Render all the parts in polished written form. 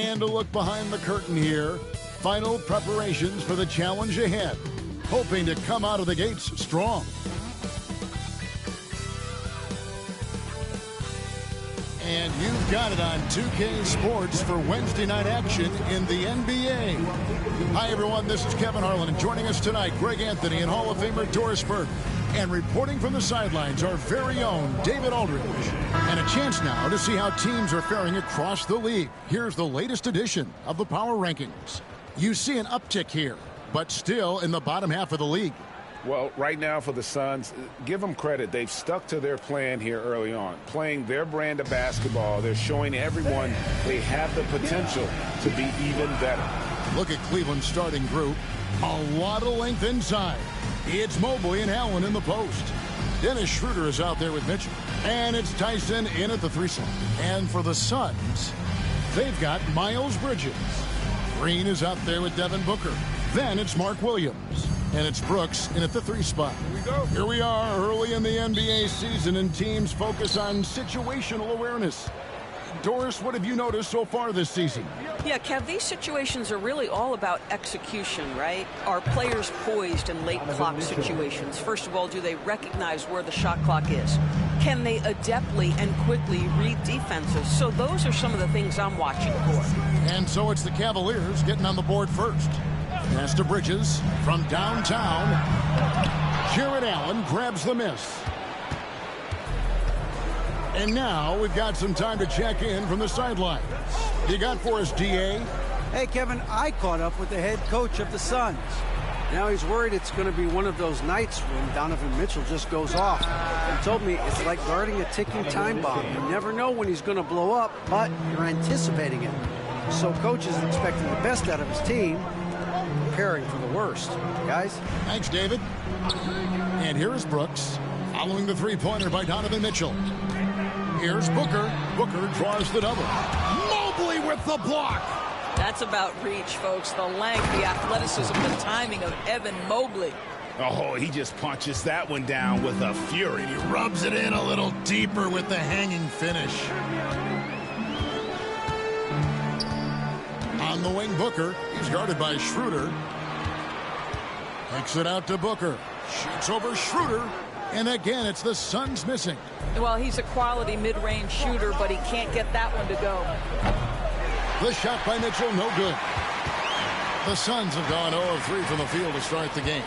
And a look behind the curtain here. Final preparations for the challenge ahead. Hoping to come out of the gates strong. And you've got it on 2K Sports for Wednesday night action in the NBA. Hi, everyone. This is Kevin Harlan, and joining us tonight, Greg Anthony and Hall of Famer Doris Burke. And reporting from the sidelines, our very own David Aldridge. And a chance now to see how teams are faring across the league. Here's the latest edition of the Power Rankings. You see an uptick here, but still in the bottom half of the league. Well, right now for the Suns, give them credit. They've stuck to their plan here early on, playing their brand of basketball. They're showing everyone they have the potential to be even better. Look at Cleveland's starting group. A lot of length inside. It's Mobley and Allen in the post. Dennis Schroeder is out there with Mitchell. And it's Tyson in at the three slot. And for the Suns, they've got Miles Bridges. Green is out there with Devin Booker. Then it's Mark Williams. And it's Brooks in at the three spot. Here we go. Here we are early in the NBA season, and teams focus on situational awareness. Doris, what have you noticed so far this season? Yeah, Kev, these situations are really all about execution, right? Are players poised in late clock situations? First of all, do they recognize where the shot clock is? Can they adeptly and quickly read defenses? So those are some of the things I'm watching for. And so it's the Cavaliers getting on the board first. Pass to Bridges from downtown. Jared Allen grabs the miss. And now we've got some time to check in from the sidelines. You got for us, DA? Hey, Kevin, I caught up with the head coach of the Suns. Now he's worried it's going to be one of those nights when Donovan Mitchell just goes off. He told me it's like guarding a ticking time bomb. You never know when he's going to blow up, but you're anticipating it. So coach is expecting the best out of his team, preparing for the worst. Guys? Thanks, David. And here is Brooks, following the three-pointer by Donovan Mitchell. Here's Booker. Booker draws the double. Mobley with the block. That's about reach, folks. The length, the athleticism, the timing of Evan Mobley. Oh, he just punches that one down with a fury. He rubs it in a little deeper with the hanging finish. On the wing, Booker. He's guarded by Schroeder. Takes it out to Booker. Shoots over Schroeder. And again, it's the Suns missing. Well, he's a quality mid-range shooter, but he can't get that one to go. The shot by Mitchell, no good. The Suns have gone 0 of 3 from the field to start the game.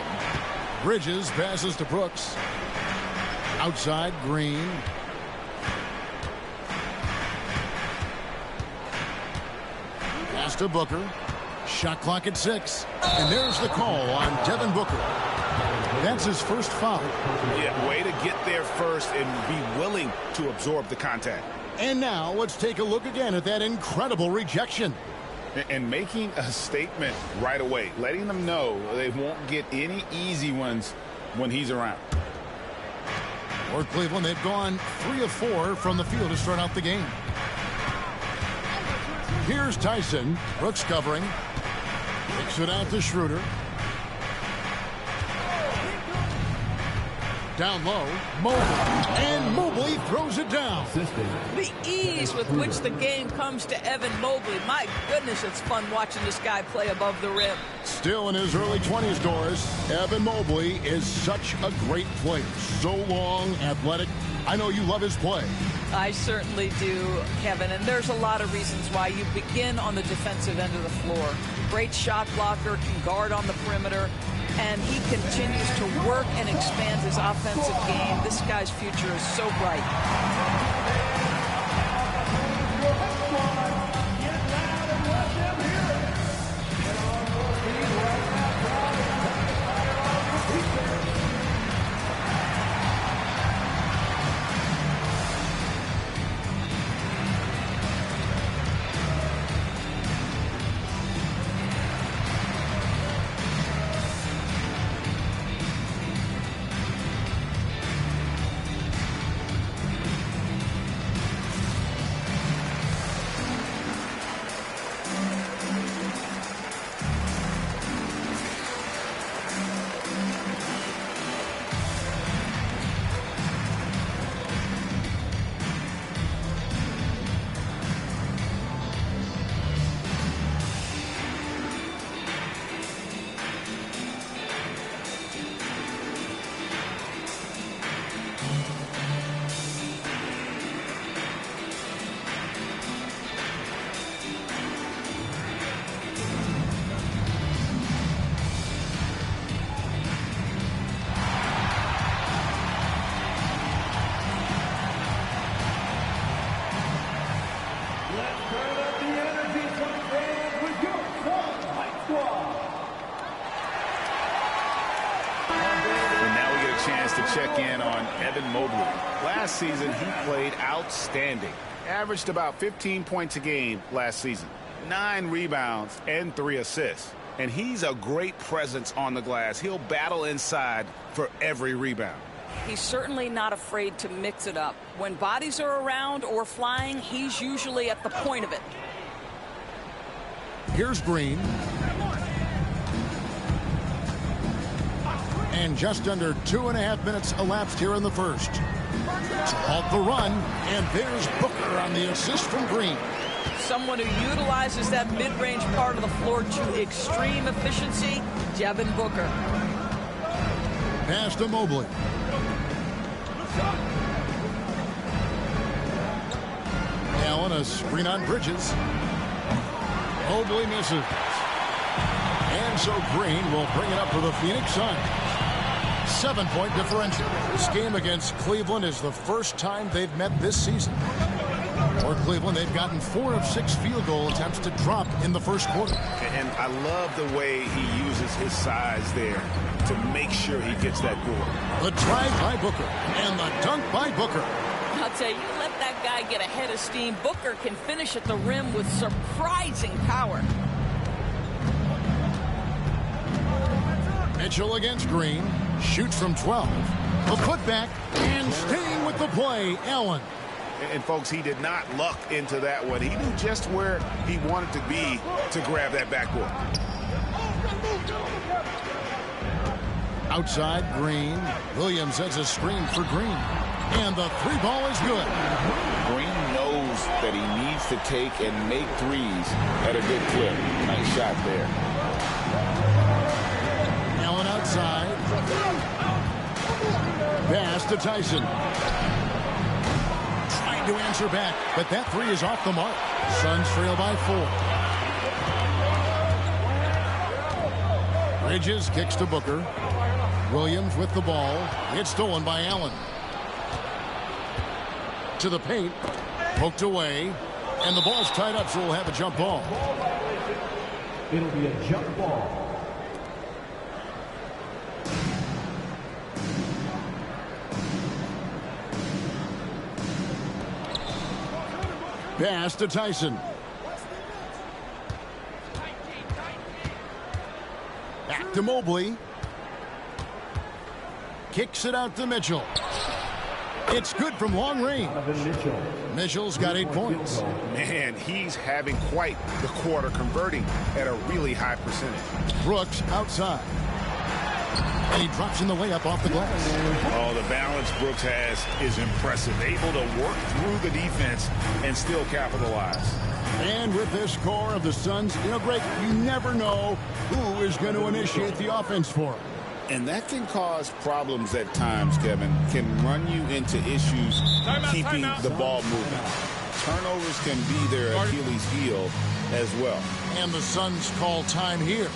Bridges passes to Brooks. Outside, Green. Pass to Booker. Shot clock at 6. And there's the call on Devin Booker. That's his first foul. Yeah, way to get there first and be willing to absorb the contact. And now let's take a look again at that incredible rejection. And making a statement right away, letting them know they won't get any easy ones when he's around. For Cleveland, they've gone 3 of 4 from the field to start out the game. Here's Tyson. Brooks covering. Kicks it out to Schroeder. Down low, Mobley, and Mobley throws it down. The ease with which the game comes to Evan Mobley. My goodness, it's fun watching this guy play above the rim. Still in his early 20s, Doris, Evan Mobley is such a great player. So long, athletic. I know you love his play. I certainly do, Kevin, and there's a lot of reasons why. You begin on the defensive end of the floor. Great shot blocker, can guard on the perimeter, and he continues to work and expand his offensive game. This guy's future is so bright. chance to check in on Evan Mobley. Last season, he played outstanding. Averaged about 15 points a game last season. 9 rebounds and 3 assists. And he's a great presence on the glass. He'll battle inside for every rebound. He's certainly not afraid to mix it up. When bodies are around or flying, he's usually at the point of it. Here's Green. And just under 2.5 minutes elapsed here in the first. To halt the run, and there's Booker on the assist from Green. Someone who utilizes that mid-range part of the floor to extreme efficiency, Devin Booker. Pass to Mobley. Allen, a screen on Bridges. Mobley misses. And so Green will bring it up for the Phoenix Suns. 7-point differential. This game against Cleveland is the first time they've met this season. For Cleveland, they've gotten 4 of 6 field goal attempts to drop in the first quarter. And I love the way he uses his size there to make sure he gets that goal. The drive by Booker and the dunk by Booker. I'll tell you, let that guy get a head of steam. Booker can finish at the rim with surprising power. Mitchell against Green. Shoots from 12. The putback and staying with the play, Allen. And folks, he did not luck into that one. He knew just where he wanted to be to grab that backboard. Outside, Green. Williams has a screen for Green. And the 3 ball is good. Green knows that he needs to take and make threes at a good clip. Nice shot there. Allen outside. Pass to Tyson. Trying to answer back, but that 3 is off the mark. Suns trail by 4. Bridges kicks to Booker. Williams with the ball. It's stolen by Allen. To the paint. Poked away. And the ball's tied up, so we'll have a jump ball. It'll be a jump ball. Pass to Tyson. Back to Mobley. Kicks it out to Mitchell. It's good from long range. Mitchell's got 8 points. Man, he's having quite the quarter, converting at a really high percentage. Brooks outside. And he drops in the layup off the glass. Oh, the balance Brooks has is impressive. Able to work through the defense and still capitalize. And with this core of the Suns, Greg, you never know who is going to initiate the offense for him. And that can cause problems at times, Kevin. Can run you into issues keeping the ball moving. Turnovers can be their Achilles heel as well. And the Suns call time here.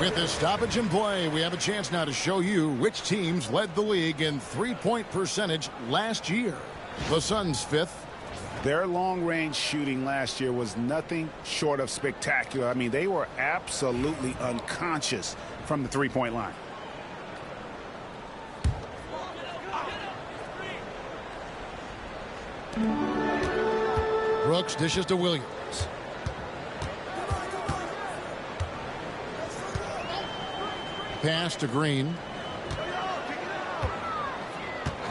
With this stoppage in play, we have a chance now to show you which teams led the league in three-point percentage last year. The Suns 5th. Their long-range shooting last year was nothing short of spectacular. I mean, they were absolutely unconscious from the three-point line. Brooks dishes to Williams. Pass to Green.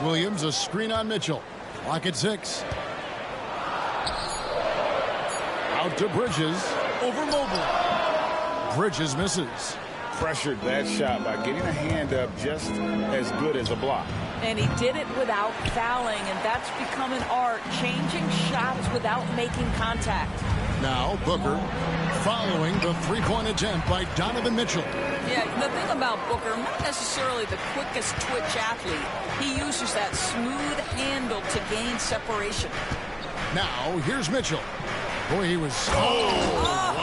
Williams, a screen on Mitchell. Clock at 6. Out to Bridges. Over Mobley. Bridges misses. Pressured that shot by getting a hand up just as good as a block. And he did it without fouling, and that's become an art, changing shots without making contact. Now Booker following the three-point attempt by Donovan Mitchell. Yeah, the thing about Booker, not necessarily the quickest twitch athlete. He uses that smooth handle to gain separation. Now here's Mitchell. Boy, he was... Wow.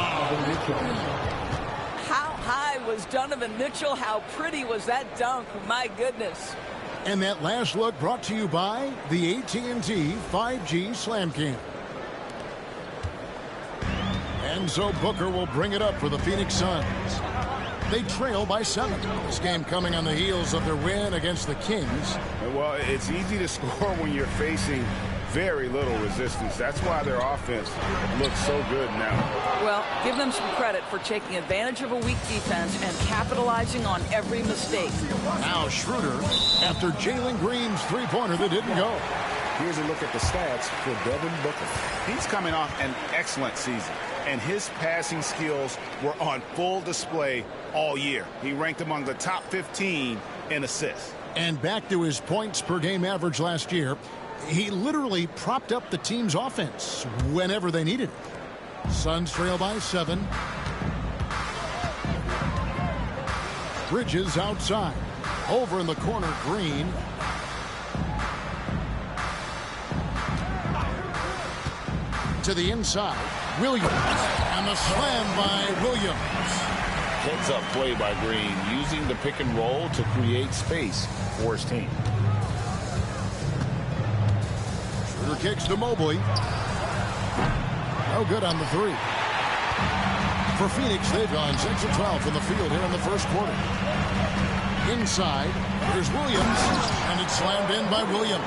How high was Donovan Mitchell? How pretty was that dunk? My goodness. And that last look brought to you by the AT&T 5G Slam Cam. And so Booker will bring it up for the Phoenix Suns. They trail by 7. This game coming on the heels of their win against the Kings. Well, it's easy to score when you're facing very little resistance. That's why their offense looks so good now. Well, give them some credit for taking advantage of a weak defense and capitalizing on every mistake. Now Schroeder after Jalen Green's three-pointer that didn't go. Here's a look at the stats for Devin Booker. He's coming off an excellent season, and his passing skills were on full display all year. He ranked among the top 15 in assists. And back to his points per game average last year, he literally propped up the team's offense whenever they needed it. Suns trail by 7. Bridges outside. Over in the corner, Green. To the inside, Williams. And the slam by Williams. Heads-up play by Green, using the pick and roll to create space for his team. Schroeder kicks to Mobley. No good on the 3. For Phoenix, they've gone 6 of 12 from the field here in the first quarter. Inside, there's Williams, and it's slammed in by Williams.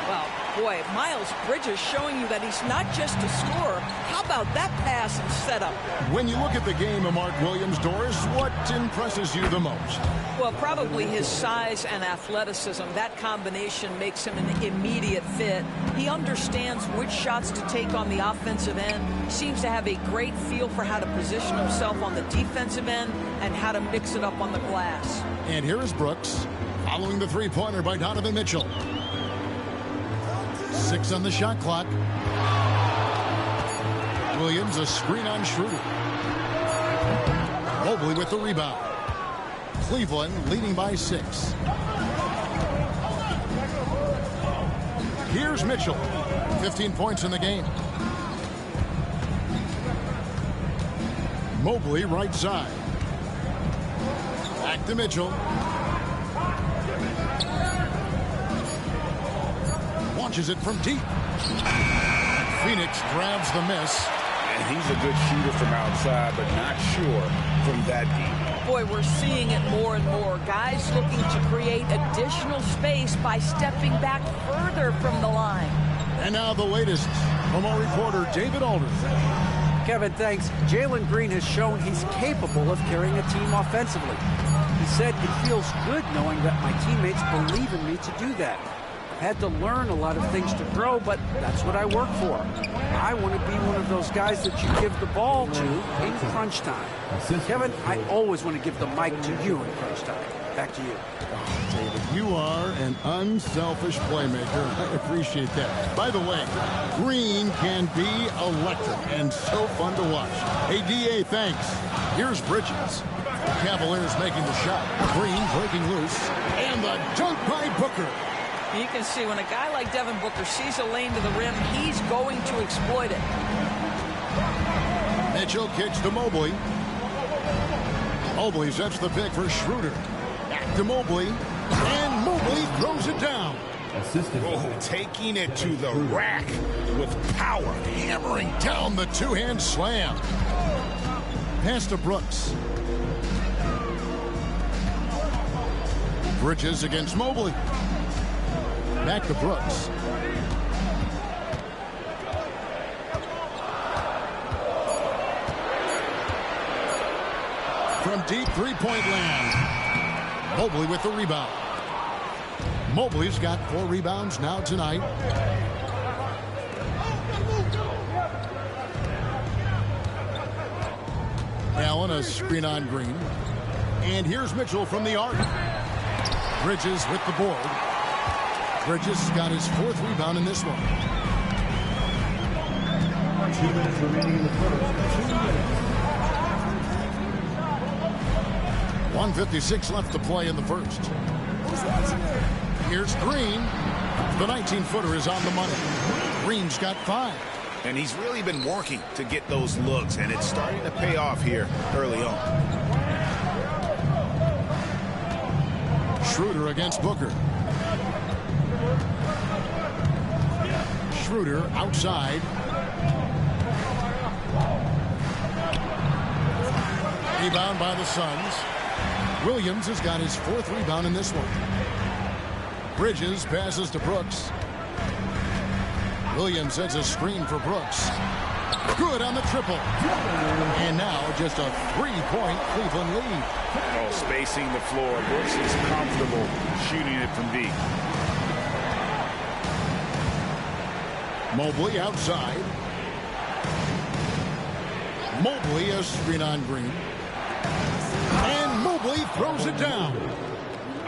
Well, boy, Miles Bridges showing you that he's not just a scorer. How about that pass and setup? When you look at the game of Mark Williams, Doris, what impresses you the most? Well, probably his size and athleticism. That combination makes him an immediate fit. He understands which shots to take on the offensive end. Seems to have a great feel for how to position himself on the defensive end and how to mix it up on the glass. And here is Brooks following the three-pointer by Donovan Mitchell. 6 on the shot clock. Williams, a screen on Schroeder. Mobley with the rebound. Cleveland leading by 6. Here's Mitchell. 15 points in the game. Mobley right side. Back to Mitchell. Launches it from deep. Phoenix grabs the miss. And he's a good shooter from outside, but not sure from that deep. Boy, we're seeing it more and more. Guys looking to create additional space by stepping back further from the line. And now the latest from our reporter, David Aldridge. Kevin, thanks. Jalen Green has shown he's capable of carrying a team offensively. He said it feels good knowing that my teammates believe in me to do that. Had to learn a lot of things to grow, but that's what I work for. I want to be one of those guys that you give the ball to in crunch time. Kevin, I always want to give the mic to you in crunch time. Back to you. Oh, David, you are an unselfish playmaker. I appreciate that. By the way, Green can be electric and so fun to watch. Hey, D.A., thanks. Here's Bridges. Cavaliers making the shot. Green breaking loose. And the dunk by Booker. You can see when a guy like Devin Booker sees a lane to the rim, he's going to exploit it. Mitchell kicks to Mobley. Mobley sets the pick for Schroeder. Back to Mobley. And Mobley throws it down. Taking it to the rack with power. Hammering down the two-hand slam. Pass to Brooks. Bridges against Mobley. Back to Brooks. From deep three-point land. Mobley with the rebound. Mobley's got 4 rebounds now tonight. Allen, a screen on Green. And here's Mitchell from the arc. Bridges with the board. Bridges got his 4th rebound in this one. 2 minutes remaining in the first. 2 minutes. 1:56 left to play in the first. Here's Green. The 19-footer is on the money. Green's got 5. And he's really been working to get those looks, and it's starting to pay off here early on. Schroeder against Booker. Schroeder outside. Rebound by the Suns. Williams has got his 4th rebound in this one. Bridges passes to Brooks. Williams sets a screen for Brooks. Good on the triple. And now just a 3-point Cleveland lead. Oh, spacing the floor. Brooks is comfortable shooting it from deep. Mobley outside. Mobley a screen on Green. And Mobley throws it down.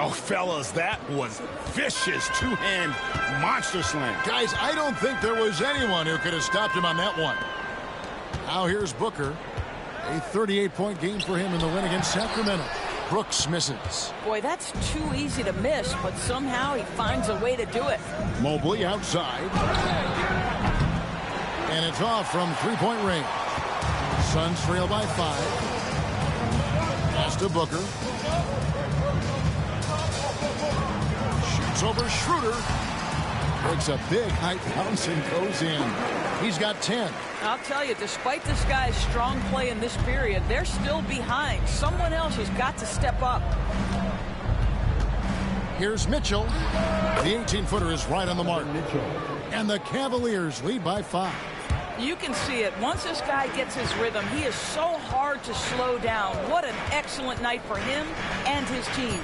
Oh, fellas, that was vicious two-hand monster slam. Guys, I don't think there was anyone who could have stopped him on that one. Now here's Booker. A 38-point game for him in the win against Sacramento. Brooks misses. Boy, that's too easy to miss, but somehow he finds a way to do it. Mobley outside. And it's off from 3-point range. Suns trail by 5. Pass to Booker. Shoots over Schroeder. Takes a big height bounce and goes in. He's got 10. I'll tell you, despite this guy's strong play in this period, they're still behind. Someone else has got to step up. Here's Mitchell. The 18-footer is right on the mark. And the Cavaliers lead by 5. You can see it. Once this guy gets his rhythm, he is so hard to slow down. What an excellent night for him and his team.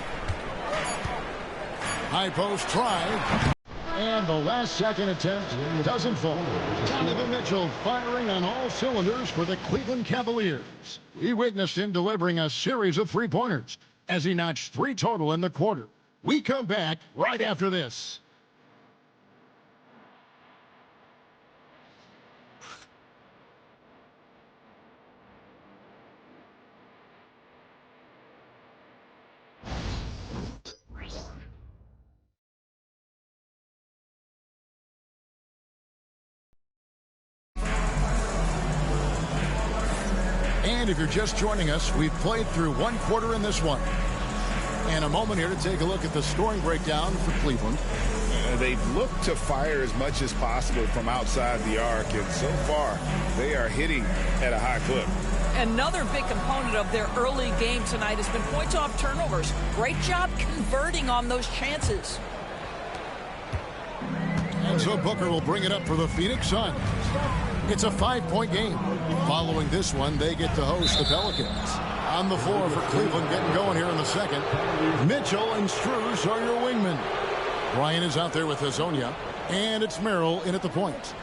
High post try. And the last second attempt doesn't fall. Donovan Mitchell firing on all cylinders for the Cleveland Cavaliers. We witnessed him delivering a series of 3-pointers as he notched 3 total in the quarter. We come back right after this. And if you're just joining us, we've played through 1 quarter in this one. And a moment here to take a look at the scoring breakdown for Cleveland. They've looked to fire as much as possible from outside the arc, and so far they are hitting at a high clip. Another big component of their early game tonight has been points off turnovers. Great job converting on those chances. And so Booker will bring it up for the Phoenix Suns. It's a 5-point game. Following this one, they get to host the Pelicans. On the floor for Cleveland, getting going here in the second. Mitchell and Strus are your wingmen. Ryan is out there with Hazonia, and it's Merrill in at the point.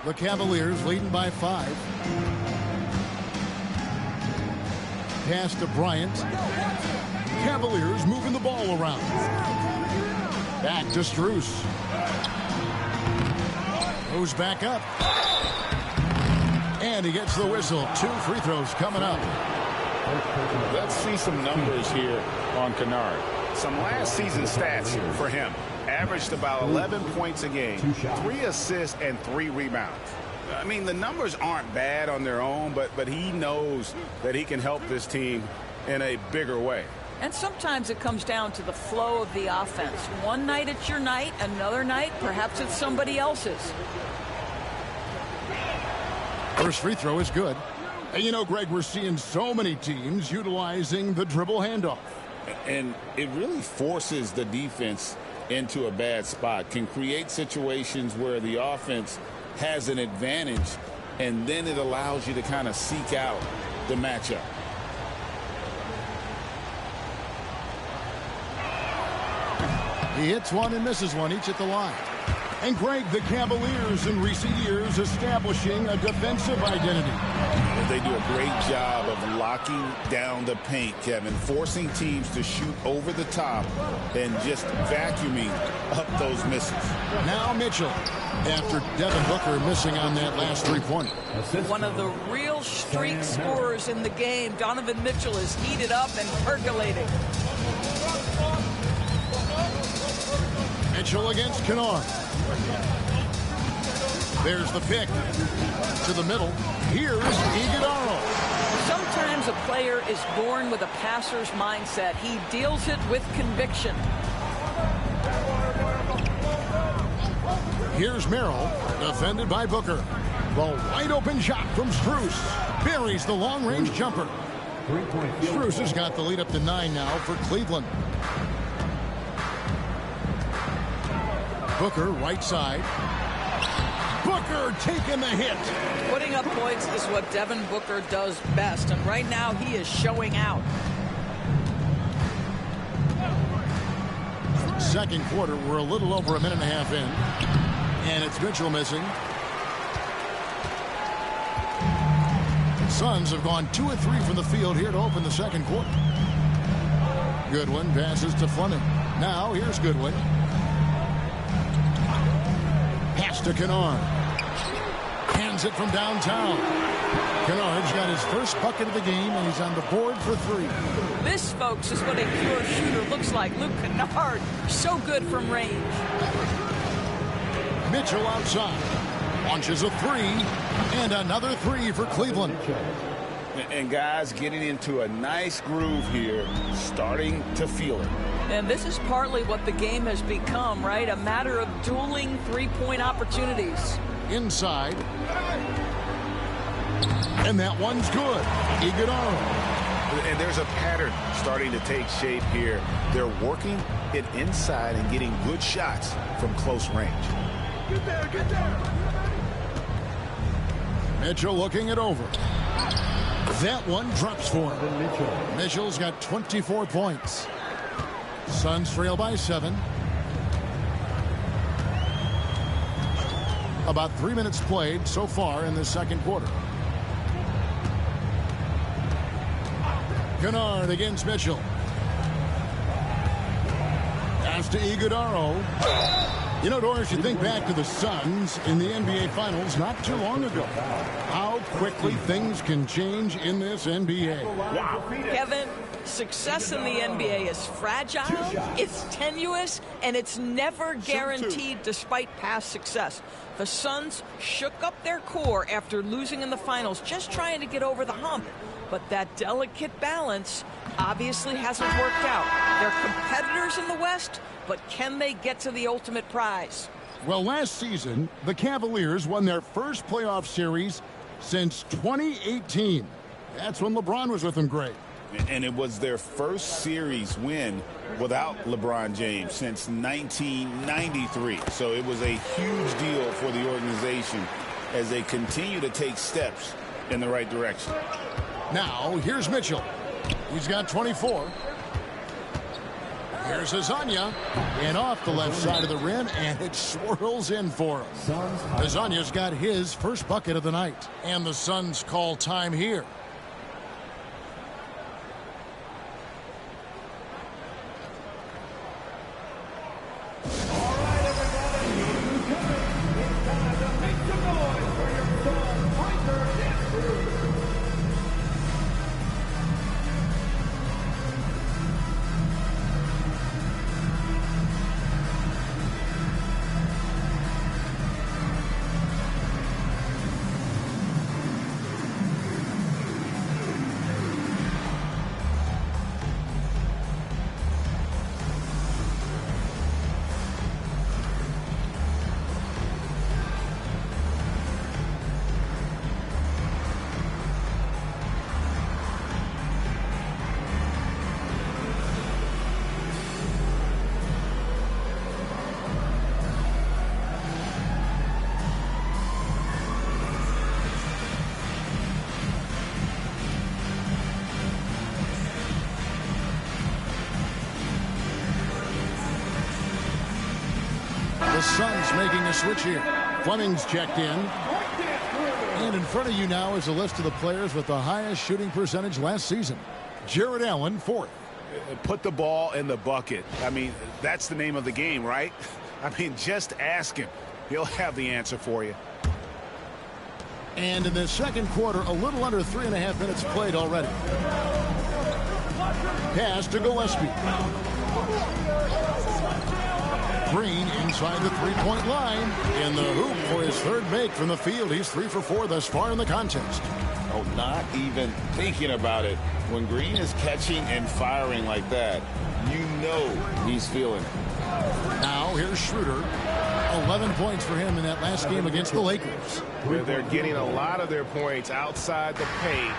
The Cavaliers leading by 5. Pass to Bryant. Cavaliers moving the ball around. Back to Strus. Moves back up. And he gets the whistle. 2 free throws coming up. Let's see some numbers here on Kennard. Some last season stats for him. Averaged about 11 points a game, 3 assists, and 3 rebounds. I mean, the numbers aren't bad on their own, but he knows that he can help this team in a bigger way. And sometimes it comes down to the flow of the offense. One night it's your night, another night perhaps it's somebody else's. First free throw is good. And you know, Greg, we're seeing so many teams utilizing the dribble handoff. And it really forces the defense into a bad spot, can create situations where the offense has an advantage, and then it allows you to kind of seek out the matchup. He hits one and misses one, each at the line. And Greg, the Cavaliers in recent years establishing a defensive identity. They do a great job of locking down the paint, Kevin, forcing teams to shoot over the top and just vacuuming up those misses. Now Mitchell, after Devin Booker missing on that last three-pointer. One of the real streak scorers in the game. Donovan Mitchell is heated up and percolating. Mitchell against Kennard. There's the pick to the middle. Here's Iguodala. Sometimes a player is born with a passer's mindset. He deals it with conviction. Here's Merrill, defended by Booker. The wide open shot from Strus. Buries the long-range jumper. Strus has got the lead up to 9 now for Cleveland. Booker, right side. Booker taking the hit. Putting up points is what Devin Booker does best, and right now he is showing out. Second quarter, we're a little over a minute and a half in. And it's Mitchell missing. Suns have gone 2 of 3 from the field here to open the second quarter. Goodwin passes to Fleming. Now here's Goodwin. Pass to Kennard. Hands it from downtown. Kennard's got his first bucket of the game, and he's on the board for 3. This, folks, is what a pure shooter looks like. Luke Kennard, so good from range. Mitchell outside. Launches a 3, and another 3 for Cleveland. And guys getting into a nice groove here, starting to feel it. And this is partly what the game has become, right? A matter of dueling three-point opportunities. Inside. And that one's good. Iguodala. And there's a pattern starting to take shape here. They're working it inside and getting good shots from close range. Get there, get there. Mitchell looking it over. That one drops for him. Mitchell's got 24 points. Suns trail by 7. About 3 minutes played so far in the second quarter. Kennard against Mitchell. Pass to Iguodala. You know, Doris, you think back to the Suns in the NBA Finals not too long ago. How quickly things can change in this NBA. Wow. Kevin, success in the NBA is fragile, it's tenuous, and it's never guaranteed despite past success. The Suns shook up their core after losing in the finals, just trying to get over the hump. But that delicate balance obviously hasn't worked out. They're competitors in the West, but can they get to the ultimate prize? Well, last season, the Cavaliers won their first playoff series since 2018. That's when LeBron was with them, Greg. And it was their first series win without LeBron James since 1993. So it was a huge deal for the organization as they continue to take steps in the right direction. Now, here's Mitchell. He's got 24. Here's Azania. And off the left side of the rim, and it swirls in for him. Azania's got his first bucket of the night. And the Suns call time here. Phoenix making a switch here. Fleming's checked in. And in front of you now is a list of the players with the highest shooting percentage last season. Jared Allen, 4th. Put the ball in the bucket. I mean, that's the name of the game, right? I mean, just ask him. He'll have the answer for you. And in the second quarter, a little under 3.5 minutes played already. Pass to Gillespie. Green inside the three-point line. In the hoop for his third make from the field. He's 3 for 4 thus far in the contest. Oh, not even thinking about it. When Green is catching and firing like that, you know he's feeling it. Now here's Schroeder. 11 points for him in that last game against the Lakers. Where they're getting a lot of their points outside the paint.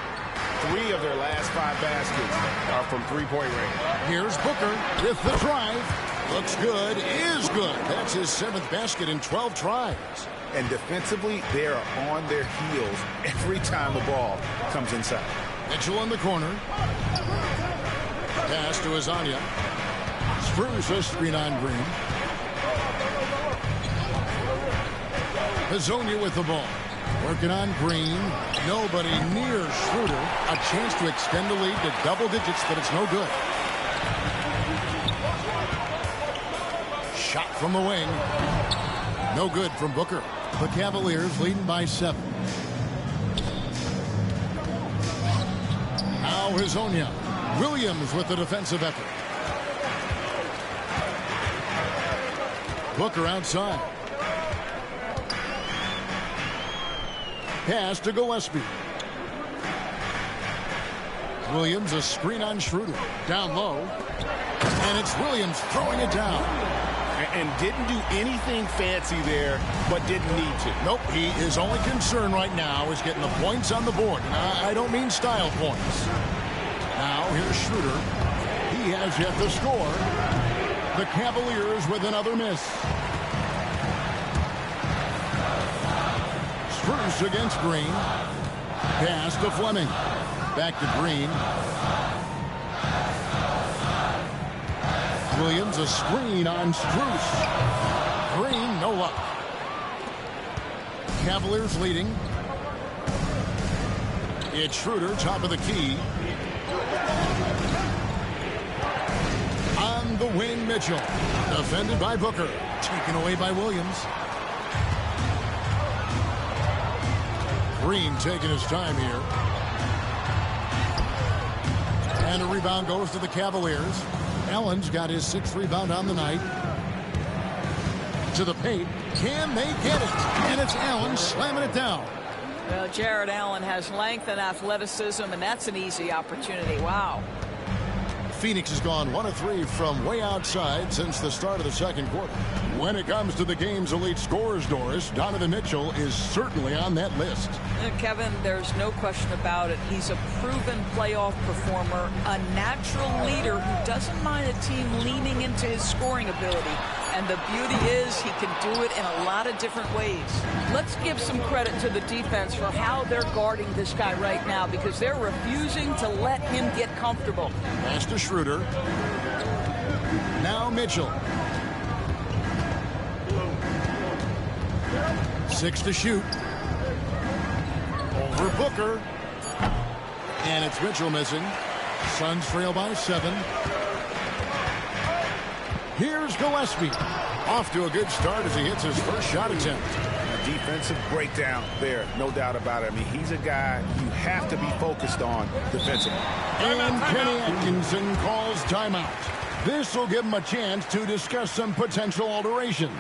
3 of their last 5 baskets are from three-point range. Here's Booker with the drive. Looks good, is good. That's his 7th basket in 12 tries. And defensively, they are on their heels every time the ball comes inside. Mitchell in the corner. Pass to Azania. Spurs a screen on Green. Hazonia with the ball. Working on Green. Nobody near Schroeder. A chance to extend the lead to double digits, but it's no good. Shot from the wing. No good from Booker. The Cavaliers leading by 7. Now Hazonia. Williams with the defensive effort. Booker outside. Pass to Gillespie. Williams a screen on Schroeder. Down low. And it's Williams throwing it down. And didn't do anything fancy there, but didn't need to. Nope, his only concern right now is getting the points on the board. I don't mean style points. Now here's Schroeder. He has yet to score. The Cavaliers with another miss. Spurs against Green. Pass to Fleming. Back to Green. Williams a screen on Strus. Green, no luck. Cavaliers leading. It's Schroeder, top of the key. On the wing, Mitchell. Defended by Booker. Taken away by Williams. Green taking his time here. And a rebound goes to the Cavaliers. Allen's got his 6th rebound on the night. To the paint. Can they get it? And it's Allen slamming it down. Well, Jared Allen has length and athleticism, and that's an easy opportunity. Wow. Phoenix has gone 1 of 3 from way outside since the start of the second quarter. When it comes to the game's elite scorers, Doris, Donovan Mitchell is certainly on that list. Kevin, there's no question about it. He's a proven playoff performer, a natural leader who doesn't mind a team leaning into his scoring ability. And the beauty is he can do it in a lot of different ways. Let's give some credit to the defense for how they're guarding this guy right now, because they're refusing to let him get comfortable. Pass to Schroeder. Now Mitchell. 6 to shoot. Over Booker. And it's Mitchell missing. Suns trail by 7. Here's Gillespie. Off to a good start as he hits his first shot attempt. A defensive breakdown there, no doubt about it. I mean, he's a guy you have to be focused on defensively. And Kenny Atkinson calls timeout. This will give him a chance to discuss some potential alterations.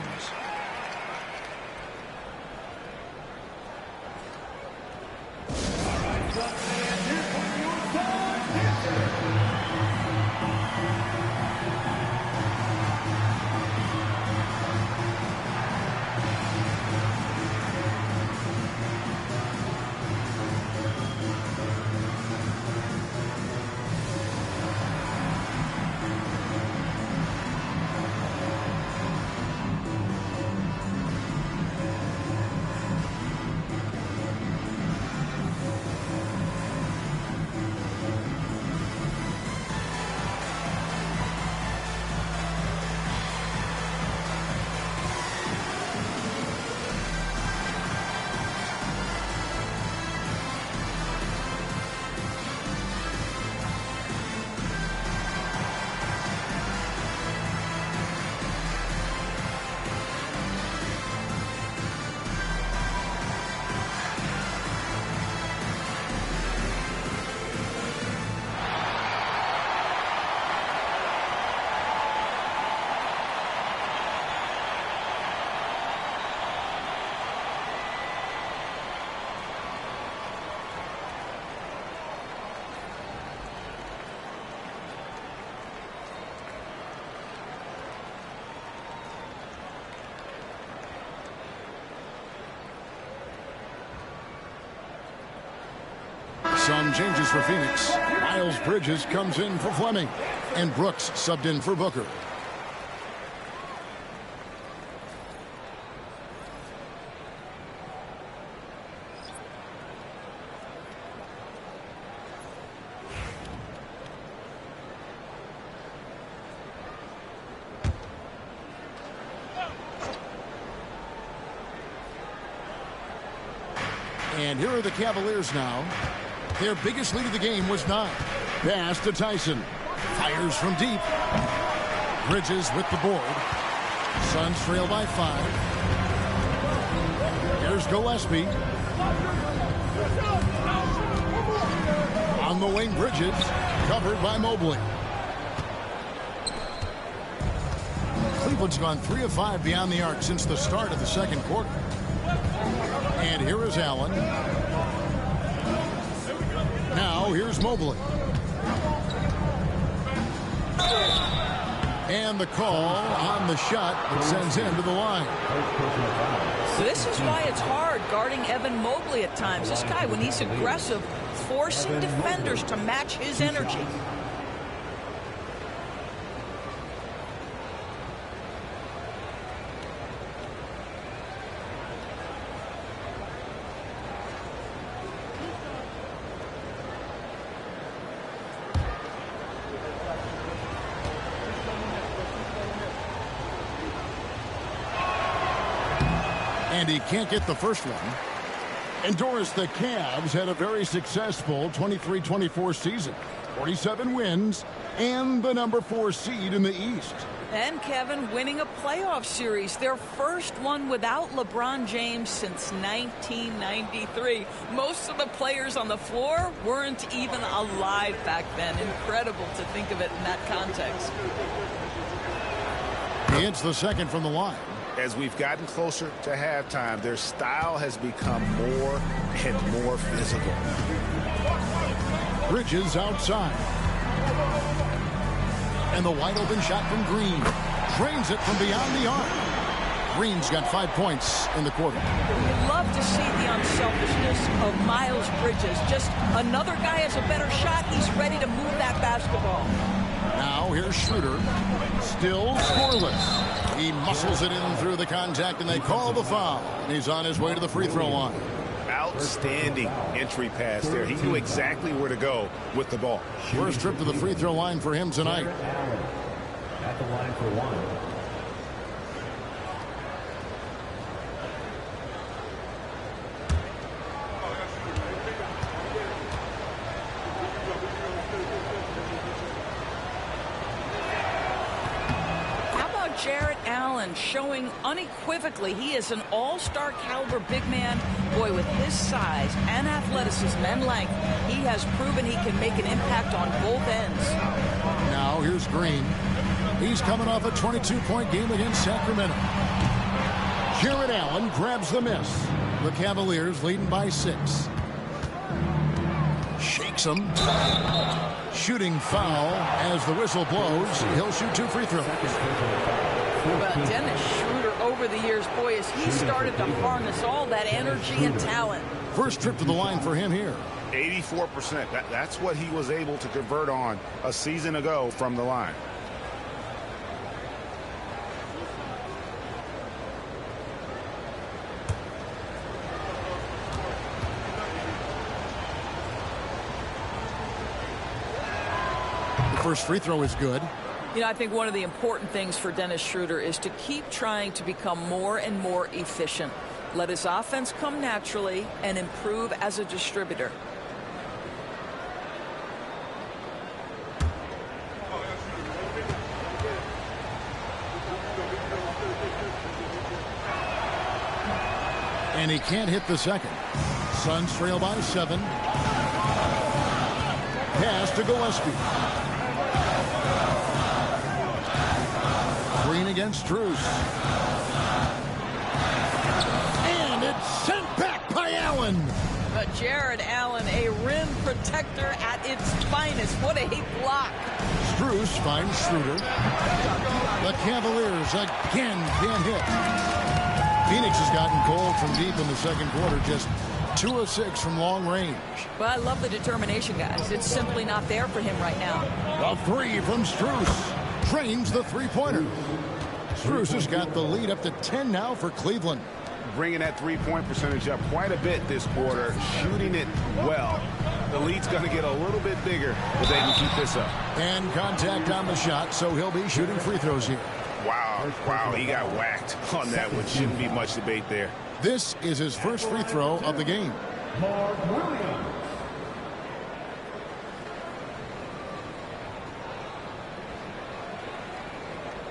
Some changes for Phoenix. Miles Bridges comes in for Fleming. And Brooks subbed in for Booker. And here are the Cavaliers now. Their biggest lead of the game was 9. Pass to Tyson. Fires from deep. Bridges with the board. Suns trail by 5. Here's Gillespie. On the wing, Bridges. Covered by Mobley. Cleveland's gone 3 of 5 beyond the arc since the start of the second quarter. And here is Allen. Now here's Mobley. And the call on the shot that sends him to the line. So this is why it's hard guarding Evan Mobley at times. This guy, when he's aggressive, forcing defenders to match his energy. And he can't get the first one. And Doris, the Cavs had a very successful 23-24 season. 47 wins and the number 4 seed in the East. And Kevin winning a playoff series, their first one without LeBron James since 1993. Most of the players on the floor weren't even alive back then. Incredible to think of it in that context. He hits the second from the line. As we've gotten closer to halftime, their style has become more and more physical. Bridges outside. And the wide open shot from Green. Drains it from beyond the arc. Green's got 5 points in the quarter. You love to see the unselfishness of Miles Bridges. Just another guy has a better shot. He's ready to move that basketball. Now here's Schroeder. Still scoreless. He muscles it in through the contact, and they call the foul. He's on his way to the free throw line. Outstanding entry pass there. He knew exactly where to go with the ball. First trip to the free throw line for him tonight. At the line for 1. Showing unequivocally he is an all-star caliber big man. Boy, with his size and athleticism and length, he has proven he can make an impact on both ends. Now here's Green. He's coming off a 22-point game against Sacramento. Jared Allen grabs the miss. The Cavaliers leading by 6. Shakes him. Shooting foul as the whistle blows. He'll shoot 2 free throws. Well, Dennis Schroeder over the years, boy, as he started to harness all that energy and talent. First trip to the line for him here. 84%. That's what he was able to convert on a season ago from the line. The first free throw is good. You know, I think one of the important things for Dennis Schroeder is to keep trying to become more and more efficient. Let his offense come naturally and improve as a distributor. And he can't hit the second. Suns trail by 7. Pass to Gillespie. Green against Strus. And it's sent back by Allen. But Jared Allen, a rim protector at its finest. What a block. Strus finds Schroeder. The Cavaliers again can't hit. Phoenix has gotten cold from deep in the second quarter, just 2 of 6 from long range. Well, I love the determination, guys. It's simply not there for him right now. A 3 from Strus. Drains the three-pointer. Strus has got the lead up to 10 now for Cleveland. Bringing that three-point percentage up quite a bit this quarter, shooting it well. The lead's going to get a little bit bigger if they can keep this up. And contact on the shot, so he'll be shooting free throws here. Wow, he got whacked on that one. Shouldn't be much debate there. This is his first free throw of the game. Mark Williams.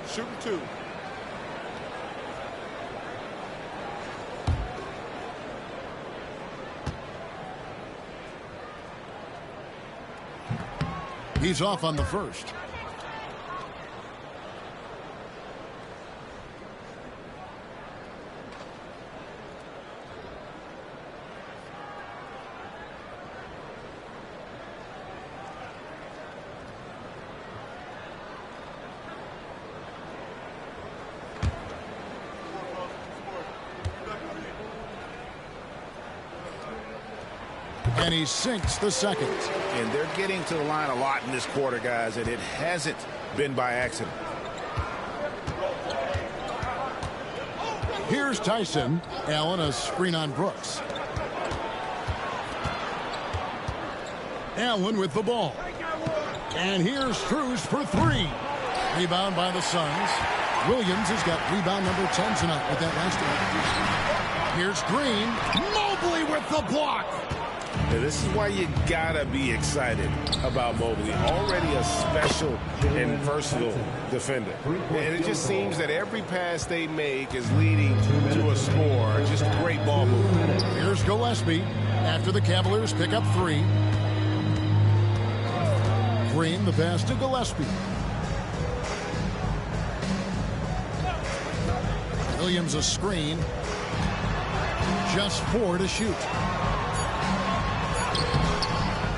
Shooting 2. He's off on the first. And he sinks the second. And they're getting to the line a lot in this quarter, guys, and it hasn't been by accident. Here's Tyson. Allen, a screen on Brooks. Allen with the ball. And here's Strus for 3. Rebound by the Suns. Williams has got rebound number 10 tonight with that last one. Here's Green. Mobley with the block. Now, this is why you gotta be excited about Mobley. Already a special and versatile defender. And it just seems that every pass they make is leading to a score. Just great ball movement. Here's Gillespie after the Cavaliers pick up 3. Green, the pass to Gillespie. Williams a screen. Just 4 to shoot.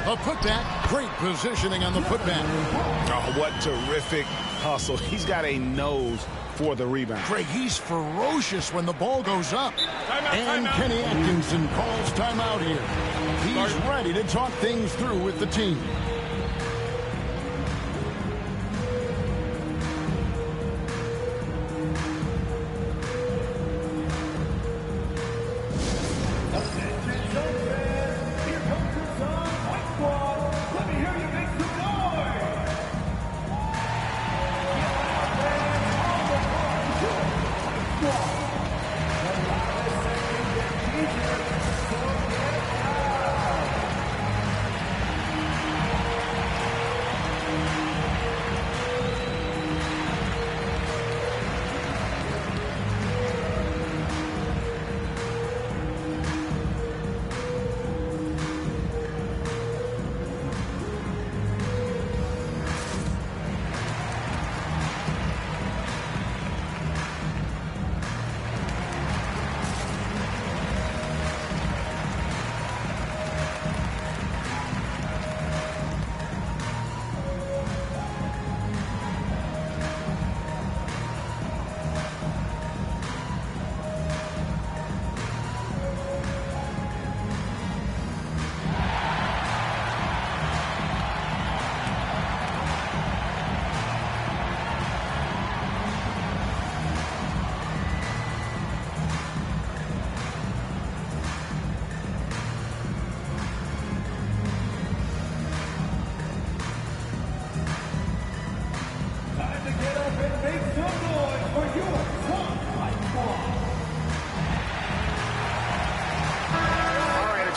A putback. Great positioning on the putback. Oh, what terrific hustle. He's got a nose for the rebound. Craig, he's ferocious when the ball goes up. And Kenny Atkinson calls timeout here. He's ready to talk things through with the team.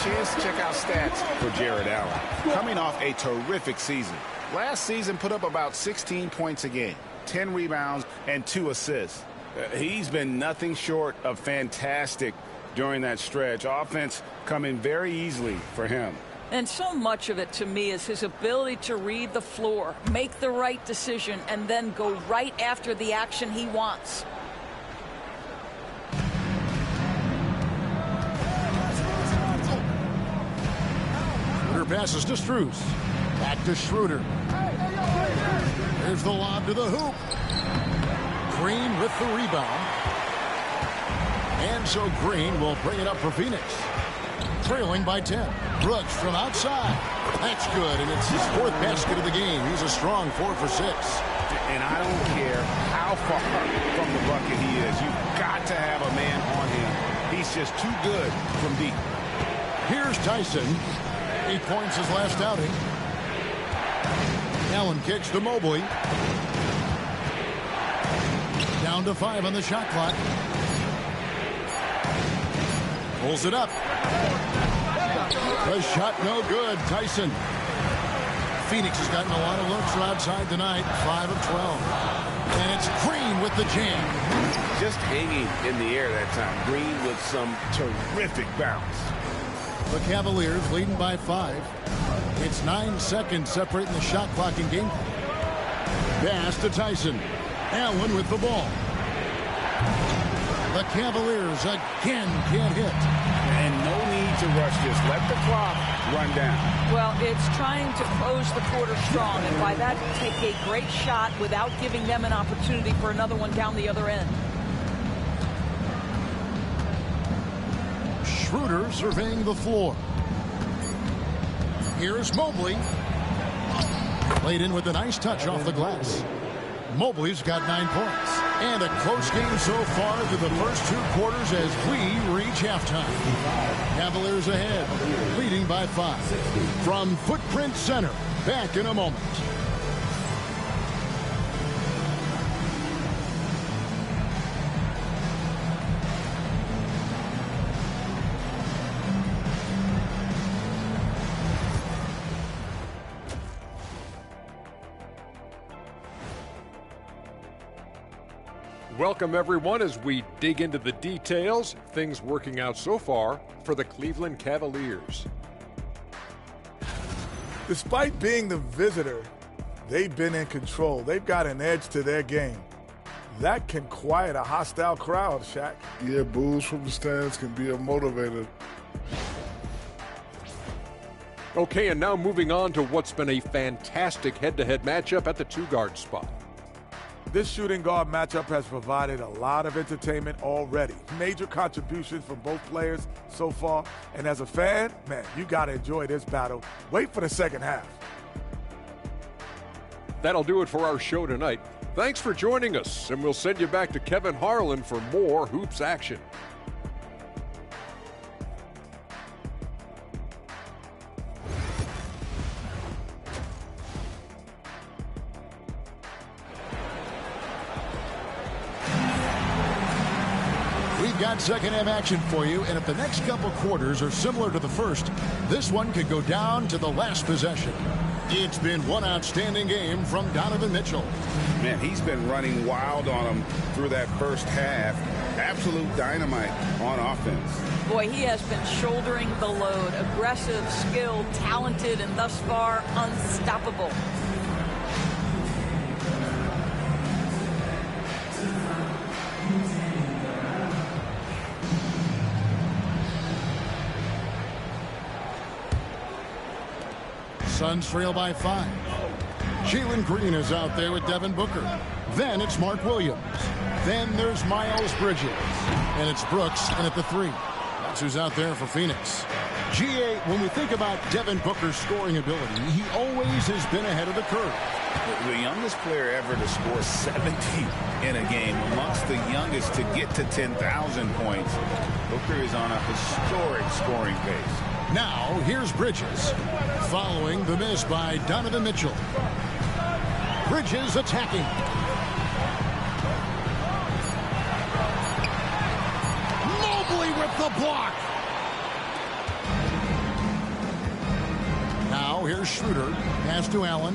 Chance to check out stats for Jared Allen. Coming off a terrific season. Last season put up about 16 points a game, 10 rebounds, and 2 assists. He's been nothing short of fantastic during that stretch. Offense coming very easily for him. And so much of it to me is his ability to read the floor, make the right decision, and then go right after the action he wants. Passes to Strus. Back to Schroeder. There's the lob to the hoop. Green with the rebound. And so Green will bring it up for Phoenix. trailing by 10. Brooks from outside. That's good, and it's his 4th basket of the game. He's a strong 4 for 6. And I don't care how far from the bucket he is. You've got to have a man on him. He's just too good from deep. Here's Tyson. 8 points his last outing. Allen kicks to Mobley. Down to 5 on the shot clock. Pulls it up. The shot no good. Tyson. Phoenix has gotten a lot of looks from outside tonight. 5 of 12. And it's Green with the jam. Just hanging in the air that time. Green with some terrific bounce. The Cavaliers leading by 5. It's 9 seconds separating the shot clock and game. Pass to Tyson. Allen with the ball. The Cavaliers again can't hit. And no need to rush this. Let the clock run down. Well, it's trying to close the quarter strong, and by that, take a great shot without giving them an opportunity for another one down the other end. Schroeder surveying the floor. Here's Mobley. Played in with a nice touch off the glass. Mobley's got 9 points. And a close game so far through the first 2 quarters as we reach halftime. Cavaliers ahead, leading by 5. From Footprint Center, back in a moment. Welcome, everyone, as we dig into the details. Things working out so far for the Cleveland Cavaliers. Despite being the visitor, they've been in control. They've got an edge to their game. That can quiet a hostile crowd, Shaq. Yeah, boos from the stands can be a motivator. Okay, and now moving on to what's been a fantastic head-to-head matchup at the 2-guard spot. This shooting guard matchup has provided a lot of entertainment already. Major contributions from both players so far. And as a fan, man, you got to enjoy this battle. Wait for the second half. That'll do it for our show tonight. Thanks for joining us, and we'll send you back to Kevin Harlan for more hoops action. We've got second half action for you, and if the next couple quarters are similar to the first, this one could go down to the last possession. It's been one outstanding game from Donovan Mitchell. Man, he's been running wild on him through that first half. Absolute dynamite on offense. Boy, he has been shouldering the load. Aggressive, skilled, talented, and thus far unstoppable. Suns trail by 5. Jalen Green is out there with Devin Booker. Then it's Mark Williams. Then there's Miles Bridges. And it's Brooks in at the 3. That's who's out there for Phoenix. GA, when we think about Devin Booker's scoring ability, he always has been ahead of the curve. The youngest player ever to score 70 in a game, amongst the youngest to get to 10,000 points. Booker is on a historic scoring pace. Now, here's Bridges, following the miss by Donovan Mitchell. Bridges attacking. Mobley with the block. Now, here's Schroeder. Pass to Allen.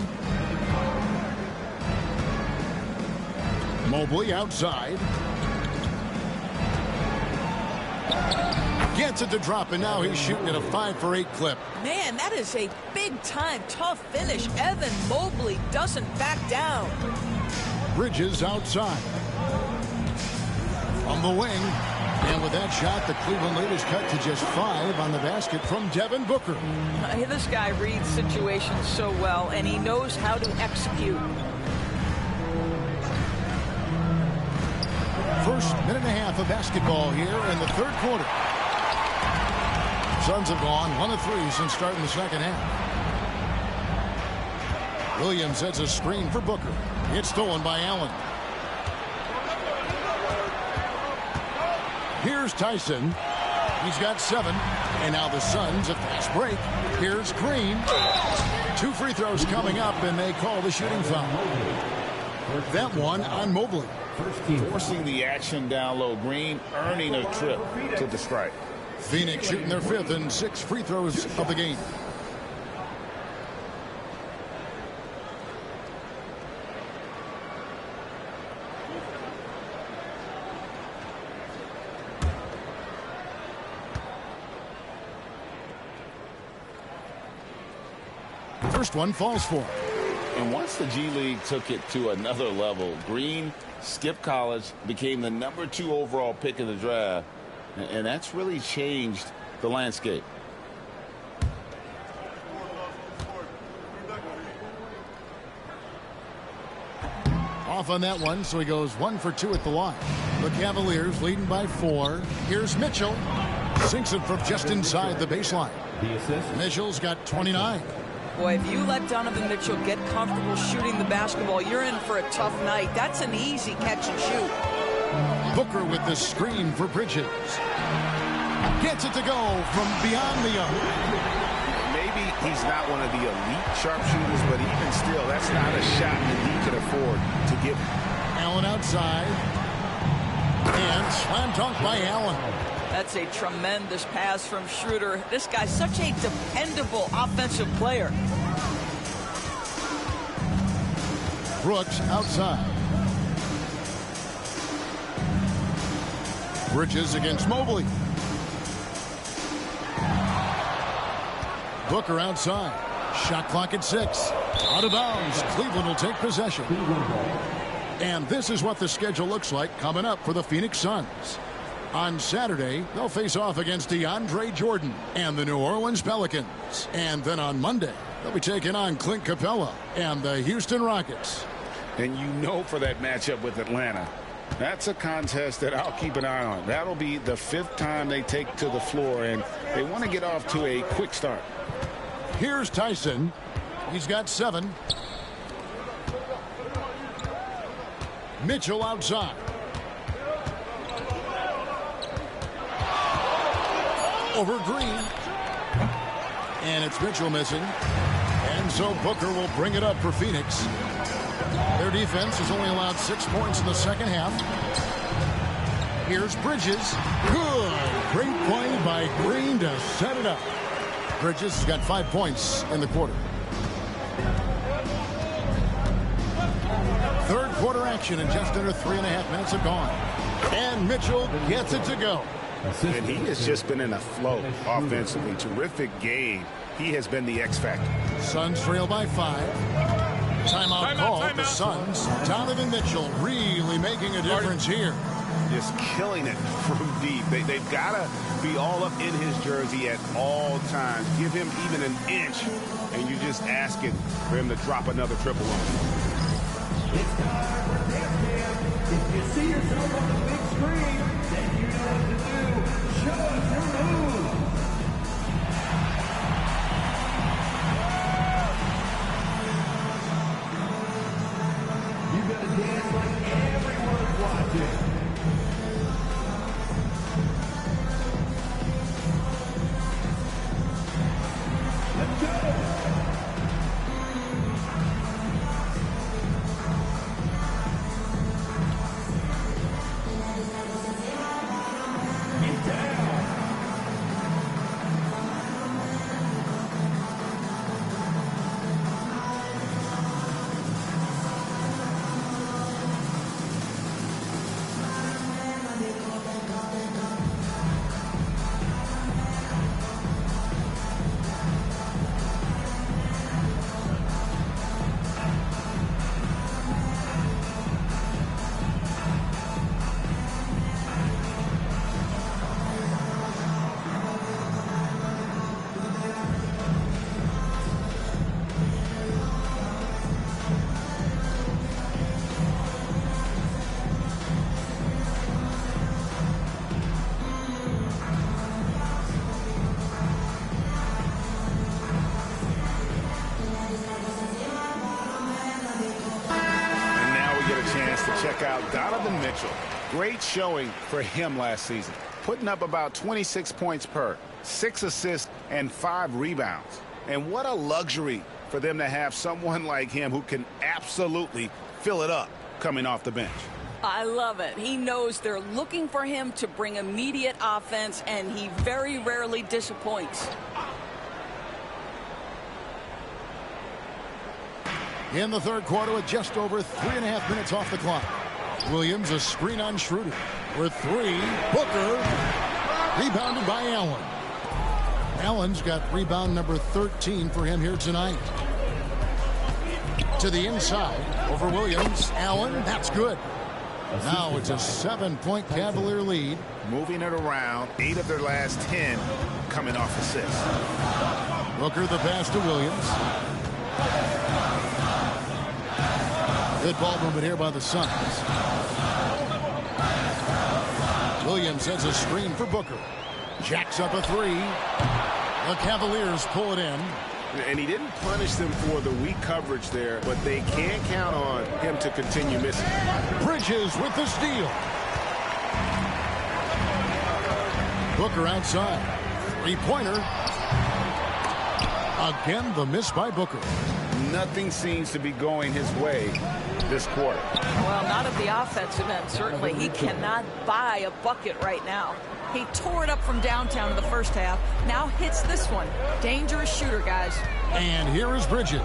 Mobley outside. Gets it to drop, and now he's shooting at a 5 for 8 clip. Man, that is a big-time, tough finish. Evan Mobley doesn't back down. Bridges outside. On the wing. And with that shot, the Cleveland lead is cut to just 5 on the basket from Devin Booker. This guy reads situations so well, and he knows how to execute. First minute and a half of basketball here in the third quarter. Suns have gone 1 of 3 since starting the second half. Williams sets a screen for Booker. It's stolen by Allen. Here's Tyson. He's got 7. And now the Suns a fast break. Here's Green. 2 free throws coming up, and they call the shooting foul. That one on Mobley. Forcing the action down low. Green earning a trip to the stripe. Phoenix shooting their 5th and 6 free throws of the game. First one falls for. And once the G League took it to another level, Green skipped college, became the number 2 overall pick in the draft, and that's really changed the landscape. Off on that one, so he goes 1 for 2 at the line. The Cavaliers leading by 4. Here's Mitchell. Sinks it from just inside the baseline. Mitchell's got 29. Boy, if you let Donovan Mitchell get comfortable shooting the basketball, you're in for a tough night. That's an easy catch and shoot. Booker with the screen for Bridges. Gets it to go from beyond the arc. Maybe he's not one of the elite sharpshooters, but even still, that's not a shot that he could afford to give him. Allen outside. And slam dunk by Allen. That's a tremendous pass from Schroeder. This guy's such a dependable offensive player. Brooks outside. Bridges against Mobley. Booker outside. Shot clock at 6. Out of bounds. Cleveland will take possession. And this is what the schedule looks like coming up for the Phoenix Suns. On Saturday, they'll face off against DeAndre Jordan and the New Orleans Pelicans. And then on Monday, they'll be taking on Clint Capella and the Houston Rockets. And you know, for that matchup with Atlanta, that's a contest that I'll keep an eye on. That'll be the 5th time they take to the floor, and they want to get off to a quick start. Here's Tyson. He's got 7. Mitchell outside. Over Green. And it's Mitchell missing. And so Booker will bring it up for Phoenix. Their defense has only allowed 6 points in the second half. Here's Bridges. Good. Great play by Green to set it up. Bridges has got 5 points in the quarter. Third quarter action, and just under 3.5 minutes have gone. And Mitchell gets it to go. And he has just been in a flow offensively. Terrific game. He has been the X factor. Suns trail by 5. Timeout call. The Suns. Donovan Mitchell really making a difference here. Just killing it from deep. They've got to be all up in his jersey at all times. Give him even an inch, and you're just asking for him to drop another triple on him. It's time for Dance Cam. If you see yourself on the big screen, then you know what to do. Show us your move. You gotta dance like everyone's watching. Let's go. Donovan Mitchell. Great showing for him last season, putting up about 26 points per, 6 assists, and 5 rebounds. And what a luxury for them to have someone like him who can absolutely fill it up coming off the bench. I love it. He knows they're looking for him to bring immediate offense, and he very rarely disappoints. In the third quarter with just over 3.5 minutes off the clock. Williams, a screen on Schroeder. For 3, Booker. Rebounded by Allen. Allen's got rebound number 13 for him here tonight. To the inside over Williams. Allen, that's good. Now it's a 7-point Cavalier lead. Moving it around, 8 of their last 10 coming off assists. Booker the pass to Williams. Good ball movement here by the Suns. Williams sends a screen for Booker. Jacks up a 3. The Cavaliers pull it in. And he didn't punish them for the weak coverage there, but they can't count on him to continue missing. Bridges with the steal. Booker outside. 3-pointer. Again, the miss by Booker. Nothing seems to be going his way this quarter. Well, not at the offensive end. Certainly, he cannot buy a bucket right now. He tore it up from downtown in the first half. Now hits this one. Dangerous shooter, guys. And here is Bridges.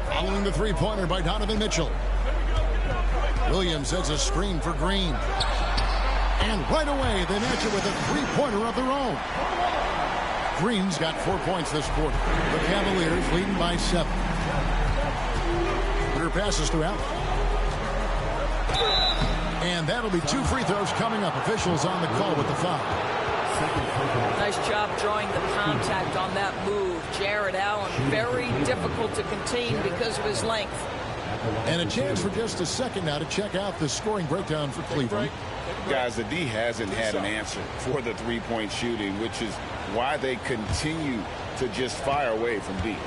Following the 3-pointer by Donovan Mitchell. Williams sets a screen for Green. And right away, they match it with a 3-pointer of their own. Green's got 4 points this quarter. The Cavaliers leading by 7. Her passes to Allen. And that'll be 2 free throws coming up. Officials on the call with the foul. Nice job drawing the contact on that move. Jared Allen, very difficult to contain because of his length. And a chance for just a second now to check out the scoring breakdown for Cleveland. Guys, the D hasn't had an answer for the 3-point shooting, which is why they continue to just fire away from deep.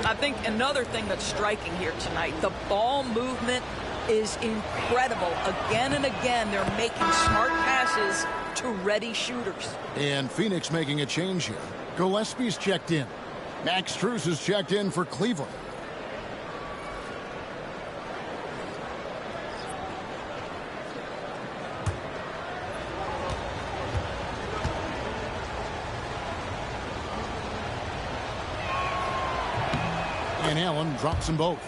I think another thing that's striking here tonight, the ball movement is incredible. Again and again, they're making smart passes to ready shooters. And Phoenix making a change here. Gillespie's checked in. Max Strus is checked in for Cleveland. And Allen drops them both.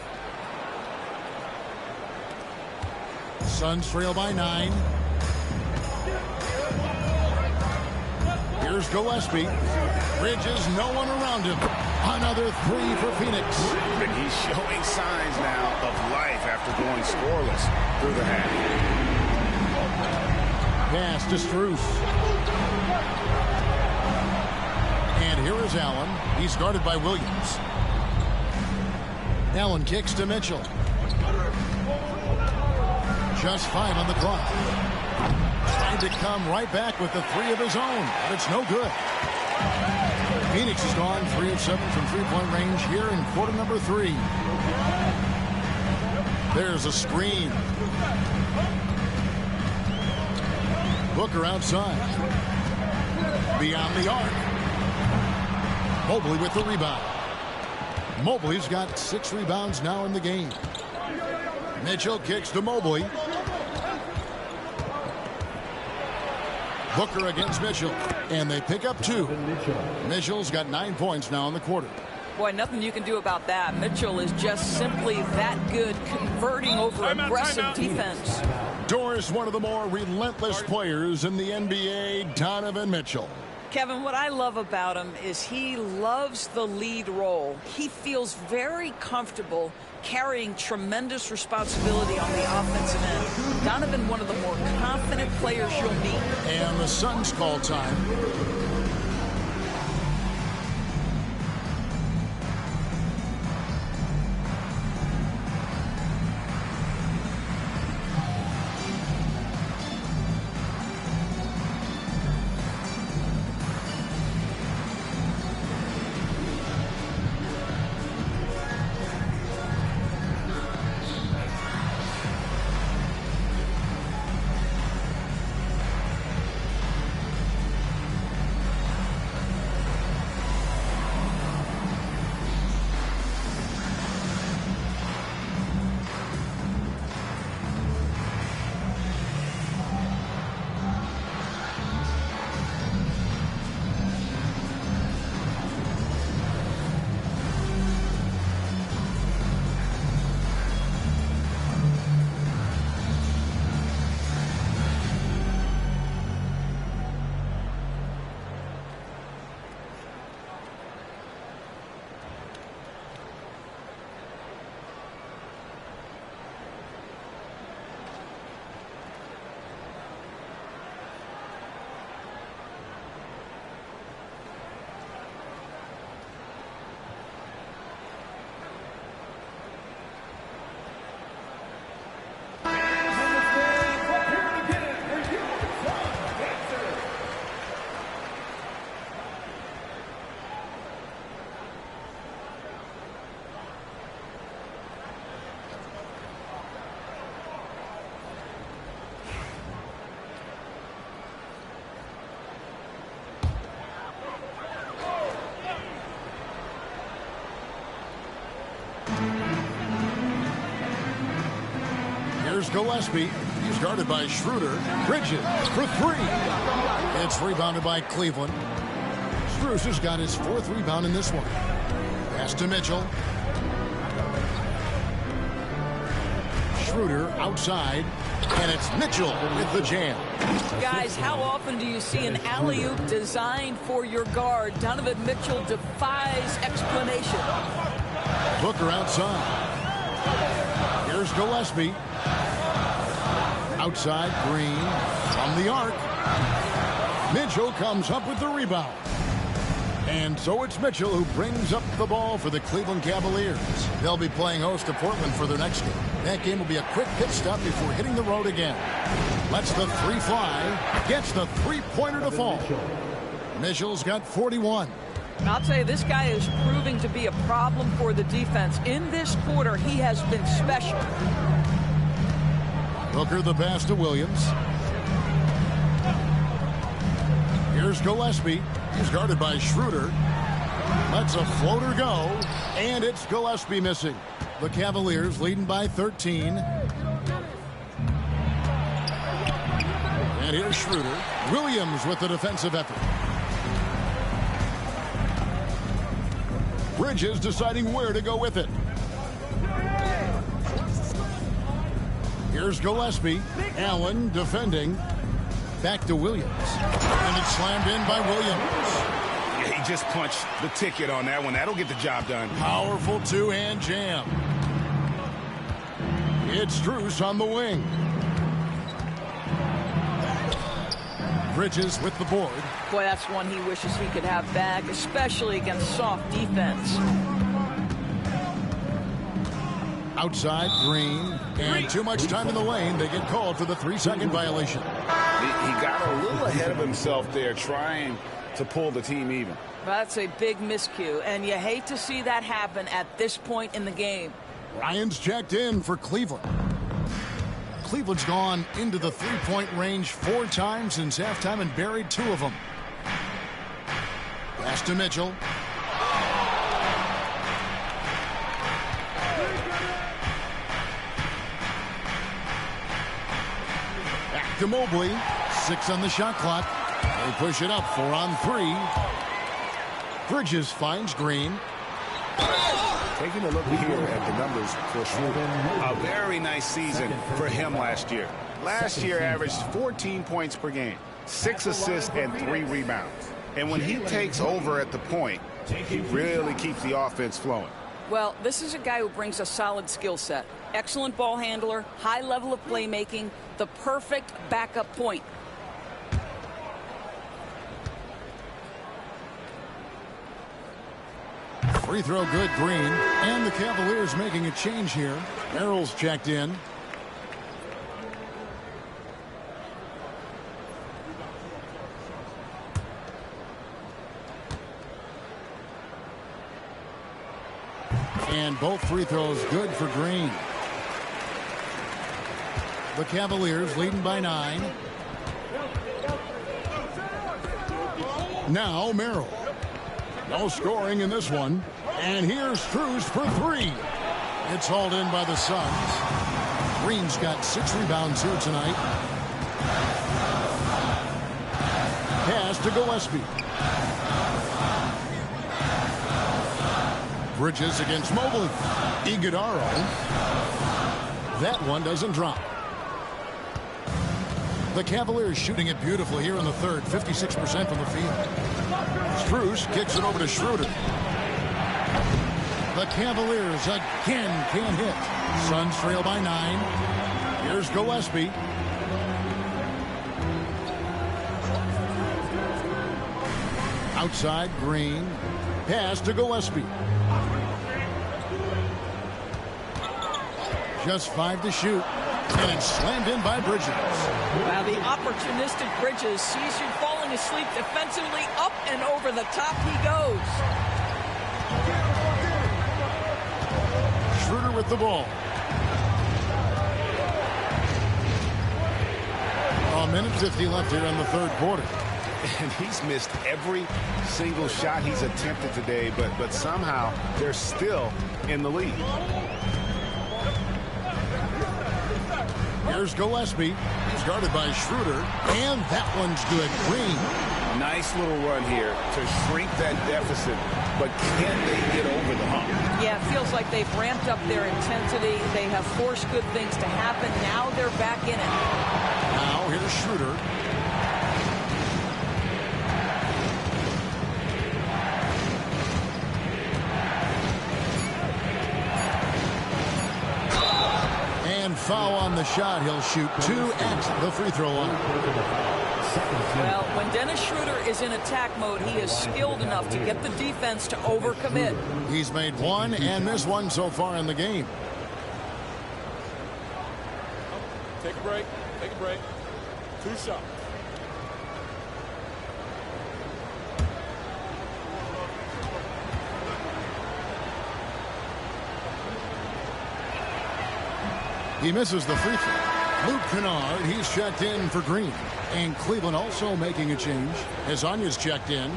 Suns trail by 9. Here's Gillespie. Bridges, no one around him. Another 3 for Phoenix. And he's showing signs now of life after going scoreless through the half. Pass to Strus. And here is Allen. He's guarded by Williams. Allen kicks to Mitchell. Just 5 on the clock. Trying to come right back with the 3 of his own, but it's no good. Phoenix has gone 3 of 7 from 3-point range here in quarter number 3. There's a screen. Booker outside. Beyond the arc. Mobley with the rebound. Mobley's got 6 rebounds now in the game. Mitchell kicks to Mobley. Booker against Mitchell. And they pick up 2. Mitchell's got 9 points now in the quarter. Boy, nothing you can do about that. Mitchell is just simply that good, converting over aggressive defense. Doris, one of the more relentless players in the NBA, Donovan Mitchell. Kevin, what I love about him is he loves the lead role. He feels very comfortable carrying tremendous responsibility on the offensive end. Donovan, one of the more confident players you'll meet. And the Suns call time. Gillespie. He's guarded by Schroeder. Bridges for three. It's rebounded by Cleveland. Strus has got his 4th rebound in this one. Pass to Mitchell. Schroeder outside. And it's Mitchell with the jam. Guys, how often do you see an alley-oop designed for your guard? Donovan Mitchell defies explanation. Booker outside. Here's Gillespie. Outside, Green from the arc. Mitchell comes up with the rebound. And so it's Mitchell who brings up the ball for the Cleveland Cavaliers. They'll be playing host to Portland for their next game. That game will be a quick pit stop before hitting the road again. Lets the three fly. Gets the three-pointer to fall. Mitchell's got 41. I'll tell you, this guy is proving to be a problem for the defense. In this quarter, he has been special. Booker the pass to Williams. Here's Gillespie. He's guarded by Schroeder. Lets a floater go. And it's Gillespie missing. The Cavaliers leading by 13. And here's Schroeder. Williams with the defensive effort. Bridges deciding where to go with it. Here's Gillespie. Allen defending. Back to Williams. And it's slammed in by Williams. Yeah, he just punched the ticket on that one. That'll get the job done. Powerful two-hand jam. It's Strus on the wing. Bridges with the board. Boy, that's one he wishes he could have back, especially against soft defense. Outside, Green. And too much time in the lane. They get called for the 3-second violation. He got a little ahead of himself there, trying to pull the team even. That's a big miscue, and you hate to see that happen at this point in the game. Ryan's checked in for Cleveland. Cleveland's gone into the three-point range 4 times since halftime and buried 2 of them. Pass to Mitchell. Back to Mobley. 6 on the shot clock. They push it up. 4 on 3. Bridges finds Green. Taking a look here at the numbers for Schroeder. A very nice season for him last year. Last year averaged 14 points per game, 6 assists and 3 rebounds. And when he takes over at the point, he really keeps the offense flowing. Well, this is a guy who brings a solid skill set. Excellent ball handler, high level of playmaking, the perfect backup point. Free throw good, Green. And the Cavaliers making a change here. Merrill's checked in. And both free throws good for Green. The Cavaliers leading by 9. Now Merrill. No scoring in this one. And here's Strus for 3. It's hauled in by the Suns. Green's got 6 rebounds here tonight. Pass to Gillespie. Bridges against Mobley. Iguodaro. That one doesn't drop. The Cavaliers shooting it beautifully here in the third. 56% from the field. Strus kicks it over to Schroeder. The Cavaliers again can't hit. Suns trail by 9. Here's Gillespie. Outside, Green. Pass to Gillespie. Just 5 to shoot. And it's slammed in by Bridges. Wow, the opportunistic Bridges sees you falling asleep defensively. Up and over the top he goes. Schroeder with the ball. A minute 50 left here in the third quarter. And he's missed every single shot he's attempted today, but somehow they're still in the lead. Here's Gillespie. He's guarded by Schroeder. And that one's good. Green. Nice little run here to shrink that deficit. But can they get over the hump? Yeah, it feels like they've ramped up their intensity. They have forced good things to happen. Now they're back in it. Now here's Schroeder. And foul on the shot. He'll shoot 2 at the free throw line. Well, when Dennis Schroeder is in attack mode, he is skilled enough to get the defense to overcommit. He's made 1 and missed 1 so far in the game. Take a break. Take a break. 2 shots. He misses the free throw. Luke Kennard, he's checked in for Green. And Cleveland also making a change as Anya's checked in.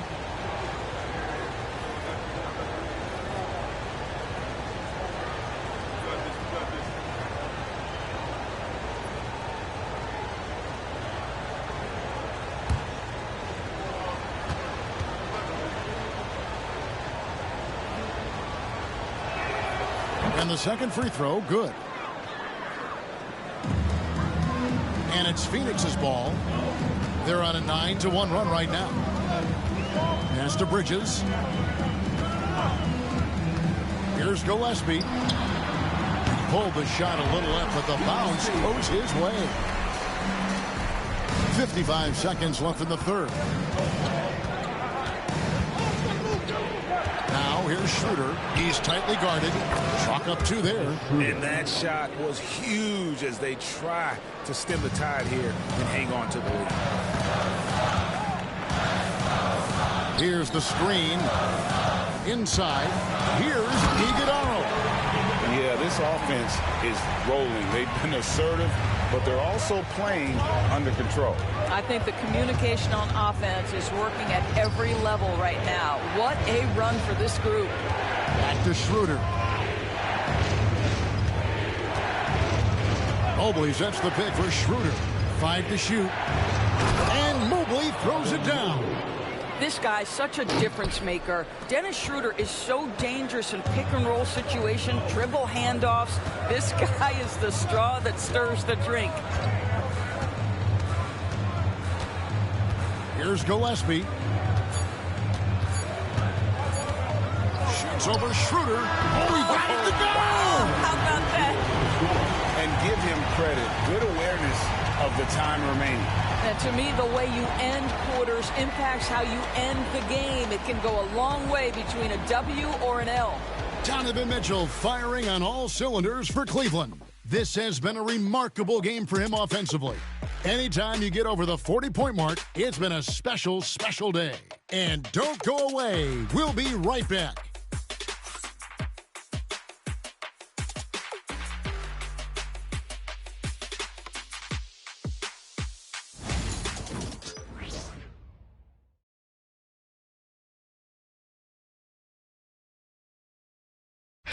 And the second free throw, good. And it's Phoenix's ball. They're on a 9-1 run right now. Pass to Bridges. Here's Gillespie. Pulled the shot a little left, but the bounce goes his way. 55 seconds left in the third. Now here's Schroeder. He's tightly guarded. Chalk up 2 there. And that shot was huge as they try to stem the tide here and hang on to the lead. Here's the screen. Inside. Here's Iguodala. Yeah, this offense is rolling. They've been assertive, but they're also playing under control. I think the communication on offense is working at every level right now. What a run for this group. Back to Schroeder. Mobley sets the pick for Schroeder. 5 to shoot. And Mobley throws it down. This guy's such a difference maker. Dennis Schroeder is so dangerous in pick and roll situation, dribble handoffs. This guy is the straw that stirs the drink. Here's Gillespie. Shoots over Schroeder. Oh, he got it to go! How about that? And give him credit. Good awareness of the time remaining. And to me, the way you end quarters impacts how you end the game. It can go a long way between a W or an L. Donovan Mitchell firing on all cylinders for Cleveland. This has been a remarkable game for him offensively. Anytime you get over the 40-point mark, it's been a special, special day. And don't go away. We'll be right back.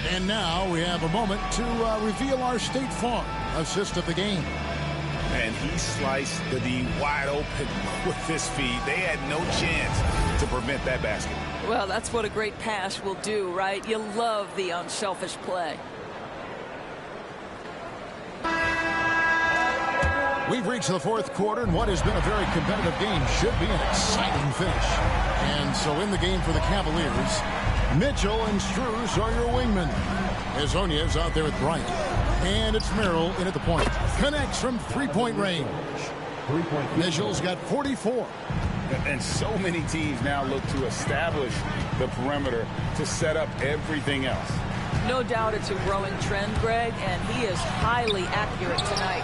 And now we have a moment to reveal our State Farm assist of the game. And he sliced the D wide open with his feet. They had no chance to prevent that basket. Well, that's what a great pass will do, right? You love the unselfish play. We've reached the fourth quarter, and what has been a very competitive game should be an exciting finish. And so in the game for the Cavaliers, Mitchell and Strus are your wingmen. Hezonja's out there with Bryant. And it's Merrill in at the point. Connects from three-point range. Mitchell's got 44. And so many teams now look to establish the perimeter to set up everything else. No doubt it's a growing trend, Greg, and he is highly accurate tonight.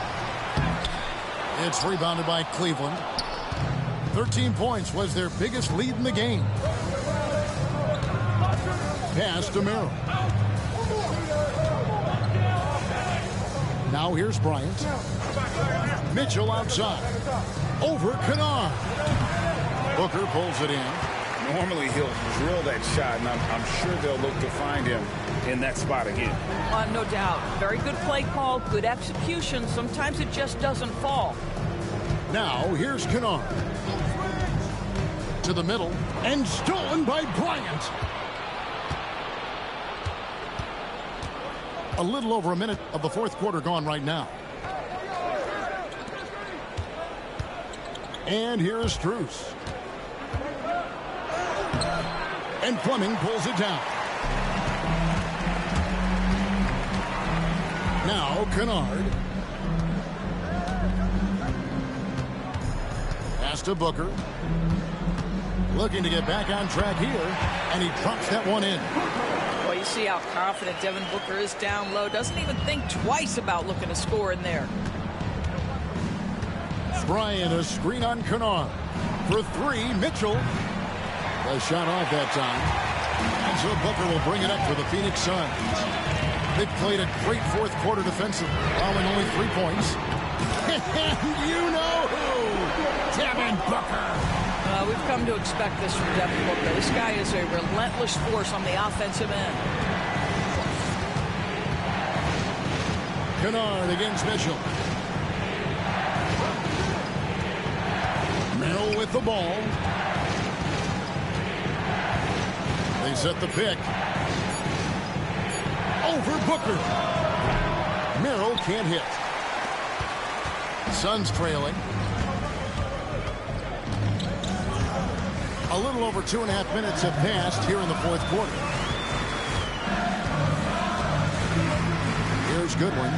It's rebounded by Cleveland. 13 points was their biggest lead in the game. Pass to Merrill. Now here's Bryant. Mitchell outside. Over Kennard. Booker pulls it in. Normally he'll drill that shot, and I'm sure they'll look to find him in that spot again. No doubt. Very good play call, good execution. Sometimes it just doesn't fall. Now here's Kennard. To the middle, and stolen by Bryant. A little over a minute of the fourth quarter gone right now. And here's Strus. And Fleming pulls it down. Now Kennard. Pass to Booker. Looking to get back on track here. And he drops that one in. Well, you see how confident Devin Booker is down low. Doesn't even think twice about looking to score in there. Bryant, a screen on Kennard. For three, Mitchell. The shot off that time. And so Booker will bring it up for the Phoenix Suns. They've played a great fourth quarter defensively, allowing only 3 points. And you know who? Devin Booker. We've come to expect this from Devin Booker. This guy is a relentless force on the offensive end. Kennard against Mitchell. Merrill with the ball. They set the pick. Over Booker. Merrill can't hit. Suns trailing. A little over 2.5 minutes have passed here in the fourth quarter. Here's Goodwin.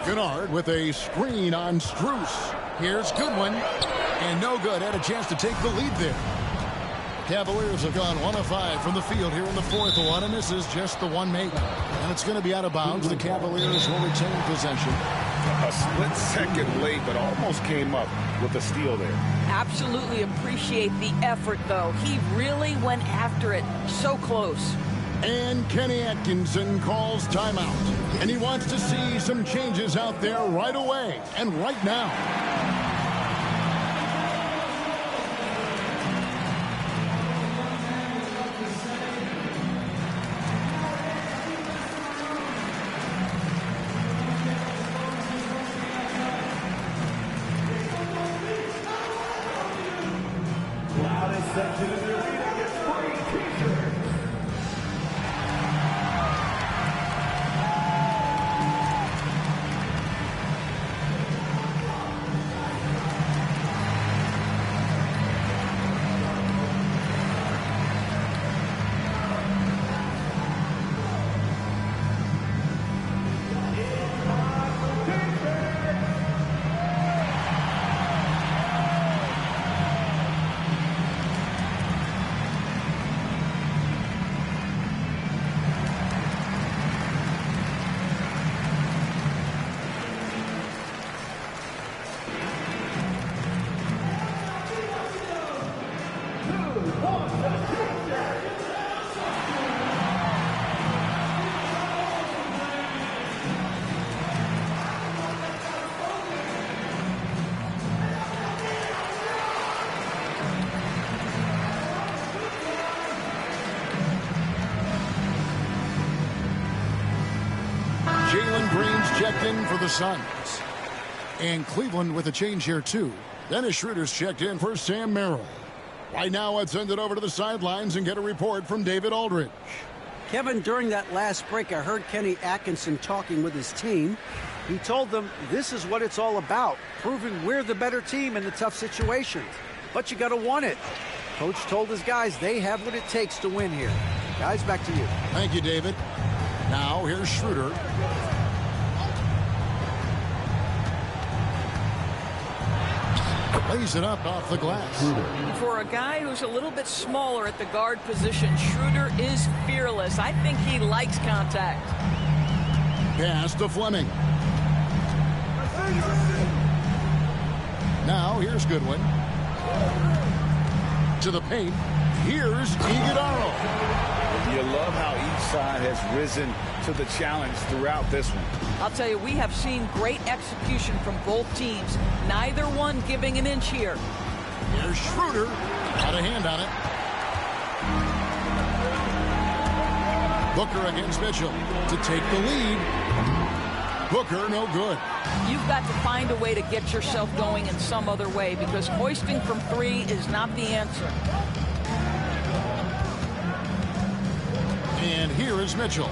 Kennard with a screen on Strus. Here's Goodwin. And no good. Had a chance to take the lead there. Cavaliers have gone 1 of 5 from the field here in the fourth. One, and this is just the one make. And it's going to be out of bounds. The Cavaliers will retain possession. A split second late, but almost came up with a steal there. Absolutely appreciate the effort, though. He really went after it. So close. And Kenny Atkinson calls timeout. And he wants to see some changes out there right away and right now. Checked in for the Suns. And Cleveland with a change here, too. Dennis Schroeder's checked in for Sam Merrill. Right now, let's send it over to the sidelines and get a report from David Aldridge. Kevin, during that last break, I heard Kenny Atkinson talking with his team. He told them this is what it's all about, proving we're the better team in the tough situations. But you got to want it. Coach told his guys they have what it takes to win here. Guys, back to you. Thank you, David. Now, here's Schroeder. Lays it up off the glass. For a guy who's a little bit smaller at the guard position, Schroeder is fearless. I think he likes contact. Pass to Fleming. Now here's Goodwin. To the paint. Here's Iguodala. You love how each side has risen to the challenge throughout this one. I'll tell you, we have seen great execution from both teams. Neither one giving an inch here. Here's Schroeder. Got a hand on it. Booker against Mitchell to take the lead. Booker, no good. You've got to find a way to get yourself going in some other way because hoisting from three is not the answer. And here is Mitchell.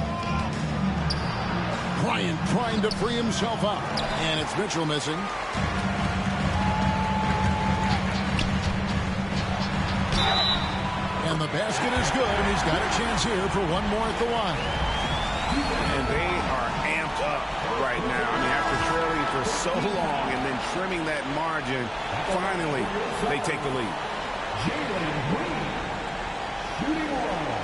Bryant trying to free himself up. And it's Mitchell missing. And the basket is good, and he's got a chance here for one more at the line. And they are amped up right now. I mean, after trailing for so long and then trimming that margin, finally they take the lead. Jalen Green, shooting one.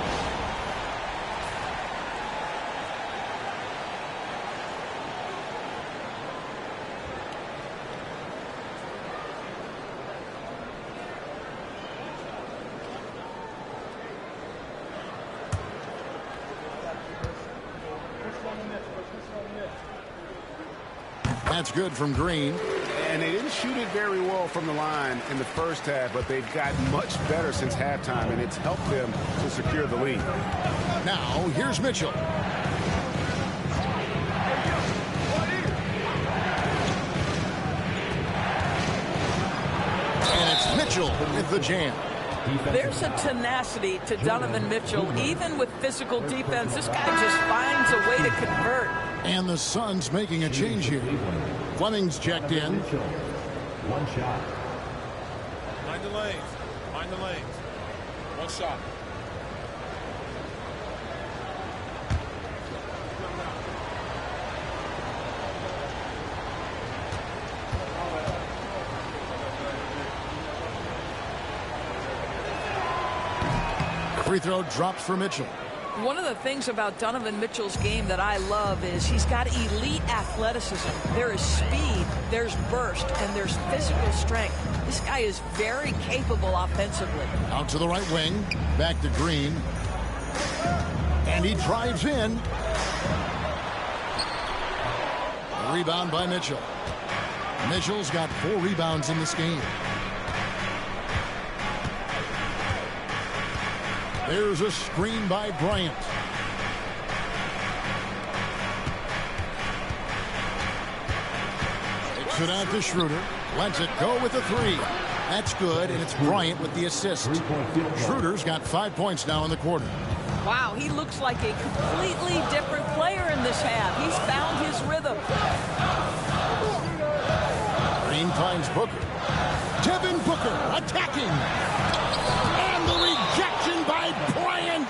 That's good from Green. And they didn't shoot it very well from the line in the first half, but they've gotten much better since halftime, and it's helped them to secure the lead. Now, here's Mitchell. And it's Mitchell with the jam. There's a tenacity to Donovan Mitchell. Even with physical defense, this guy just finds a way to convert. And the Suns making a change here. Fleming's checked in. One shot. Mind the lanes. Mind the lanes. One shot. Free throw drops for Mitchell. One of the things about Donovan Mitchell's game that I love is he's got elite athleticism. There is speed, there's burst, and there's physical strength. This guy is very capable offensively. Out to the right wing. Back to Green. And he drives in. Rebound by Mitchell. Mitchell's got 4 rebounds in this game. There's a screen by Bryant. Takes it out to Schroeder. Lets it go with a 3. That's good, and it's Bryant with the assist. Schroeder's got 5 points now in the quarter. Wow, he looks like a completely different player in this half. He's found his rhythm. Green finds Booker. Devin Booker attacking. And the rejection by Bryant.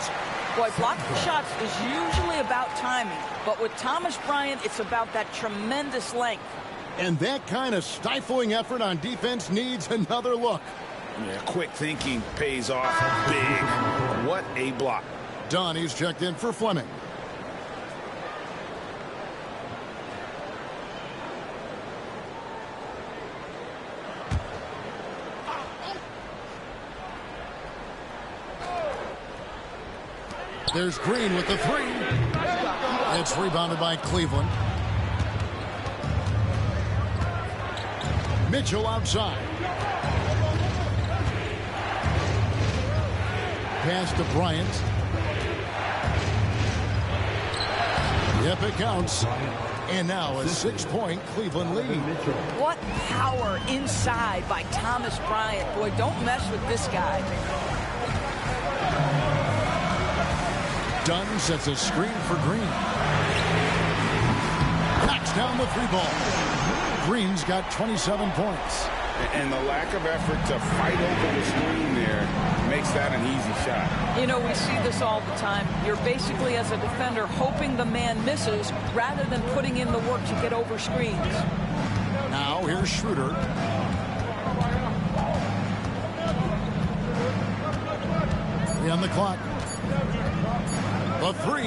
Boy, blocking shots is usually about timing, but with Thomas Bryant, it's about that tremendous length. And that kind of stifling effort on defense needs another look. Yeah, quick thinking pays off big. What a block. Donnie's checked in for Fleming. There's Green with the 3. It's rebounded by Cleveland. Mitchell outside. Pass to Bryant. Yep, it counts. And now a 6-point Cleveland lead. What power inside by Thomas Bryant. Boy, don't mess with this guy. Dunn sets a screen for Green. Knocks down the 3 ball. Green's got 27 points. And the lack of effort to fight over the screen there makes that an easy shot. You know, we see this all the time. You're basically, as a defender, hoping the man misses rather than putting in the work to get over screens. Now here's Schroeder. On the clock. The 3.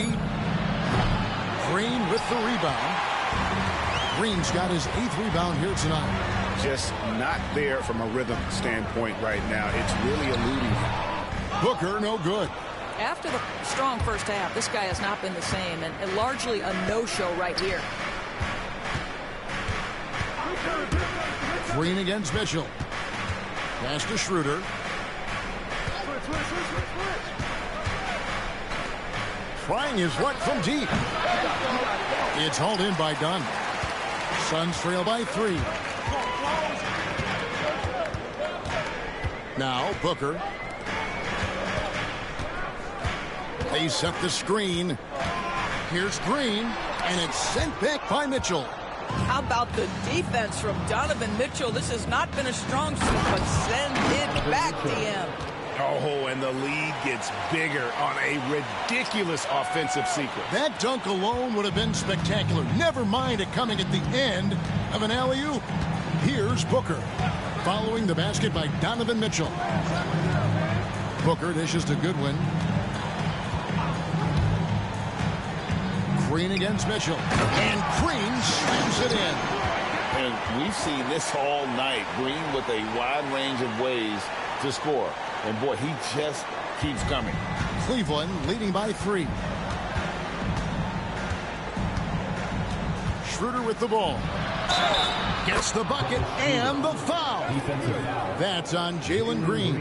Green with the rebound. Green's got his 8th rebound here tonight. Just not there from a rhythm standpoint right now. It's really eluding him. Booker, no good. After the strong first half, this guy has not been the same, and largely a no-show right here. Green against Mitchell. Pass to Schroeder. trying his luck from deep. It's hauled in by Dunn. Suns trail by 3. Now Booker. They set the screen. Here's Green, and it's sent back by Mitchell. How about the defense from Donovan Mitchell? This has not been a strong suit, but send it back, DM. Oh, and the lead gets bigger on a ridiculous offensive sequence. That dunk alone would have been spectacular. Never mind it coming at the end of an alley-oop. Here's Booker, following the basket by Donovan Mitchell. Booker dishes to Goodwin. Green against Mitchell. And Green slams it in. And we've seen this all night. Green with a wide range of ways to score. And, boy, he just keeps coming. Cleveland leading by 3. Schroeder with the ball. Gets the bucket and the foul. That's on Jalen Green.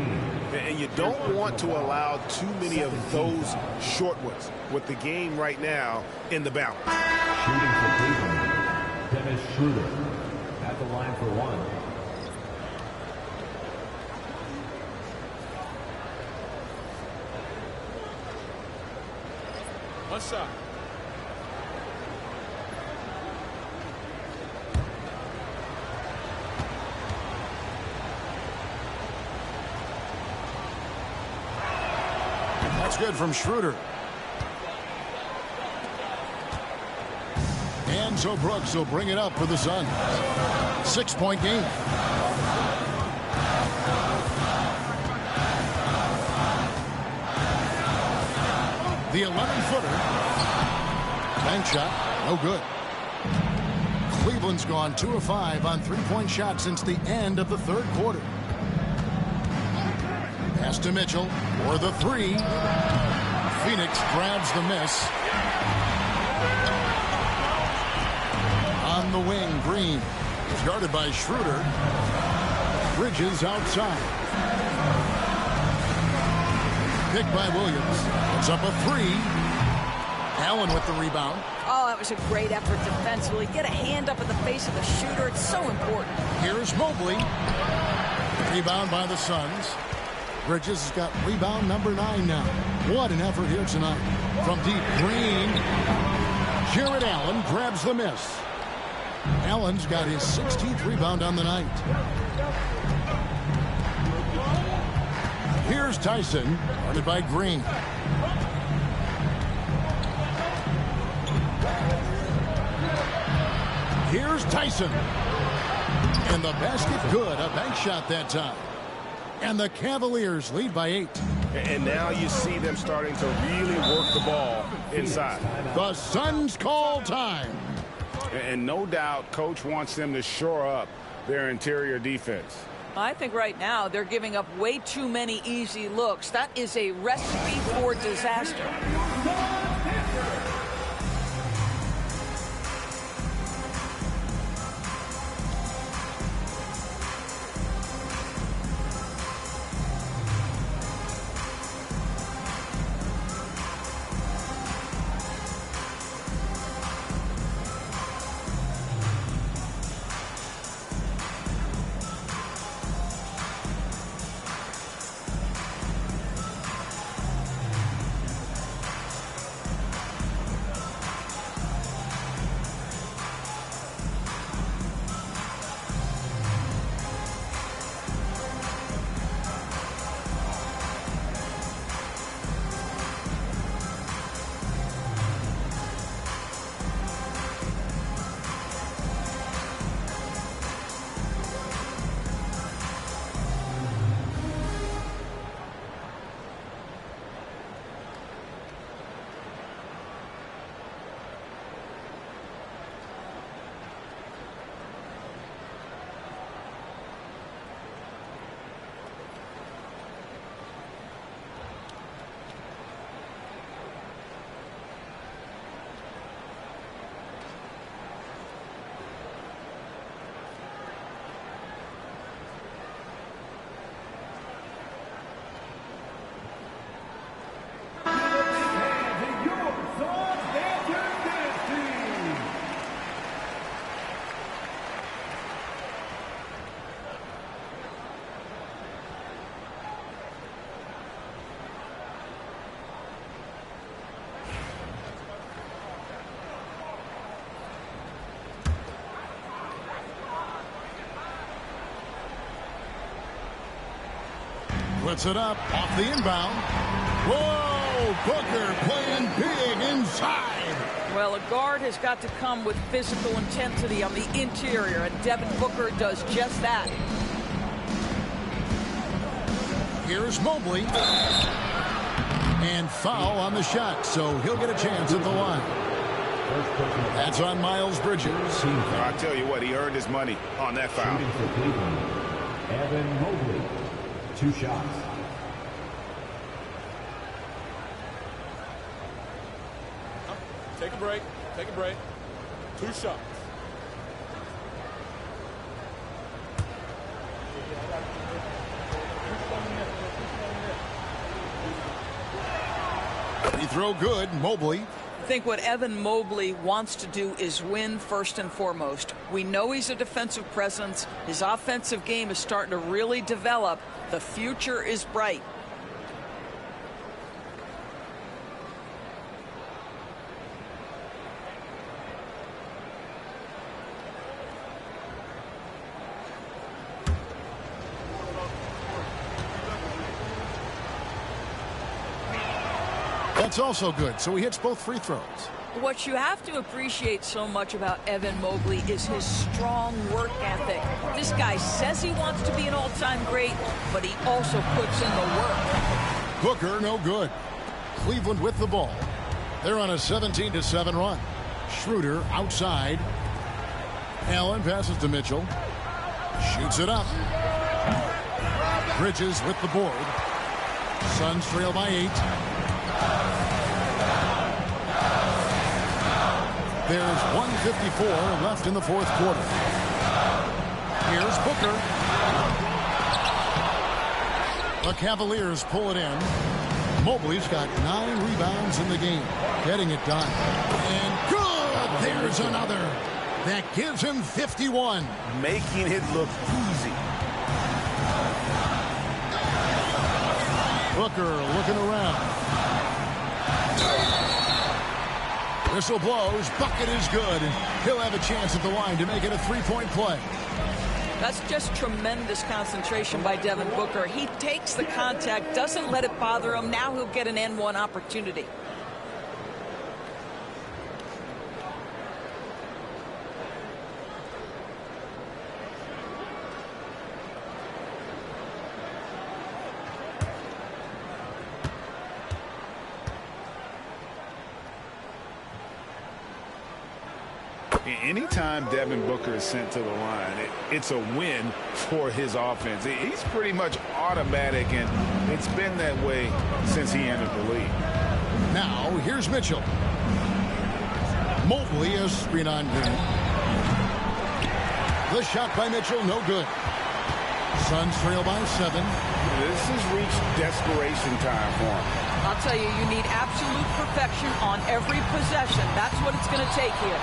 And you don't want to allow too many of those short ones with the game right now in the balance. Shooting for Cleveland, Dennis Schroeder at the line for 1. One shot. That's good from Schroeder. And so Brooks will bring it up for the Suns. 6-point game. The 11-footer. Bank shot, no good. Cleveland's gone 2 of 5 on 3-point shots since the end of the third quarter. Pass to Mitchell for the 3. Phoenix grabs the miss. On the wing, Green is guarded by Schroeder. Bridges outside. Picked by Williams. It's up a 3. Allen with the rebound. Oh, that was a great effort defensively. Get a hand up in the face of the shooter. It's so important. Here's Mobley. Rebound by the Suns. Bridges has got rebound number 9 now. What an effort here tonight. From deep, Green. Jared Allen grabs the miss. Allen's got his 16th rebound on the night. Here's Tyson, guarded by Green. Here's Tyson. And the basket good. A bank shot that time. And the Cavaliers lead by 8. And now you see them starting to really work the ball inside. The Suns call time. And no doubt Coach wants them to shore up their interior defense. I think right now they're giving up way too many easy looks. That is a recipe for disaster. Puts it up off the inbound. Whoa! Booker playing big inside. Well, a guard has got to come with physical intensity on the interior, and Devin Booker does just that. Here's Mobley. And foul on the shot, so he'll get a chance at the line. That's on Miles Bridges. I tell you what, he earned his money on that foul. Evan Mobley, 2 shots. Take a break. Take a break. 2 shots. Free throw good. Mobley. I think what Evan Mobley wants to do is win first and foremost. We know he's a defensive presence. His offensive game is starting to really develop. The future is bright. That's also good, so he hits both free throws. What you have to appreciate so much about Evan Mobley is his strong work ethic. This guy says he wants to be an all-time great, but he also puts in the work. Booker, no good. Cleveland with the ball. They're on a 17-7 run. Schroeder outside. Allen passes to Mitchell. Shoots it up. Bridges with the board. Suns trail by 8. There's 1:54 left in the fourth quarter. Here's Booker. The Cavaliers pull it in. Mobley's got 9 rebounds in the game. Getting it done. And good! There's another. That gives him 51. Making it look easy. Booker looking around. Whistle blows. Bucket is good. He'll have a chance at the line to make it a 3-point play. That's just tremendous concentration by Devin Booker. He takes the contact, doesn't let it bother him. Now he'll get an N1 opportunity. Anytime Devin Booker is sent to the line, it's a win for his offense. He's pretty much automatic, and it's been that way since he entered the league. Now, here's Mitchell. Mobley is screen on him. The shot by Mitchell, no good. Suns trail by 7. This has reached desperation time for him. I'll tell you, you need absolute perfection on every possession. That's what it's going to take here.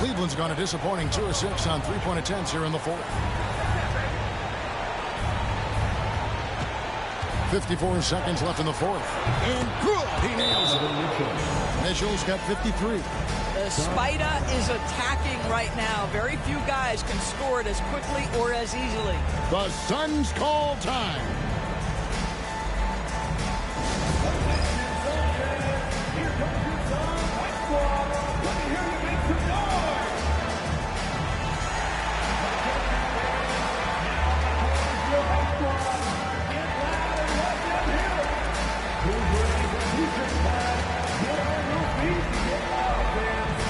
Cleveland's gone a disappointing 2 of 6 on 3-point attempts here in the fourth. 54 seconds left in the fourth. And good! He nails it. Mitchell's got 53. The Spider is attacking right now. Very few guys can score it as quickly or as easily. The Suns call time. Here comes your son, White Squad. Let me hear you make some noise. Now, your White Squad. Get loud and let them hear it. Who's ready for future time? Get on your feet and get loud, fans.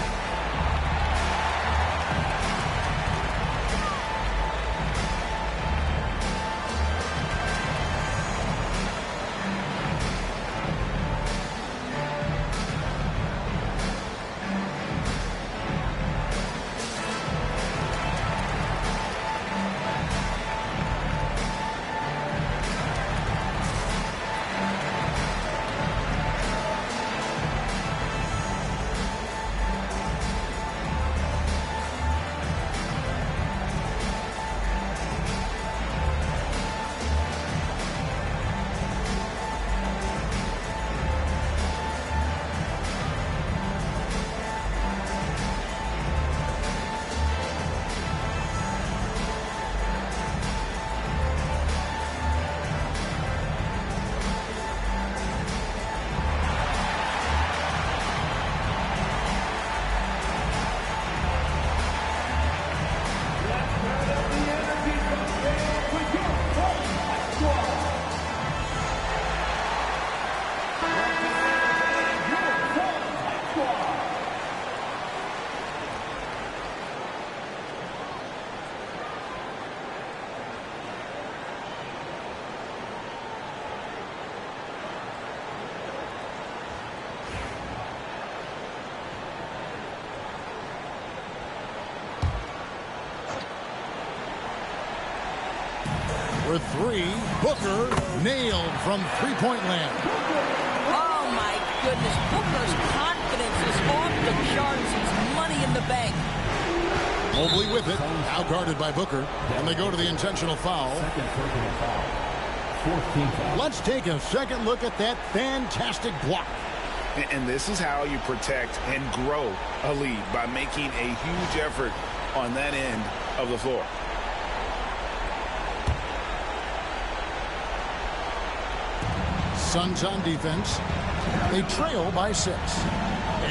for three. Booker nailed from three-point land. Oh, my goodness. Booker's confidence is off the charts. He's money in the bank. Mobley with it. Now guarded by Booker. And they go to the intentional foul. Let's take a second look at that fantastic block. And this is how you protect and grow a lead, by making a huge effort on that end of the floor. Suns on defense. They trail by 6.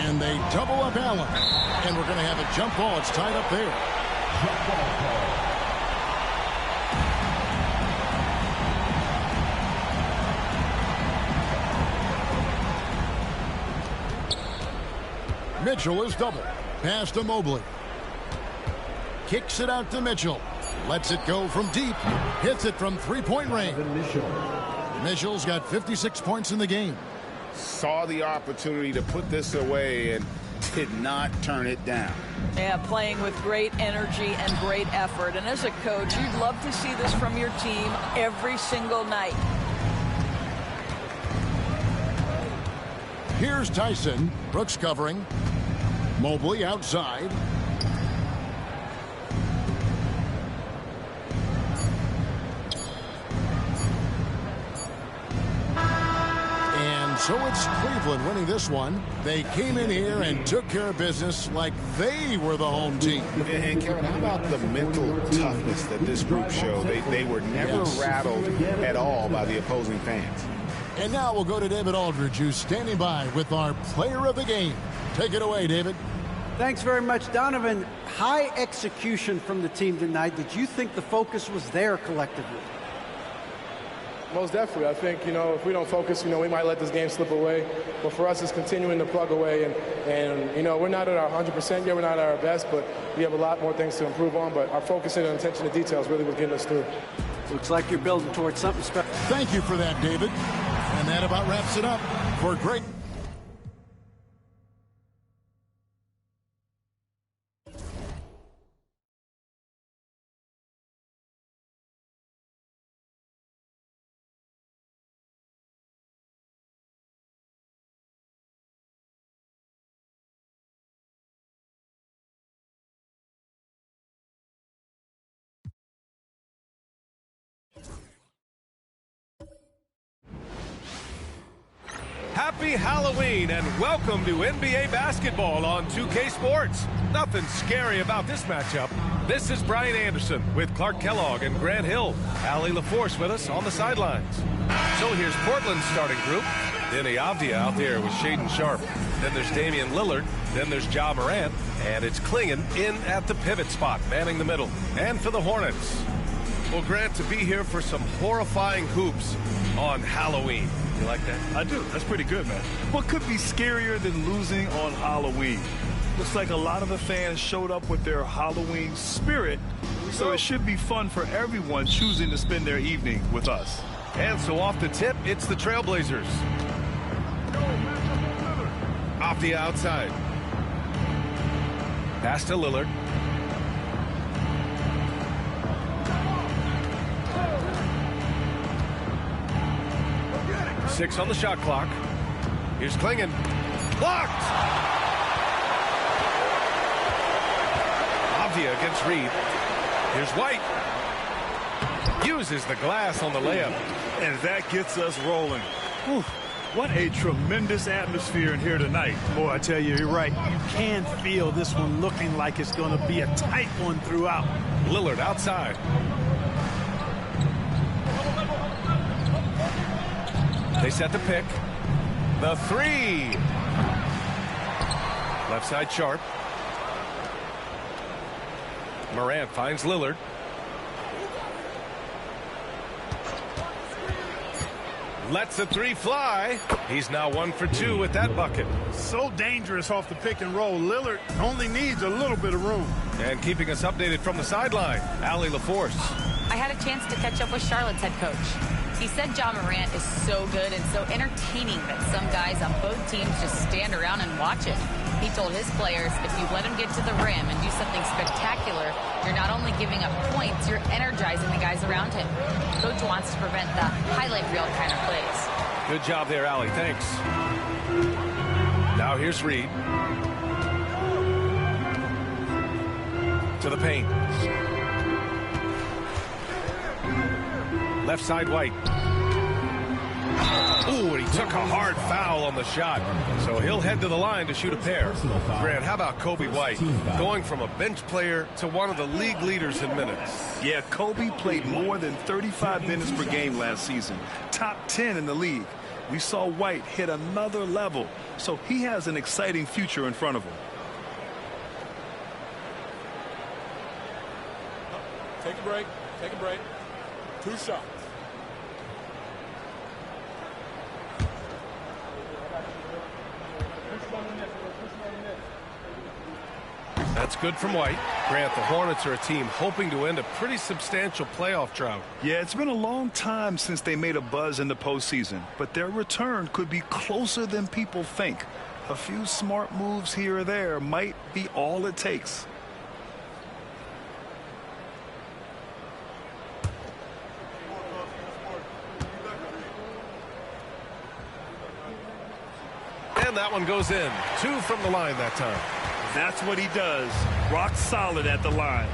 And they double up Allen. And we're going to have a jump ball. It's tied up there. Mitchell is double. Pass to Mobley. Kicks it out to Mitchell. Lets it go from deep. Hits it from three-point range. Mitchell's got 56 points in the game. Saw the opportunity to put this away and did not turn it down. Yeah, playing with great energy and great effort. And as a coach, you'd love to see this from your team every single night. Here's Tyson. Brooks covering. Mobley outside. And so it's Cleveland winning this one. They came in here and took care of business like they were the home team. And Kevin, how about the mental toughness that this group showed? They were never rattled at all by the opposing fans. And now we'll go to David Aldridge, who's standing by with our player of the game. Take it away, David. Thanks very much, Donovan. High execution from the team tonight. Did you think the focus was there collectively? Most definitely. I think, if we don't focus, we might let this game slip away. But for us, it's continuing to plug away. And we're not at our 100% yet. We're not at our best, but we have a lot more things to improve on. But our focus and attention to details really was getting us through. Looks like you're building towards something special. Thank you for that, David. And that about wraps it up for great. Happy Halloween and welcome to NBA basketball on 2K Sports. Nothing scary about this matchup. This is Brian Anderson with Clark Kellogg and Grant Hill. Allie LaForce with us on the sidelines. So here's Portland's starting group. Denny Avdia out there with Shaedon Sharpe. Then there's Damian Lillard. Then there's Ja Morant. And it's Klingon in at the pivot spot, manning the middle. And for the Hornets. Well, Grant, to be here for some horrifying hoops on Halloween. You like that? I do. That's pretty good, man. What could be scarier than losing on Halloween? Looks like a lot of the fans showed up with their Halloween spirit, so it should be fun for everyone choosing to spend their evening with us. And so off the tip, it's the Trailblazers. Off the outside. Pass to Lillard. Six on the shot clock. Here's Klingon. Blocked! Avdia against Reed. Here's White. Uses the glass on the layup. And that gets us rolling. Whew. What a tremendous atmosphere in here tonight. Boy, I tell you, you're right. You can feel this one looking like it's going to be a tight one throughout. Lillard outside. They set the pick. The three. Left side Sharpe. Morant finds Lillard. Lets the three fly. He's now 1 for 2 with that bucket. So dangerous off the pick and roll. Lillard only needs a little bit of room. And keeping us updated from the sideline, Allie LaForce. I had a chance to catch up with Charlotte's head coach. He said Ja Morant is so good and so entertaining that some guys on both teams just stand around and watch it. He told his players, if you let him get to the rim and do something spectacular, you're not only giving up points, you're energizing the guys around him. Coach wants to prevent the highlight reel kind of plays. Good job there, Allie. Thanks. Now here's Reed. To the paint. Left side White. Ooh, and he took a hard foul on the shot. So he'll head to the line to shoot a pair. Grant, how about Kobe White? Going from a bench player to one of the league leaders in minutes. Yeah, Kobe played more than 35 minutes per game last season. Top 10 in the league. We saw White hit another level. So he has an exciting future in front of him. Take a break. Take a break. 2 shots. That's good from White. Grant, the Hornets are a team hoping to end a pretty substantial playoff drought. Yeah, it's been a long time since they made a buzz in the postseason, but their return could be closer than people think. A few smart moves here or there might be all it takes. And that one goes in. 2 from the line that time. That's what he does. Rock solid at the line.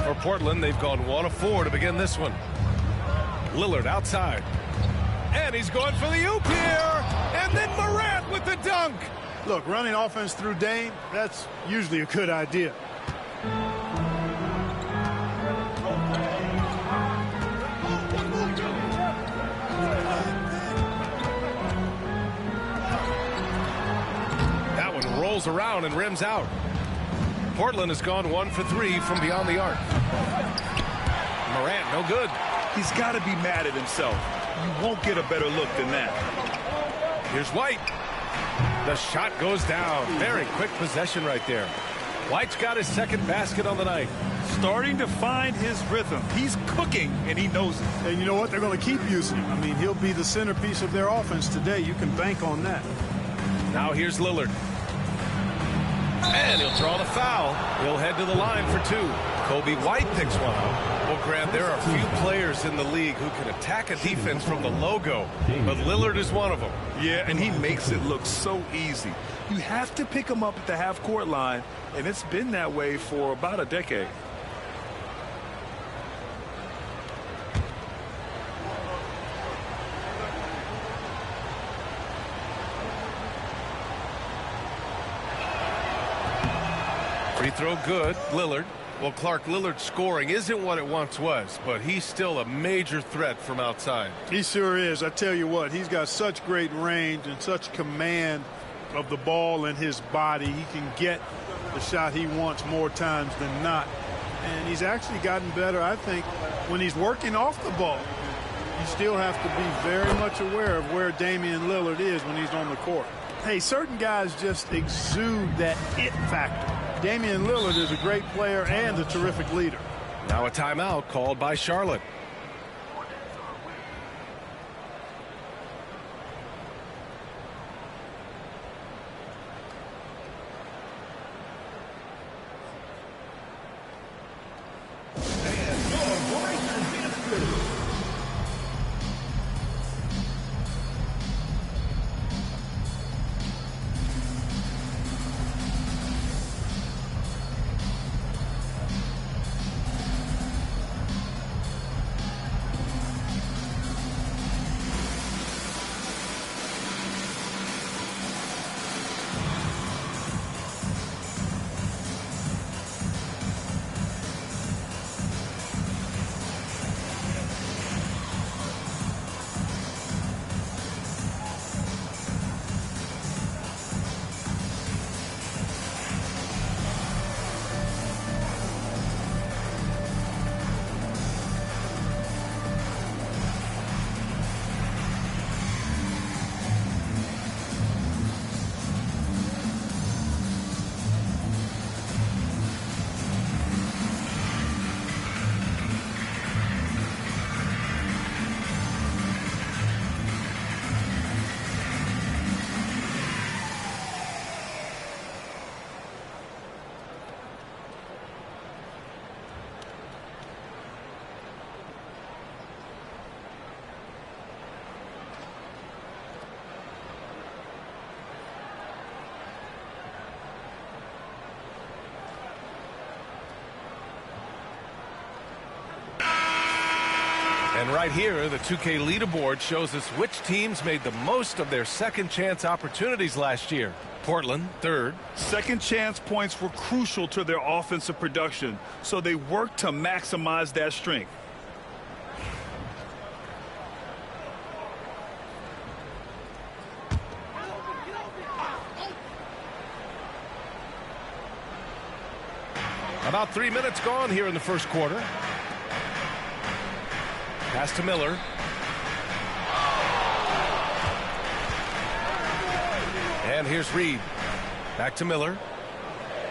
For Portland, they've gone 1 of 4 to begin this one. Lillard outside. And he's going for the oop here. And then Morant with the dunk. Look, running offense through Dame, that's usually a good idea. Rolls around and rims out. Portland has gone 1 for 3 from beyond the arc. Morant, no good. He's got to be mad at himself. You won't get a better look than that. Here's White. The shot goes down. Very quick possession right there. White's got his second basket on the night. Starting to find his rhythm. He's cooking, and he knows it. And you know what? They're going to keep using him. I mean, he'll be the centerpiece of their offense today. You can bank on that. Now here's Lillard. And he'll draw the foul. He'll head to the line for 2. Kobe White picks one up. Well, Grant, there are few players in the league who can attack a defense from the logo, but Lillard is one of them. Yeah, and he makes it look so easy. You have to pick him up at the half-court line, and it's been that way for about a decade. Free throw good. Lillard. Well, Clark, Lillard's scoring isn't what it once was, but he's still a major threat from outside. He sure is. I tell you what, he's got such great range and such command of the ball in his body. He can get the shot he wants more times than not. And he's actually gotten better, I think, when he's working off the ball. You still have to be very much aware of where Damian Lillard is when he's on the court. Hey, certain guys just exude that it factor. Damian Lillard is a great player and a terrific leader. Now a timeout called by Charlotte. And right here, the 2K leaderboard shows us which teams made the most of their second chance opportunities last year. Portland, third. Second chance points were crucial to their offensive production, so they worked to maximize that strength. About 3 minutes gone here in the first quarter. Pass to Miller. And here's Reed. Back to Miller.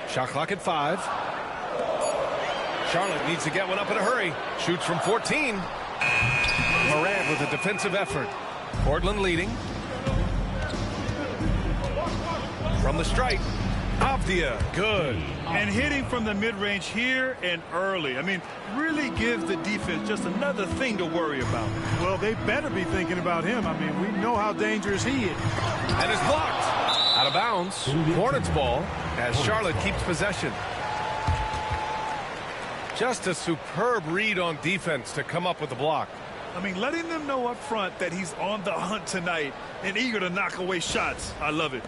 Shot clock at 5. Charlotte needs to get one up in a hurry. Shoots from 14. Morant with a defensive effort. Portland leading. From the stripe. Avdia, good. And hitting from the mid-range here and early. I mean, really gives the defense just another thing to worry about. Well, they better be thinking about him. I mean, we know how dangerous he is. And it's blocked. Out of bounds. Hornets ball as Charlotte keeps possession. Just a superb read on defense to come up with the block. I mean, letting them know up front that he's on the hunt tonight and eager to knock away shots. I love it.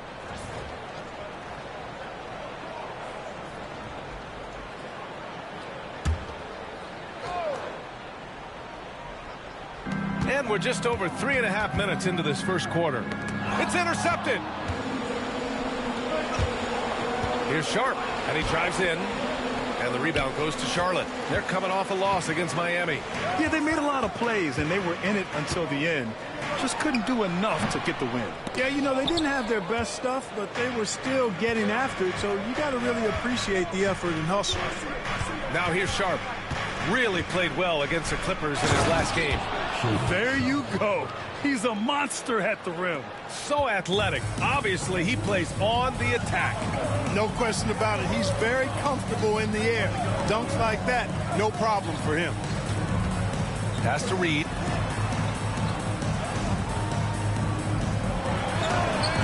And we're just over 3.5 minutes into this first quarter. It's intercepted. Here's Sharp, and he drives in. And the rebound goes to Charlotte. They're coming off a loss against Miami. Yeah, they made a lot of plays, and they were in it until the end. Just couldn't do enough to get the win. Yeah, you know, they didn't have their best stuff, but they were still getting after it, so you got to really appreciate the effort and hustle. Now here's Sharp. Really played well against the Clippers in his last game. There you go. He's a monster at the rim. So athletic. Obviously, he plays on the attack. No question about it. He's very comfortable in the air. Dunks like that, no problem for him. Pass to Reed.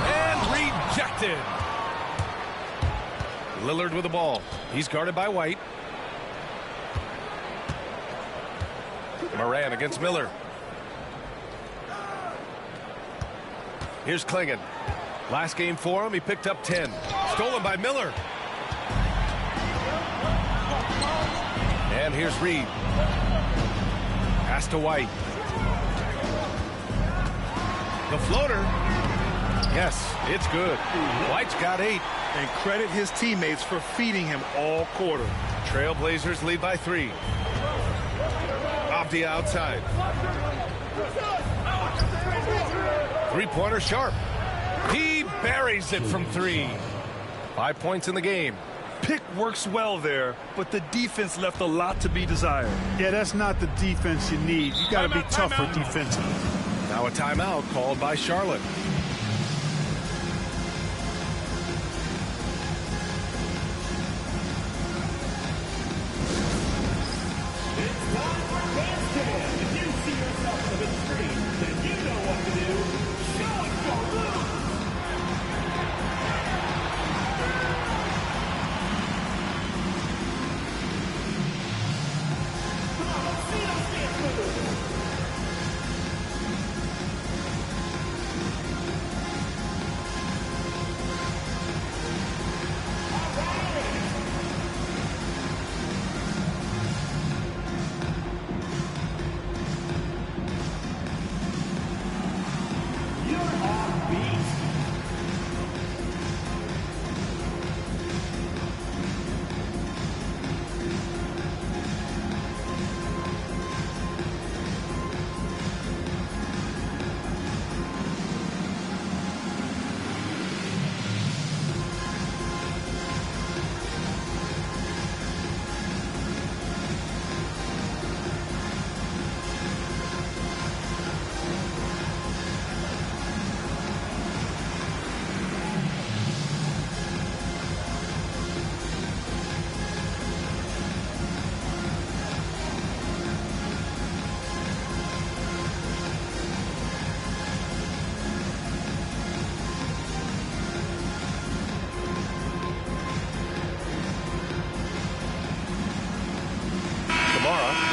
And rejected. Lillard with the ball. He's guarded by White. Moran against Miller. Here's Klingon. Last game for him, he picked up 10. Stolen by Miller. And here's Reed. Pass to White. The floater. Yes, it's good. White's got 8. And credit his teammates for feeding him all quarter. Trailblazers lead by 3. Avdia outside. Three-pointer Sharp. He buries it from 3. 5 points in the game. Pick works well there, but the defense left a lot to be desired. Yeah, that's not the defense you need. You got to be tougher defensively. Now a timeout called by Charlotte.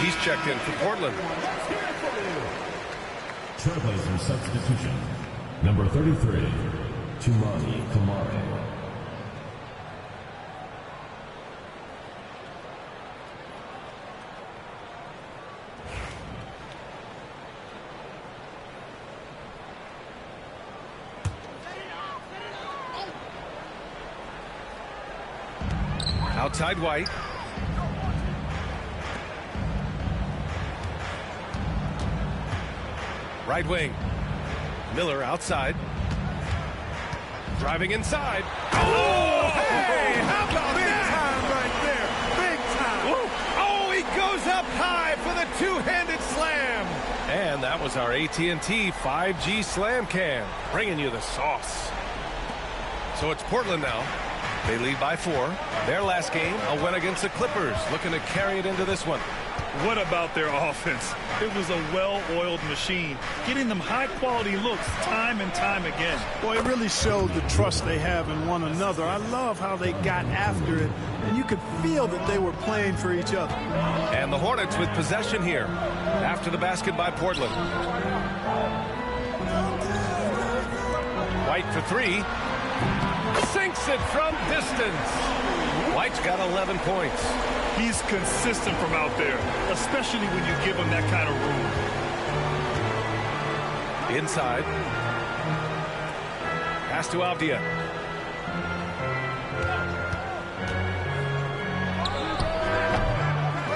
He's checked in for Portland. Trailblazer substitution. Number 33, Tumani Kamare. Outside White. Right wing. Miller outside. Driving inside. Oh, hey, how about that? Big time right there. Big time. Oh, he goes up high for the two-handed slam. And that was our AT&T 5G Slam Cam, bringing you the sauce. So it's Portland now. They lead by 4. Their last game, a win against the Clippers, looking to carry it into this one. What about their offense? It was a well-oiled machine, getting them high-quality looks time and time again. Boy, it really showed the trust they have in one another. I love how they got after it, and you could feel that they were playing for each other. And the Hornets with possession here after the basket by Portland. White for 3. Sinks it from distance. White's got 11 points. He's consistent from out there, especially when you give him that kind of room. Inside. Pass to Avdia.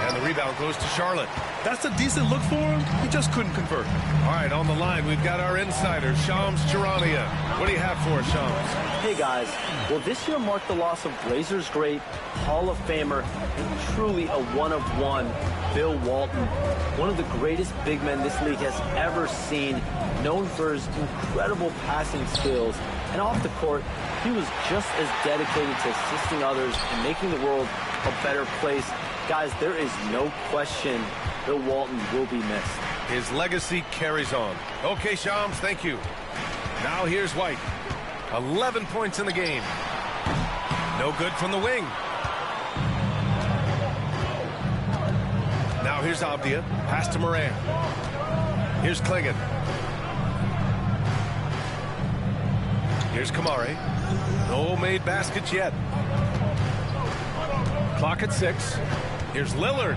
And the rebound goes to Charlotte. That's a decent look for him. He just couldn't convert. All right, on the line, we've got our insider, Shams Charania. What do you have for us, Shams? Hey, guys. Well, this year marked the loss of Blazers great, Hall of Famer, and truly a one-of-one, Bill Walton. One of the greatest big men this league has ever seen, known for his incredible passing skills. And off the court, he was just as dedicated to assisting others and making the world a better place. Guys, there is no question Bill Walton will be missed. His legacy carries on. Okay, Shams, thank you. Now here's White. 11 points in the game. No good from the wing. Now here's Avdia. Pass to Moran. Here's Klingon. Here's Kamare. No made baskets yet. Clock at 6. Here's Lillard.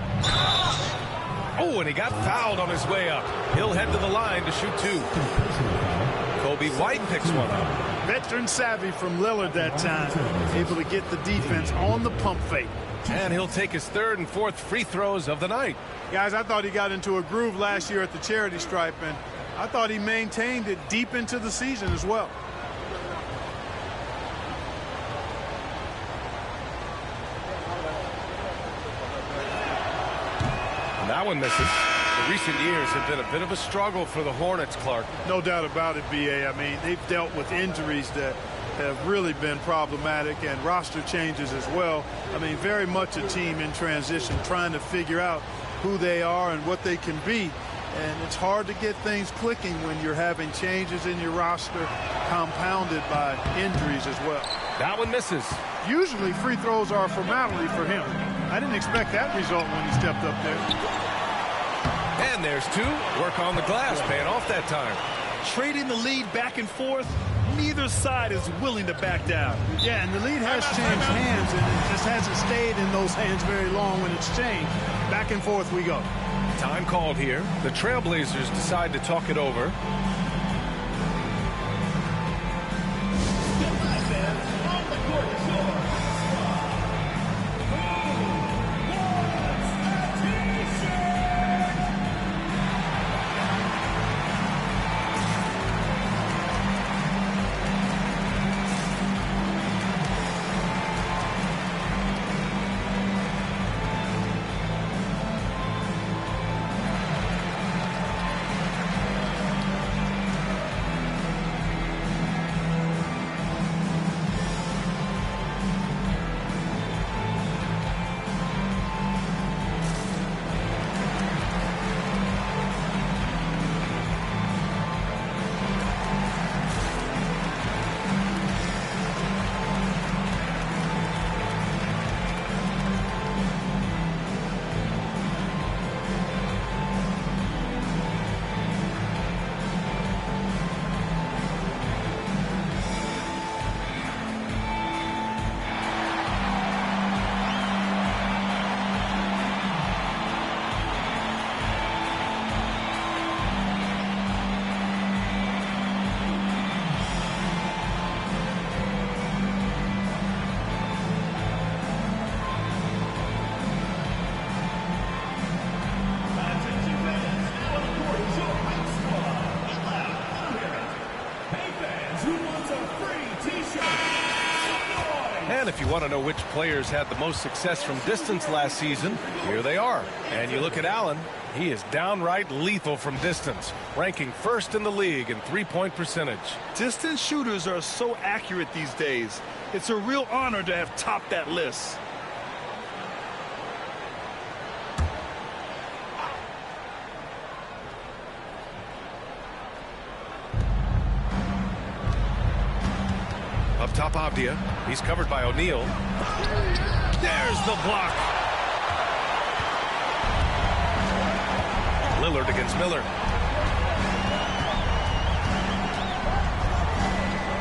Oh, and he got fouled on his way up. He'll head to the line to shoot 2. Kobe White picks one up. Veteran savvy from Lillard that time. Able to get the defense on the pump fake. And he'll take his 3rd and 4th free throws of the night. Guys, I thought he got into a groove last year at the charity stripe, and I thought he maintained it deep into the season as well. And that one misses. The recent years have been a bit of a struggle for the Hornets, Clark. No doubt about it, B.A. I mean, they've dealt with injuries that have really been problematic and roster changes as well. I mean, very much a team in transition, trying to figure out who they are and what they can be. And it's hard to get things clicking when you're having changes in your roster compounded by injuries as well. That one misses. Usually free throws are a formality for him. I didn't expect that result when he stepped up there. And there's 2. Work on the glass, paying off that time. Trading the lead back and forth, neither side is willing to back down. Yeah, and the lead has changed hands, and it just hasn't stayed in those hands very long when it's changed. Back and forth we go. Time called here. The Trailblazers decide to talk it over. And if you want to know which players had the most success from distance last season, here they are. And you look at Allen, he is downright lethal from distance, ranking first in the league in three-point percentage. Distance shooters are so accurate these days. It's a real honor to have topped that list. Up top, Avdia. He's covered by O'Neal. There's the block. Lillard against Miller.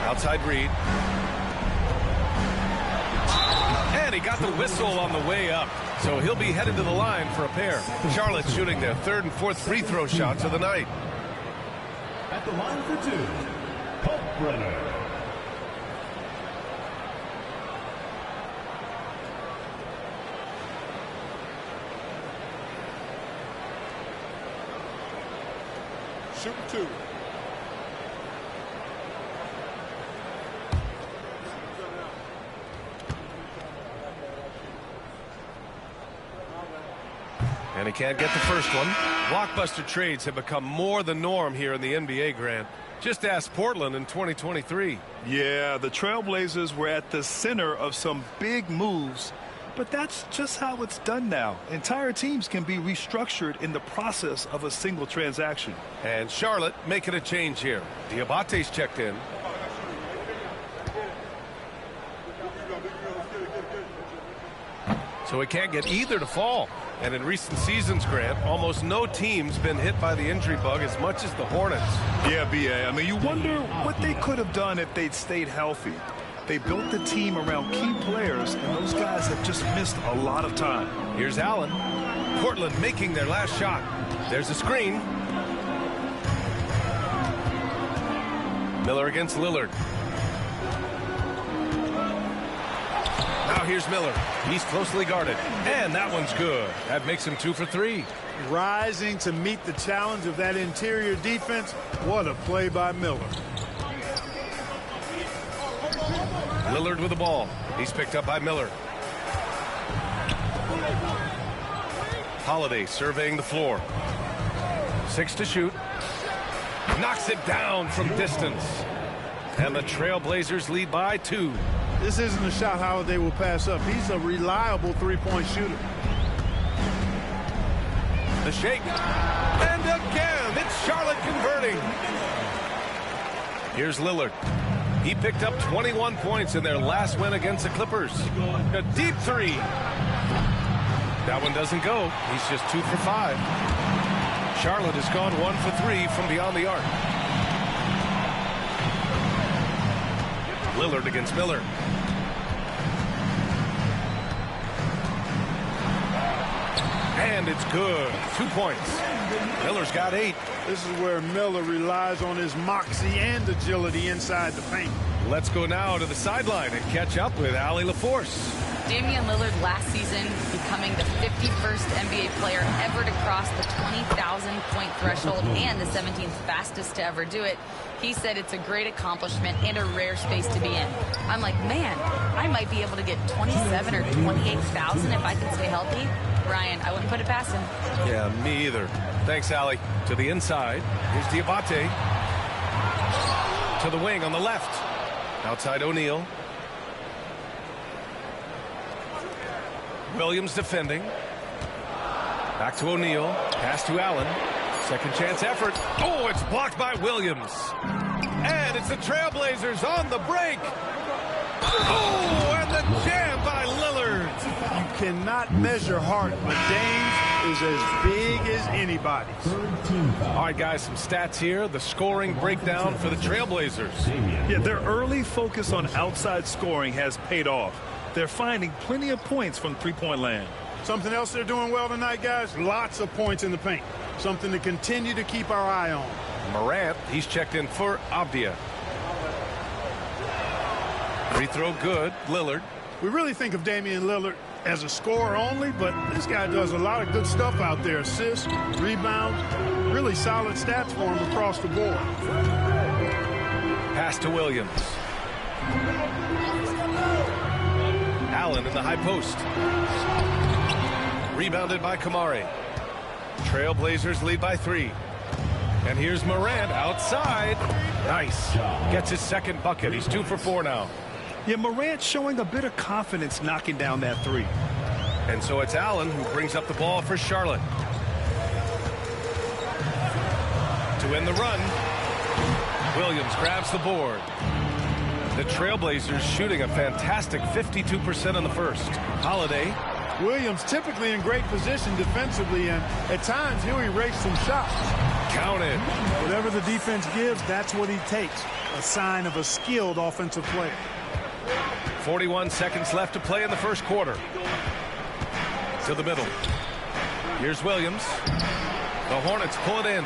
Outside Reed. And he got the whistle on the way up. So he'll be headed to the line for a pair. Charlotte shooting their third and fourth free throw shots of the night. At the line for two, Kalkbrenner. Shoot two. And he can't get the first one. Blockbuster trades have become more the norm here in the NBA, Grant. Just ask Portland in 2023. Yeah, the Trailblazers were at the center of some big moves. But that's just how it's done now. Entire teams can be restructured in the process of a single transaction. And Charlotte making a change here. Diabate's checked in. So he can't get either to fall. And in recent seasons, Grant, almost no team's been hit by the injury bug as much as the Hornets. Yeah, B.A. I mean, you wonder what they could have done if they'd stayed healthy. They built the team around key players, and those guys have just missed a lot of time. Here's Allen. Portland making their last shot. There's a screen. Miller against Lillard. Now here's Miller. He's closely guarded. And that one's good. That makes him 2 for 3. Rising to meet the challenge of that interior defense. What a play by Miller. Lillard with the ball. He's picked up by Miller. Holiday surveying the floor. 6 to shoot. Knocks it down from distance. And the Trailblazers lead by 2. This isn't a shot Holiday will pass up. He's a reliable three-point shooter. The shake. And again, it's Charlotte converting. Here's Lillard. He picked up 21 points in their last win against the Clippers. A deep three. That one doesn't go. He's just 2 for 5. Charlotte has gone 1 for 3 from beyond the arc. Lillard against Miller. And it's good. 2 points. Miller's got 8. This is where Miller relies on his moxie and agility inside the paint. Let's go now to the sideline and catch up with Allie LaForce. Damian Lillard last season becoming the 51st NBA player ever to cross the 20,000 point threshold and the 17th fastest to ever do it. He said it's a great accomplishment and a rare space to be in. I'm like, man, I might be able to get 27 or 28,000 if I can stay healthy. Ryan, I wouldn't put it past him. Yeah, me either. Thanks, Allie. To the inside. Here's Diabate. To the wing on the left. Outside O'Neal. Williams defending. Back to O'Neal. Pass to Allen. Second chance effort. Oh, it's blocked by Williams. And it's the Trailblazers on the break. Oh, and the jam by Lillard. You cannot measure heart, but Dame's is as big as anybody's. All right, guys, some stats here. The scoring breakdown for the Trailblazers. Yeah, their early focus on outside scoring has paid off. They're finding plenty of points from three-point land. Something else they're doing well tonight, guys? Lots of points in the paint. Something to continue to keep our eye on. Morant, he's checked in for Avdia. Free throw good. Lillard. We really think of Damian Lillard as a scorer only, but this guy does a lot of good stuff out there. Assists, rebounds, really solid stats for him across the board. Pass to Williams. Allen in the high post. Rebounded by Kamari. Trailblazers lead by 3. And here's Morant outside. Nice. Gets his second bucket. He's 2 for 4 now. Yeah, Morant showing a bit of confidence knocking down that 3. And so it's Allen who brings up the ball for Charlotte. To win the run, Williams grabs the board. The Trailblazers shooting a fantastic 52% in the first. Holiday. Williams typically in great position defensively, and at times he'll erase some shots. Counted. Whatever the defense gives, that's what he takes. A sign of a skilled offensive player. 41 seconds left to play in the first quarter. To the middle. Here's Williams. The Hornets pull it in.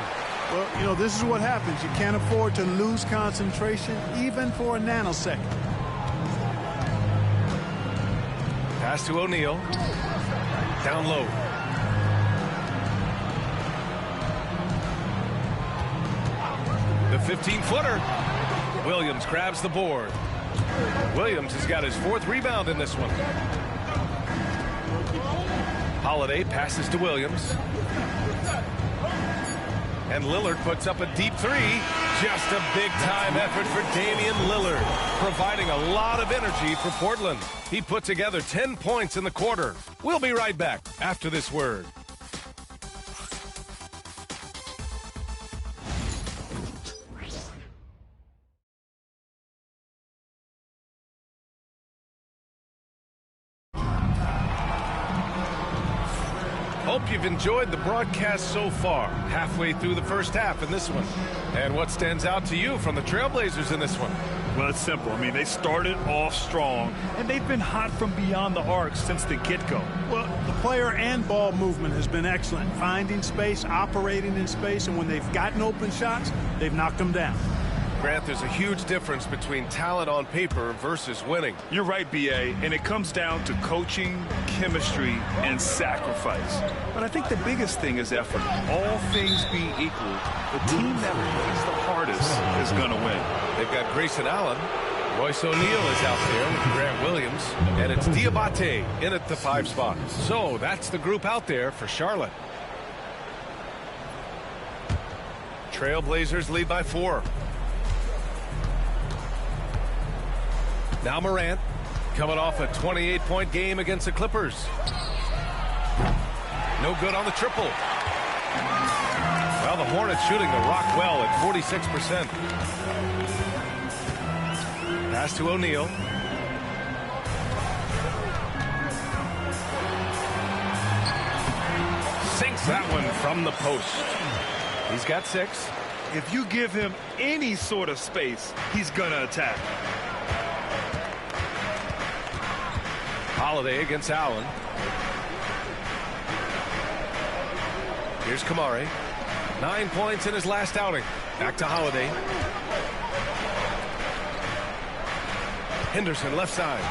Well, you know, this is what happens. You can't afford to lose concentration even for a nanosecond. Pass to O'Neal. Down low. The 15-footer. Williams grabs the board. Williams has got his 4th rebound in this one. Holiday passes to Williams. And Lillard puts up a deep 3. Just a big-time effort for Damian Lillard, providing a lot of energy for Portland. He put together 10 points in the quarter. We'll be right back after this word. Hope you've enjoyed the broadcast so far. Halfway through the first half in this one. And what stands out to you from the Trailblazers in this one? Well, it's simple. I mean, they started off strong, and they've been hot from beyond the arc since the get-go. Well, the player and ball movement has been excellent. Finding space, operating in space, and when they've gotten open shots, they've knocked them down. Grant, there's a huge difference between talent on paper versus winning. You're right, B.A., and it comes down to coaching, chemistry, and sacrifice. But I think the biggest thing is effort. All things being equal, the team that plays the hardest is going to win. They've got Grayson Allen. Royce O'Neal is out there with Grant Williams. And it's Diabate in at the 5 spot. So that's the group out there for Charlotte. Trailblazers lead by 4. Now Morant, coming off a 28-point game against the Clippers. No good on the triple. Well, the Hornets shooting the rock well at 46%. Pass to O'Neal. Sinks that one from the post. He's got 6. If you give him any sort of space, he's going to attack. Holiday against Allen. Here's Kamari. 9 points in his last outing. Back to Holiday. Henderson left side.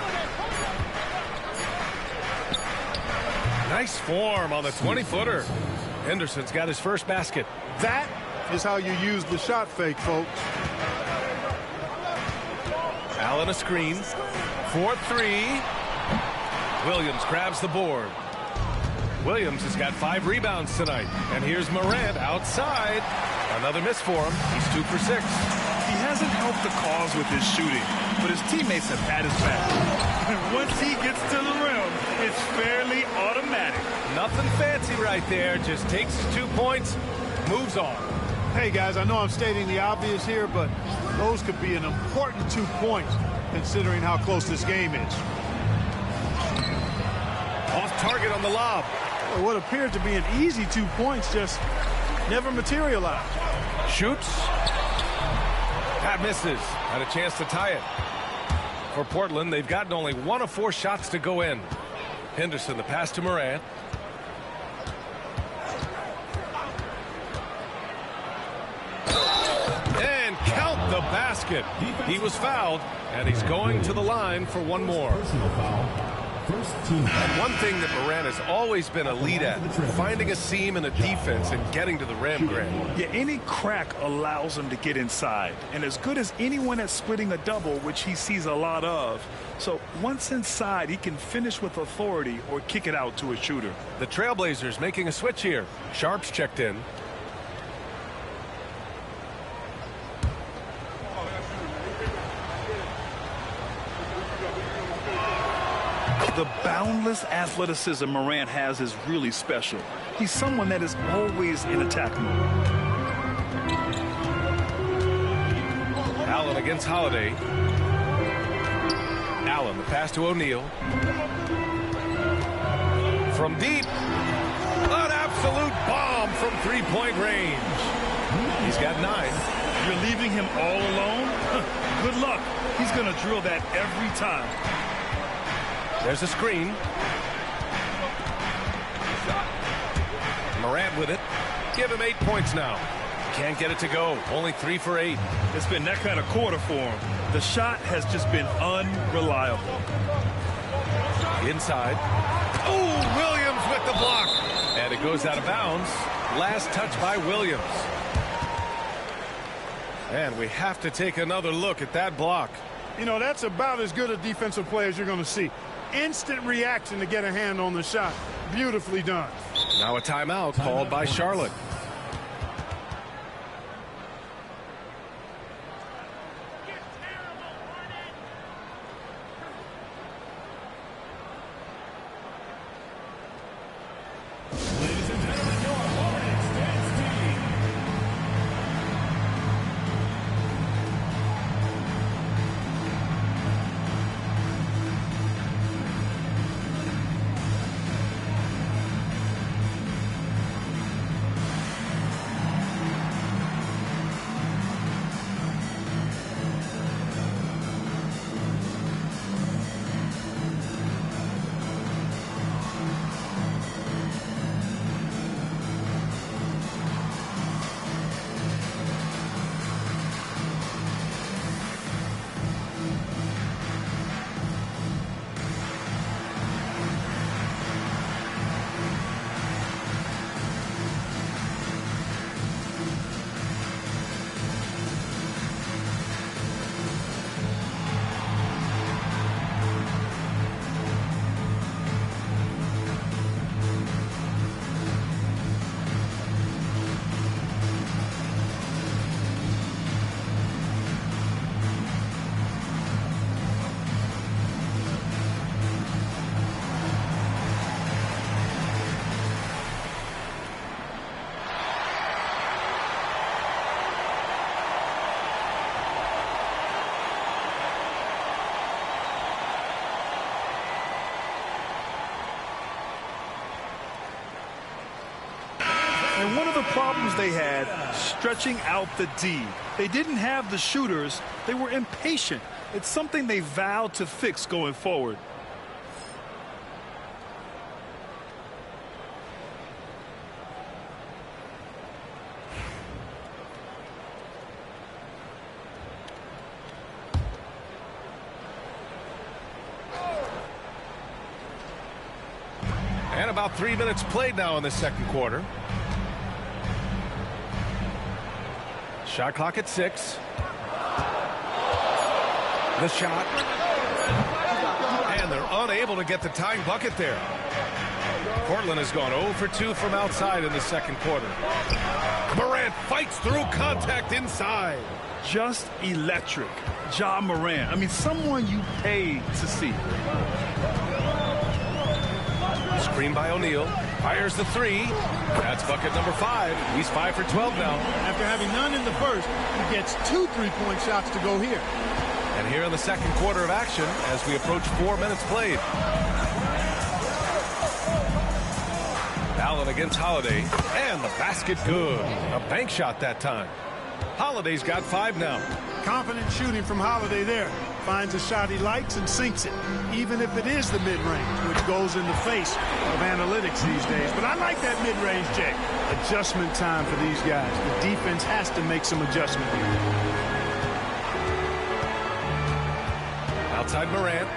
Nice form on the 20-footer. Henderson's got his first basket. That is how you use the shot fake, folks. Allen a screen. 4-3. Williams grabs the board. Williams has got 5 rebounds tonight. And here's Morant outside. Another miss for him. He's 2 for 6. He hasn't helped the cause with his shooting, but his teammates have had his back. And once he gets to the rim, it's fairly automatic. Nothing fancy right there. Just takes his 2 points, moves on. Hey, guys, I know I'm stating the obvious here, but those could be an important 2 points considering how close this game is. Off target on the lob. What appeared to be an easy 2 points just never materialized. Shoots. That misses. Had a chance to tie it. For Portland, they've gotten only 1 of 4 shots to go in. Henderson, the pass to Morant. And count the basket. He was fouled, and he's going to the line for 1 more. And one thing that Morant has always been elite at, finding a seam in a defense and getting to the rim, Grant. Yeah, any crack allows him to get inside. And as good as anyone at splitting a double, which he sees a lot of. So once inside, he can finish with authority or kick it out to a shooter. The Trailblazers making a switch here. Sharp's checked in. The boundless athleticism Morant has is really special. He's someone that is always in attack mode. Allen against Holiday. Allen, the pass to O'Neal. From deep. An absolute bomb from three-point range. He's got 9. You're leaving him all alone? Good luck. He's going to drill that every time. There's a screen. Morant with it. Give him 8 points now. Can't get it to go. Only 3 for 8. It's been that kind of quarter for him. The shot has just been unreliable. Inside. Oh, Williams with the block. And it goes out of bounds. Last touch by Williams. And we have to take another look at that block. You know, that's about as good a defensive play as you're going to see. Instant reaction to get a hand on the shot. Beautifully done. Now a timeout called by Charlotte. And one of the problems they had, stretching out the D. They didn't have the shooters. They were impatient. It's something they vowed to fix going forward. And about 3 minutes played now in the second quarter. Shot clock at 6. The shot. And they're unable to get the tying bucket there. Portland has gone 0 for 2 from outside in the second quarter. Morant fights through contact inside. Just electric. Ja Morant. I mean, someone you pay to see. Screen by O'Neal. Fires the 3. That's bucket number 5. He's 5 for 12 now. After having none in the first, he gets 2 3-point shots to go here. And here in the second quarter of action as we approach 4 minutes played. Allen against Holiday. And the basket good. A bank shot that time. Holiday's got 5 now. Confident shooting from Holiday there. Finds a shot he likes and sinks it, even if it is the mid-range, which goes in the face of analytics these days. But I like that mid-range, Jay. Adjustment time for these guys. The defense has to make some adjustment here. Outside Morant.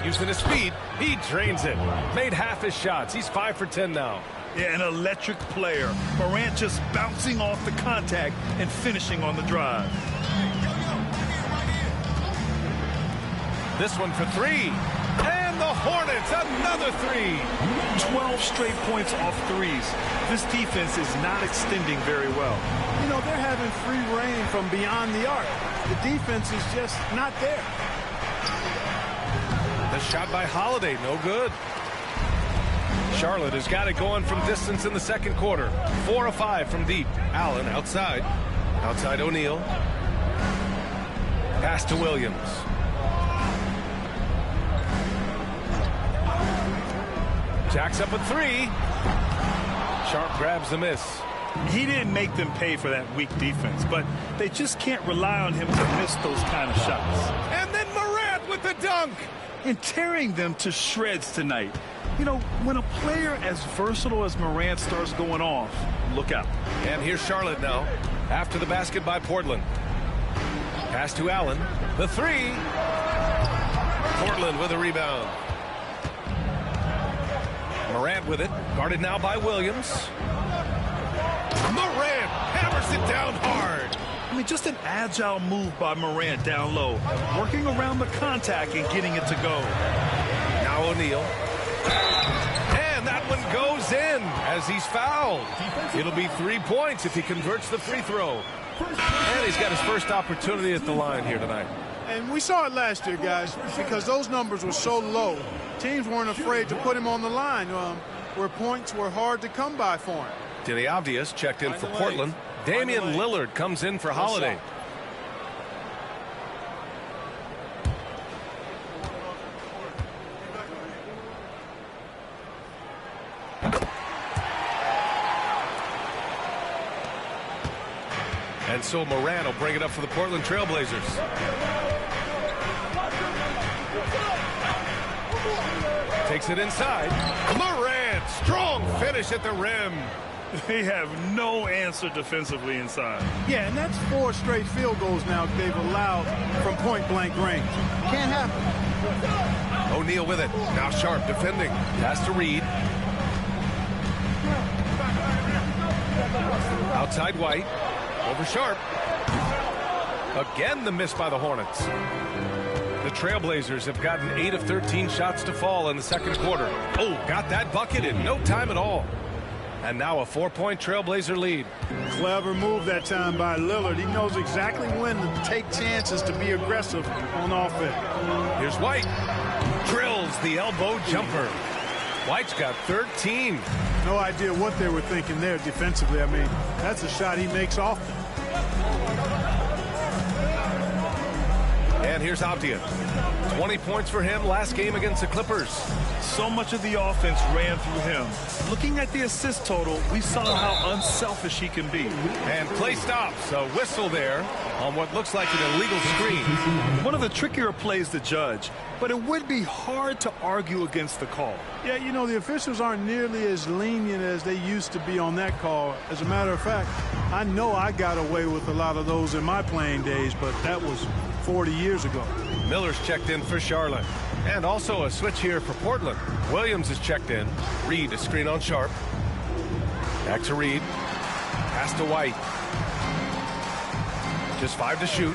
Using his speed, he drains it. Made half his shots. He's 5 for 10 now. Yeah, an electric player. Morant just bouncing off the contact and finishing on the drive. This one for 3. And the Hornets, another 3. 12 straight points off threes. This defense is not extending very well. You know, they're having free reign from beyond the arc. The defense is just not there. The shot by Holiday, no good. Charlotte has got it going from distance in the second quarter. 4 of 5 from deep. Allen outside. Outside O'Neal. Pass to Williams. Jacks up a 3. Sharp grabs the miss. He didn't make them pay for that weak defense, but they just can't rely on him to miss those kind of shots. And then Morant with the dunk. And tearing them to shreds tonight. You know, when a player as versatile as Morant starts going off, look out. And here's Charlotte now, after the basket by Portland. Pass to Allen. The 3. Portland with a rebound. Morant with it, guarded now by Williams. Morant hammers it down hard. I mean, just an agile move by Morant down low, working around the contact and getting it to go. Now O'Neal. And that one goes in as he's fouled. It'll be 3 points if he converts the free throw. And he's got his first opportunity at the line here tonight. And we saw it last year, guys, because those numbers were so low. Teams weren't afraid to put him on the line where points were hard to come by for him. Denny Avdias checked in for Portland. Damian Lillard comes in for Holiday. And so Morant will bring it up for the Portland Trailblazers. Takes it inside. Morant, strong finish at the rim. They have no answer defensively inside. Yeah, and that's 4 straight field goals now they've allowed from point-blank range. Can't happen. O'Neal with it. Now Sharp defending. Pass to Reed. Outside White. Over Sharp. Again the miss by the Hornets. The Trailblazers have gotten 8 of 13 shots to fall in the second quarter. Oh, got that bucket in no time at all. And now a 4-point Trailblazer lead. Clever move that time by Lillard. He knows exactly when to take chances to be aggressive on offense. Here's White. Drills the elbow jumper. White's got 13. No idea what they were thinking there defensively. I mean, that's a shot he makes often. And here's Avdia. 20 points for him last game against the Clippers. So much of the offense ran through him. Looking at the assist total, we saw how unselfish he can be. And play stops. A whistle there on what looks like an illegal screen. One of the trickier plays to judge, but it would be hard to argue against the call. Yeah, you know, the officials aren't nearly as lenient as they used to be on that call. As a matter of fact, I know I got away with a lot of those in my playing days, but that was 40 years ago. Miller's checked in for Charlotte. And also a switch here for Portland. Williams is checked in. Reed a screen on Sharp. Back to Reed. Pass to White. Just 5 to shoot.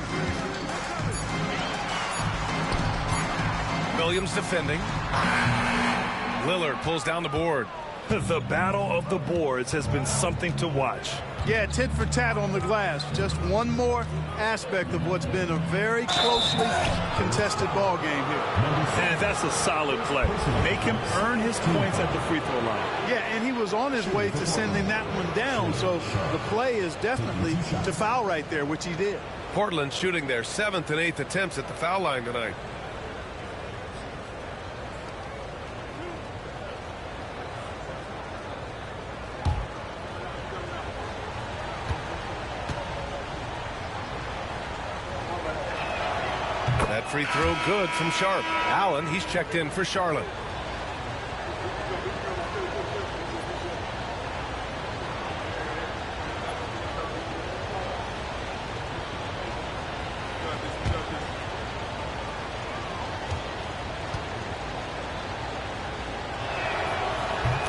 Williams defending. Lillard pulls down the board. The battle of the boards has been something to watch. Yeah, tit for tat on the glass. Just one more aspect of what's been a very closely contested ball game here. And that's a solid play. Make him earn his points at the free throw line. Yeah, and he was on his way to sending that one down, so the play is definitely to foul right there, which he did. Portland shooting their 7th and 8th attempts at the foul line tonight. That free throw good from Sharp. Allen, he's checked in for Charlotte.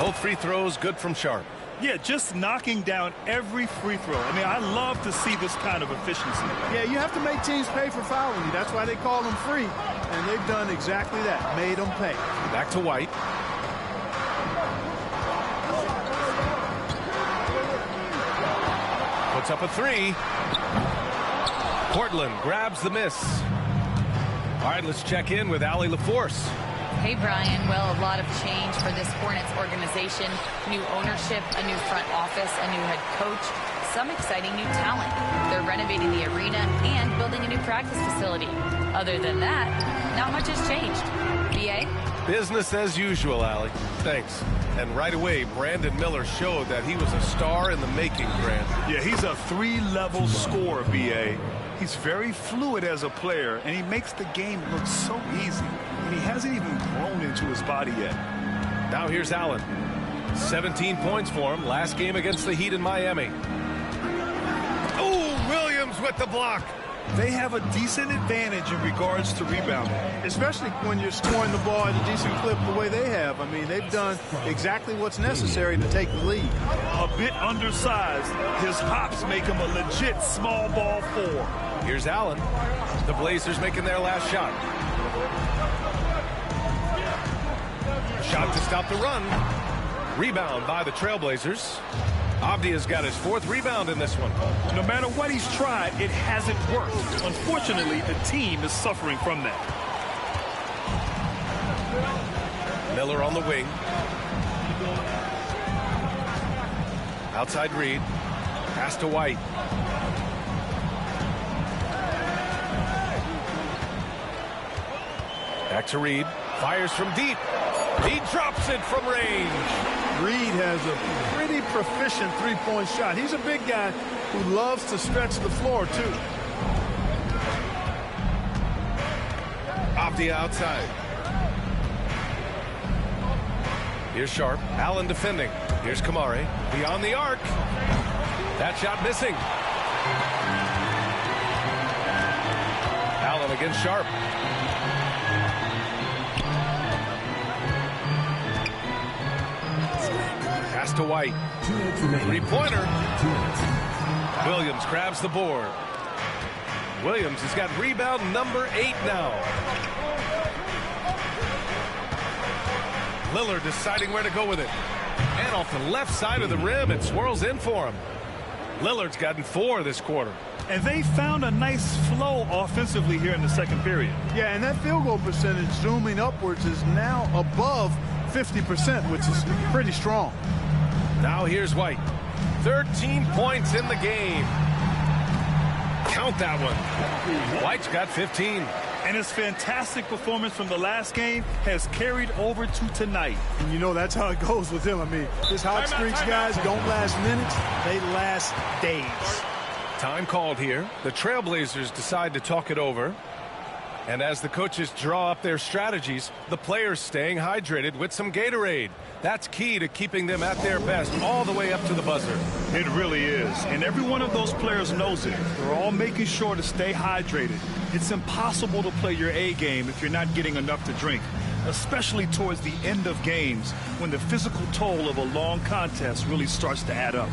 Both free throws good from Sharp. Yeah, just knocking down every free throw. I mean, I love to see this kind of efficiency. Yeah, you have to make teams pay for fouling you. That's why they call them free. And they've done exactly that, made them pay. Back to White. Puts up a three. Portland grabs the miss. All right, let's check in with Allie LaForce. Hey, Brian. Well, a lot of change for this Hornets organization. New ownership, a new front office, a new head coach, some exciting new talent. They're renovating the arena and building a new practice facility. Other than that, not much has changed. BA? Business as usual, Allie. Thanks. And right away, Brandon Miller showed that he was a star in the making, Grant. Yeah, he's a 3-level scorer, BA. He's very fluid as a player, and he makes the game look so easy. And he hasn't even grown into his body yet. Now here's Allen. 17 points for him. Last game against the Heat in Miami. Oh, Williams with the block. They have a decent advantage in regards to rebounding. Especially when you're scoring the ball at a decent clip the way they have. I mean, they've done exactly what's necessary to take the lead. A bit undersized. His hops make him a legit small ball 4. Here's Allen. The Blazers making their last shot. Shot to stop the run. Rebound by the Trailblazers. Avdia's got his 4th rebound in this one. No matter what he's tried, it hasn't worked. Unfortunately, the team is suffering from that. Miller on the wing. Outside Reed. Pass to White. Back to Reed. Fires from deep. He drops it from range. Reed has a pretty proficient three-point shot. He's a big guy who loves to stretch the floor, too. Avdia outside. Here's Sharp. Allen defending. Here's Kamari. Beyond the arc. That shot missing. Allen against Sharp. Pass to White. 3-pointer. Williams grabs the board. Williams has got rebound number 8 now. Lillard deciding where to go with it. And off the left side of the rim, it swirls in for him. Lillard's gotten 4 this quarter. And they found a nice flow offensively here in the second period. Yeah, and that field goal percentage zooming upwards is now above 50%, which is pretty strong. Now here's White. 13 points in the game. Count that one. White's got 15. And his fantastic performance from the last game has carried over to tonight. And you know that's how it goes with him. I mean, his hot streaks, guys, don't last minutes. They last days. Time called here. The Trailblazers decide to talk it over. And as the coaches draw up their strategies, the players staying hydrated with some Gatorade. That's key to keeping them at their best all the way up to the buzzer. It really is. And every one of those players knows it. They're all making sure to stay hydrated. It's impossible to play your A game if you're not getting enough to drink, especially towards the end of games when the physical toll of a long contest really starts to add up.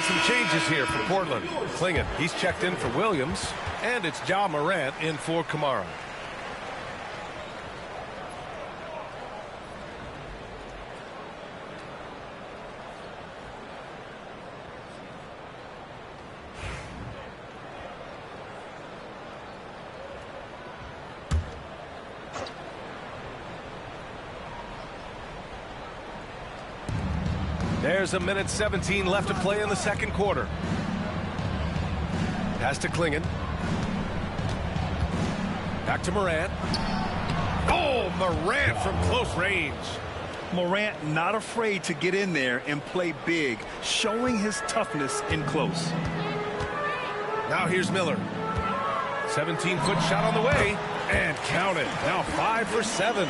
some changes here for Portland. Klingon, he's checked in for Williams, and it's Ja Morant in for Kamara. There's a minute 17 left to play in the second quarter. Pass to Klingon. Back to Morant. Oh, Morant from close range. Morant not afraid to get in there and play big, showing his toughness in close. Now here's Miller. 17-foot shot on the way, and count it. Now 5 for 7.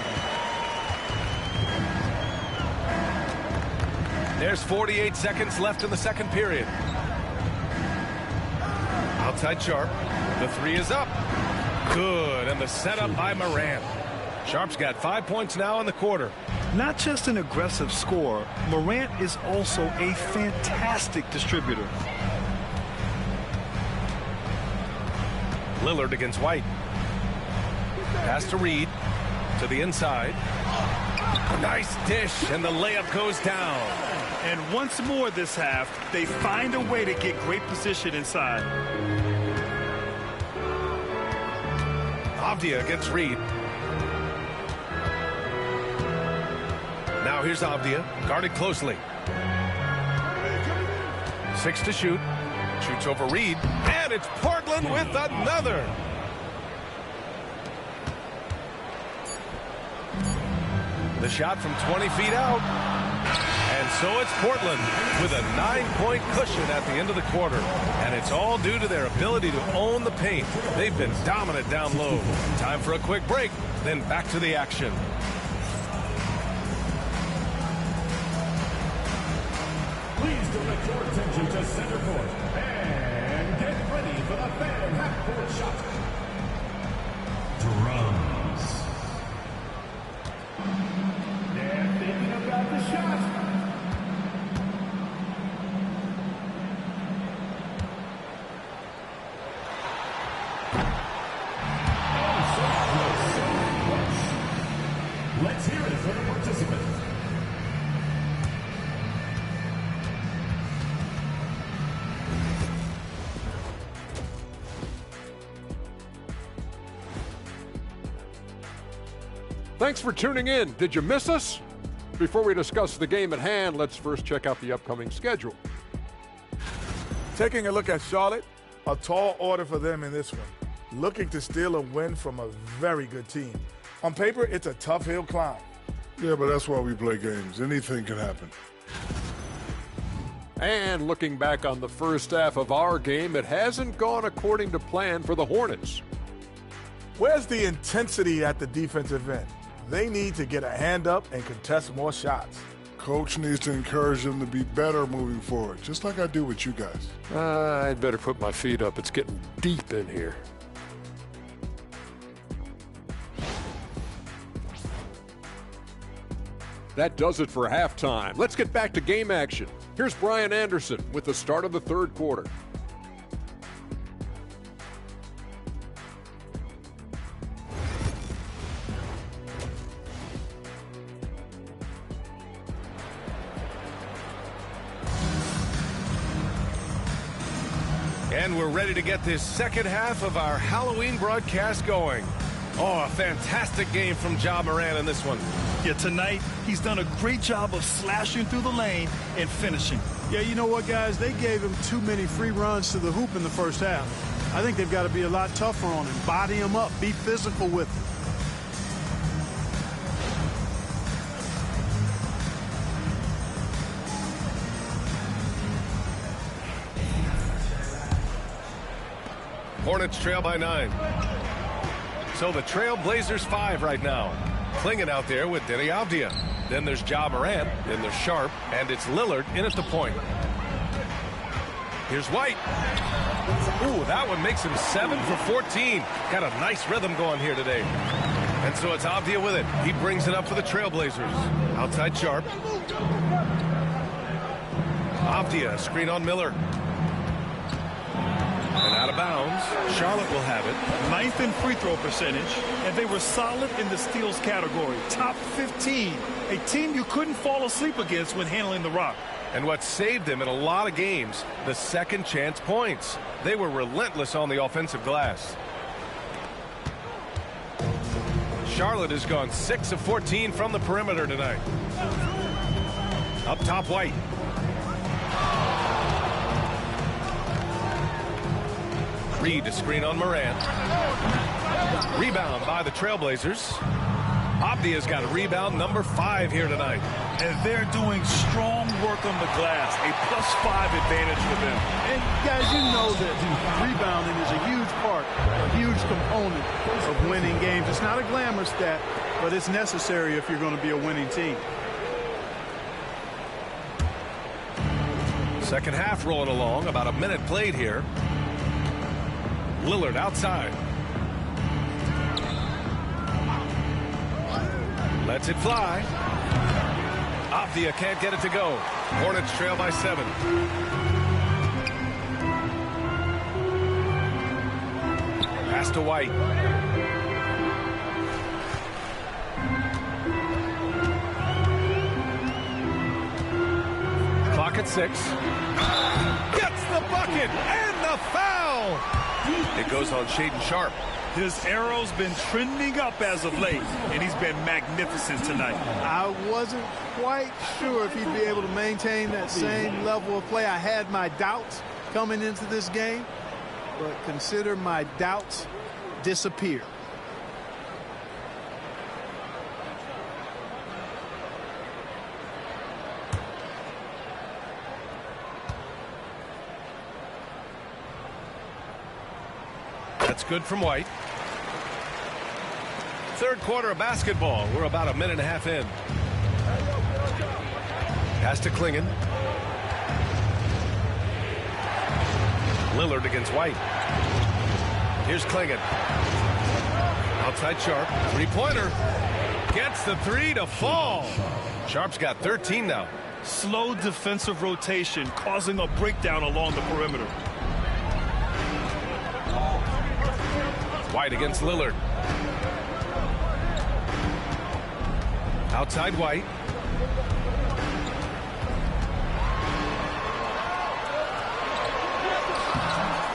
There's 48 seconds left in the second period. Outside Sharp. The three is up. Good, and the setup by Morant. Sharp's got 5 points now in the quarter. Not just an aggressive scorer, Morant is also a fantastic distributor. Lillard against White. Pass to Reed. To the inside. Nice dish, and the layup goes down. And once more this half, they find a way to get great position inside. Avdia against Reed. Now here's Avdia, guarded closely. 6 to shoot. Shoots over Reed, and it's Portland with another. The shot from 20 feet out. And so it's Portland with a 9-point cushion at the end of the quarter. And it's all due to their ability to own the paint. They've been dominant down low. Time for a quick break, then back to the action. Please direct your attention to center court and get ready for the fan half-court shot. Drums. They're thinking about the shot. Let's hear it for the participants. Thanks for tuning in. Did you miss us? Before we discuss the game at hand, let's first check out the upcoming schedule. Taking a look at Charlotte, a tall order for them in this one. Looking to steal a win from a very good team. On paper, it's a tough hill climb. Yeah, but that's why we play games. Anything can happen. And looking back on the first half of our game, it hasn't gone according to plan for the Hornets. Where's the intensity at the defensive end? They need to get a hand up and contest more shots. Coach needs to encourage them to be better moving forward, just like I do with you guys. I'd better put my feet up. It's getting deep in here. That does it for halftime. Let's get back to game action. Here's Brian Anderson with the start of the third quarter. And we're ready to get this second half of our Halloween broadcast going. Oh, a fantastic game from Ja Morant in this one. Yeah, tonight he's done a great job of slashing through the lane and finishing. Yeah, you know what, guys? They gave him too many free runs to the hoop in the first half. I think they've got to be a lot tougher on him, body him up, be physical with him. Hornets trail by 9. So the Trail Blazers 5 right now. Klingon out there with Denny Avdia. Then there's Ja Morant. Then there's Sharp. And it's Lillard in at the point. Here's White. Ooh, that one makes him 7 for 14. Got a nice rhythm going here today. And so it's Avdia with it. He brings it up for the Trail Blazers. Outside Sharp. Avdia, screen on Miller. And out of bounds. Charlotte will have it. 9th in free throw percentage, and they were solid in the steals category. Top 15. A team you couldn't fall asleep against when handling the rock. And what saved them in a lot of games, the second chance points. They were relentless on the offensive glass. Charlotte has gone 6 of 14 from the perimeter tonight. Up top, White. Reed to screen on Morant. Rebound by the Trailblazers. Avdia's got a rebound number 5 here tonight. And they're doing strong work on the glass. A +5 advantage for them. And guys, you know that rebounding is a huge part, a huge component of winning games. It's not a glamour stat, but it's necessary if you're going to be a winning team. Second half rolling along, about a minute played here. Lillard outside. Lets it fly. Avdia can't get it to go. Hornets trail by 7. Pass to White. Clock at 6. Gets the bucket and the foul. It goes on Shaedon Sharpe. His arrow's been trending up as of late, and he's been magnificent tonight. I wasn't quite sure if he'd be able to maintain that same level of play. I had my doubts coming into this game, but consider my doubts disappear. That's good from White. Third quarter of basketball. We're about a minute and a half in. Pass to Klingon. Lillard against White. Here's Klingon. Outside Sharpe. Three-pointer. Gets the 3 to fall. Sharpe's got 13 now. Slow defensive rotation causing a breakdown along the perimeter. White against Lillard. Outside White.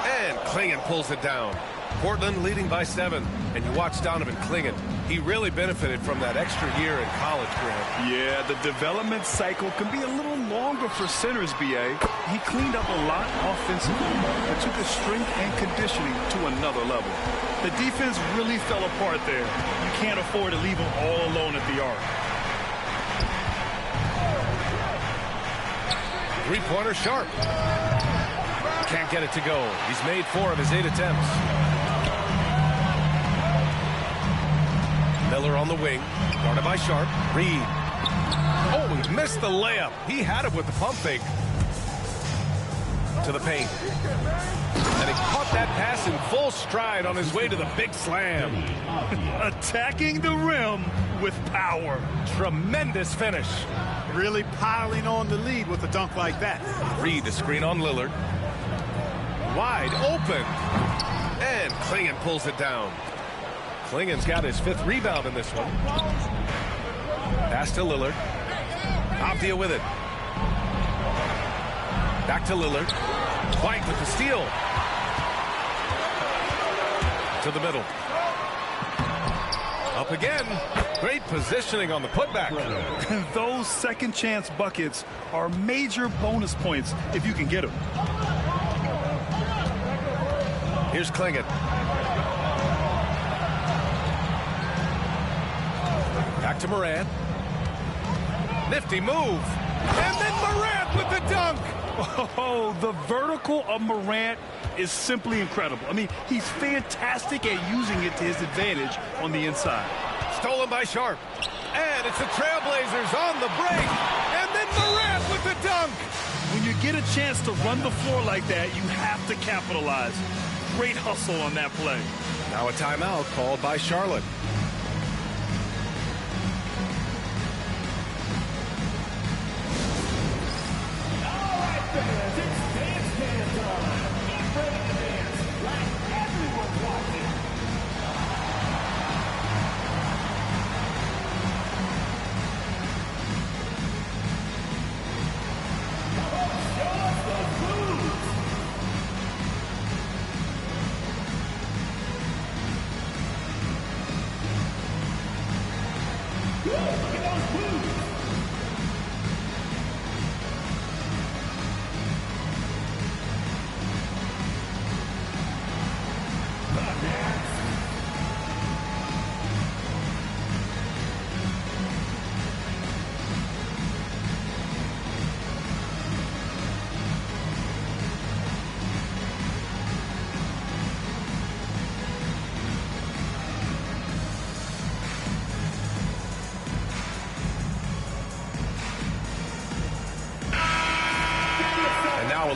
And Klingon pulls it down. Portland leading by 7. And you watch Donovan Klingon. He really benefited from that extra year in college, Grant. Yeah, the development cycle can be a little longer for centers, B.A. He cleaned up a lot offensively and took his strength and conditioning to another level. The defense really fell apart there. You can't afford to leave him all alone at the arc. Three-pointer Sharpe. Can't get it to go. He's made 4 of his 8 attempts. Miller on the wing. Guarded by Sharpe. Reed. Oh, he missed the layup. He had it with the pump fake. To the paint. And he caught that pass in full stride on his way to the big slam. Attacking the rim with power. Tremendous finish. Really piling on the lead with a dunk like that. Reed to screen on Lillard. Wide open. And Klingon pulls it down. Klingon's got his 5th rebound in this one. Pass to Lillard. Avdia with it. Back to Lillard. White with the steal. To the middle. Up again. Great positioning on the putback. Those second chance buckets are major bonus points if you can get them. Here's Klingon. Back to Morant. Nifty move. And then Morant with the dunk. Oh, the vertical of Morant is simply incredible. I mean, he's fantastic at using it to his advantage on the inside. Stolen by Sharpe. And it's the Trailblazers on the break. And then Morant with the dunk. When you get a chance to run the floor like that, you have to capitalize. Great hustle on that play. Now a timeout called by Charlotte.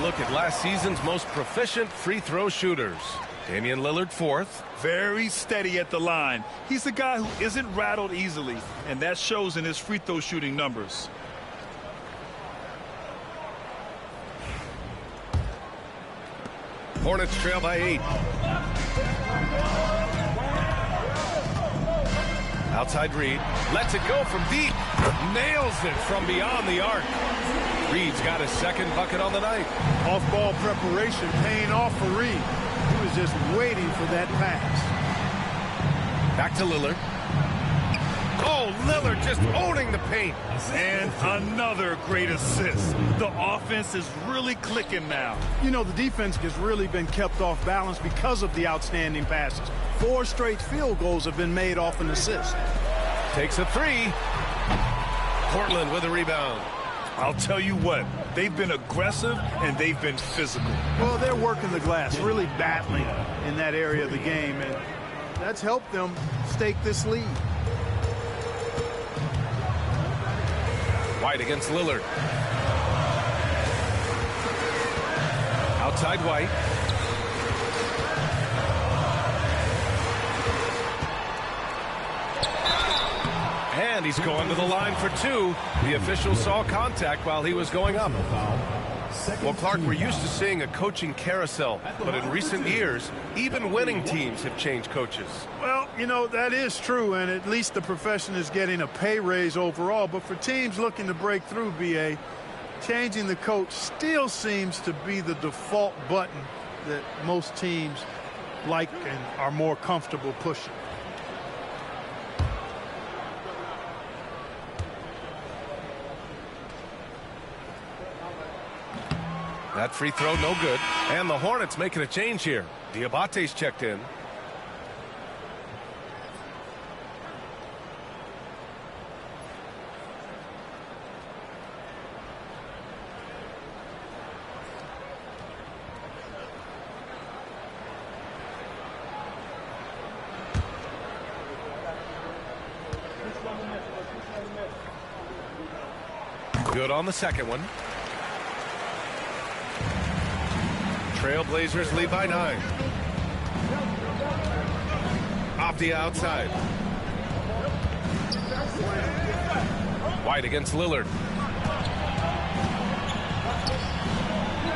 look at last season's most proficient free throw shooters. Damian Lillard, fourth. Very steady at the line. He's a guy who isn't rattled easily, and that shows in his free throw shooting numbers. Hornets trail by 8. Outside Reed. Lets it go from deep. Nails it from beyond the arc. Reed's got his second bucket on the night. Off-ball preparation paying off for Reed. He was just waiting for that pass. Back to Lillard. Oh, Lillard just owning the paint. And another great assist. The offense is really clicking now. You know, the defense has really been kept off balance because of the outstanding passes. 4 straight field goals have been made off an assist. Takes a 3. Portland with a rebound. I'll tell you what, they've been aggressive and they've been physical. Well, they're working the glass, really battling in that area of the game, and that's helped them stake this lead. White against Lillard. Outside White. And he's going to the line for 2. The official saw contact while he was going up. Well, Clark, we're used to seeing a coaching carousel, but in recent years, even winning teams have changed coaches. Well, you know, that is true, and at least the profession is getting a pay raise overall. But for teams looking to break through, BA, changing the coach still seems to be the default button that most teams like and are more comfortable pushing. That free throw, no good. And the Hornets making a change here. Diabate's checked in. Good on the second one. Trailblazers lead by 9. Off the outside. White against Lillard.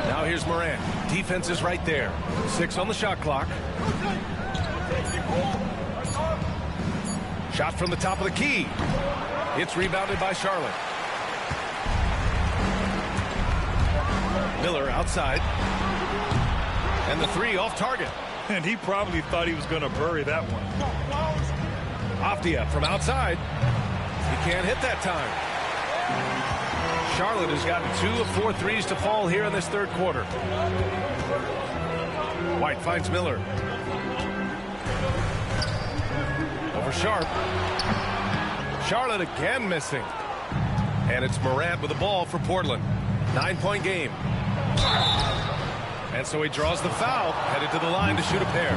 Now here's Morant. Defense is right there. 6 on the shot clock. Shot from the top of the key. It's rebounded by Charlotte. Miller outside. And the 3 off target. And he probably thought he was going to bury that one. Afdia from outside. He can't hit that time. Charlotte has gotten 2 of 4 threes to fall here in this third quarter. White finds Miller. Over Sharp. Charlotte again missing. And it's Morant with the ball for Portland. 9-point game. And so he draws the foul, headed to the line to shoot a pair.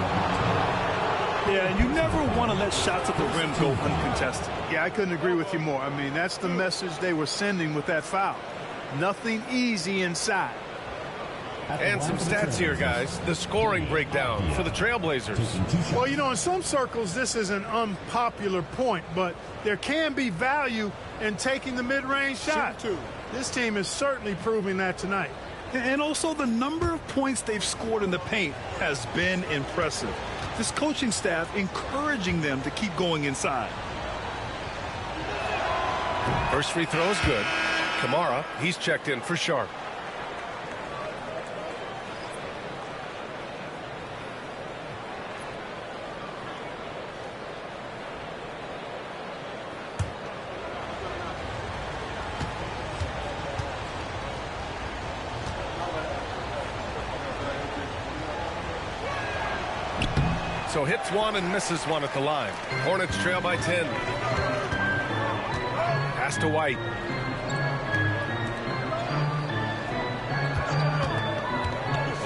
Yeah, and you never want to let shots at the rim go uncontested. Yeah, I couldn't agree with you more. I mean, that's the message they were sending with that foul. Nothing easy inside. And some stats here, guys. The scoring breakdown for the Trailblazers. Well, you know, in some circles, this is an unpopular point, but there can be value in taking the mid-range shot. This team is certainly proving that tonight. And also the number of points they've scored in the paint has been impressive. This coaching staff encouraging them to keep going inside. First free throw is good. Kamara, he's checked in for Sharp. So hits 1 and misses 1 at the line. Hornets trail by 10. Pass to White.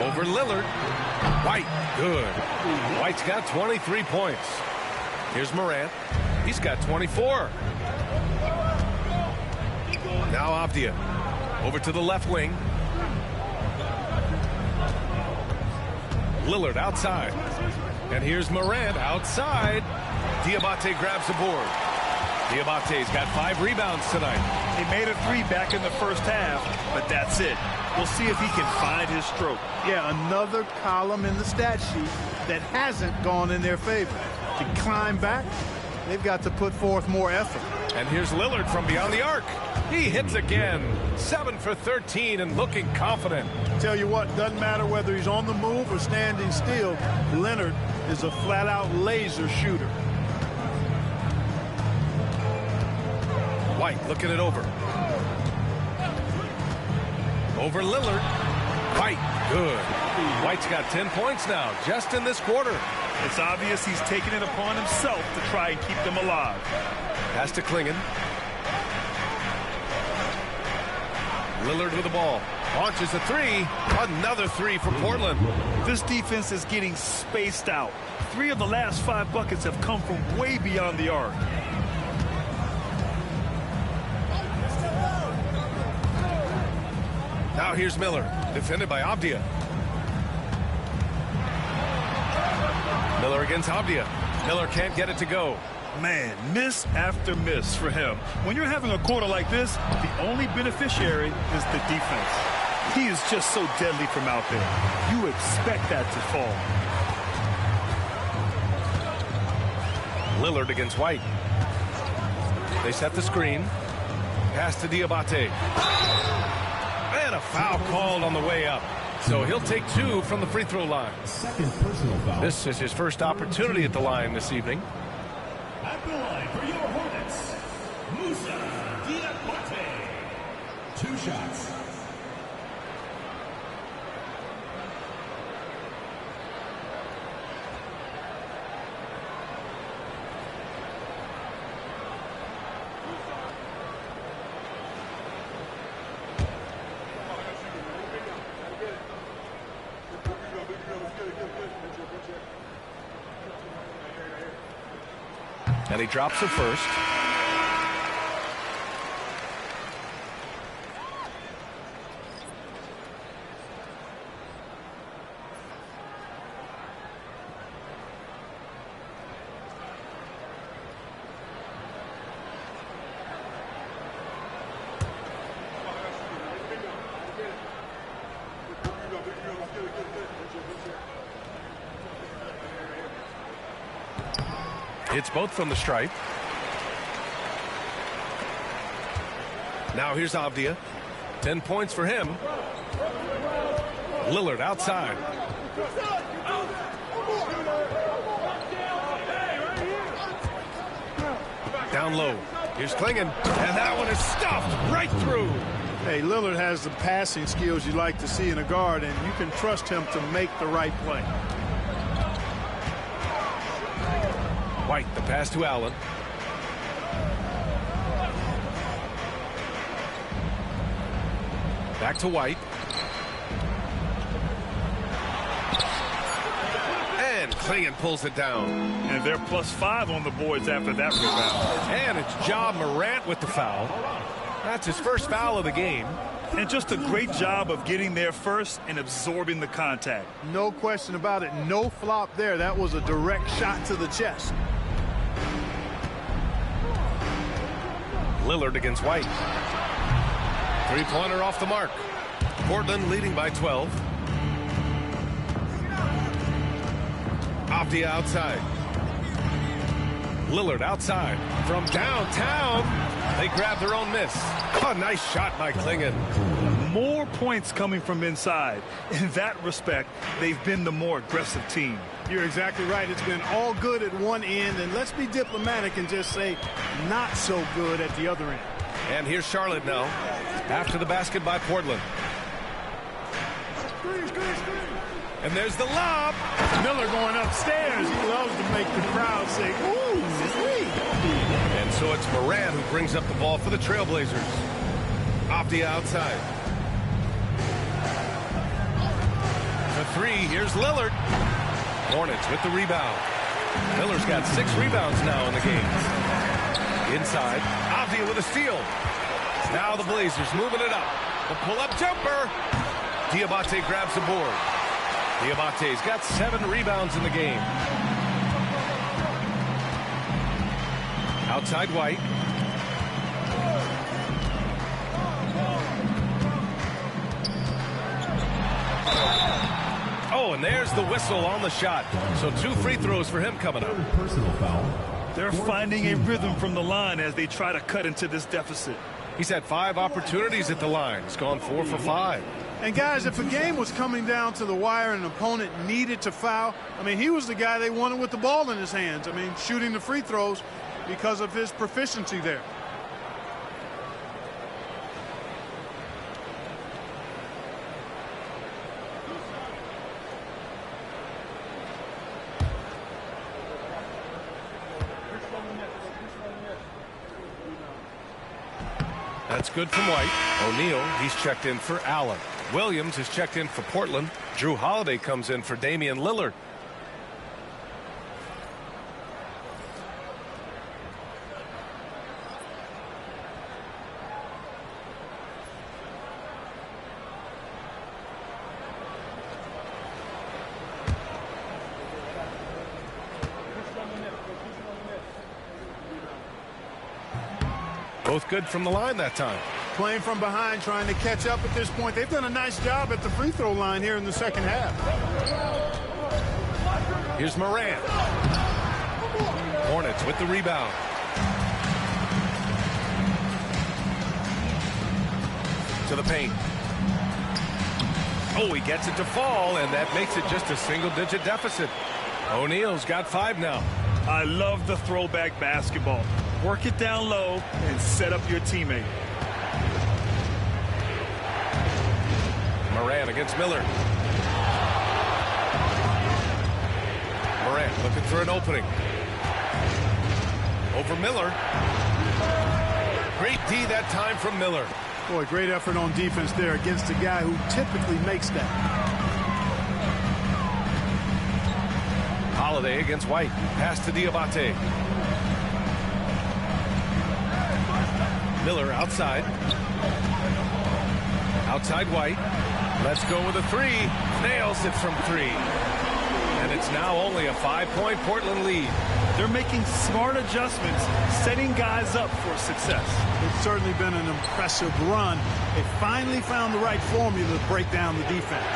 Over Lillard. White, good. White's got 23 points. Here's Morant. He's got 24. Now Avdia. Over to the left wing. Lillard outside. And here's Morant outside. Diabate grabs the board. Diabate's got 5 rebounds tonight. He made a 3 back in the first half, but that's it. We'll see if he can find his stroke. Yeah, another column in the stat sheet that hasn't gone in their favor. To climb back, they've got to put forth more effort. And here's Lillard from beyond the arc. He hits again. 7 for 13 and looking confident. Tell you what, doesn't matter whether he's on the move or standing still, Leonard is a flat-out laser shooter. White looking it over. Over Lillard. White, good. White's got 10 points now, just in this quarter. It's obvious he's taking it upon himself to try and keep them alive. Pass to Klingon. Lillard with the ball. Launches a 3. Another 3 for Portland. This defense is getting spaced out. 3 of the last 5 buckets have come from way beyond the arc. Now here's Miller, defended by Avdia. Miller against Avdia. Miller can't get it to go. Man, miss after miss for him. When you're having a quarter like this, the only beneficiary is the defense. He is just so deadly from out there. You expect that to fall. Lillard against White. They set the screen. Pass to Diabate. And a foul called on the way up. So he'll take 2 from the free throw line. Second personal foul. This is his first opportunity at the line this evening. At the line for your Hornets, Musa Diabate. 2 shots. And he drops it first. It's both from the stripe. Now here's Avdia. 10 points for him. Lillard outside. Down low. Here's Klingon. And that one is stuffed right through. Hey, Lillard has the passing skills you like to see in a guard, and you can trust him to make the right play. White, the pass to Allen. Back to White. And Klingon pulls it down. And they're +5 on the boards after that rebound. And it's Ja Morant with the foul. That's his first foul of the game. And just a great job of getting there first and absorbing the contact. No question about it. No flop there. That was a direct shot to the chest. Lillard against White. 3-pointer off the mark. Portland leading by 12. Avdia outside. Lillard outside. From downtown, they grab their own miss. Oh, nice shot by Klingon. More points coming from inside. In that respect, they've been the more aggressive team. You're exactly right. It's been all good at one end, and let's be diplomatic and just say not so good at the other end. And here's Charlotte now, after the basket by Portland. And there's the lob. Miller going upstairs. He loves to make the crowd say, ooh, sweet. And so it's Morant who brings up the ball for the Trailblazers. Avdia outside. For 3, here's Lillard. Hornets with the rebound. Miller's got 6 rebounds now in the game. Inside, Avdia with a steal. Now the Blazers moving it up. The pull-up jumper. Diabate grabs the board. Diabate's got 7 rebounds in the game. Outside White. Oh, and there's the whistle on the shot. So 2 free throws for him coming up. Personal foul. They're finding a rhythm from the line as they try to cut into this deficit. He's had 5 opportunities at the line. He's gone 4 for 5. And guys, if a game was coming down to the wire and an opponent needed to foul, I mean, he was the guy they wanted with the ball in his hands. I mean, shooting the free throws because of his proficiency there. That's good from White. O'Neal, he's checked in for Allen. Williams is checked in for Portland. Drew Holiday comes in for Damian Lillard. Both good from the line that time. Playing from behind, trying to catch up at this point. They've done a nice job at the free throw line here in the second half. Here's Morant. Hornets with the rebound. To the paint. Oh, he gets it to fall, and that makes it just a single-digit deficit. O'Neal's got 5 now. I love the throwback basketball. Work it down low and set up your teammate. Morant against Miller. Morant looking for an opening. Over Miller. Great D that time from Miller. Boy, great effort on defense there against a guy who typically makes that. Holiday against White. Pass to Diabate. Miller outside. Outside White. Let's go with a 3. Nails it from 3. And it's now only a 5-point Portland lead. They're making smart adjustments, setting guys up for success. It's certainly been an impressive run. They finally found the right formula to break down the defense.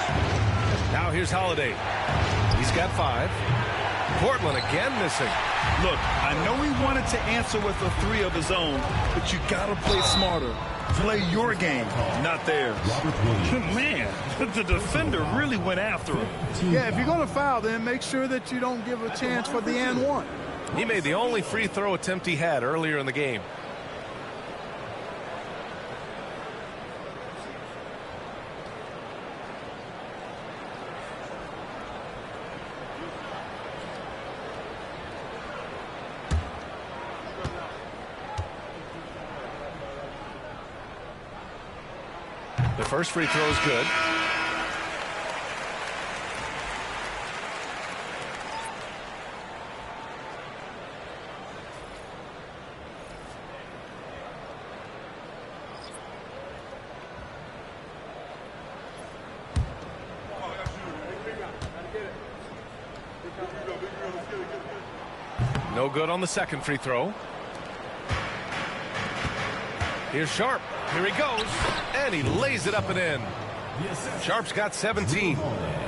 Now here's Holiday. He's got 5. Portland again missing. Look, I know he wanted to answer with a 3 of his own, but you got to play smarter. Play your game, not theirs. Man, the defender really went after him. Yeah, if you're going to foul, then make sure that you don't give a chance for the and one. He made the only free throw attempt he had earlier in the game. The first free throw is good. No good on the second free throw. Here's Sharp. Here he goes. And he lays it up and in. Sharp's got 17.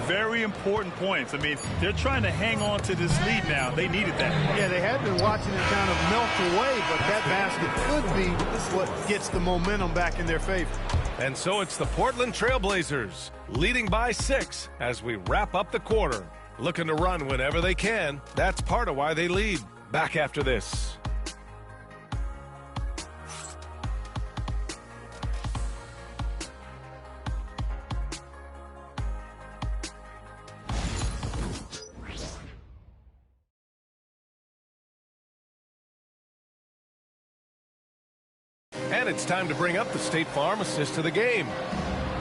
Very important points. I mean, they're trying to hang on to this lead now. They needed that. Yeah, they had been watching it kind of melt away, but that basket could be what gets the momentum back in their favor. And so it's the Portland Trailblazers leading by 6 as we wrap up the quarter. Looking to run whenever they can. That's part of why they lead. Back after this. And it's time to bring up the State Farm assist to the game.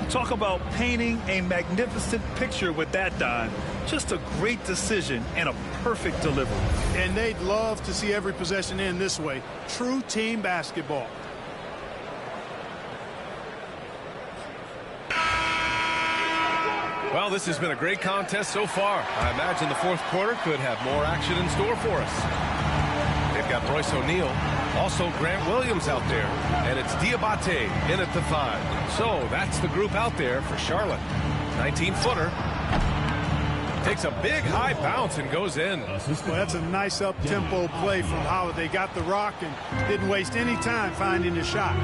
Talk about painting a magnificent picture with that dime. Just a great decision and a perfect delivery. And they'd love to see every possession end this way. True team basketball. Well, this has been a great contest so far. I imagine the fourth quarter could have more action in store for us. They've got Royce O'Neal, also Grant Williams out there, and it's Diabate in at the 5. So that's the group out there for Charlotte. 19-footer. Takes a big high bounce and goes in. Well, that's a nice up-tempo play from Holiday. Got the rock and didn't waste any time finding the shot.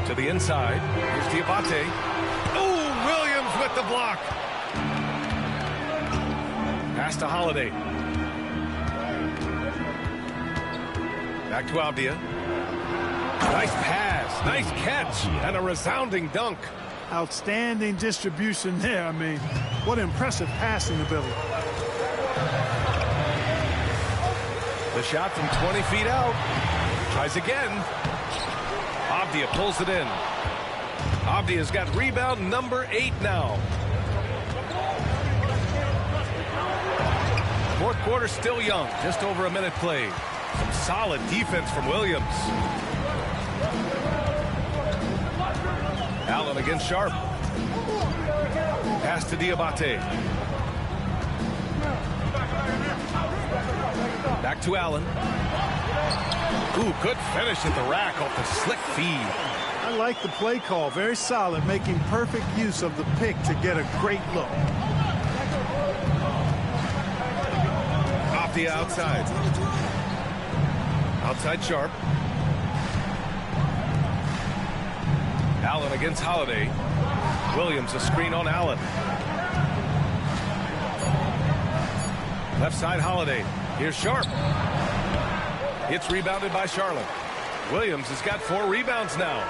To the inside. Here's Diabate. Oh, Williams with the block. Pass to Holiday. Back to Avdia. Nice pass, nice catch, and a resounding dunk. Outstanding distribution there. I mean, what impressive passing ability. The shot from 20 feet out. Tries again. Avdia pulls it in. Avdia's got rebound number 8 now. Fourth quarter still young. Just over a minute played. Some solid defense from Williams. Allen against Sharp. Pass to Diabate. Back to Allen. Ooh, good finish at the rack off the slick feed. I like the play call. Very solid, making perfect use of the pick to get a great look. Off the outside. Outside Sharp. Allen against Holiday. Williams a screen on Allen. Left side Holiday. Here's Sharp. It's rebounded by Charlotte. Williams has got 4 rebounds now.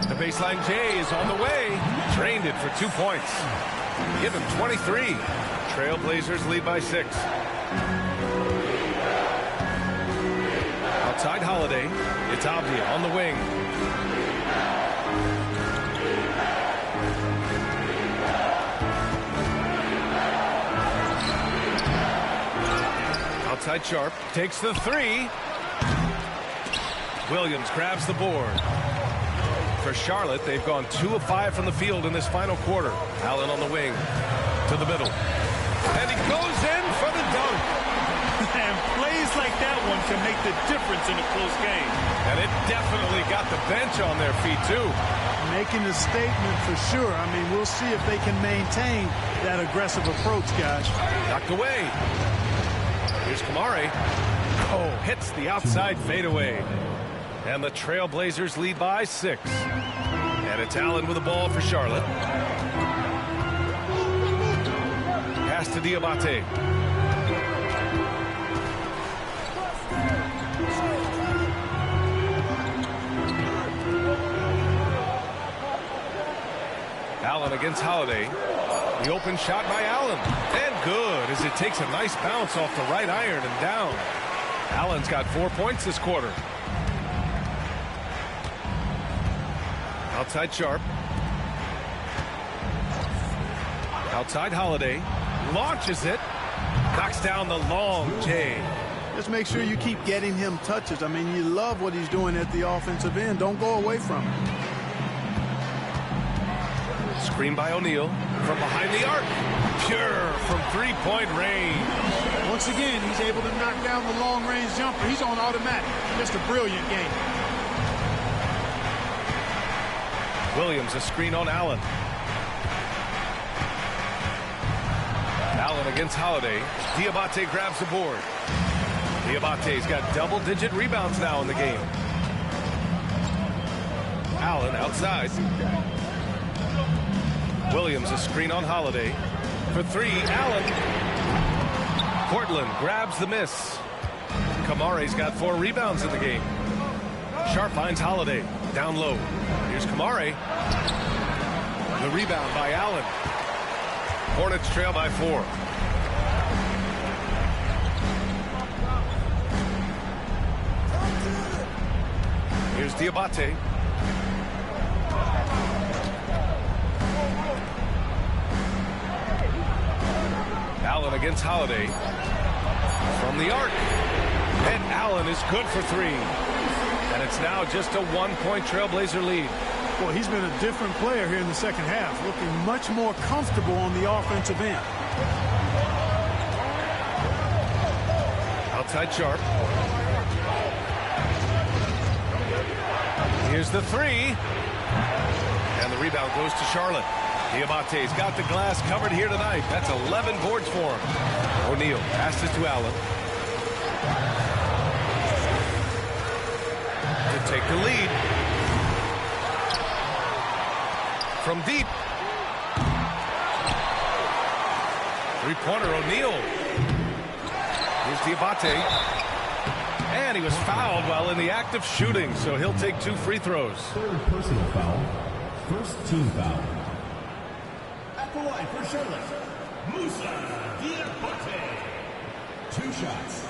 The baseline J is on the way. Drained it for 2 points. Give him 23. Trailblazers lead by 6. Outside Holiday. It's Avdia on the wing. Outside Sharp. Takes the 3. Williams grabs the board. For Charlotte, they've gone 2 of 5 from the field in this final quarter. Allen on the wing. To the middle. And he goes in for the dunk. And plays like that one can make the difference in a close game. And it definitely got the bench on their feet, too. Making a statement for sure. I mean, we'll see if they can maintain that aggressive approach, guys. Knocked away. Here's Kamare. Oh, hits the outside fadeaway. And the Trailblazers lead by 6. And it's Allen with the ball for Charlotte. Pass to Diabate. Allen against Holiday. The open shot by Allen. And good as it takes a nice bounce off the right iron and down. Allen's got 4 points this quarter. Outside Sharp. Outside Holiday. Launches it. Knocks down the long J. Just make sure you keep getting him touches. I mean, you love what he's doing at the offensive end. Don't go away from it. Screen by O'Neal from behind the arc. Pure from 3-point range. Once again, he's able to knock down the long-range jumper. He's on automatic. Just a brilliant game. Williams a screen on Allen. Allen against Holiday. Diabate grabs the board. Diabate's got double-digit rebounds now in the game. Allen outside. Williams a screen on Holiday. For 3, Allen. Portland grabs the miss. Kamare's got 4 rebounds in the game. Sharp finds Holiday. Down low. Here's Kamare. The rebound by Allen. Hornets trail by 4. Here's Diabate. Allen against Holiday. From the arc. And Allen is good for 3. And it's now just a one-point Trailblazer lead. Well, he's been a different player here in the second half, looking much more comfortable on the offensive end. Outside Sharp. Here's the three. And the rebound goes to Charlotte. Diabate's got the glass covered here tonight. That's 11 boards for him. O'Neal passes to Allen. To take the lead. From deep. Three-pointer, O'Neal. Here's Diabate. And he was fouled while in the act of shooting, so he'll take 2 free throws. Third personal foul. First team foul. At the line for Charlotte, Musa Diabate. 2 shots.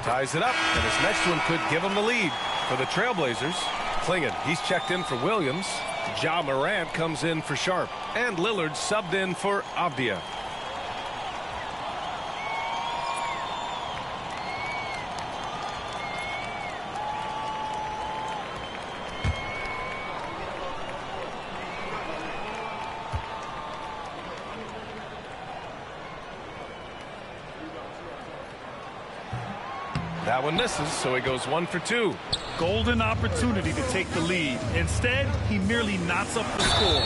Ties it up, and his next one could give him the lead for the Trailblazers. Klingon, he's checked in for Williams. Ja Morant comes in for Sharp. And Lillard subbed in for Avdia. That one misses, so he goes 1 for 2. Golden opportunity to take the lead. Instead, he merely knots up the score.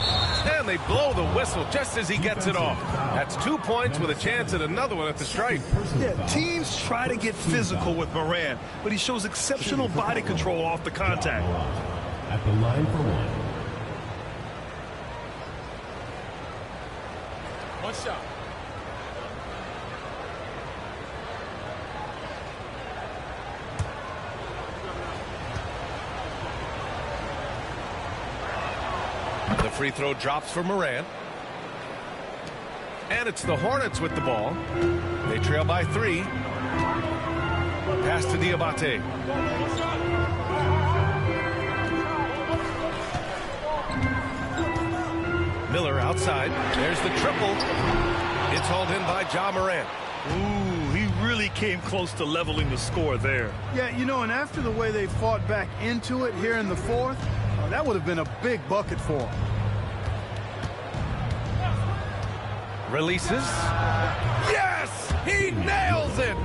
And they blow the whistle just as he gets it off. That's 2 points with a chance at another one at the stripe. Yeah, teams try to get physical with Morant, but he shows exceptional body control off the contact. At the line for 1. One shot. The free throw drops for Morant. And it's the Hornets with the ball. They trail by 3. Pass to Diabate. Miller outside. There's the triple. It's hauled in by Ja Morant. Ooh, he really came close to leveling the score there. Yeah, you know, and after the way they fought back into it here in the fourth, that would have been a big bucket for him. Releases. Yes! He nails it!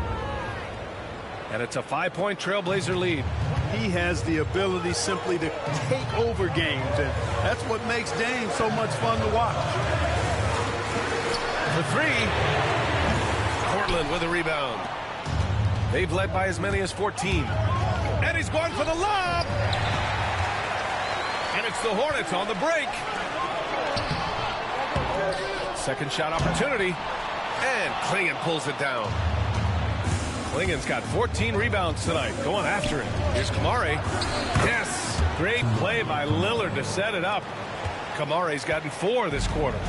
And it's a 5-point Trailblazer lead. He has the ability simply to take over games, and that's what makes Dame so much fun to watch. For 3. Portland with a rebound. They've led by as many as 14. And he's going for the lob! And it's the Hornets on the break. Second shot opportunity. And Klingon pulls it down. Klingon's got 14 rebounds tonight. Going after it. Here's Kamare. Yes. Great play by Lillard to set it up. Kamare's gotten 4 this quarter.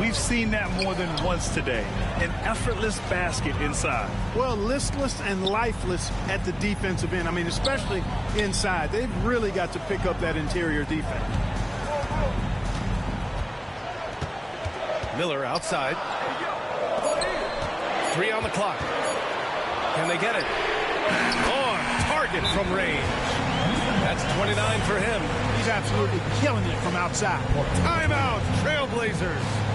We've seen that more than once today. An effortless basket inside. Well, listless and lifeless at the defensive end. I mean, especially inside. They've really got to pick up that interior defense. Miller outside. 3 on the clock. Can they get it? On target from range. That's 29 for him. He's absolutely killing it from outside. Timeout, Trailblazers.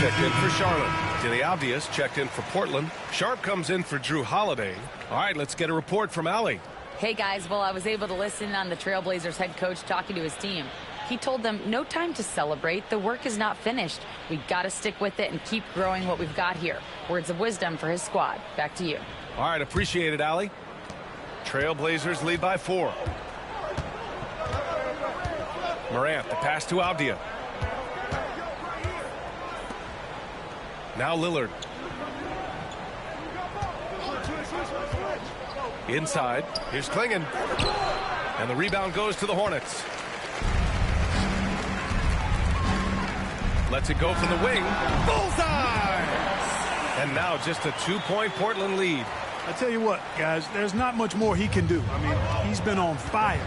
checked in for Charlotte. Denny Avdia's checked in for Portland. Sharp comes in for Drew Holiday. All right, let's get a report from Allie. Hey, guys. Well, I was able to listen on the Trailblazers head coach talking to his team. He told them no time to celebrate. The work is not finished. We got to stick with it and keep growing what we've got here. Words of wisdom for his squad. Back to you. All right, appreciate it, Allie. Trailblazers lead by 4. Morant, the pass to Avdia. Now Lillard. Inside. Here's Klingon. And the rebound goes to the Hornets. Lets it go from the wing. Bullseye! And now just a 2-point Portland lead. I tell you what, guys, there's not much more he can do. I mean, he's been on fire,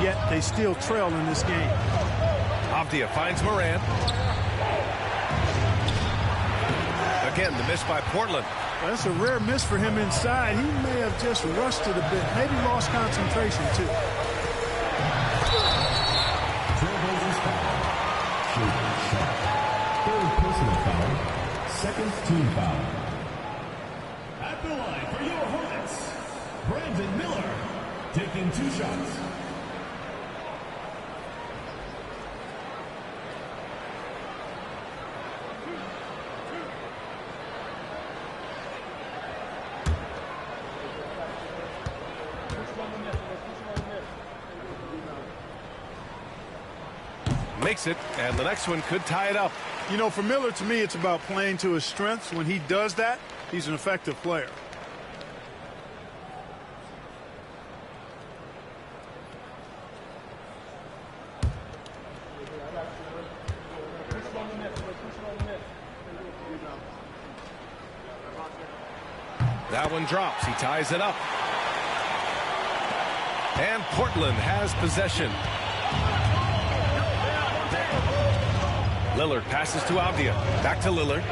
yet they still trail in this game. Avdia finds Morant. Again, the miss by Portland. Well, that's a rare miss for him inside. He may have just rushed it a bit, maybe lost concentration, too. Trailblazers foul. Shaedon Sharpe. Third personal foul. Second team foul. At the line for your Hornets, Brandon Miller, taking 2 shots. Makes it, and the next one could tie it up. You know, for Miller, to me, it's about playing to his strengths. When he does that, he's an effective player. That one drops. He ties it up. And Portland has possession. Lillard passes to Avdia. Back to Lillard.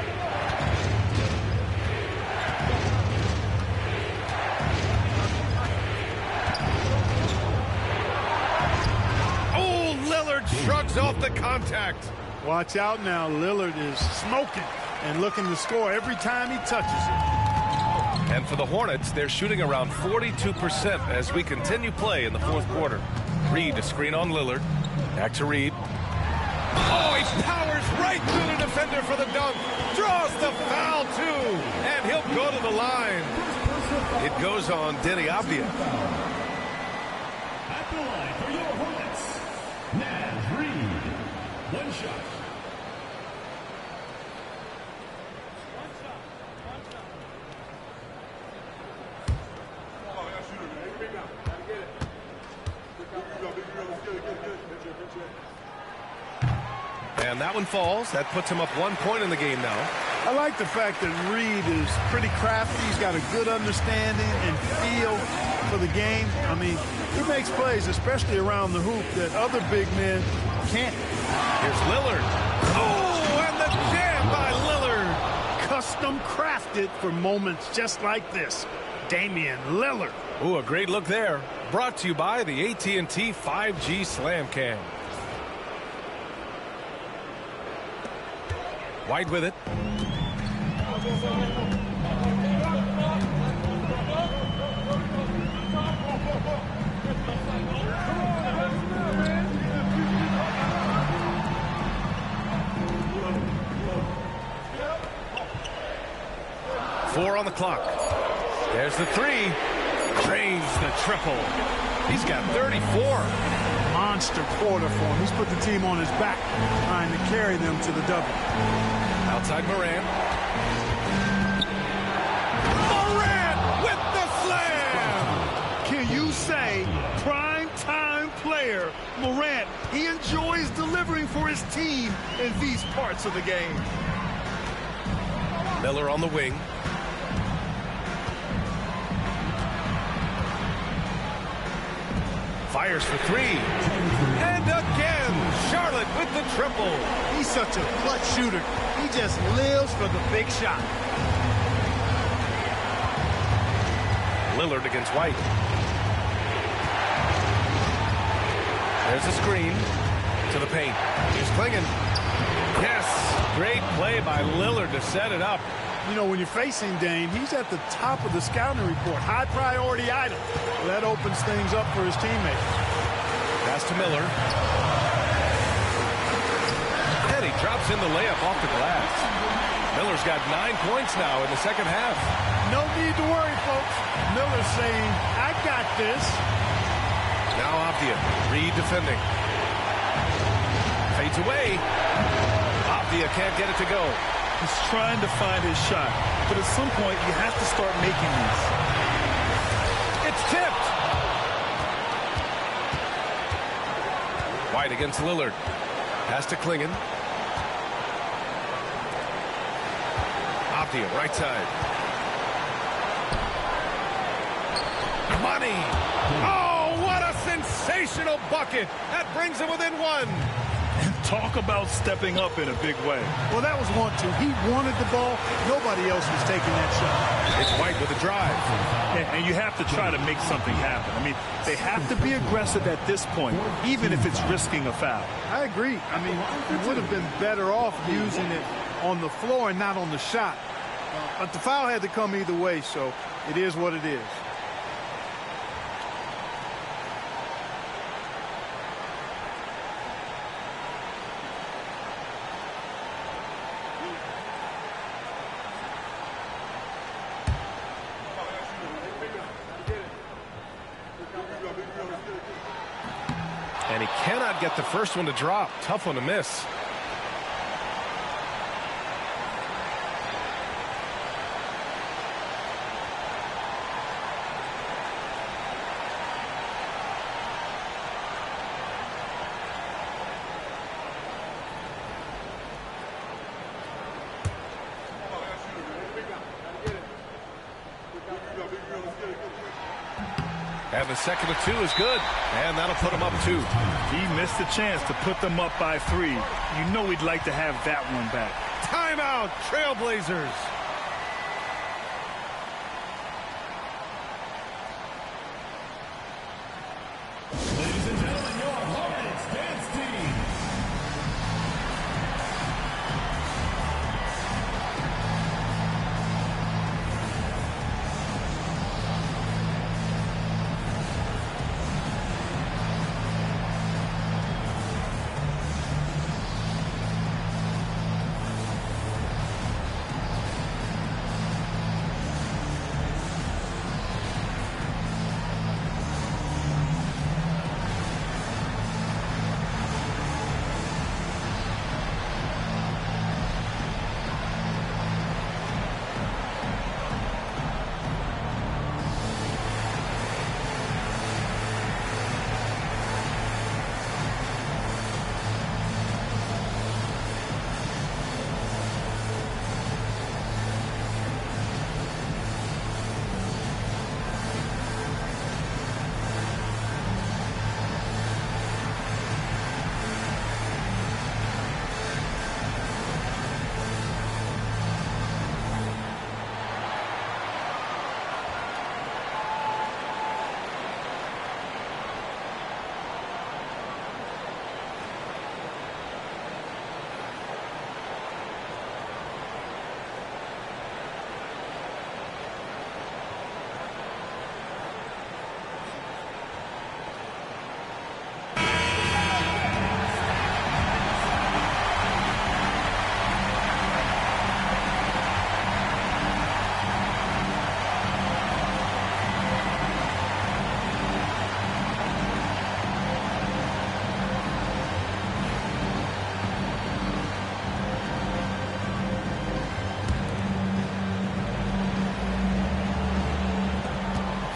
Oh, Lillard shrugs off the contact. Watch out now. Lillard is smoking and looking to score every time he touches it. And for the Hornets, they're shooting around 42% as we continue play in the 4th quarter. Reed, a screen on Lillard. Back to Reed. Oh, he powers right through the defender for the dunk. Draws the foul, too. And he'll go to the line. It goes on Denny Avdia. At the line for your Hornets, Naz Reid. 1 shot. And that one falls. That puts him up 1 point in the game now. I like the fact that Reed is pretty crafty. He's got a good understanding and feel for the game. I mean, he makes plays, especially around the hoop, that other big men can't. Here's Lillard. Oh, and the jam by Lillard. Custom crafted for moments just like this. Damian Lillard. Ooh, a great look there. Brought to you by the AT&T 5G Slam Cam. White with it. Four on the clock. There's the 3. Drains the triple. He's got 34. Monster quarter for him. He's put the team on his back, trying to carry them to the double. Outside Morant. Morant with the slam! Can you say prime time player Morant? He enjoys delivering for his team in these parts of the game. Miller on the wing. Fires for 3. And again, Charlotte with the triple. He's such a clutch shooter. He just lives for the big shot. Lillard against White. There's a screen to the paint. Here's Klingon. Yes, great play by Lillard to set it up. You know, when you're facing Dame, he's at the top of the scouting report. High priority item. Well, that opens things up for his teammates. Pass to Miller. And he drops in the layup off the glass. Miller's got 9 points now in the second half. No need to worry, folks. Miller's saying, I got this. Now Avdia, Reed defending. Fades away. Avdia can't get it to go. He's trying to find his shot, but at some point you have to start making these. It's tipped. White against Lillard. Pass to Klingon. Avdia, right side. Money. Oh, what a sensational bucket. That brings him within 1. Talk about stepping up in a big way. Well, that was 1-2. He wanted the ball. Nobody else was taking that shot. It's White with a drive. And you have to try to make something happen. I mean, they have to be aggressive at this point, even if it's risking a foul. I agree. I mean, he would have been better off using it on the floor and not on the shot. But the foul had to come either way, so it is what it is. And he cannot get the first one to drop. Tough one to miss. And the second of 2 is good. And that'll put him up 2. He missed the chance to put them up by 3. You know he'd like to have that one back. Timeout, Trailblazers. Ladies and gentlemen, your Hornets dance team.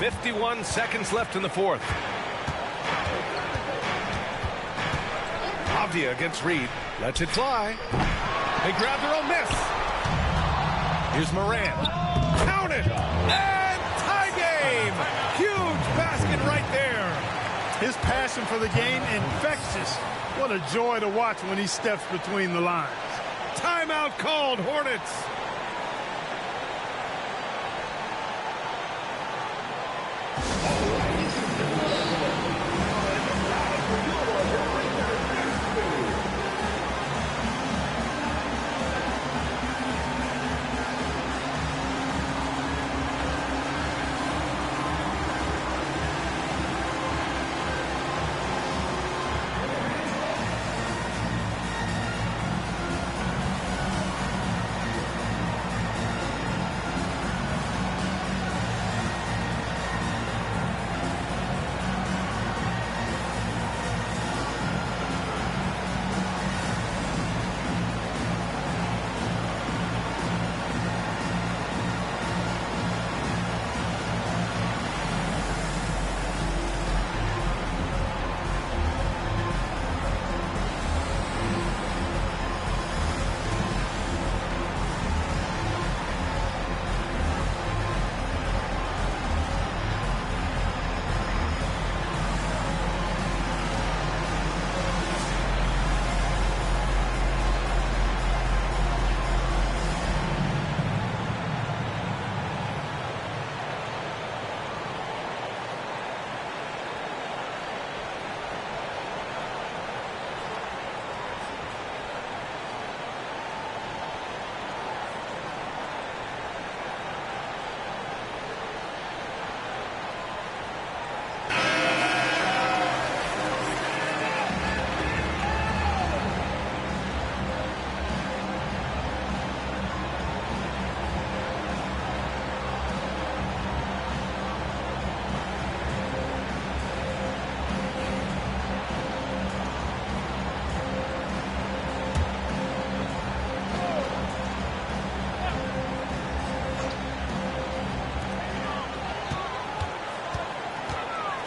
.51 seconds left in the fourth. Avdia against Reed. Lets it fly. They grab their own miss. Here's Moran. Count it. And tie game. Huge basket right there. His passion for the game, infectious. What a joy to watch when he steps between the lines. Timeout called, Hornets.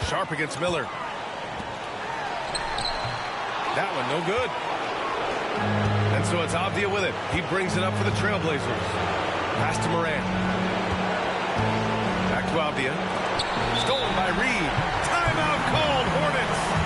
Sharp against Miller. That one no good. And so it's Avdia with it. He brings it up for the Trailblazers. Pass to Morant. Back to Avdia. Stolen by Reed. Timeout called, Hornets.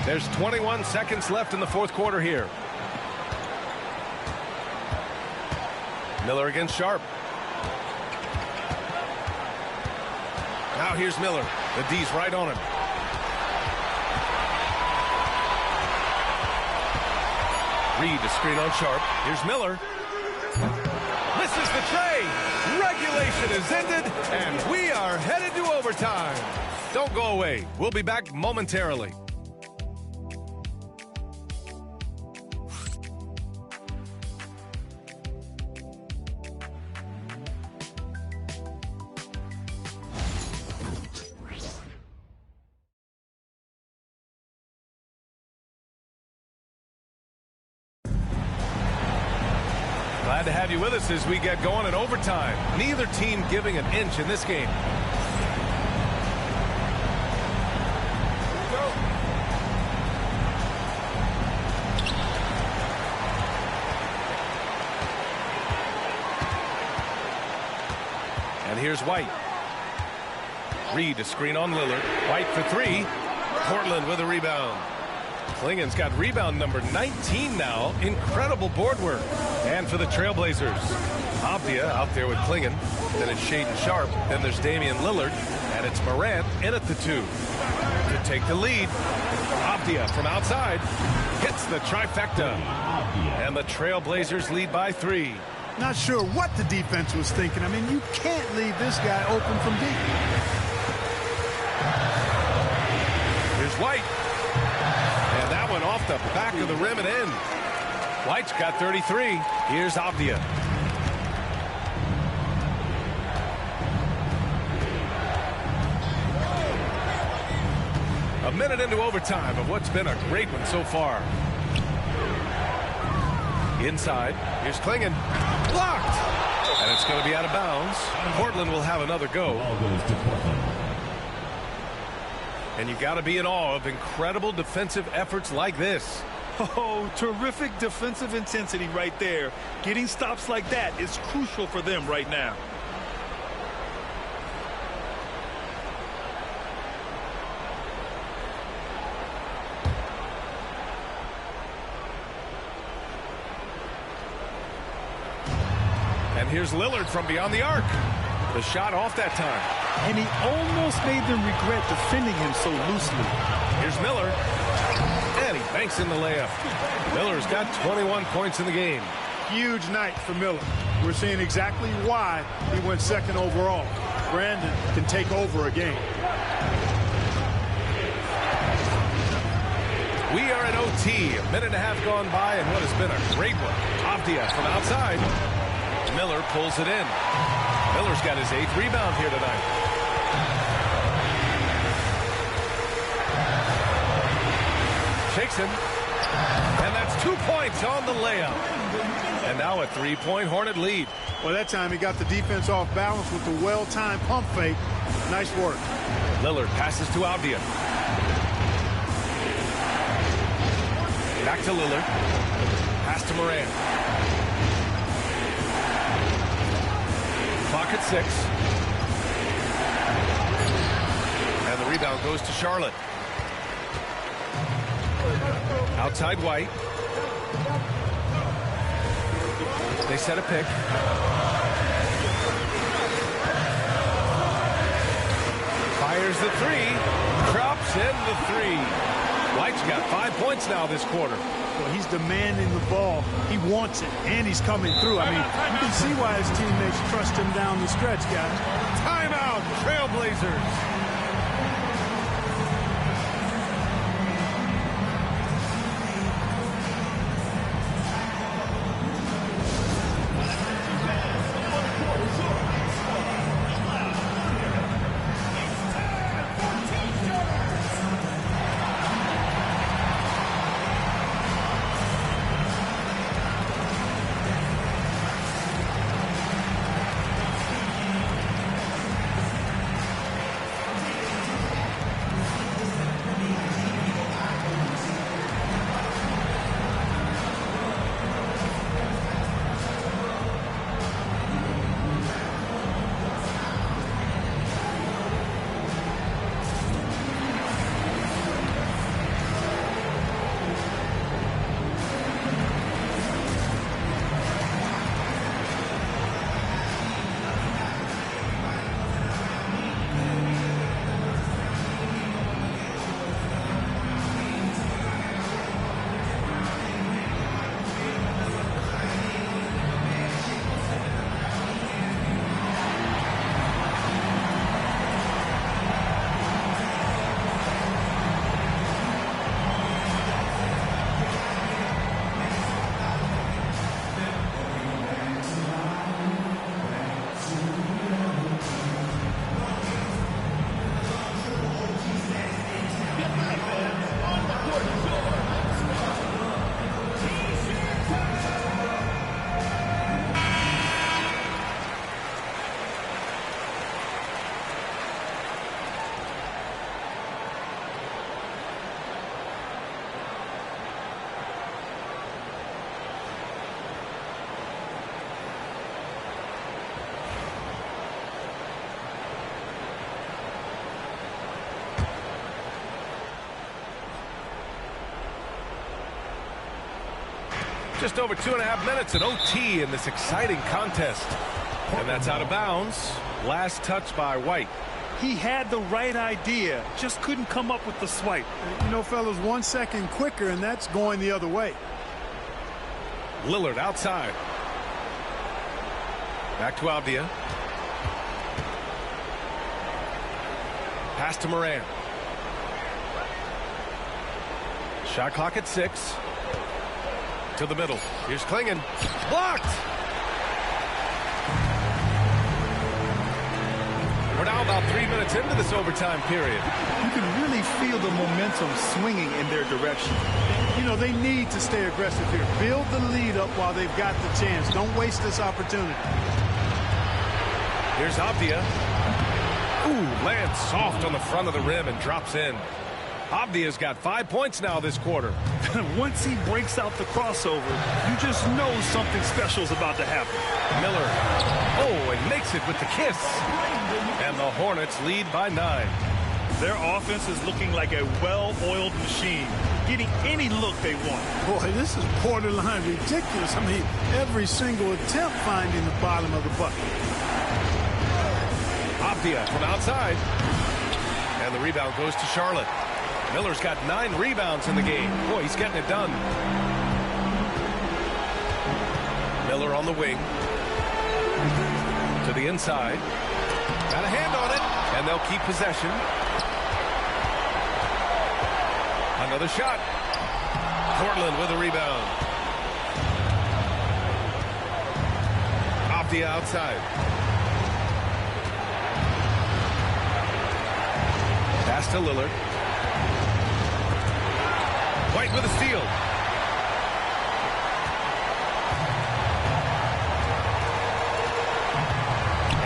There's 21 seconds left in the fourth quarter here. Miller against Sharp. Now here's Miller. The D's right on him. Reed to screen on Sharp. Here's Miller. Misses the tray. Regulation is ended, and we are headed to overtime. Don't go away. We'll be back momentarily. Glad to have you with us as we get going in overtime. Neither team giving an inch in this game. And here's White. Reed to screen on Lillard. White for three. Portland with a rebound. Klingen's got rebound number 19 now. Incredible board work. And for the Trailblazers, Avdia out there with Klingen. Then it's Shaedon Sharp. Then there's Damian Lillard. And it's Morant in at the 2. To take the lead, Avdia from outside hits the trifecta. And the Trailblazers lead by 3. Not sure what the defense was thinking. I mean, you can't leave this guy open from deep. Here's White. And that one off the back of the rim and in. White's got 33. Here's Avdia. A minute into overtime of what's been a great one so far. Inside. Here's Klingen. Blocked. And it's going to be out of bounds. Portland will have another go. And you've got to be in awe of incredible defensive efforts like this. Oh, terrific defensive intensity right there. Getting stops like that is crucial for them right now. And here's Lillard from beyond the arc. The shot off that time. And he almost made them regret defending him so loosely. Here's Miller. And he banks in the layup. Miller's got 21 points in the game. Huge night for Miller. We're seeing exactly why he went second overall. Brandon can take over a game. We are at OT. A minute and a half gone by, and what has been a great one. Avdia from outside. Miller pulls it in. Miller's got his 8th rebound here tonight. Shakes him. And that's 2 points on the layup. And now a 3-point Hornet lead. Well, that time he got the defense off balance with the well-timed pump fake. Nice work. Lillard passes to Avdia. Back to Lillard. Pass to Morant. Clock at 6. And the rebound goes to Charlotte. Outside White. They set a pick. Fires the 3. Drops in the 3. White's got 5 points now this quarter. Well, he's demanding the ball. He wants it, and he's coming through. I mean, you can see why his teammates trust him down the stretch, guys. Timeout, Trailblazers. Just over 2.5 minutes at OT in this exciting contest. And that's out of bounds. Last touch by White. He had the right idea, just couldn't come up with the swipe. You know, fellas, 1 second quicker, and that's going the other way. Lillard outside. Back to Avdia. Pass to Morant. Shot clock at 6. To the middle. Here's Klingon. Blocked! We're now about 3 minutes into this overtime period. You can really feel the momentum swinging in their direction. You know, they need to stay aggressive here. Build the lead up while they've got the chance. Don't waste this opportunity. Here's Avdia. Ooh, lands soft on the front of the rim and drops in. Avdia's got 5 points now this quarter. Once he breaks out the crossover, you just know something special is about to happen. Miller. Oh, and makes it with the kiss. And the Hornets lead by 9. Their offense is looking like a well-oiled machine, getting any look they want. Boy, this is borderline ridiculous. I mean, every single attempt finding the bottom of the bucket. Avdia from outside. And the rebound goes to Charlotte. Miller's got 9 rebounds in the game. Boy, he's getting it done. Miller on the wing. To the inside. Got a hand on it. And they'll keep possession. Another shot. Portland with a rebound. Avdia outside. Pass to Lillard. White with a steal.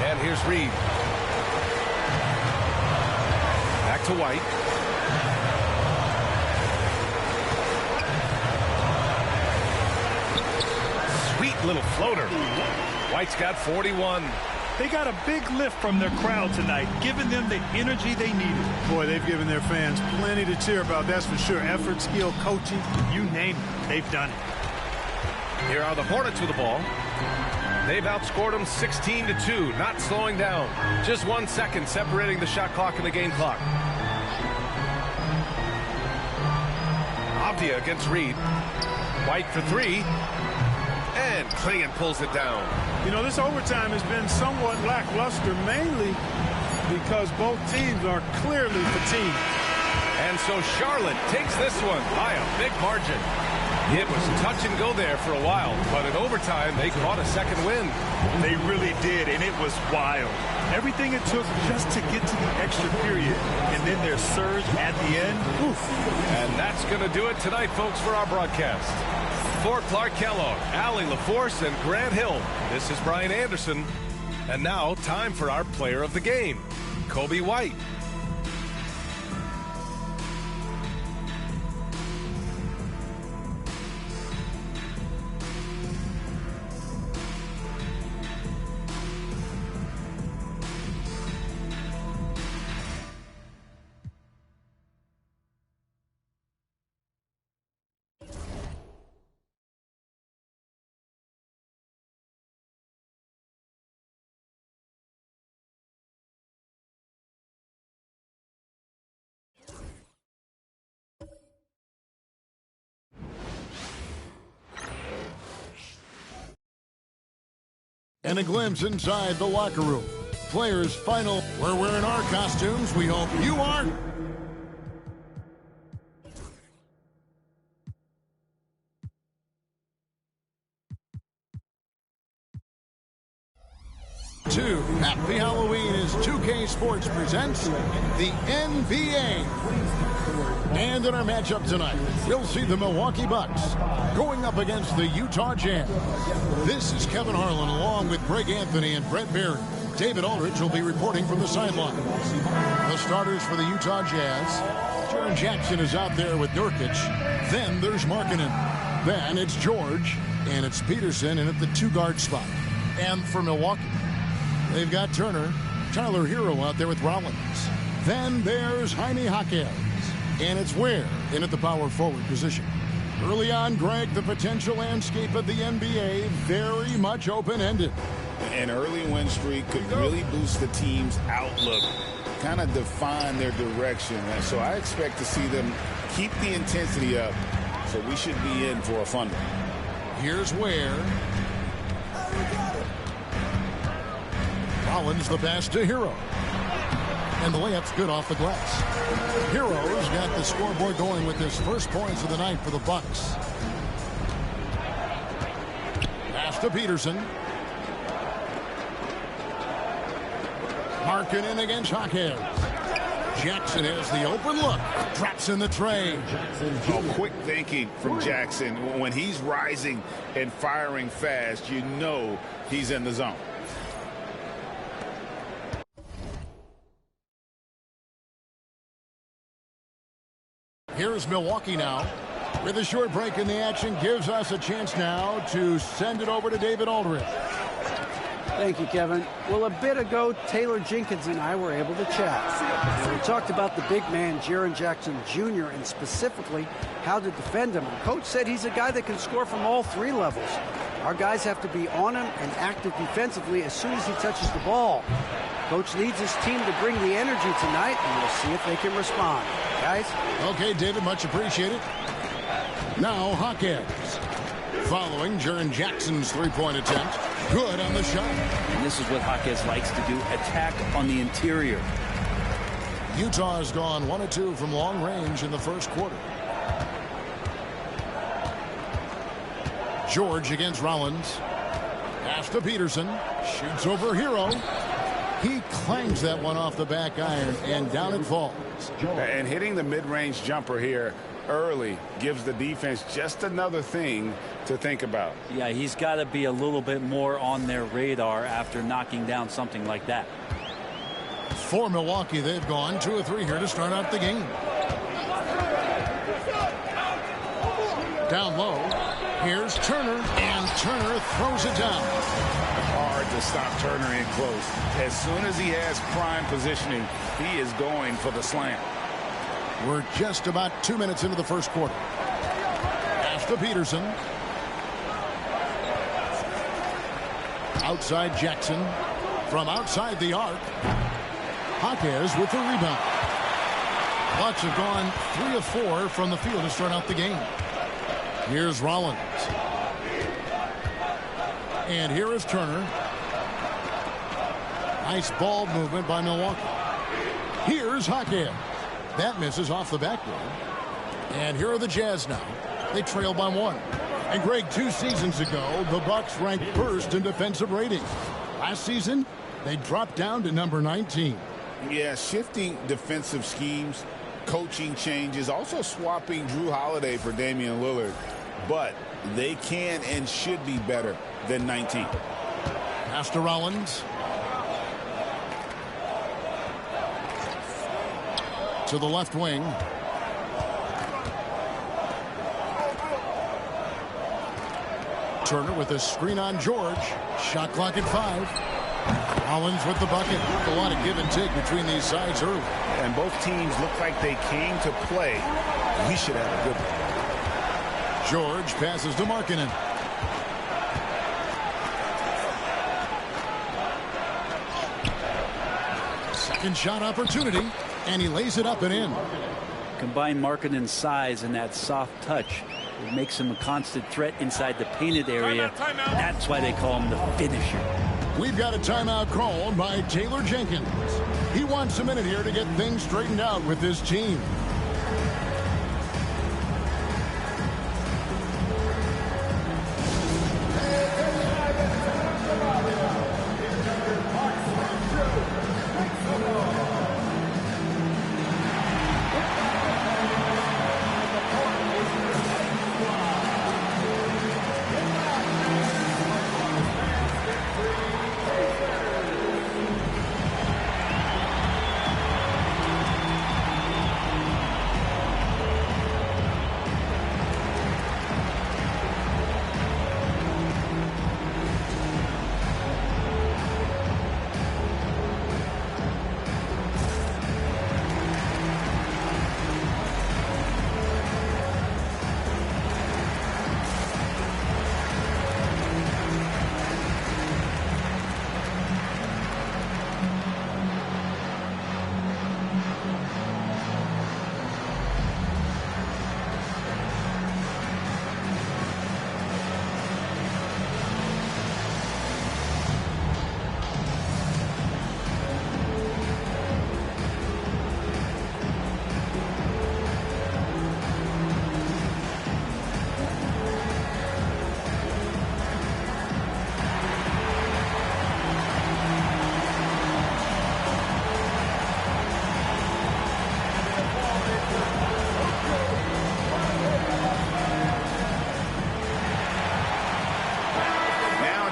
And here's Reed. Back to White. Sweet little floater. White's got 41. They got a big lift from their crowd tonight, giving them the energy they needed. Boy, they've given their fans plenty to cheer about, that's for sure. Effort, skill, coaching, you name it, they've done it. Here are the Hornets with the ball. They've outscored them 16-2, not slowing down. Just 1 second separating the shot clock and the game clock. Avdia against Reed. White for 3. And Klingon pulls it down. You know, this overtime has been somewhat lackluster, mainly because both teams are clearly fatigued. And so Charlotte takes this one by a big margin. It was touch and go there for a while, but in overtime, they caught a second win. They really did, and it was wild. Everything it took just to get to the extra period, and then their surge at the end. Oof. And that's going to do it tonight, folks, for our broadcast. For Clark Kellogg, Allie LaForce, and Grant Hill, this is Brian Anderson. And now, time for our player of the game, Kobe White. And a glimpse inside the locker room. Players' final. We're wearing our costumes. We hope you are. Happy Halloween as 2K Sports presents the NBA. And in our matchup tonight, we'll see the Milwaukee Bucks going up against the Utah Jazz. This is Kevin Harlan along with Greg Anthony and Brett Barry. David Aldridge will be reporting from the sideline. The starters for the Utah Jazz. Jaren Jackson is out there with Nurkic. Then there's Markkanen. Then it's George. And it's Peterson in at the 2-guard spot. And for Milwaukee, they've got Turner, Tyler Hero out there with Rollins. Then there's Jaime Jaquez. And it's Ware in at the power forward position. Early on, Greg, the potential landscape of the NBA very much open-ended. An early win streak could really boost the team's outlook, kind of define their direction. And so I expect to see them keep the intensity up. So we should be in for a fun one. Here's Ware. Rollins the pass to Hero. And the layup's good off the glass. Hero's got the scoreboard going with his first points of the night for the Bucks. Pass to Peterson. Markkanen against Jaquez. Jackson has the open look. Drops in the tray. Oh, quick thinking from Jackson. When he's rising and firing fast, you know he's in the zone. Here's Milwaukee now. With a short break in the action, gives us a chance now to send it over to David Aldridge. Thank you, Kevin. Well, a bit ago, Taylor Jenkins and I were able to chat. We talked about the big man, Jaren Jackson Jr., and specifically how to defend him. And Coach said he's a guy that can score from all three levels. Our guys have to be on him and active defensively as soon as he touches the ball. Coach needs his team to bring the energy tonight, and we'll see if they can respond. Guys? Okay, David, much appreciated. Now, Hawkins. Following Jaren Jackson's three-point attempt. Good on the shot. And this is what Hawkins likes to do, attack on the interior. Utah has gone 1 of 2 from long range in the first quarter. George against Rollins. Pass to Peterson. Shoots over Hero. He clangs that one off the back iron, and down it falls. And hitting the mid-range jumper here early gives the defense just another thing to think about. Yeah, he's got to be a little bit more on their radar after knocking down something like that. For Milwaukee, they've gone 2 of 3 here to start out the game. Down low. Here's Turner, and Turner throws it down. Hard to stop Turner in close. As soon as he has prime positioning, he is going for the slam. We're just about 2 minutes into the first quarter. Pass to Peterson. Outside Jackson. From outside the arc. Hawkins with the rebound. Bucks have gone 3 of 4 from the field to start out the game. Here's Rollins. And here is Turner. Nice ball movement by Milwaukee. Here's Hawkins. That misses off the backboard. And here are the Jazz now. They trail by 1. And Greg, 2 seasons ago, the Bucks ranked first in defensive rating. Last season, they dropped down to number 19. Yeah, shifting defensive schemes, coaching changes, also swapping Drew Holiday for Damian Lillard. But they can and should be better than 19. Pass to Rollins. To the left wing. Turner with a screen on George. Shot clock at 5. Rollins with the bucket. A lot of give and take between these sides early. And both teams look like they came to play. We should have a good one. George passes to Markkanen. Second shot opportunity, and he lays it up and in. Combine Markkanen's size and that soft touch. It makes him a constant threat inside the painted area. That's why they call him the finisher. We've got a timeout called by Taylor Jenkins. He wants a minute here to get things straightened out with his team.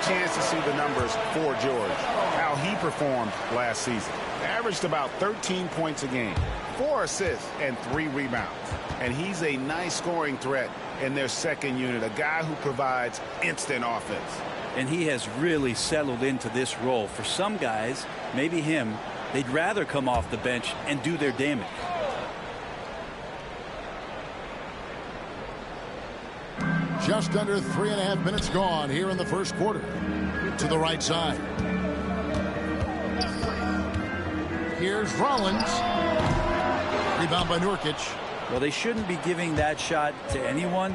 Chance to see the numbers for George, how he performed last season. Averaged about 13 points a game, 4 assists, and 3 rebounds. And he's a nice scoring threat in their second unit, a guy who provides instant offense. and he has really settled into this role. For some guys, maybe him, they'd rather come off the bench and do their damage. Just under 3.5 minutes gone here in the first quarter. To the right side. Here's Rollins. Rebound by Nurkic. Well, they shouldn't be giving that shot to anyone,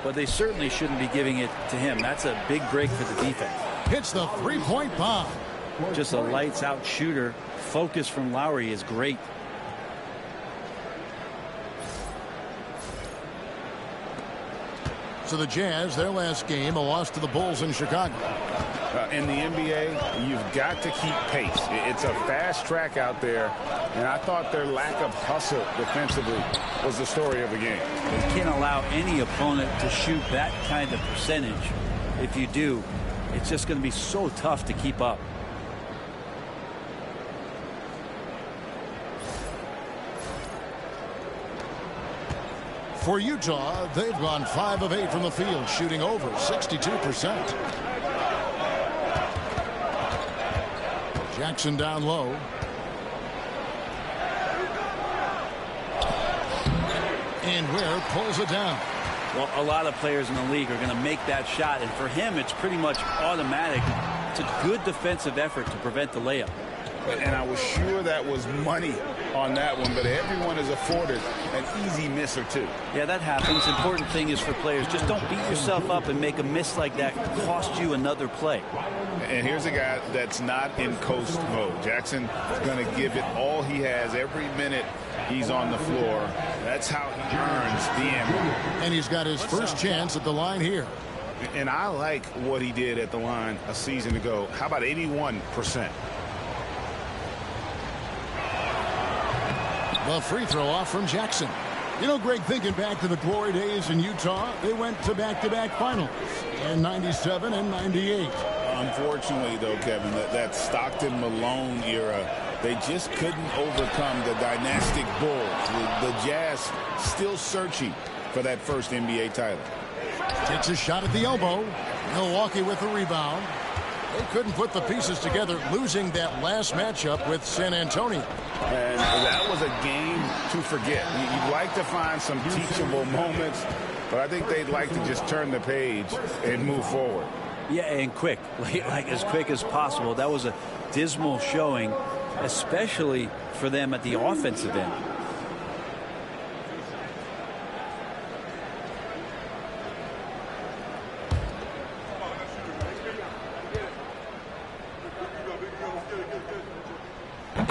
but they certainly shouldn't be giving it to him. That's a big break for the defense. Hits the three-point bomb. Just a lights-out shooter. Focus from Lowry is great. So the Jazz, their last game, a loss to the Bulls in Chicago. In the NBA, you've got to keep pace. It's a fast track out there, and I thought their lack of hustle defensively was the story of the game. You can't allow any opponent to shoot that kind of percentage. If you do, it's just going to be so tough to keep up. For Utah, they've gone 5 of 8 from the field, shooting over 62%. Jackson down low. And Ware pulls it down. Well, a lot of players in the league are going to make that shot, and for him, it's pretty much automatic. It's a good defensive effort to prevent the layup. And I was sure that was money on that one, but everyone is afforded an easy miss or two. Yeah, that happens. Important thing is for players, just don't beat yourself up and make a miss like that cost you another play. And here's a guy that's not in coast mode. Jackson is going to give it all he has every minute he's on the floor. That's how he earns the end. And he's got his first chance at the line here. And I like what he did at the line a season ago. How about 81%? The free throw off from Jackson. You know, Greg, thinking back to the glory days in Utah, they went to back-to-back finals in 97 and 98. Unfortunately, though, Kevin, that Stockton-Malone era, they just couldn't overcome the dynastic Bulls. The Jazz still searching for that first NBA title. Takes a shot at the elbow. Milwaukee with the rebound. They couldn't put the pieces together, losing that last matchup with San Antonio. And that was a game to forget. You'd like to find some teachable moments, but I think they'd like to just turn the page and move forward. Yeah, and quick, like as quick as possible. That was a dismal showing, especially for them at the offensive end.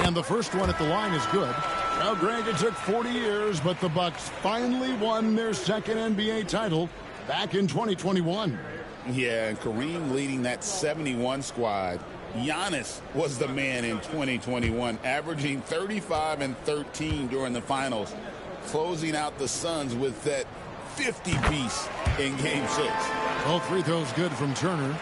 And the first one at the line is good. Now, Greg, it took 40 years, but the Bucks finally won their second NBA title back in 2021. Yeah, and Kareem leading that 71 squad. Giannis was the man in 2021, averaging 35 and 13 during the finals, closing out the Suns with that 50-piece in Game 6. Both free throws good from Turner.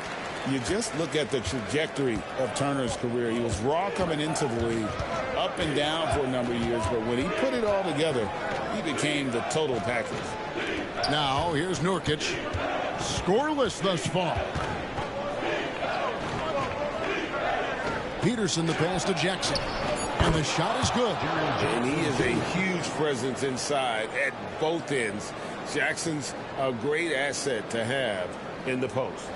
You just look at the trajectory of Turner's career. He was raw coming into the league, up and down for a number of years, but when he put it all together, he became the total package. Now, here's Nurkic. Scoreless thus far. Peterson the pass to Jackson. And the shot is good. And he is a huge presence inside at both ends. Jackson's a great asset to have in the post.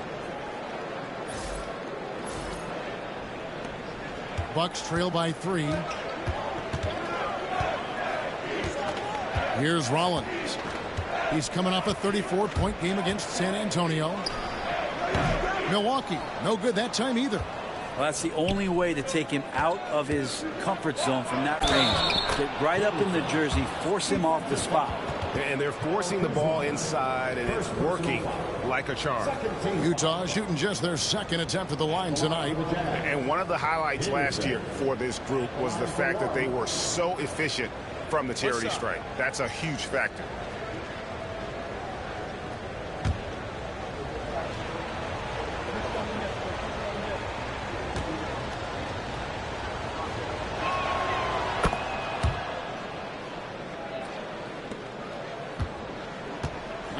Bucks trail by 3. Here's Rollins. He's coming off a 34-point game against San Antonio. Milwaukee, no good that time either. Well, that's the only way to take him out of his comfort zone from that range. Get right up in the jersey, force him off the spot. And they're forcing the ball inside, and it's working like a charm. Utah shooting just their second attempt at the line tonight. And one of the highlights last year for this group was the fact that they were so efficient from the charity stripe. That's a huge factor.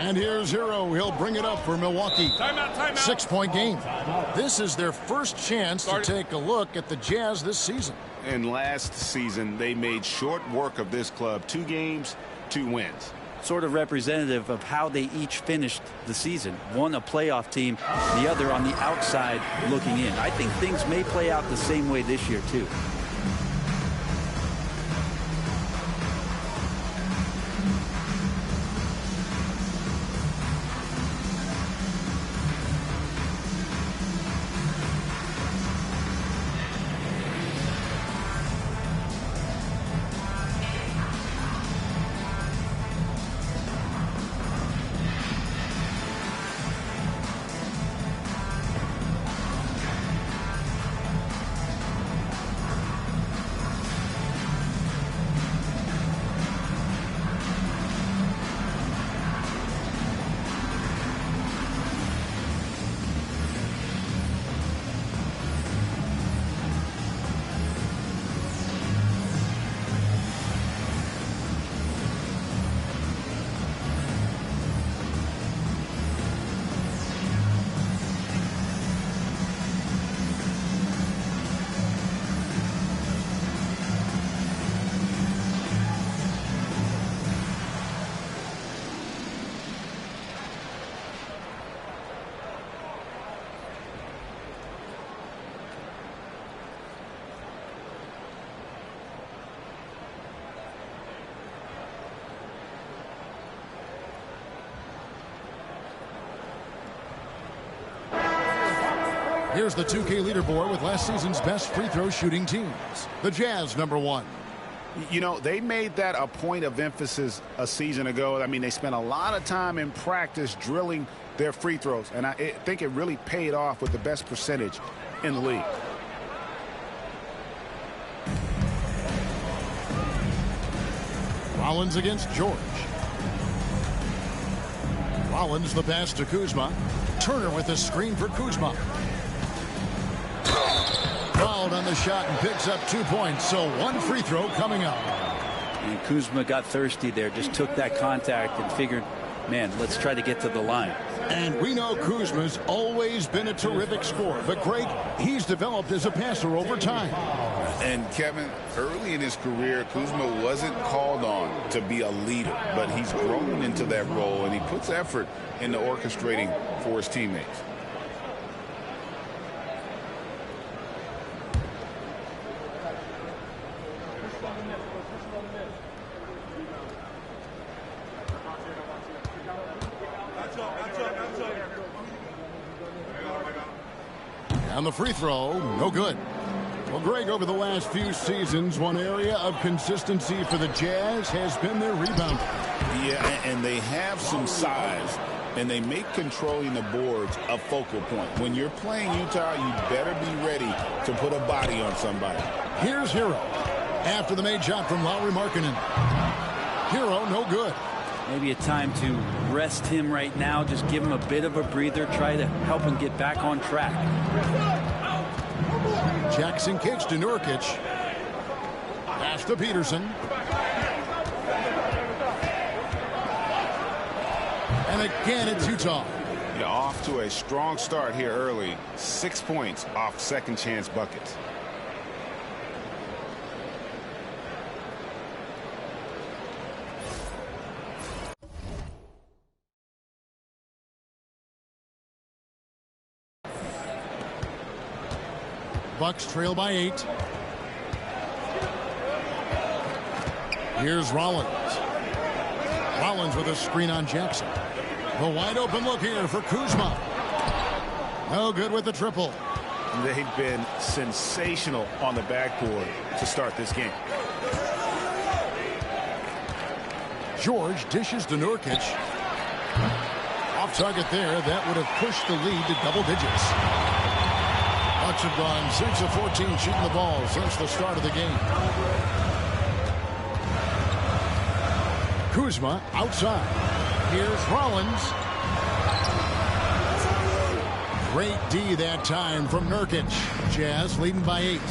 And here's Hero. He'll bring it up for Milwaukee. Timeout, timeout. 6-point game. This is their first chance to take a look at the Jazz this season. And last season, they made short work of this club. 2 games, 2 wins. Sort of representative of how they each finished the season. One a playoff team, the other on the outside looking in. I think things may play out the same way this year, too. Here's the 2K leaderboard with last season's best free throw shooting teams. The Jazz, #1. You know, they made that a point of emphasis a season ago. I mean, they spent a lot of time in practice drilling their free throws, and I think it really paid off with the best percentage in the league. Rollins against George. Rollins the pass to Kuzma. Turner with a screen for Kuzma. Fouled on the shot and picks up 2 points, so 1 free throw coming up. And Kuzma got thirsty there, just took that contact and figured, man, let's try to get to the line. And we know Kuzma's always been a terrific scorer, but Greg, he's developed as a passer over time. And Kevin, early in his career, Kuzma wasn't called on to be a leader, but he's grown into that role, and he puts effort into orchestrating for his teammates. And the free throw, no good. Well, Greg, over the last few seasons, one area of consistency for the Jazz has been their rebound. Yeah, and they have some size, and they make controlling the boards a focal point. When you're playing Utah, you better be ready to put a body on somebody. Here's Hero. After the made shot from Lauri Markkanen. Hero, no good. Maybe a time to rest him right now, just give him a bit of a breather, try to help him get back on track. Jackson kicks to Nurkic. Pass to Peterson. And again, it's Utah. Yeah, off to a strong start here early. 6 points off second chance buckets. Bucks trail by 8. Here's Rollins. Rollins with a screen on Jackson. The wide open look here for Kuzma. No good with the triple. They've been sensational on the backboard to start this game. George dishes to Nurkic. Off target there. That would have pushed the lead to double digits. Bucks have gone 6 of 14 shooting the ball since the start of the game. Kuzma outside. Here's Rollins. Great D that time from Nurkic. Jazz leading by 8.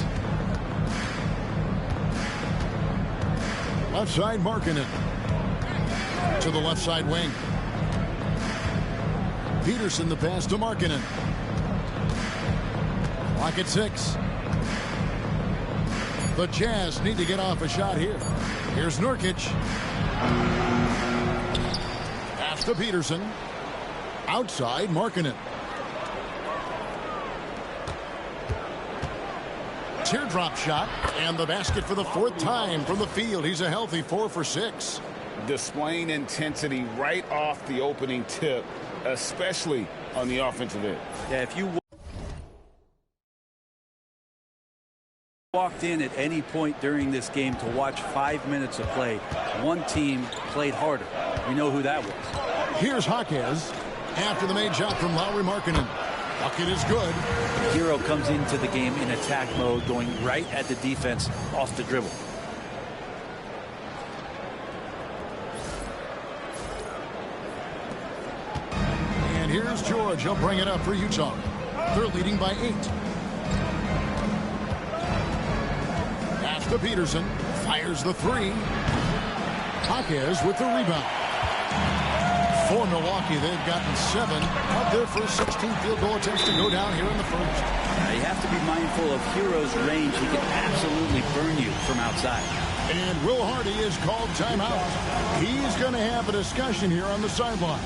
Left side Markkanen. To the left side wing. Peterson the pass to Markkanen. Clock at 6. The Jazz need to get off a shot here. Here's Nurkic. Pass to Peterson. Outside, Markkanen. Teardrop shot, and the basket for the 4th time from the field. He's a healthy 4 for 6. Displaying intensity right off the opening tip, especially on the offensive end. Yeah, if you walked in at any point during this game to watch 5 minutes of play, one team played harder. We know who that was. Here's Jaquez after the made shot from Lauri Markkanen. Bucket is good. Hero comes into the game in attack mode, going right at the defense off the dribble. And here's George. He'll bring it up for Utah. They're leading by 8. Pass to Peterson. Fires the 3. Jaquez with the rebound. For Milwaukee, they've gotten 7 of their first 16 field goal attempts to go down here in the first. You have to be mindful of Hero's range. He can absolutely burn you from outside. And Will Hardy is called timeout. He's going to have a discussion here on the sideline.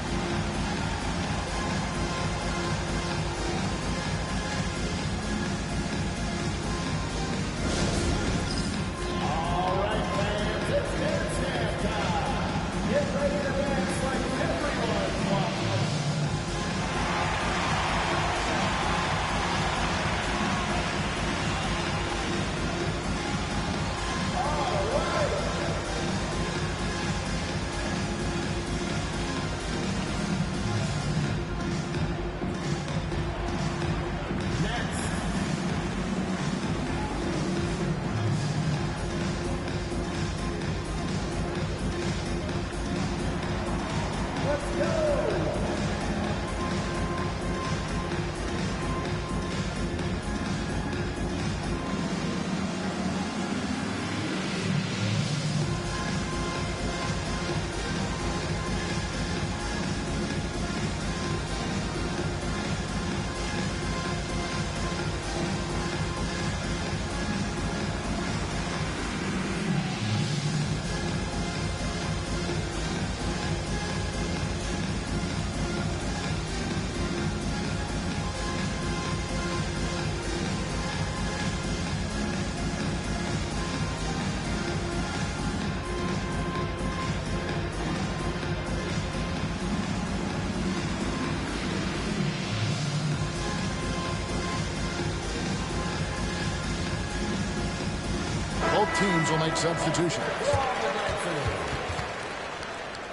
Both teams will make substitutions.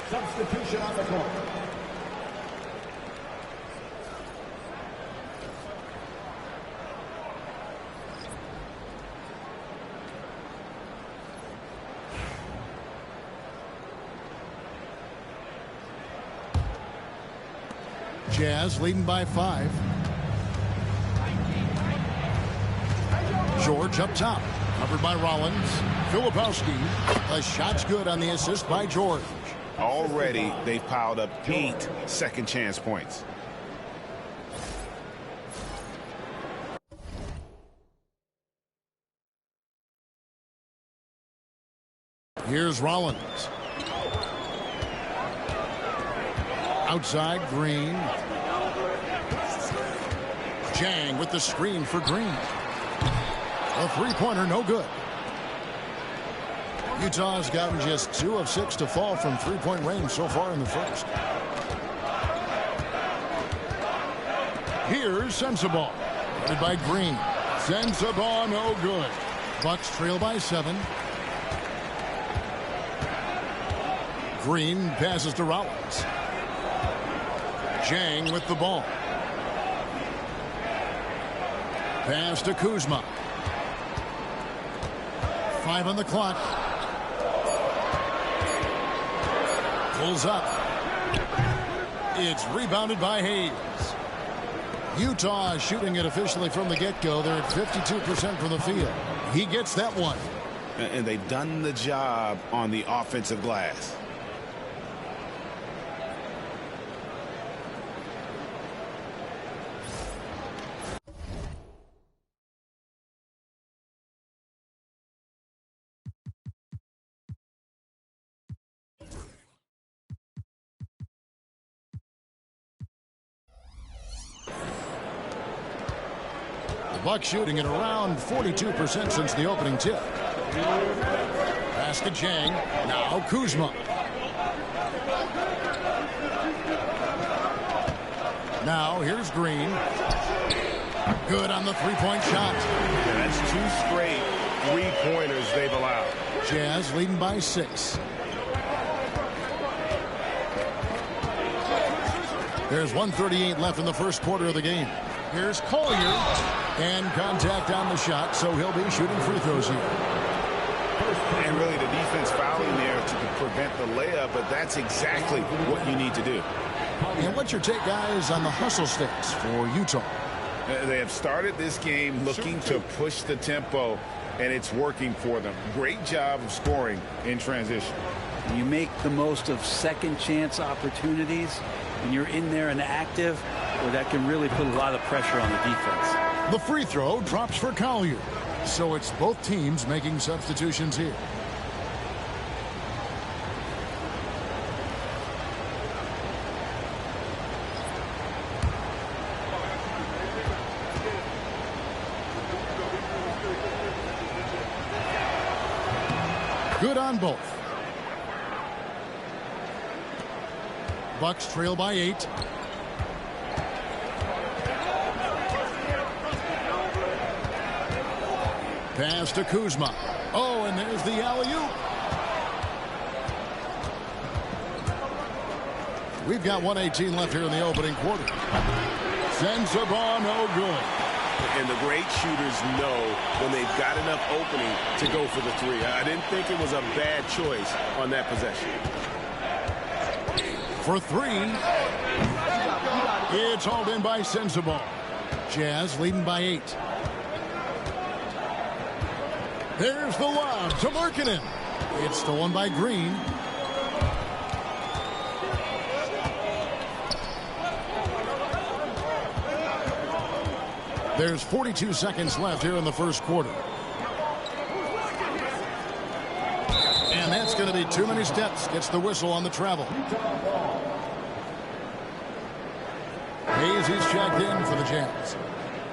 Substitution on the court. Jazz leading by 5. George up top. Covered by Rollins. Filipowski. The shot's good on the assist by George. Already, they've piled up 8 second chance points. Here's Rollins. Outside, Green. Jang with the screen for Green. A three-pointer, no good. Utah's gotten just 2 of 6 to fall from three-point range so far in the first. Here's Sensabaugh. Headed by Green. Sensabaugh, no good. Bucks trail by 7. Green passes to Rollins. Jang with the ball. Pass to Kuzma. 5 on the clock. Pulls up. It's rebounded by Hayes. Utah is shooting it officially from the get-go. They're at 52% from the field. He gets that one. And they've done the job on the offensive glass. Bucks shooting at around 42% since the opening tip. Pass to Chang. Now Kuzma. Now here's Green. Good on the three-point shot. Yeah, that's 2 straight three-pointers they've allowed. Jazz leading by 6. There's 1:38 left in the first quarter of the game. Here's Collier. And contact on the shot, so he'll be shooting free throws here. And really the defense fouling there to prevent the layup, but that's exactly what you need to do. And what's your take, guys, on the hustle sticks for Utah? They have started this game looking to push the tempo, and it's working for them. Great job of scoring in transition. You make the most of second chance opportunities, and you're in there and active, well, that can really put a lot of pressure on the defense. The free throw drops for Collier. So it's both teams making substitutions here. Good on both. Bucks trail by 8. Pass to Kuzma. Oh, and there's the alley-oop. We've got 1:18 left here in the opening quarter. Sends the ball, no good. And the great shooters know when they've got enough opening to go for the three. I didn't think it was a bad choice on that possession. For 3. It's hauled in by Sensabaugh. Jazz leading by 8. There's the lob to Markkanen. It's stolen by Green. There's 42 seconds left here in the first quarter. And that's going to be too many steps. Gets the whistle on the travel. Hayes is checked in for the Jazz.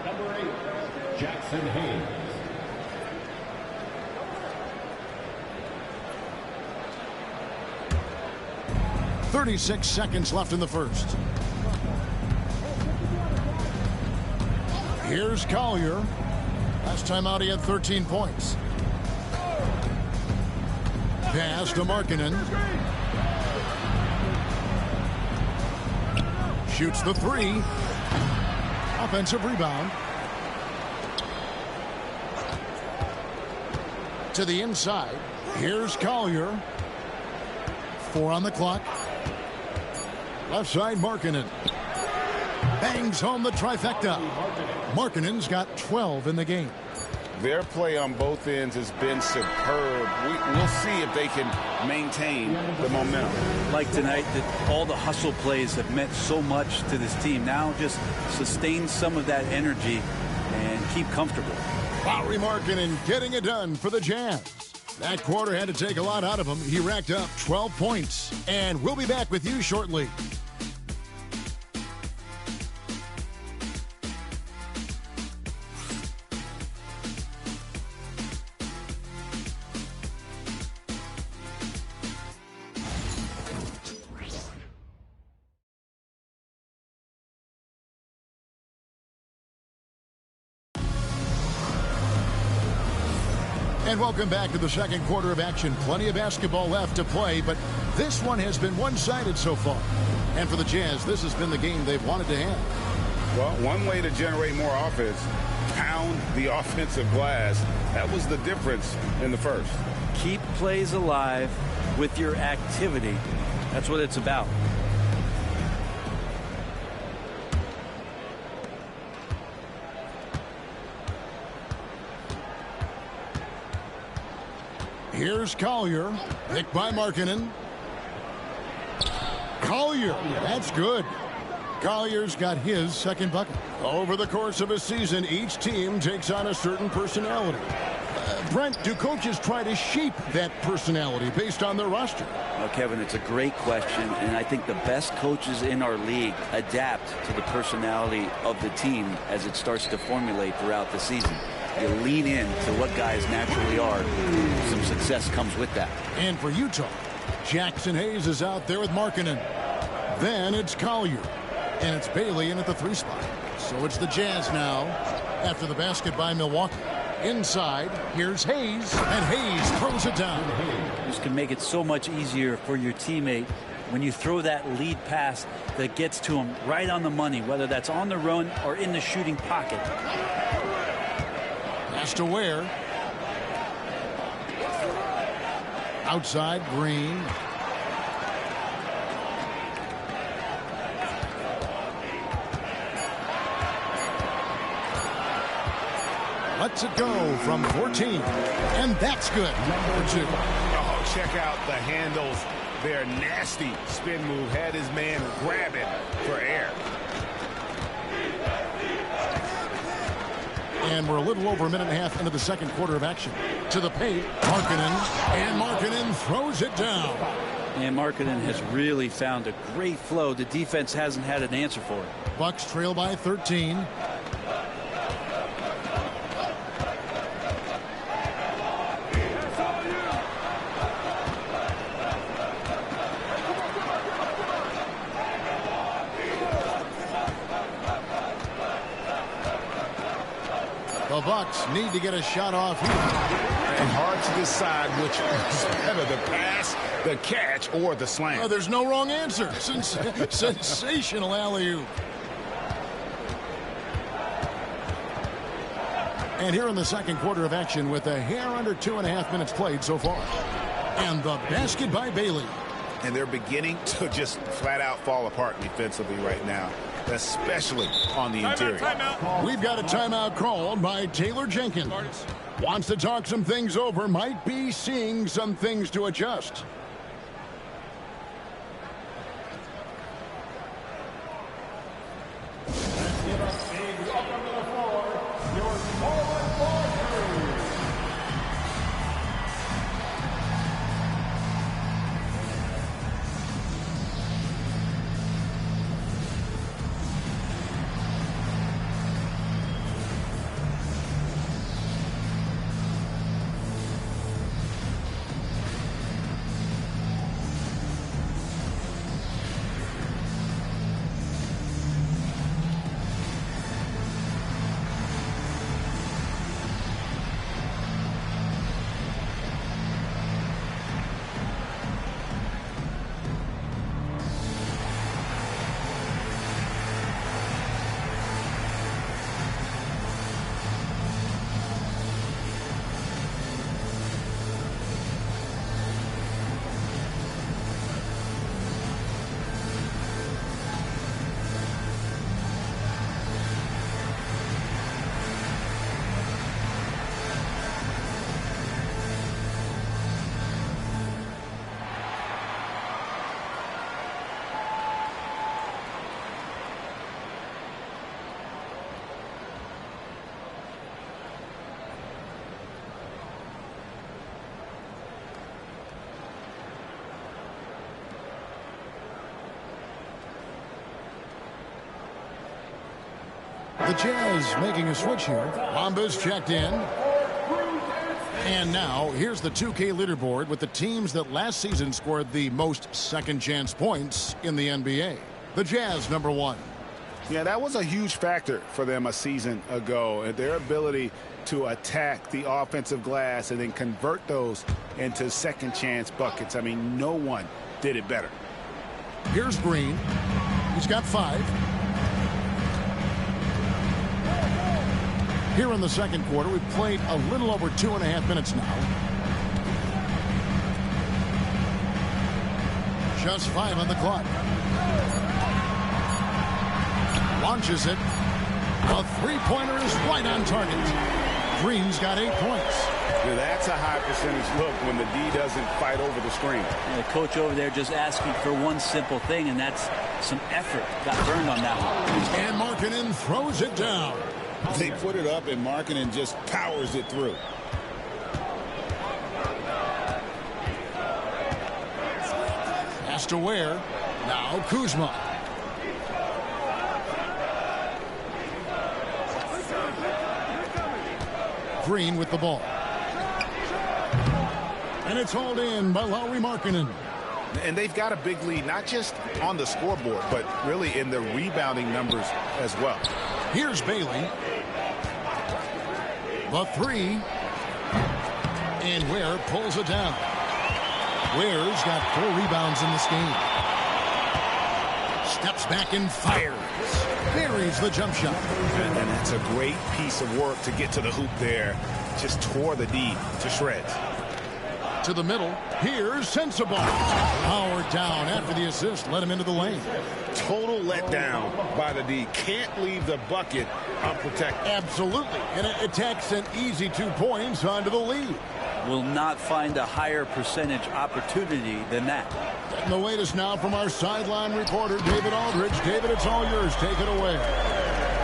Number 8, Jackson Hayes. 36 seconds left in the first. Here's Collier. Last time out he had 13 points. Pass to Markkanen. Shoots the 3. Offensive rebound. To the inside. Here's Collier. 4 on the clock. Left side, Markkanen. Bangs home the trifecta. Markkanen's got 12 in the game. Their play on both ends has been superb. We'll see if they can maintain the momentum. Like tonight, that all the hustle plays have meant so much to this team. Now just sustain some of that energy and keep comfortable. Lauri Markkanen getting it done for the Jazz. That quarter had to take a lot out of him. He racked up 12 points. And we'll be back with you shortly. And welcome back to the second quarter of action. Plenty of basketball left to play, but this one has been one-sided so far. And for the Jazz, this has been the game they've wanted to have. Well, one way to generate more offense, pound the offensive glass. That was the difference in the first. Keep plays alive with your activity. That's what it's about. Here's Collier, picked by Markkanen. Collier, that's good. Collier's got his second bucket. Over the course of a season, each team takes on a certain personality. Brent, do coaches try to shape that personality based on their roster? Well, Kevin, it's a great question, and I think the best coaches in our league adapt to the personality of the team as it starts to formulate throughout the season. You lean in to what guys naturally are. Some success comes with that. And for Utah, Jackson Hayes is out there with Markkanen. Then it's Collier. And it's Bailey in at the 3 spot. So it's the Jazz now after the basket by Milwaukee. Inside, here's Hayes, and Hayes throws it down. This can make it so much easier for your teammate when you throw that lead pass that gets to him right on the money, whether that's on the run or in the shooting pocket. Pass to Ware. Outside, Green. Lets it go from 14. And that's good. Number 2. Oh, check out the handles. Their nasty spin move had his man grabbing for air. And we're a little over a minute and a half into the second quarter of action. To the paint, Markkanen. And Markkanen throws it down. And Markkanen has really found a great flow. The defense hasn't had an answer for it. Bucks trail by 13. The Bucks need to get a shot off here. And hard to decide which is better, the pass, the catch, or the slam. Oh, there's no wrong answer. Sensational alley-oop. And here in the second quarter of action with a hair under 2.5 minutes played so far. And the basket by Bailey. And they're beginning to just flat out fall apart defensively right now, especially on the interior. Timeout. We've got a timeout called by Taylor Jenkins. Wants to talk some things over, might be seeing some things to adjust. The Jazz making a switch here. Wamba's checked in. And now, here's the 2K leaderboard with the teams that last season scored the most second-chance points in the NBA. The Jazz, number 1. Yeah, that was a huge factor for them a season ago. And their ability to attack the offensive glass and then convert those into second-chance buckets. I mean, no one did it better. Here's Green. He's got 5. Here in the second quarter, we've played a little over 2.5 minutes now. Just 5 on the clock. Launches it. A three-pointer is right on target. Green's got 8 points. Yeah, that's a high percentage look when the D doesn't fight over the screen. And the coach over there just asking for one simple thing, and that's some effort. Got burned on that one. And Markkanen throws it down. They put it up, and Markkanen just powers it through. Pass to Ware. Now Kuzma. Green with the ball. And it's hauled in by Lauri Markkanen. And they've got a big lead, not just on the scoreboard, but really in the rebounding numbers as well. Here's Bailey. The three. And Ware pulls it down. Ware's got 4 rebounds in this game. Steps back and fires. Buries the jump shot. And that's a great piece of work to get to the hoop there. Just tore the D to shreds. To the middle. Here's Sensabaugh. Powered down after the assist. Let him into the lane. Total letdown by the D. Can't leave the bucket unprotected. Absolutely. And it takes an easy 2 points onto the lead. Will not find a higher percentage opportunity than that. And the latest now from our sideline reporter, David Aldridge. David, it's all yours. Take it away.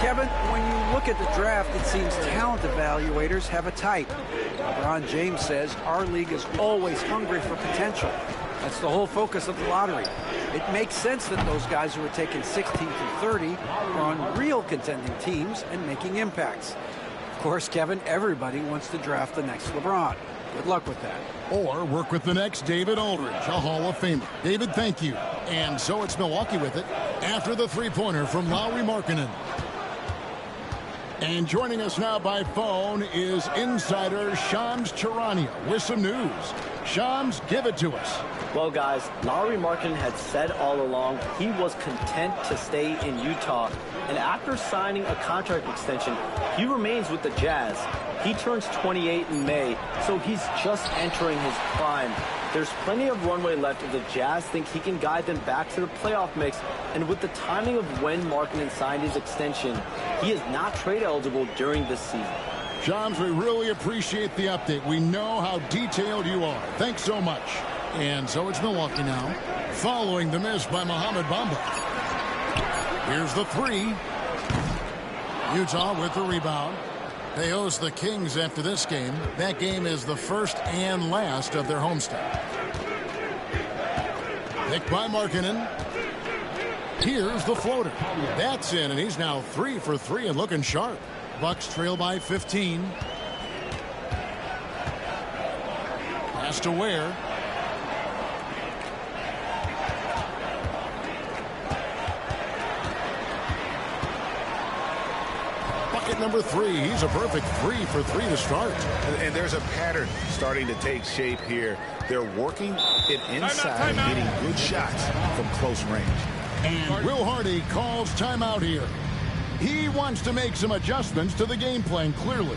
Kevin, when you look at the draft, it seems talent evaluators have a type. LeBron James says our league is always hungry for potential. That's the whole focus of the lottery. It makes sense that those guys who are taken 16 through 30 are on real contending teams and making impacts. Of course, Kevin, everybody wants to draft the next LeBron. Good luck with that. Or work with the next David Aldridge, a Hall of Famer. David, thank you. And so it's Milwaukee with it after the three-pointer from Lauri Markkanen. And joining us now by phone is insider Shams Charania with some news. Shams, give it to us. Well, guys, Lauri Markkanen had said all along he was content to stay in Utah. And after signing a contract extension, he remains with the Jazz. He turns 28 in May, so he's just entering his prime. There's plenty of runway left if the Jazz think he can guide them back to the playoff mix. And with the timing of when Markkanen signed his extension, he is not trade eligible during this season. Shams, we really appreciate the update. We know how detailed you are. Thanks so much. And so it's Milwaukee now, following the miss by Mohamed Bamba. Here's the three. Utah with the rebound. They host the Kings after this game. That game is the first and last of their homestand. Picked by Markkanen. Here's the floater. That's in, and he's now 3 for 3 and looking sharp. Bucks trail by 15. Pass to Ware. Bucket number 3. He's a perfect 3 for 3 to start. And there's a pattern starting to take shape here. They're working it inside and getting good shots from close range. And Will Hardy calls timeout here. He wants to make some adjustments to the game plan, clearly.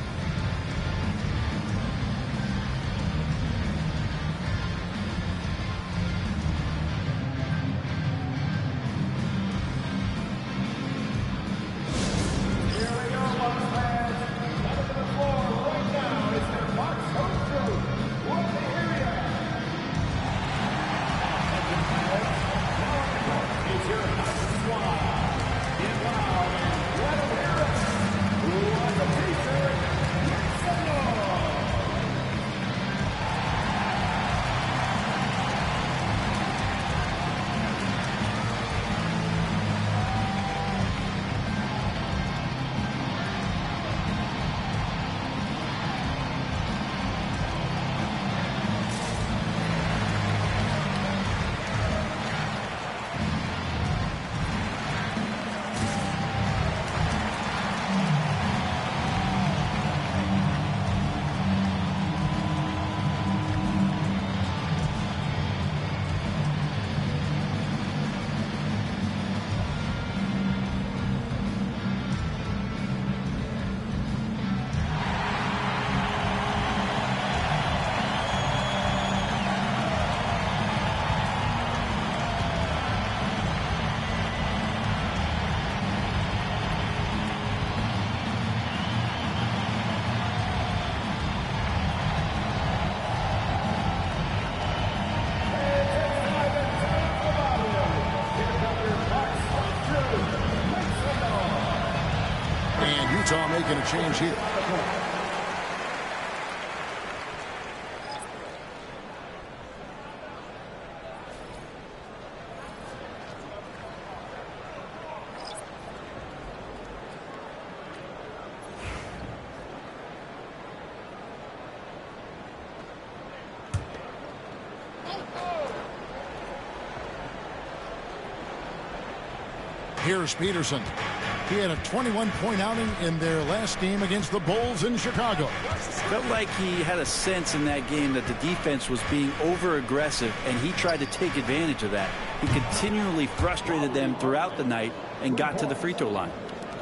Utah making a change here. Here's Peterson. He had a 21-point outing in their last game against the Bulls in Chicago. Felt like he had a sense in that game that the defense was being over-aggressive, and he tried to take advantage of that. He continually frustrated them throughout the night and got to the free throw line.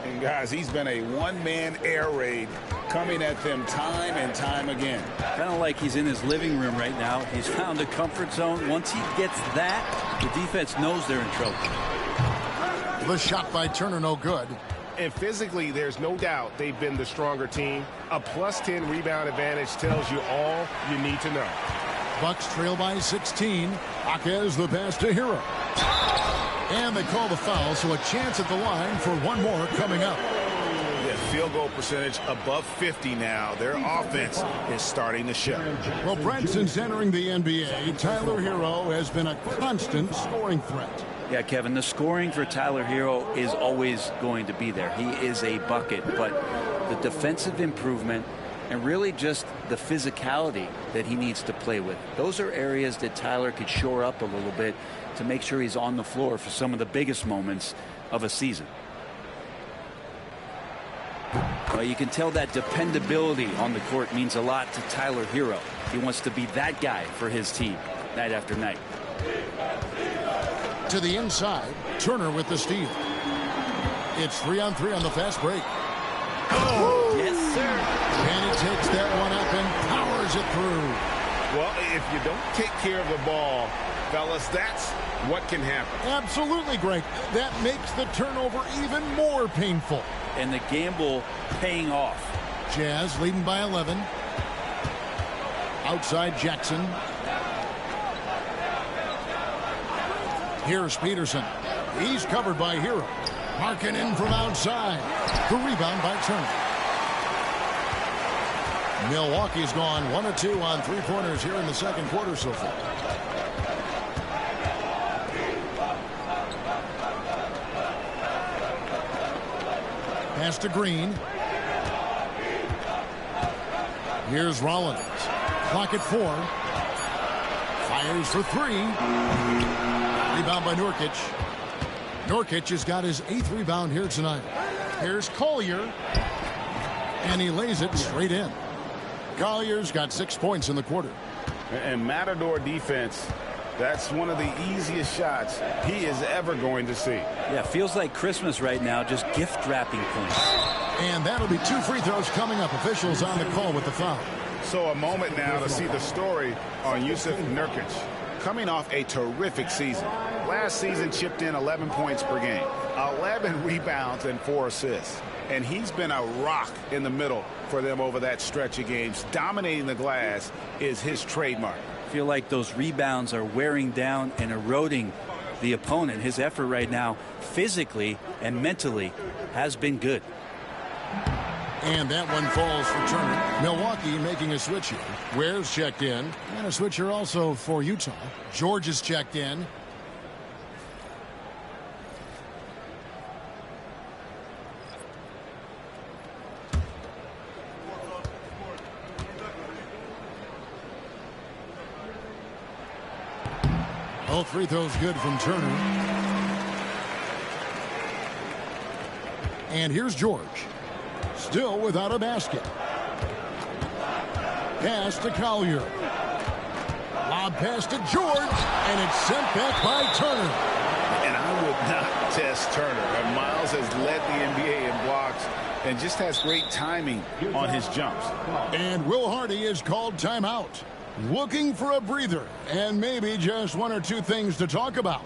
And guys, he's been a one-man air raid coming at them time and time again. Kind of like he's in his living room right now. He's found a comfort zone. Once he gets that, the defense knows they're in trouble. The shot by Turner, no good. And physically, there's no doubt they've been the stronger team. A +10 rebound advantage tells you all you need to know. Bucks trail by 16. Jaquez the pass to Hero. And they call the foul, so a chance at the line for one more coming up. Yeah, field goal percentage above 50 now. Their offense is starting to show. Well, Brent, since entering the NBA, Tyler Hero has been a constant scoring threat. Yeah, Kevin, the scoring for Tyler Hero is always going to be there. He is a bucket, but the defensive improvement and really just the physicality that he needs to play with. Those are areas that Tyler could shore up a little bit to make sure he's on the floor for some of the biggest moments of a season. Well, you can tell that dependability on the court means a lot to Tyler Hero. He wants to be that guy for his team night after night. To the inside, Turner with the steal. It's 3-on-3 on the fast break. Oh, yes, sir. And he takes that one up and powers it through. Well, if you don't take care of the ball, fellas, that's what can happen. Absolutely, Greg. That makes the turnover even more painful. And the gamble paying off. Jazz leading by 11. Outside Jackson. Here's Peterson. He's covered by Hero. Marking in from outside. The rebound by Turner. Milwaukee's gone 1 of 2 on three-pointers here in the second quarter so far. Pass to Green. Here's Rollins. Clock at 4. Fires for 3. Rebound by Nurkic. Nurkic has got his 8th rebound here tonight. Here's Collier. And he lays it straight in. Collier's got 6 points in the quarter. And Matador defense, that's one of the easiest shots he is ever going to see. Yeah, feels like Christmas right now, just gift wrapping points. And that'll be 2 free throws coming up. Officials on the call with the foul. So a moment now to see the story on Yusuf Nurkic. Coming off a terrific season. Last season chipped in 11 points per game, 11 rebounds and 4 assists. And he's been a rock in the middle for them over that stretch of games. Dominating the glass is his trademark. I feel like those rebounds are wearing down and eroding the opponent. His effort right now, physically and mentally, has been good. And that one falls for Turner. Milwaukee making a switch here. Ware's checked in. And a switch here also for Utah. George is checked in. Both free throws good from Turner. And here's George. Still without a basket. Pass to Collier. Lob pass to George. And it's sent back by Turner. And I would not test Turner. And Miles has led the NBA in blocks and just has great timing on his jumps. And Will Hardy is called timeout. Looking for a breather and maybe just 1 or 2 things to talk about.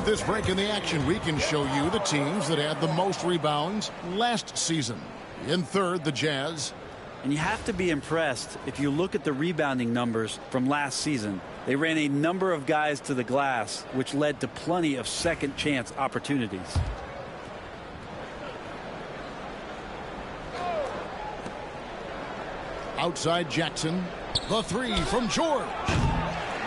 At this break in the action, we can show you the teams that had the most rebounds last season. In third, the Jazz. And you have to be impressed if you look at the rebounding numbers from last season. They ran a number of guys to the glass, which led to plenty of second chance opportunities. Outside Jackson. The three from George.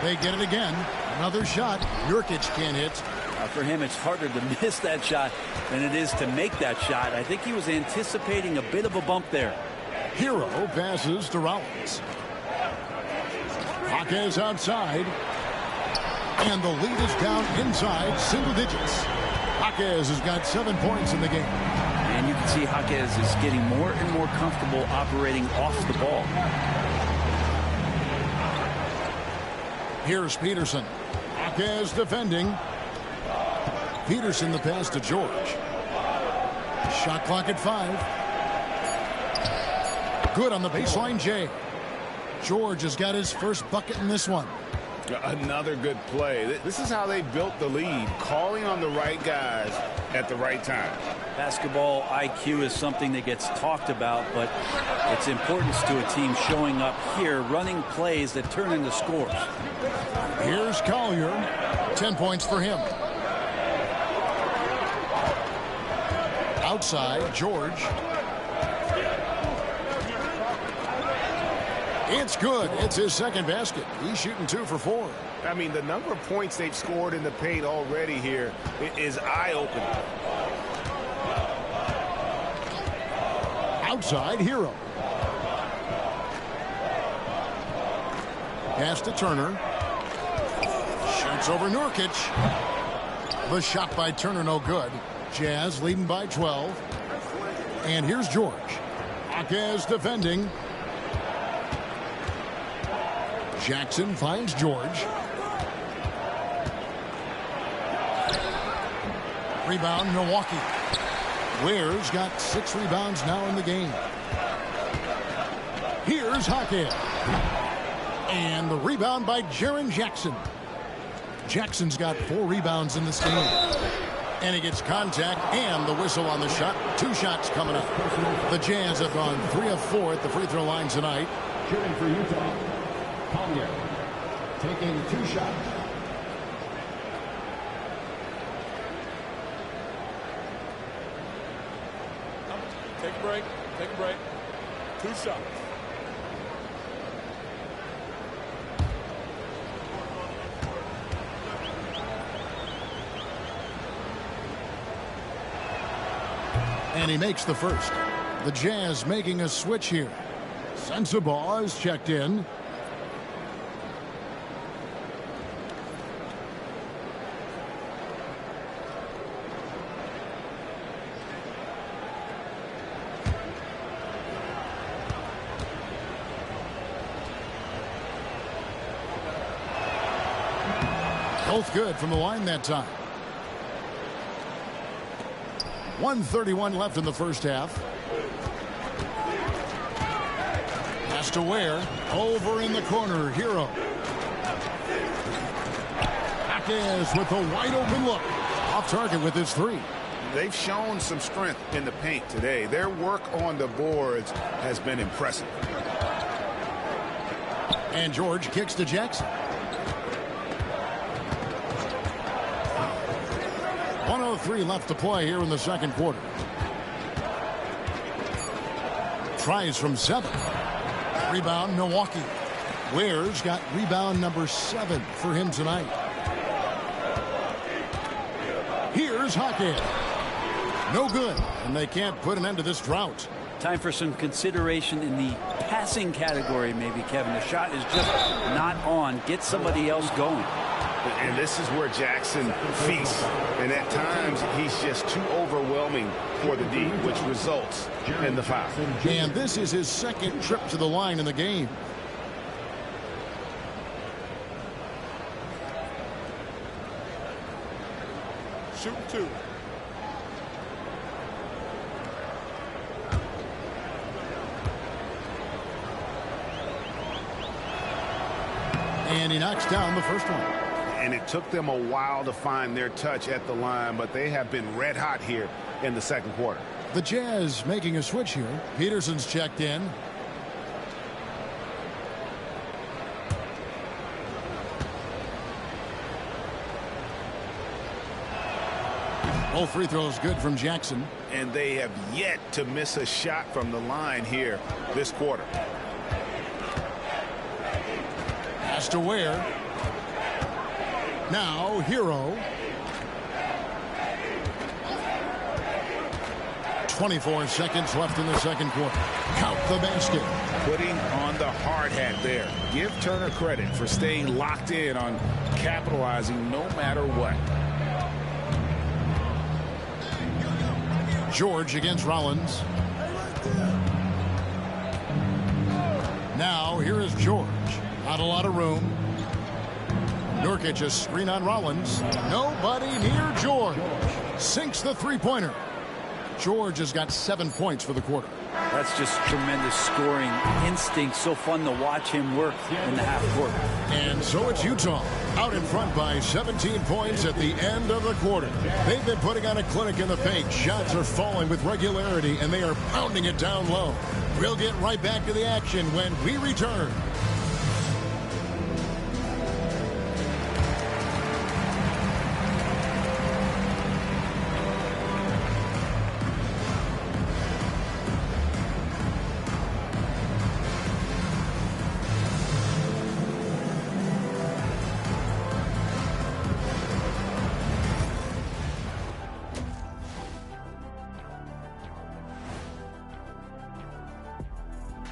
They get it again. Another shot. Nurkic can't hit. For him, it's harder to miss that shot than it is to make that shot. I think he was anticipating a bit of a bump there. Hero passes to Rollins. Jaquez outside. And the lead is down inside single digits. Jaquez has got 7 points in the game. And you can see Jaquez is getting more and more comfortable operating off the ball. Here's Peterson. Jaquez defending. Peterson the pass to George. Shot clock at 5. Good on the baseline, Jay. George has got his first bucket in this one. Another good play. This is how they built the lead, calling on the right guys at the right time. Basketball IQ is something that gets talked about, but its importance to a team showing up here, running plays that turn into scores. Here's Collier. 10 points for him. Outside, George. It's good. It's his second basket. He's shooting 2 for 4. I mean, the number of points they've scored in the paint already here is eye-opening. Outside, Hero. Pass to Turner. Shoots over Nurkic. The shot by Turner no good. Jazz leading by 12. And here's George. Jaquez defending. Jackson finds George. Rebound, Milwaukee. Ware's got 6 rebounds now in the game. Here's Jaquez. And the rebound by Jaren Jackson. Jackson's got 4 rebounds in this game. And he gets contact and the whistle on the shot. 2 shots coming up. The Jazz have gone 3 of 4 at the free throw line tonight. Shooting for Utah, Collier, taking 2 shots. Take a break. Take a break. 2 shots. And he makes the first. The Jazz making a switch here. Sensabaugh is checked in. Both good from the line that time. 1:31 left in the first half. Pass to Ware. Over in the corner. Hero. Jaquez with a wide open look. Off target with his 3. They've shown some strength in the paint today. Their work on the boards has been impressive. And George kicks to Jackson. 1:03 left to play here in the second quarter. Tries from 7. Rebound, Milwaukee. Ware's got rebound number 7 for him tonight. Here's Jaquez. No good, and they can't put an end to this drought. Time for some consideration in the passing category, maybe, Kevin. The shot is just not on. Get somebody else going. And this is where Jackson feasts. And at times, he's just too overwhelming for the D, which results in the foul. And this is his second trip to the line in the game. Shooting 2. And he knocks down the first one. and it took them a while to find their touch at the line, but they have been red hot here in the second quarter. The Jazz making a switch here. Peterson's checked in. Both free throws good from Jackson. And they have yet to miss a shot from the line here this quarter. Pass to Ware. Now Hero. 24 seconds left in the second quarter. Count the basket. Putting on the hard hat there. Give Turner credit for staying locked in on capitalizing no matter what. George against Rollins. Now here is George. Not a lot of room. Nurkic a screen on Rollins. Nobody near George. Sinks the three-pointer. George has got 7 points for the quarter. That's just tremendous scoring instinct. So fun to watch him work in the half court. And so it's Utah out in front by 17 points at the end of the quarter. They've been putting on a clinic in the paint. Shots are falling with regularity, and they are pounding it down low. We'll get right back to the action when we return.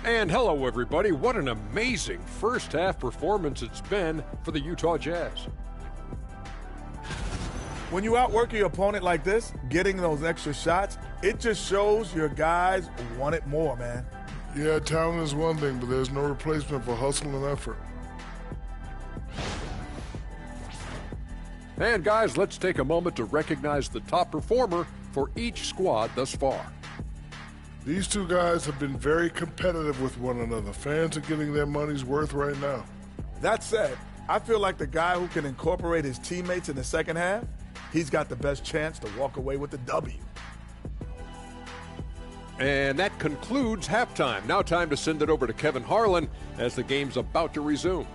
And hello, everybody. What an amazing first half performance it's been for the Utah Jazz. When you outwork your opponent like this, getting those extra shots, it just shows your guys want it more, man. Yeah, talent is one thing, but there's no replacement for hustle and effort. And guys, let's take a moment to recognize the top performer for each squad thus far. These two guys have been very competitive with one another. Fans are getting their money's worth right now. That said, I feel like the guy who can incorporate his teammates in the second half, he's got the best chance to walk away with the W. And that concludes halftime. Now time to send it over to Kevin Harlan as the game's about to resume.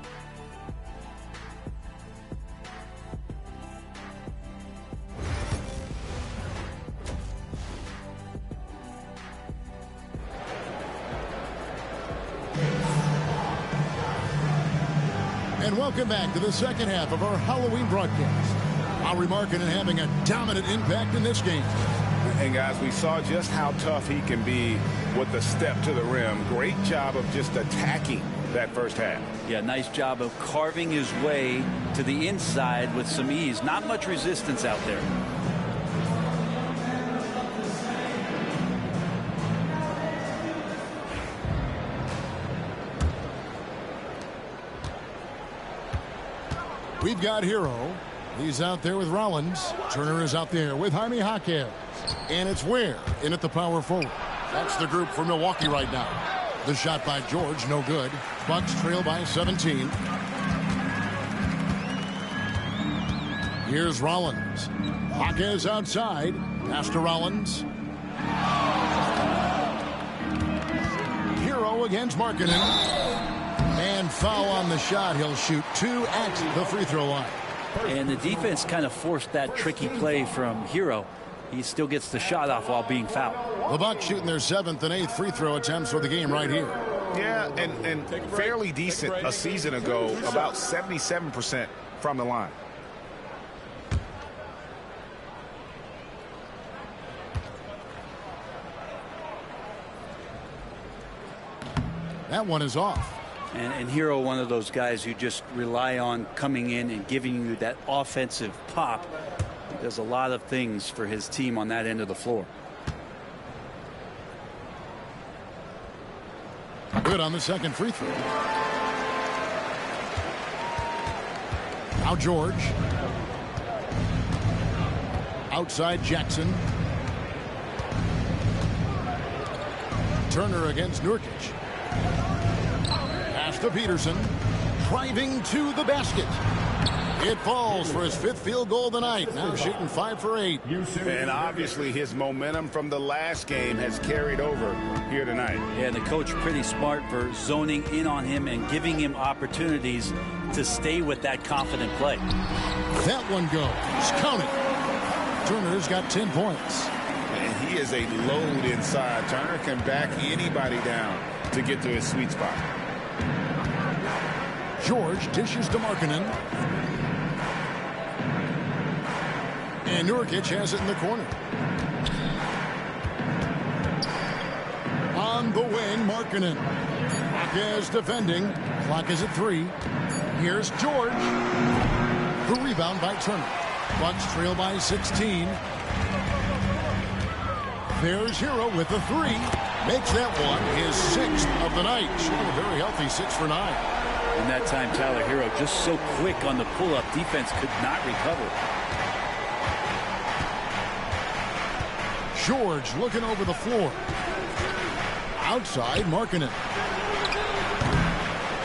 And welcome back to the second half of our Halloween broadcast. Lowry Markkanen having a dominant impact in this game. And guys, we saw just how tough he can be with the step to the rim. Great job of just attacking that first half. Yeah, nice job of carving his way to the inside with some ease. Not much resistance out there. We've got Hero. He's out there with Rollins. Turner is out there with Jaime Jaquez. And it's Ware in at the power forward. That's the group for Milwaukee right now. The shot by George, no good. Bucks trail by 17. Here's Rollins. Jaquez outside. Pass to Rollins. Hero against Markkanen. And foul on the shot. He'll shoot 2 at the free throw line. And the defense kind of forced that tricky play from Hero. He still gets the shot off while being fouled. The Bucks shooting their 7th and 8th free throw attempts for the game right here. Yeah, and fairly decent a season ago, about 77% from the line. That one is off. And Hero, one of those guys you just rely on coming in and giving you that offensive pop. He does a lot of things for his team on that end of the floor. Good on the second free throw. Now George. Outside Jackson. Turner against Nurkic. Pass to Peterson. Driving to the basket. It falls for his 5th field goal of the night. Now shooting 5 for 8. And obviously his momentum from the last game has carried over here tonight. Yeah, the coach pretty smart for zoning in on him and giving him opportunities to stay with that confident play. That one goes. Count it. Turner's got 10 points. And he is a load inside. Turner can back anybody down to get to his sweet spot. George dishes to Markkanen. And Nurkic has it in the corner. On the wing, Markkanen. Marquez defending. Clock is at 3. Here's George. The rebound by Turner. Bucks trail by 16. There's Hero with the 3. Makes that one his 6th of the night. Shooting a very healthy 6 for 9. In that time, Tyler Hero just so quick on the pull-up. Defense could not recover. George looking over the floor. Outside, Markkanen.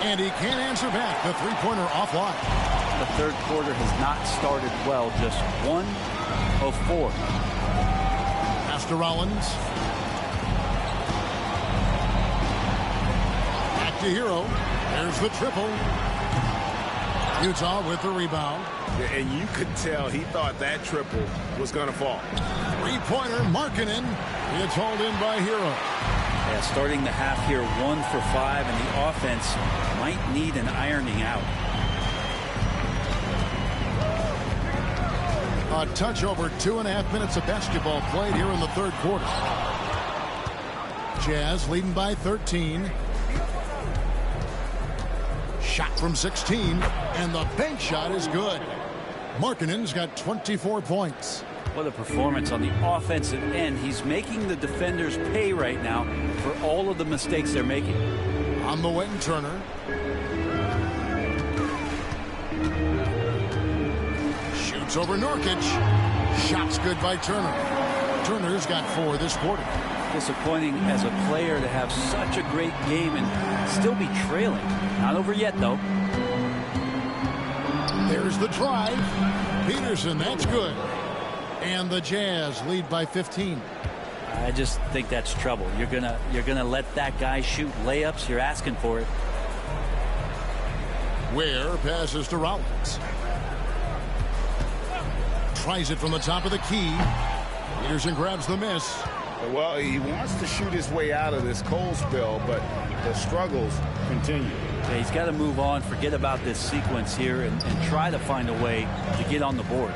And he can't answer back. The three-pointer offline. The third quarter has not started well. Just 1 of 4. Pass to Rollins. Back to Hero. There's the triple. Utah with the rebound. And you could tell he thought that triple was going to fall. Three-pointer, Markkanen. It's hauled in by Hero. Yeah, starting the half here 1 for 5, and the offense might need an ironing out. A touch over 2.5 minutes of basketball played here in the third quarter. Jazz leading by 13. Shot from 16, and the bank shot is good. Markkanen's got 24 points. What a performance on the offensive end. He's making the defenders pay right now for all of the mistakes they're making. On the wing, Turner. Shoots over Nurkic. Shots good by Turner. Turner's got 4 this quarter. Disappointing as a player to have such a great game and still be trailing. Not over yet, though. There's the drive. Peterson, that's good. And the Jazz lead by 15. I just think that's trouble. You're gonna let that guy shoot layups. You're asking for it. Ware passes to Rollins. Tries it from the top of the key. Peterson grabs the miss. Well, he wants to shoot his way out of this cold spell, but the struggles continue. Yeah, he's got to move on, forget about this sequence here, and try to find a way to get on the board.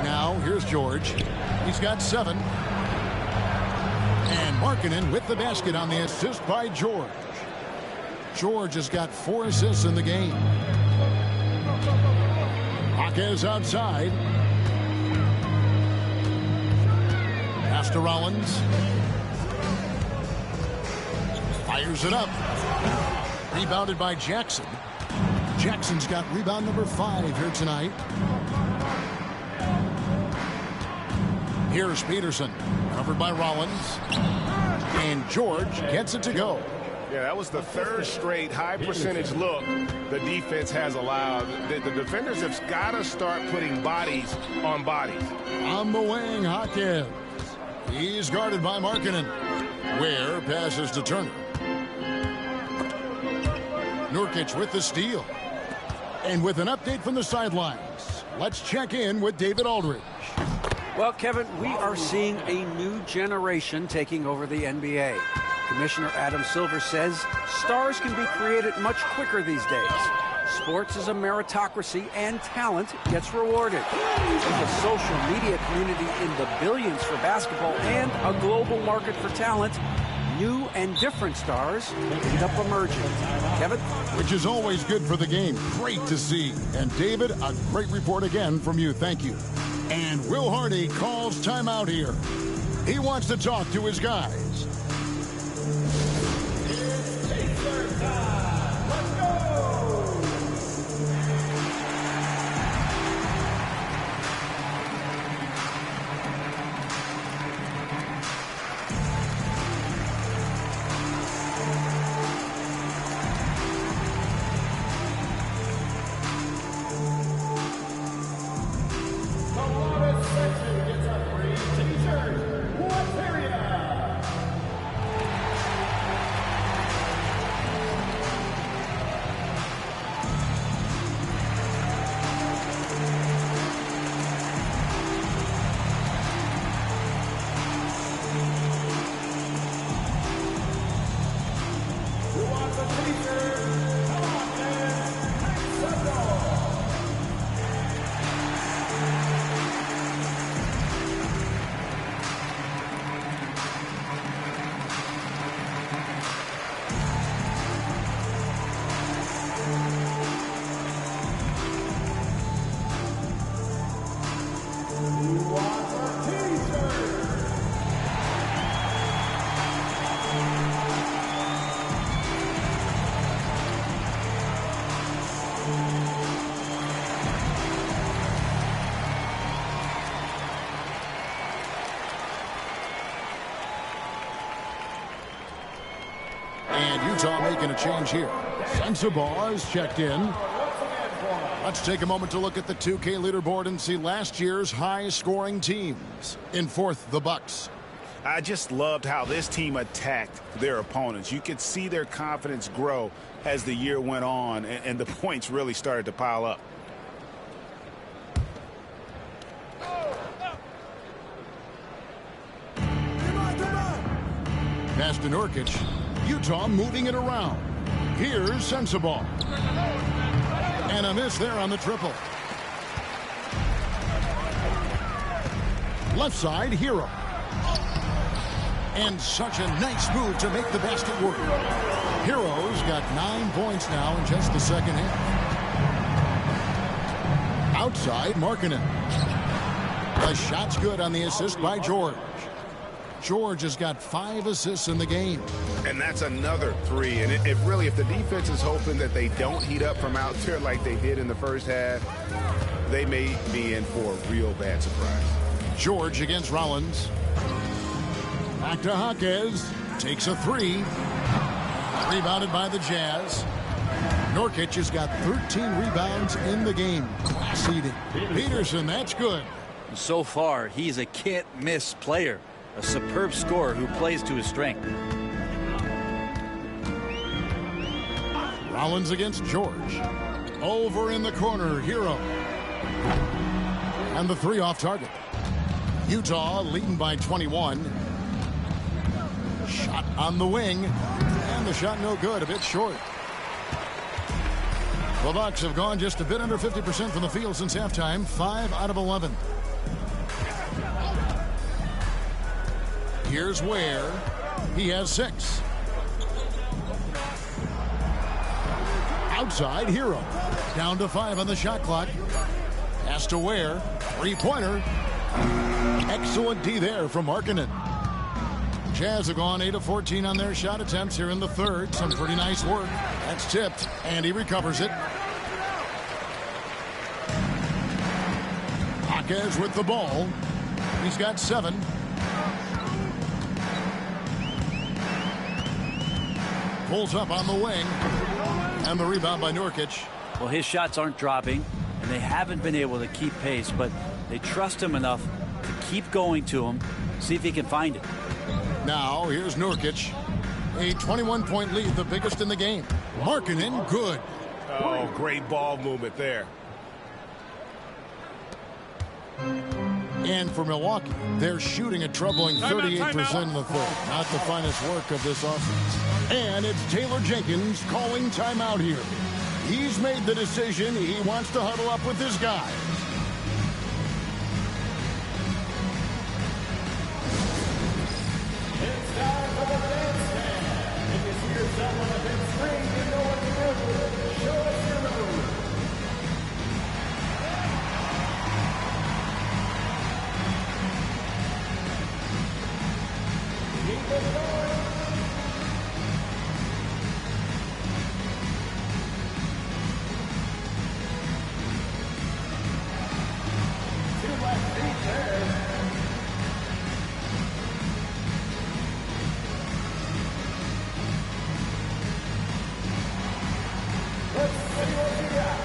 Now, here's George. He's got 7. And Markkanen with the basket on the assist by George. George has got 4 assists in the game. Marquez outside. Pass to Rollins. Fires it up. Rebounded by Jackson. Jackson's got rebound number 5 here tonight. Here's Peterson, covered by Rollins. And George gets it to go. Yeah, that was the 3rd straight high percentage look the defense has allowed. The defenders have got to start putting bodies on bodies. On the wing, Hawkins. He's guarded by Markkanen. Ware passes to Turner. Nurkic with the steal. And with an update from the sidelines, let's check in with David Aldridge. Well, Kevin, we are seeing a new generation taking over the NBA. Commissioner Adam Silver says stars can be created much quicker these days. Sports is a meritocracy, and talent gets rewarded. With a social media community in the billions for basketball and a global market for talent, new and different stars end up emerging. Kevin? Which is always good for the game. Great to see. And David, a great report again from you. Thank you. And Will Hardy calls timeout here. He wants to talk to his guys. Utah making a change here. Sensabaugh is checked in. Let's take a moment to look at the 2K leaderboard and see last year's high-scoring teams. In fourth, the Bucks. I just loved how this team attacked their opponents. You could see their confidence grow as the year went on, and the points really started to pile up. Pass to Nurkic. Utah moving it around. Here's Sensabaugh. And a miss there on the triple. Left side, Hero. And such a nice move to make the basket work. Hero's got 9 points now in just the second half. Outside, Markkanen. The shot's good on the assist by George. George has got 5 assists in the game. And that's another 3. And if the defense is hoping that they don't heat up from out there like they did in the first half, they may be in for a real bad surprise. George against Rollins. Back to Jaquez. Takes a 3. Rebounded by the Jazz. Nurkic has got 13 rebounds in the game. Class eating. Peterson, that's good. So far, he's a can't-miss player. A superb scorer who plays to his strength. Rollins against George. Over in the corner, Hero. And the 3 off target. Utah leading by 21. Shot on the wing. And the shot no good, a bit short. The Bucks have gone just a bit under 50% from the field since halftime. 5 out of 11. Here's Ware. He has 6. Outside, Hero. Down to 5 on the shot clock. Pass to Ware. 3-pointer. Excellent D there from Markkanen. Jazz have gone 8 of 14 on their shot attempts here in the third. Some pretty nice work. That's tipped, and he recovers it. Jaquez with the ball. He's got 7. Pulls up on the wing. And the rebound by Nurkic. Well, his shots aren't dropping, and they haven't been able to keep pace, but they trust him enough to keep going to him, see if he can find it. Now, here's Nurkic. A 21-point lead, the biggest in the game. Markkanen, good. Oh, great ball movement there. And for Milwaukee, they're shooting a troubling 38% in the third. Not the finest work of this offense. And it's Taylor Jenkins calling timeout here. He's made the decision. He wants to huddle up with his guys. It's time for the bandstand. If you see yourself on the big screen, you know what to do. Show us your move. Keep it going. Two left feet there. Let's see what you got.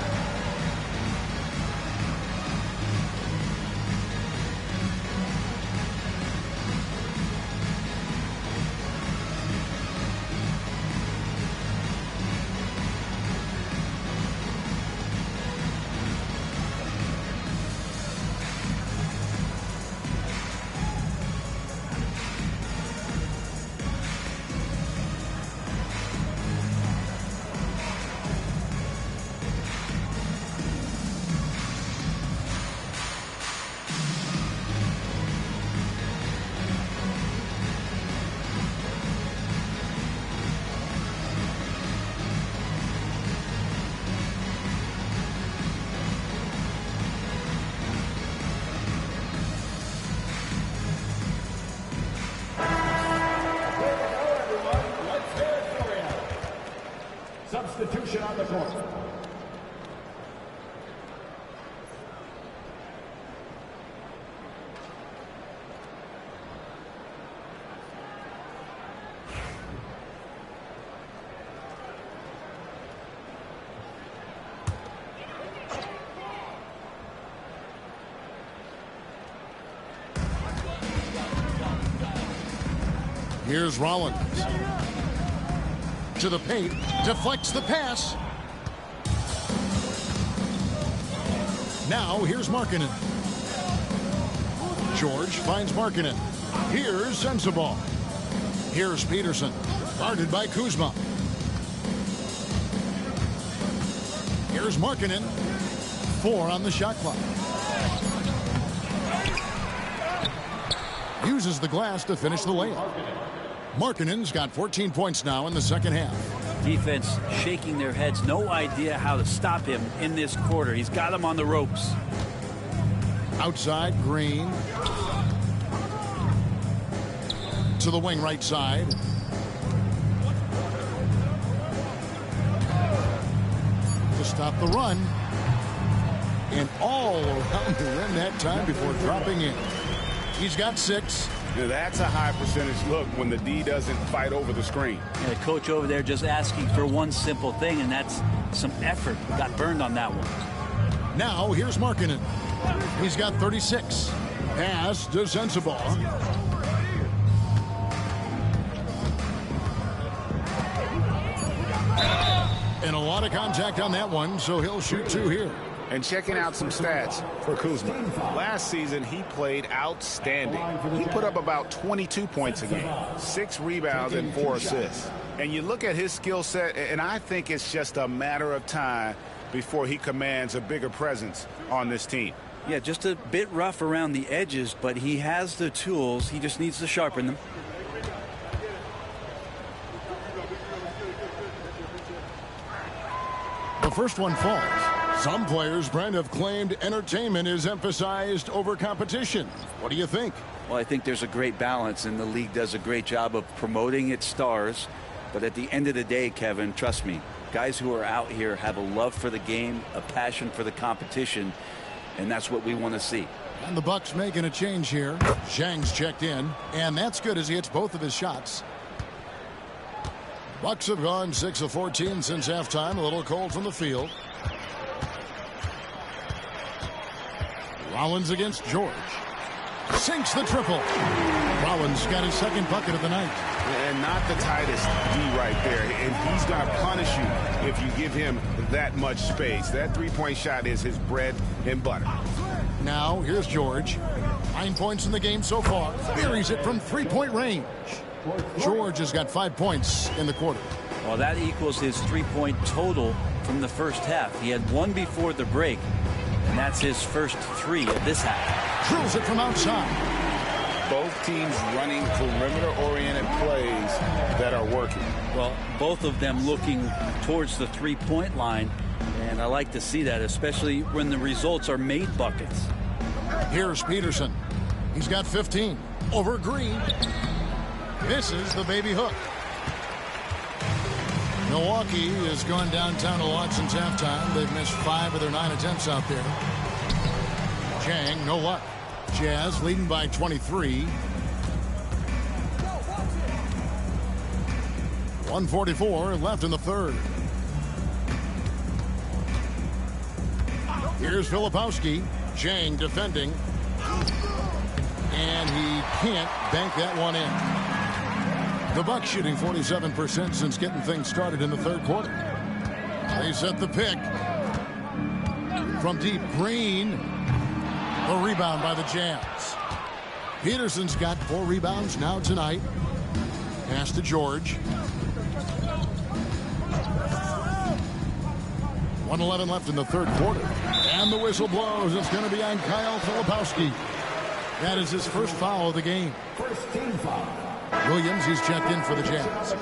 Substitution on the court. Here's Rollins. To the paint. Deflects the pass. Now here's Markkanen. George finds Markkanen. Here's Sensabaugh. Here's Peterson. Guarded by Kuzma. Here's Markkanen. 4 on the shot clock. Uses the glass to finish the layup. Markkanen's got 14 points now in the second half. Defense shaking their heads. No idea how to stop him in this quarter. He's got him on the ropes. Outside, Green. To the wing right side. To stop the run. And all around the rim that time before dropping in. He's got 6. Now that's a high percentage look when the D doesn't fight over the screen. And the coach over there just asking for one simple thing, and that's some effort. Got burned on that one. Now here's Markkanen. He's got 36. Pass to Sensabaugh. And a lot of contact on that one, so he'll shoot 2 here. And checking out some stats for Kuzma. Last season, he played outstanding. He put up about 22 points a game, 6 rebounds and 4 assists. And you look at his skill set, and I think it's just a matter of time before he commands a bigger presence on this team. Yeah, just a bit rough around the edges, but he has the tools. He just needs to sharpen them. The first one falls. Some players, Brent, have claimed entertainment is emphasized over competition. What do you think? Well, I think there's a great balance, and the league does a great job of promoting its stars. But at the end of the day, Kevin, trust me, guys who are out here have a love for the game, a passion for the competition, and that's what we want to see. And the Bucks making a change here. Zhang's checked in, and that's good as he hits both of his shots. Bucks have gone 6 of 14 since halftime. A little cold from the field. Rollins against George. Sinks the triple. Rollins got his second bucket of the night. And not the tightest D right there. And he's going to punish you if you give him that much space. That three-point shot is his bread and butter. Now, here's George. 9 points in the game so far. Buries it from three-point range. George has got 5 points in the quarter. Well, that equals his three-point total from the first half. He had 1 before the break, and that's his first 3 of this half. Drills it from outside. Both teams running perimeter-oriented plays that are working. Well, both of them looking towards the three-point line, and I like to see that, especially when the results are made buckets. Here's Peterson. He's got 15. Over Green. Misses the baby hook. Milwaukee has gone downtown a lot since halftime. They've missed 5 of their 9 attempts out there. Zhang, no luck. Jazz leading by 23. 1:44 left in the third. Here's Filipowski. Zhang defending. And he can't bank that one in. The Bucks shooting 47% since getting things started in the third quarter. They set the pick. From deep, Green. A rebound by the Jazz. Peterson's got 4 rebounds now tonight. Pass to George. 1:11 left in the third quarter. And the whistle blows. It's going to be on Kyle Filipowski. That is his first foul of the game. First team foul. Williams, he's checked in for the Jazz.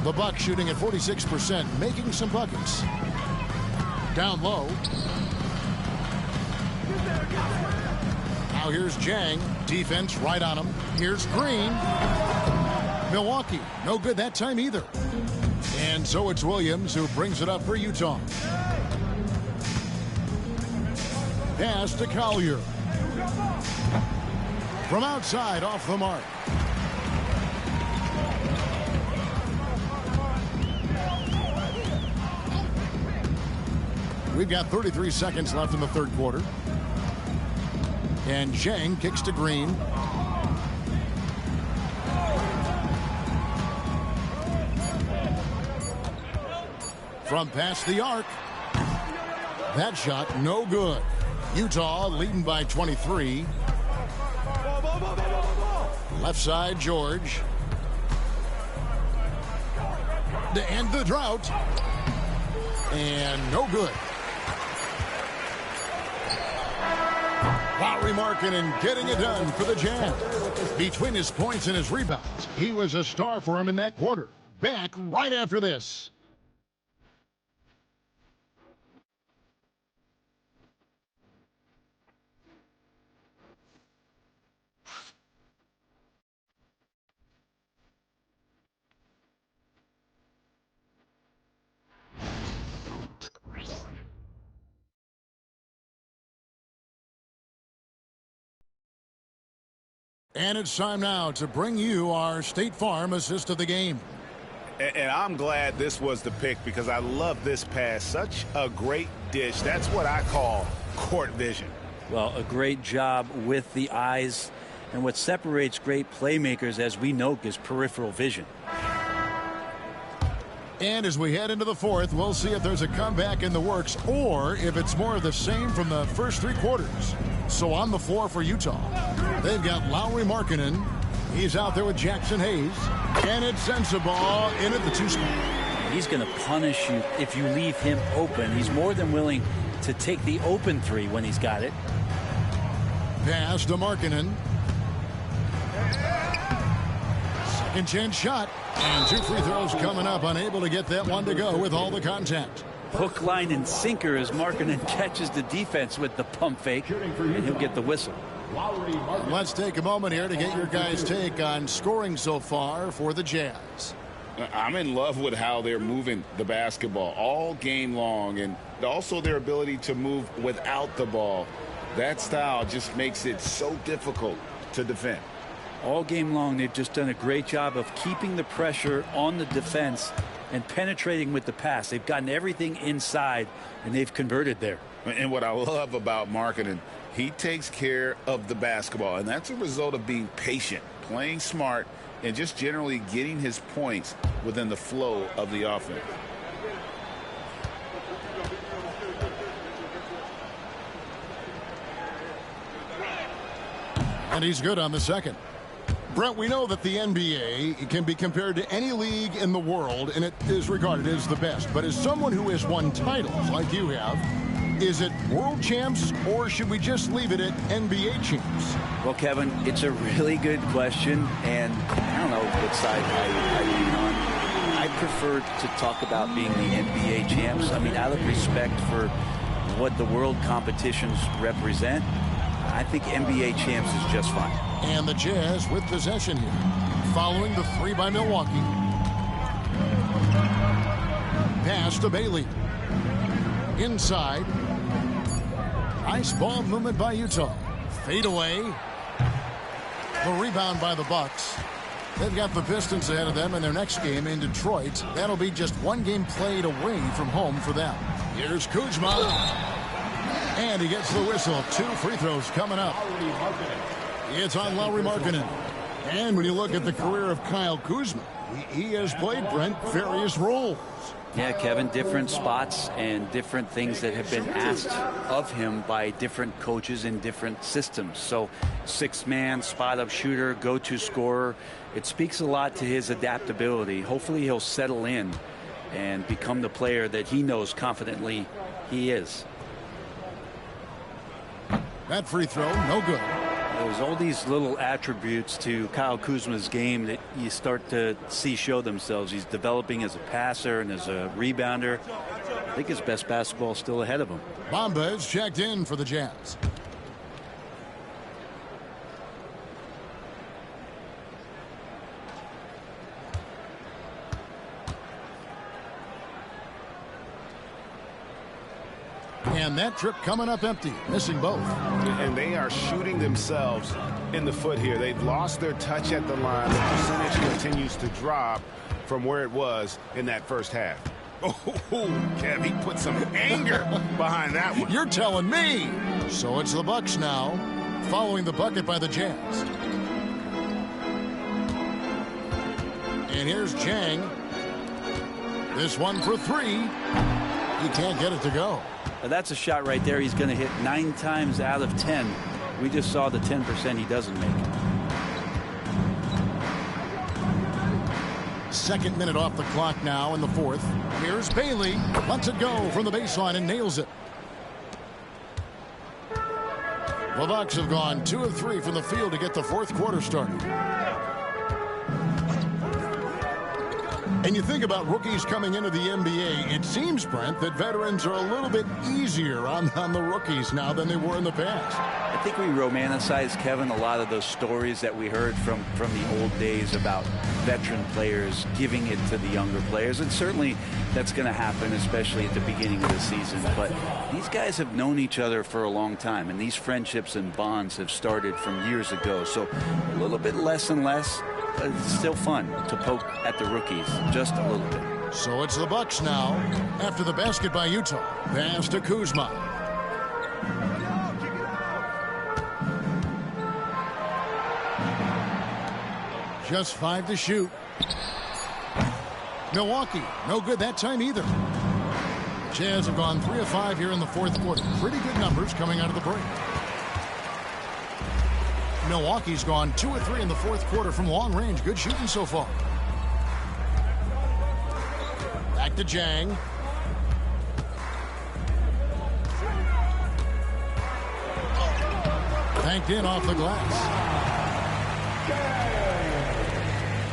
The Bucks shooting at 46%, making some buckets. Down low. Now here's Zhang. Defense right on him. Here's Green. Milwaukee, no good that time either. And so it's Williams who brings it up for Utah. Pass to Collier. From outside, off the mark. We've got 33 seconds left in the third quarter. And Zhang kicks to Green. From past the arc. That shot no good. Utah leading by 23. Left side, George. To end the drought. And no good. Lauri Markkanen getting it done for the Jazz. Between his points and his rebounds, he was a star for him in that quarter. Back right after this. And it's time now to bring you our State Farm assist of the game. And I'm glad this was the pick because I love this pass. Such a great dish. That's what I call court vision. Well, a great job with the eyes. And what separates great playmakers, as we know, is peripheral vision. And as we head into the fourth, we'll see if there's a comeback in the works or if it's more of the same from the first three quarters. So on the floor for Utah, they've got Lauri Markkanen. He's out there with Jackson Hayes. And it sends the ball in at the 2 spot. He's going to punish you if you leave him open. He's more than willing to take the open three when he's got it. Pass to Markkanen. Second chance shot. And 2 free throws coming up. Unable to get that one to go with all the contact. Hook, line, and sinker as Markkanen catches the defense with the pump fake. And he'll get the whistle. Let's take a moment here to get your guys' take on scoring so far for the Jazz. I'm in love with how they're moving the basketball all game long, and also their ability to move without the ball. That style just makes it so difficult to defend. All game long, they've just done a great job of keeping the pressure on the defense and penetrating with the pass. They've gotten everything inside, and they've converted there. And what I love about Markkanen, he takes care of the basketball, and that's a result of being patient, playing smart, and just generally getting his points within the flow of the offense. And he's good on the second. Brent, we know that the NBA can be compared to any league in the world, and it is regarded as the best. But as someone who has won titles like you have, is it world champs, or should we just leave it at NBA champs? Well, Kevin, it's a really good question, and I don't know what side I lean on. I prefer to talk about being the NBA champs. I mean, out of respect for what the world competitions represent, I think NBA champs is just fine. And the Jazz with possession here, following the 3 by Milwaukee. Pass to Bailey. Inside. Nice ball movement by Utah. Fade away. The rebound by the Bucks. They've got the Pistons ahead of them in their next game in Detroit. That'll be just one game played away from home for them. Here's Kuzma. And he gets the whistle. 2 free throws coming up. It's on Lauri Markkanen. And when you look at the career of Kyle Kuzma, he has played, Brent, various roles. Yeah, Kevin, different spots and different things that have been asked of him by different coaches in different systems. So 6-man, spot-up shooter, go-to scorer. It speaks a lot to his adaptability. Hopefully he'll settle in and become the player that he knows confidently he is. That free throw, no good. There's all these little attributes to Kyle Kuzma's game that you start to see show themselves. He's developing as a passer and as a rebounder. I think his best basketball is still ahead of him. Bamba is checked in for the Jazz. And that trip coming up empty, missing both. And they are shooting themselves in the foot here. They've lost their touch at the line. The percentage continues to drop from where it was in that first half. Oh, Kev, he put some anger behind that one. You're telling me. So it's the Bucks now, following the bucket by the Jazz. And here's Chang. This one for three. He can't get it to go. Now that's a shot right there he's going to hit 9 times out of 10. We just saw the 10% he doesn't make. Second minute off the clock now in the fourth. Here's Bailey. Lets it go from the baseline and nails it. The Bucks have gone 2 of 3 from the field to get the fourth quarter started. And you think about rookies coming into the NBA, it seems, Brent, that veterans are a little bit easier on the rookies now than they were in the past. I think we romanticize, Kevin, a lot of those stories that we heard from the old days about veteran players giving it to the younger players. And certainly that's going to happen, especially at the beginning of the season. But these guys have known each other for a long time, and these friendships and bonds have started from years ago. So a little bit less and less. It's still fun to poke at the rookies, just a little bit. So it's the Bucks now after the basket by Utah. Pass to Kuzma. Just 5 to shoot. Milwaukee, no good that time either. Jazz have gone 3 of 5 here in the fourth quarter. Pretty good numbers coming out of the break. Milwaukee's gone 2 of 3 in the fourth quarter from long range. Good shooting so far. Back to Jang. Banked in off the glass.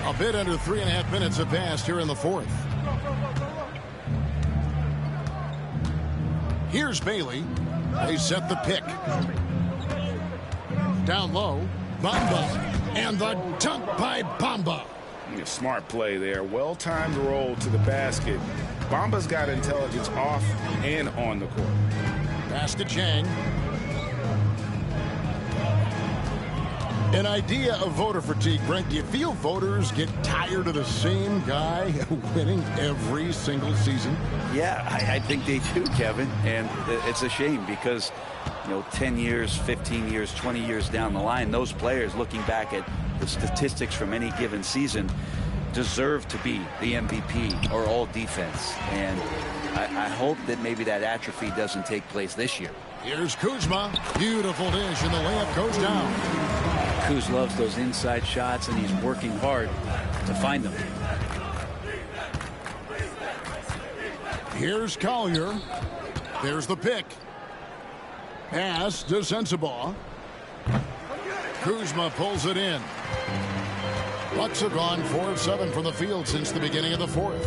A bit under 3.5 minutes have passed here in the fourth. Here's Bailey. They set the pick. Down low, Bamba, and the dunk by Bamba. Smart play there. Well-timed roll to the basket. Bamba's got intelligence off and on the court. Pass to Chang. An idea of voter fatigue, Brent. Do you feel voters get tired of the same guy winning every single season? Yeah, I think they do, Kevin. And it's a shame because, 10 years, 15 years, 20 years down the line, those players looking back at the statistics from any given season deserve to be the MVP or all defense. And I hope that maybe that atrophy doesn't take place this year. Here's Kuzma. Beautiful dish, and the layup goes down. Kuz loves those inside shots, and he's working hard to find them. Here's Collier. There's the pick. Pass to Sensabaugh. Kuzma pulls it in. Bucks have gone 4 of 7 from the field since the beginning of the fourth.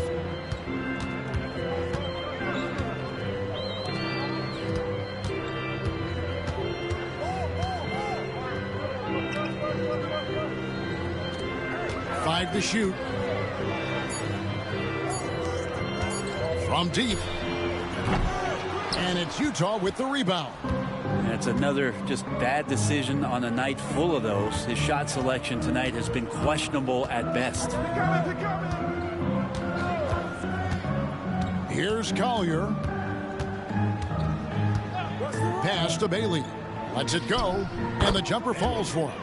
Five to shoot. From deep. And it's Utah with the rebound. That's another just bad decision on a night full of those. His shot selection tonight has been questionable at best. Here's Collier. Pass to Bailey. Lets it go, and the jumper falls for him.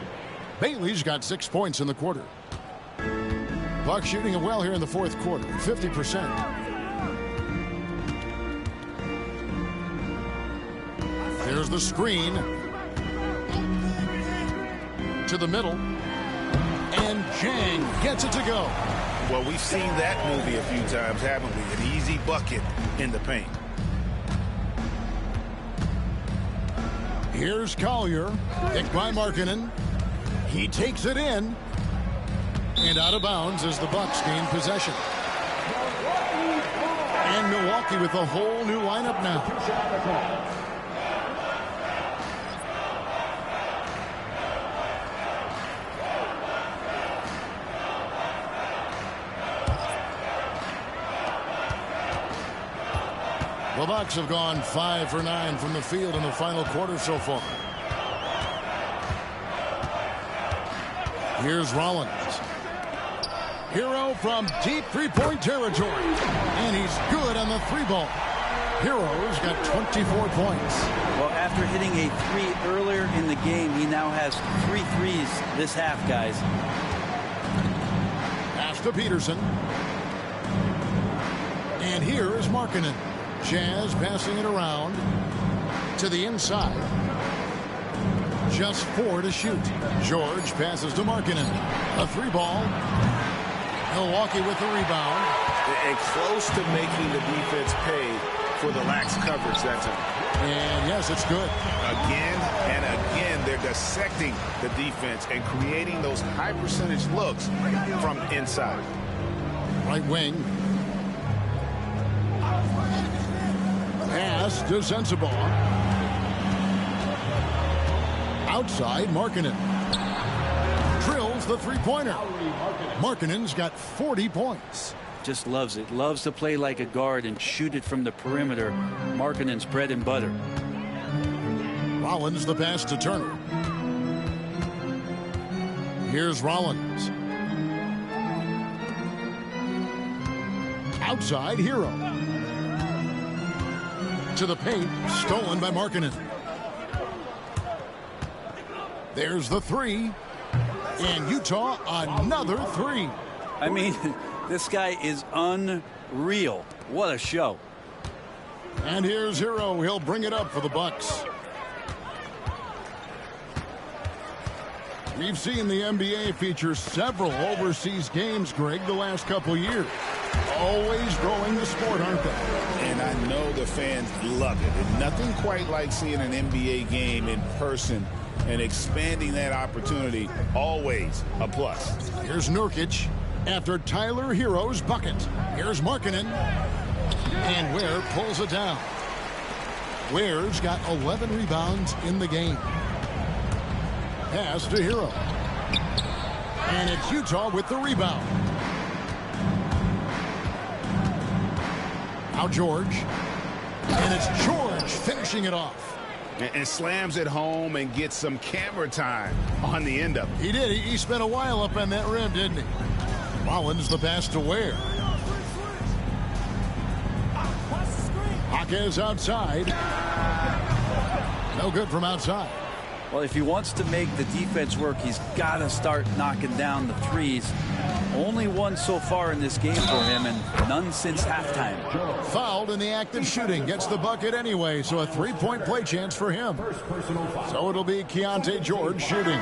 Bailey's got 6 points in the quarter. Bucks shooting it well here in the fourth quarter, 50%. There's the screen to the middle, and Chang gets it to go. Well, we've seen that movie a few times, haven't we? An easy bucket in the paint. Here's Collier, picked by Markkanen. He takes it in, and out of bounds as the Bucks gain possession. And Milwaukee with a whole new lineup now. The Bucks have gone 5 for 9 from the field in the final quarter so far. Here's Rollins. Hero from deep three-point territory. And he's good on the three ball. Hero's got 24 points. Well, after hitting a three earlier in the game, he now has 3 threes this half, guys. Pass to Peterson. And here is Markkanen. Jazz passing it around to the inside. Just 4 to shoot. George passes to Markkanen. A three ball. Milwaukee with the rebound. And close to making the defense pay for the lax coverage that time. And yes, it's good. Again and again, they're dissecting the defense and creating those high percentage looks from inside. Right wing. Pass to Sensabaugh. Outside, Markkanen. Drills the three-pointer. Markkanen's got 40 points. Just loves it. Loves to play like a guard and shoot it from the perimeter. Markkanen's bread and butter. Rollins the pass to Turner. Here's Rollins. Outside, Hero. To the paint, stolen by Markkanen. There's the three. And Utah, another three. I mean, this guy is unreal. What a show. And here's Hero. He'll bring it up for the Bucks. We've seen the NBA feature several overseas games, Greg, the last couple years. Always growing the sport, aren't they? And I know the fans love it. And nothing quite like seeing an NBA game in person and expanding that opportunity, always a plus. Here's Nurkic after Tyler Hero's bucket. Here's Markkanen. And Ware pulls it down. Ware's got 11 rebounds in the game. Pass to Hero. And it's Utah with the rebound. Now George. And it's George finishing it off. And slams it home and gets some camera time on the end of it. He did. He spent a while up on that rim, didn't he? Rollins the pass to Ware. Hawkins outside. No good from outside. Well, if he wants to make the defense work, he's got to start knocking down the threes. Only one so far in this game for him, and none since halftime. Fouled in the act of shooting. Gets the bucket anyway, so a three-point play chance for him. So it'll be Keontae George shooting.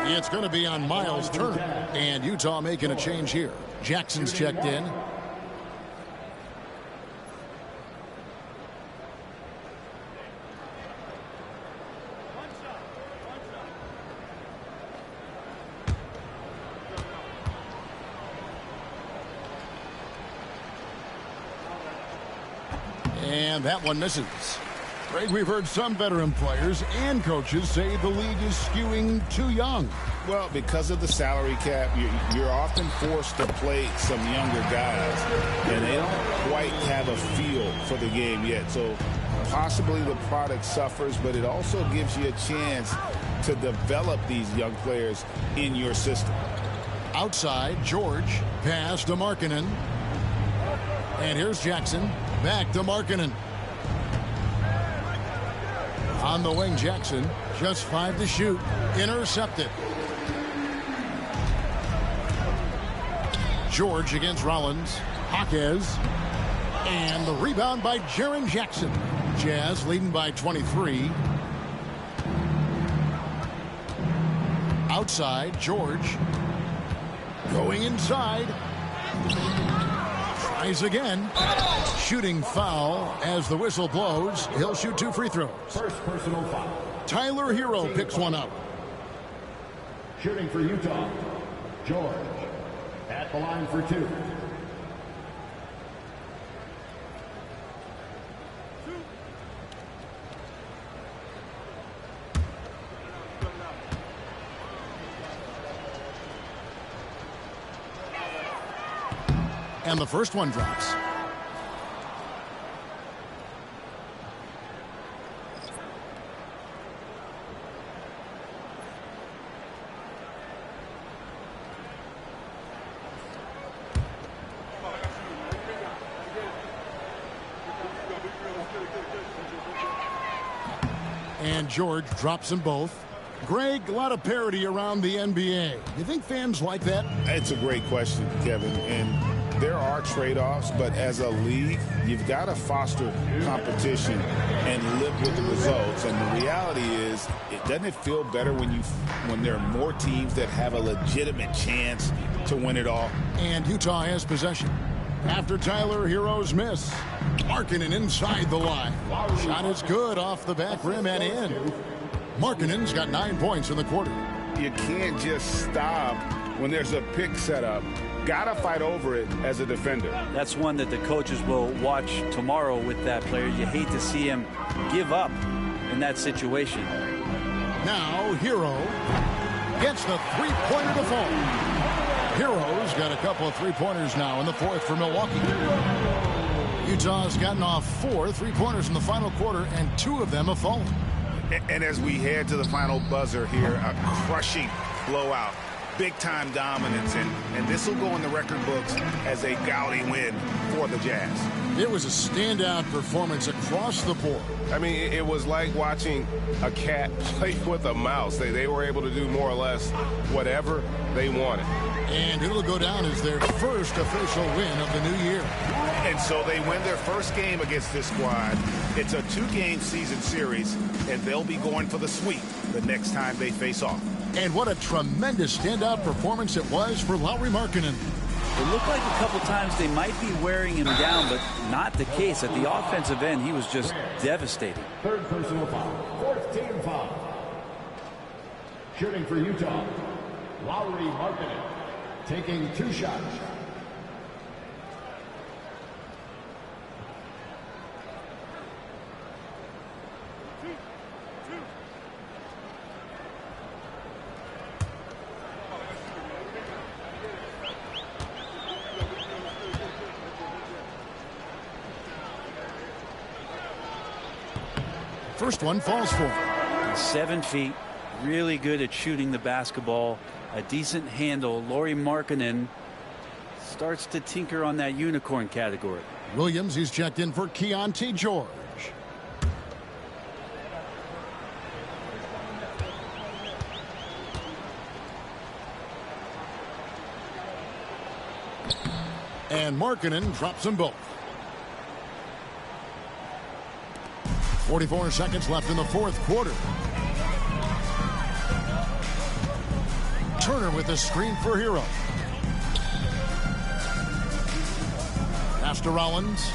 It's going to be on Miles Turner. And Utah making a change here. Jackson's checked in. And that one misses. Greg, we've heard some veteran players and coaches say the league is skewing too young. Well, because of the salary cap, you're often forced to play some younger guys, and they don't quite have a feel for the game yet. So possibly the product suffers, but it also gives you a chance to develop these young players in your system. Outside, George. Pass to Markkanen. And here's Jackson. Back to Markkanen. On the wing, Jackson. Just 5 to shoot. Intercepted. George against Rollins. Hawkins. And the rebound by Jaren Jackson. Jazz leading by 23. Outside, George. Going inside. Tries again. Shooting foul as the whistle blows. He'll shoot 2 free throws. First personal foul. Tyler Hero picks one up. Shooting for Utah, George. At the line for 2. And the first one drops. And George drops them both. Greg, a lot of parity around the NBA. You think fans like that? It's a great question, Kevin. And there are trade-offs, but as a league, you've got to foster competition and live with the results. And the reality is, doesn't it feel better when there are more teams that have a legitimate chance to win it all? And Utah has possession. After Tyler Hero's miss, Markkanen inside the line. Shot is good off the back rim and in. Markkanen's got 9 points in the quarter. You can't just stop when there's a pick set up. Gotta fight over it as a defender. That's one that the coaches will watch tomorrow with that player. You hate to see him give up in that situation. Now Hero gets the three-pointer to fall. Hero's got a couple of three-pointers now in the fourth for Milwaukee. Utah's gotten off 4 three-pointers in the final quarter, and 2 of them have fallen. And as we head to the final buzzer here, a crushing blowout, big-time dominance, and this will go in the record books as a gaudy win for the Jazz. It was a standout performance across the board. I mean, it was like watching a cat play with a mouse. They were able to do more or less whatever they wanted. And it'll go down as their first official win of the new year. And so they win their first game against this squad. It's a 2-game season series, and they'll be going for the sweep the next time they face off. And what a tremendous standout performance it was for Lauri Markkanen. It looked like a couple times they might be wearing him down, but not the case. At the offensive end, he was just devastating. Third personal foul. Fourth team foul. Shooting for Utah, Lauri Markkanen, taking 2 shots. First one falls for him. 7 feet, really good at shooting the basketball, a decent handle. Lauri Markkanen starts to tinker on that unicorn category. Williams, he's checked in for Keontae George. And Markkanen drops them both. 44 seconds left in the fourth quarter. Turner with the screen for Hero. Pass to Rollins.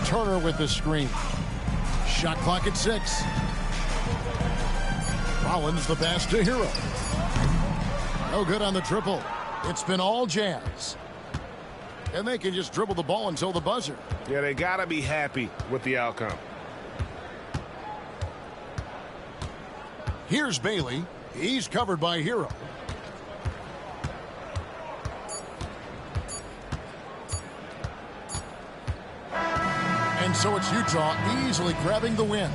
Turner with the screen. Shot clock at 6. Rollins the pass to Hero. No good on the triple. It's been all Jazz. And they can just dribble the ball until the buzzer. Yeah, they got to be happy with the outcome. Here's Bailey. He's covered by Hero. And so it's Utah easily grabbing the win.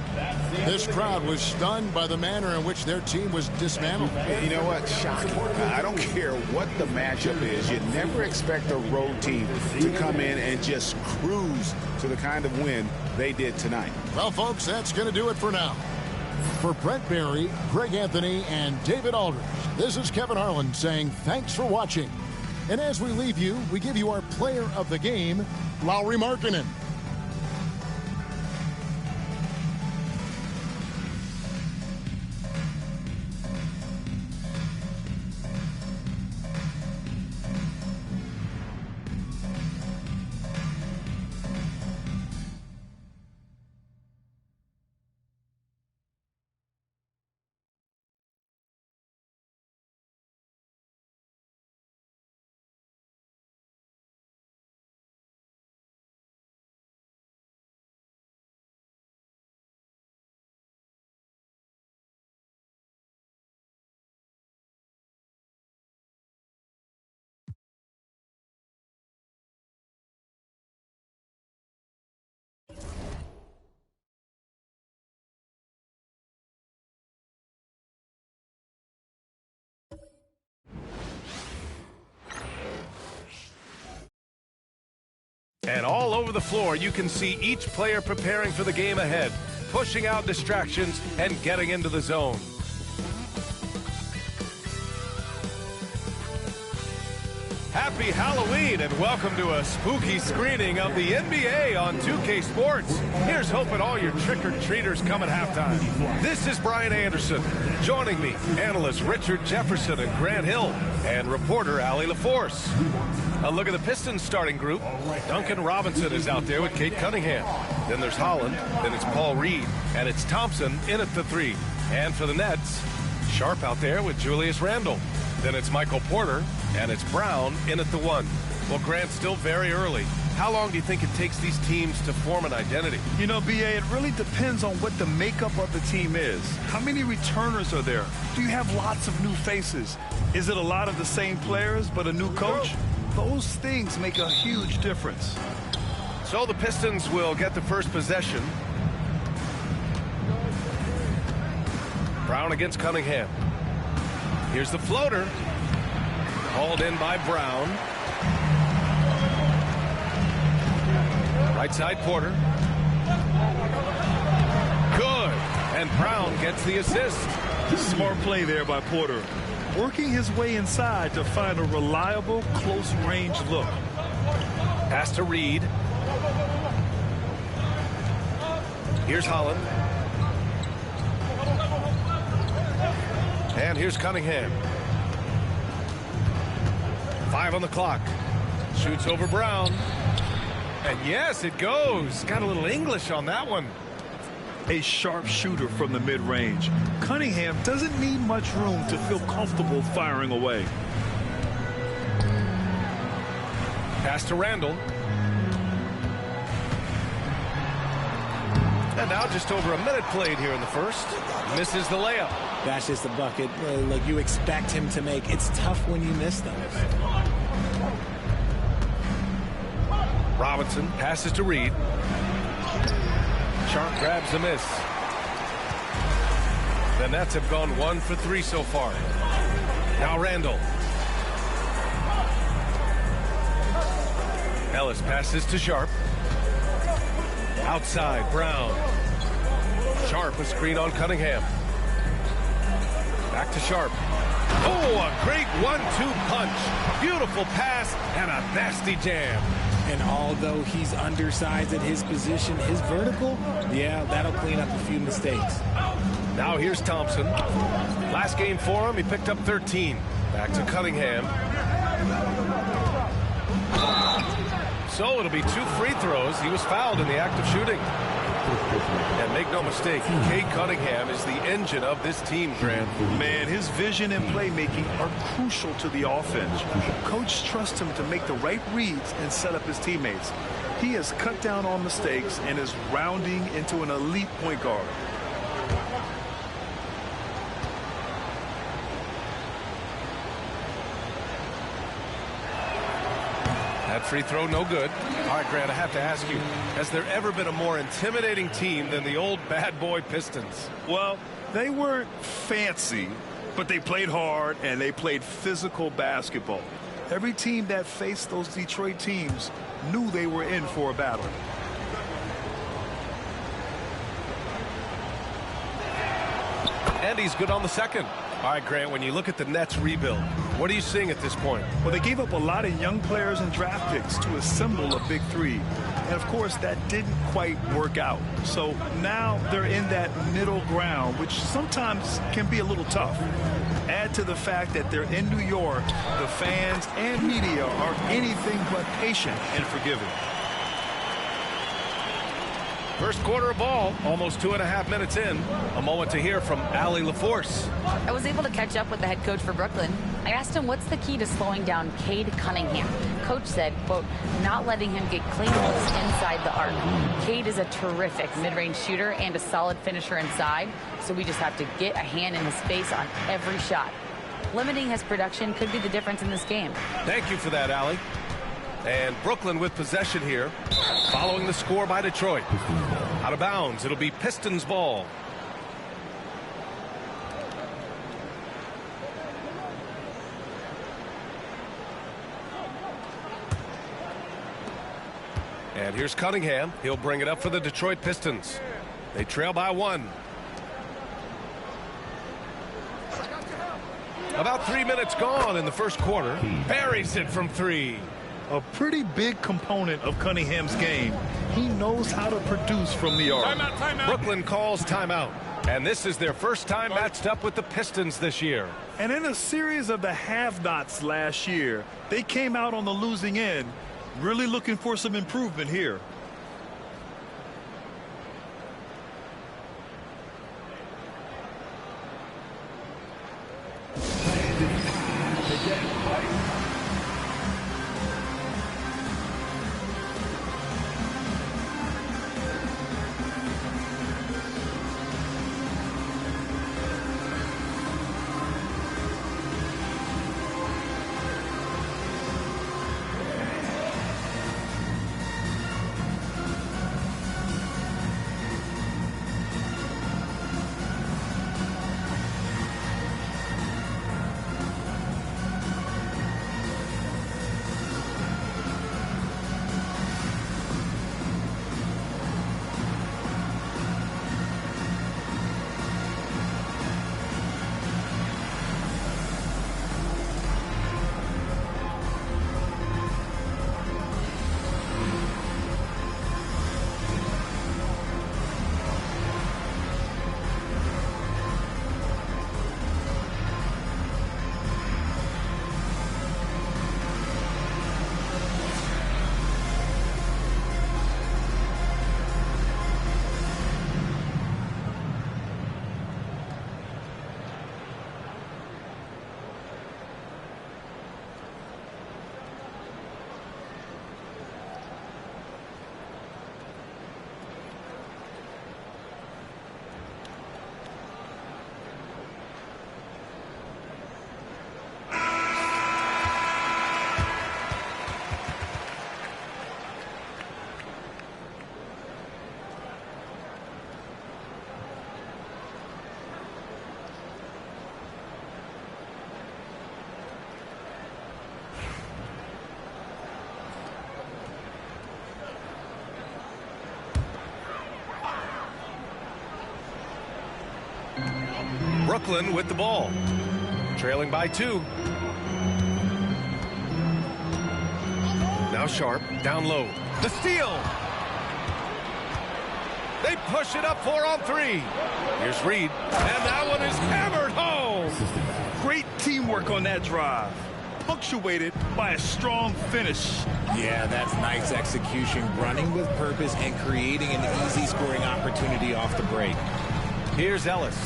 This crowd was stunned by the manner in which their team was dismantled. You know what? Shocking. I don't care what the matchup is. You never expect a road team to come in and just cruise to the kind of win they did tonight. Well, folks, that's going to do it for now. For Brent Barry, Greg Anthony, and David Aldridge, this is Kevin Harlan saying thanks for watching. And as we leave you, we give you our player of the game, Lauri Markkanen. And all over the floor, you can see each player preparing for the game ahead. pushing out distractions and getting into the zone. Happy Halloween and welcome to a spooky screening of the NBA on 2K Sports. Here's hoping all your trick-or-treaters come at halftime. This is Brian Anderson. Joining me, analysts Richard Jefferson and Grant Hill, and reporter Allie LaForce. A look at the Pistons starting group. Duncan Robinson is out there with Cade Cunningham. Then there's Holland, then it's Paul Reed, and it's Thompson in at the 3. And for the Nets, Sharp out there with Julius Randle. Then it's Michael Porter, and it's Brown in at the 1. Well, Grant, still very early. How long do you think it takes these teams to form an identity? You know, B.A., it really depends on what the makeup of the team is. How many returners are there? Do you have lots of new faces? Is it a lot of the same players but a new coach? Those things make a huge difference. So the Pistons will get the first possession. Brown against Cunningham. Here's the floater. Hauled in by Brown. Right side Porter. Good. And Brown gets the assist. Smart play there by Porter. Working his way inside to find a reliable, close-range look. Pass to Reed. Here's Holland. And here's Cunningham. 5 on the clock. Shoots over Brown. And yes, it goes. Got a little English on that one. A sharp shooter from the mid-range. Cunningham doesn't need much room to feel comfortable firing away. Pass to Randle. And now just over a minute played here in the first. Misses the layup. That's just the bucket. Look, you expect him to make. It's tough when you miss those. Robinson passes to Reed. Sharp grabs the miss. The Nets have gone 1 for 3 so far. Now Randle. Ellis passes to Sharp. Outside, Brown. Sharp, a screen on Cunningham. Back to Sharp. Oh, a great 1-2 punch. Beautiful pass and a nasty jam. And although he's undersized at his position, his vertical, yeah, that'll clean up a few mistakes. Now here's Thompson. Last game for him, he picked up 13. Back to Cunningham. So it'll be 2 free throws. He was fouled in the act of shooting. And make no mistake, Cade Cunningham is the engine of this team, Grant. Man, his vision and playmaking are crucial to the offense. Coach trusts him to make the right reads and set up his teammates. He has cut down on mistakes and is rounding into an elite point guard. That free throw, no good. All right, Grant, I have to ask you, has there ever been a more intimidating team than the old bad boy Pistons? Well, they weren't fancy, but they played hard and they played physical basketball. Every team that faced those Detroit teams knew they were in for a battle. And he's good on the second. All right, Grant, when you look at the Nets rebuild, what are you seeing at this point? Well, they gave up a lot of young players and draft picks to assemble a big 3. And, of course, that didn't quite work out. So now they're in that middle ground, which sometimes can be a little tough. Add to the fact that they're in New York, the fans and media are anything but patient and forgiving. First quarter of ball, almost 2.5 minutes in. A moment to hear from Allie LaForce. I was able to catch up with the head coach for Brooklyn. I asked him what's the key to slowing down Cade Cunningham. Coach said, quote, not letting him get clean looks inside the arc. Cade is a terrific mid-range shooter and a solid finisher inside, so we just have to get a hand in his face on every shot. Limiting his production could be the difference in this game. Thank you for that, Allie. And Brooklyn with possession here, following the score by Detroit. Out of bounds, it'll be Pistons ball. And here's Cunningham. He'll bring it up for the Detroit Pistons. They trail by 1. About 3 minutes gone in the first quarter. Buries it from 3. A pretty big component of Cunningham's game. He knows how to produce from the arc. Timeout. Brooklyn calls timeout. And this is their first time matched up with the Pistons this year. And in a series of the have-nots last year, they came out on the losing end, really looking for some improvement here. Brooklyn with the ball. Trailing by 2. Now Sharp, down low. The steal. They push it up 4 on 3. Here's Reed. And that one is hammered home. Great teamwork on that drive. Punctuated by a strong finish. Yeah, that's nice execution. Running with purpose and creating an easy scoring opportunity off the break. Here's Ellis.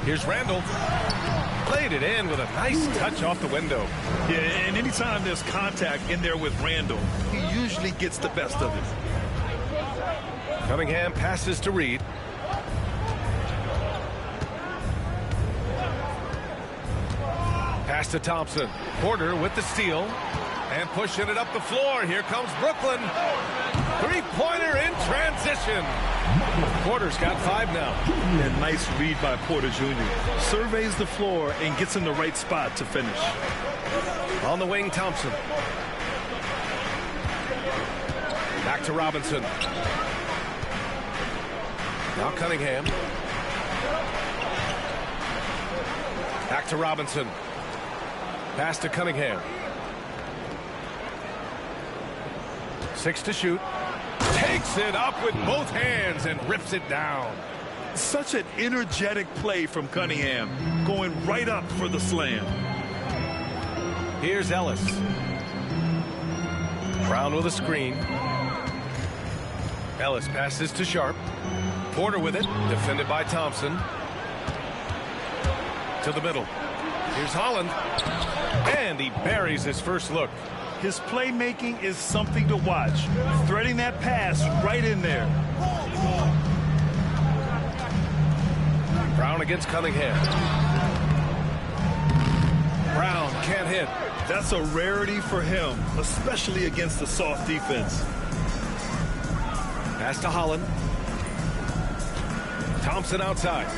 Here's Randall. Played it in with a nice touch off the window. Yeah, and anytime there's contact in there with Randall, he usually gets the best of it. Cunningham passes to Reed. Pass to Thompson. Porter with the steal. And pushing it up the floor. Here comes Brooklyn. Three-pointer in transition. Porter's got 5 now. And nice read by Porter Jr. Surveys the floor and gets in the right spot to finish. On the wing, Thompson. Back to Robinson. Now Cunningham. Back to Robinson. Pass to Cunningham. 6 to shoot. Takes it up with both hands and rips it down. Such an energetic play from Cunningham, going right up for the slam. Here's Ellis. Brown with a screen. Ellis passes to Sharp. Porter with it, defended by Thompson. To the middle. Here's Holland. And he buries his first look. His playmaking is something to watch. Threading that pass right in there. Brown against Cunningham. Brown can't hit. That's a rarity for him, especially against the soft defense. Pass to Holland. Thompson outside.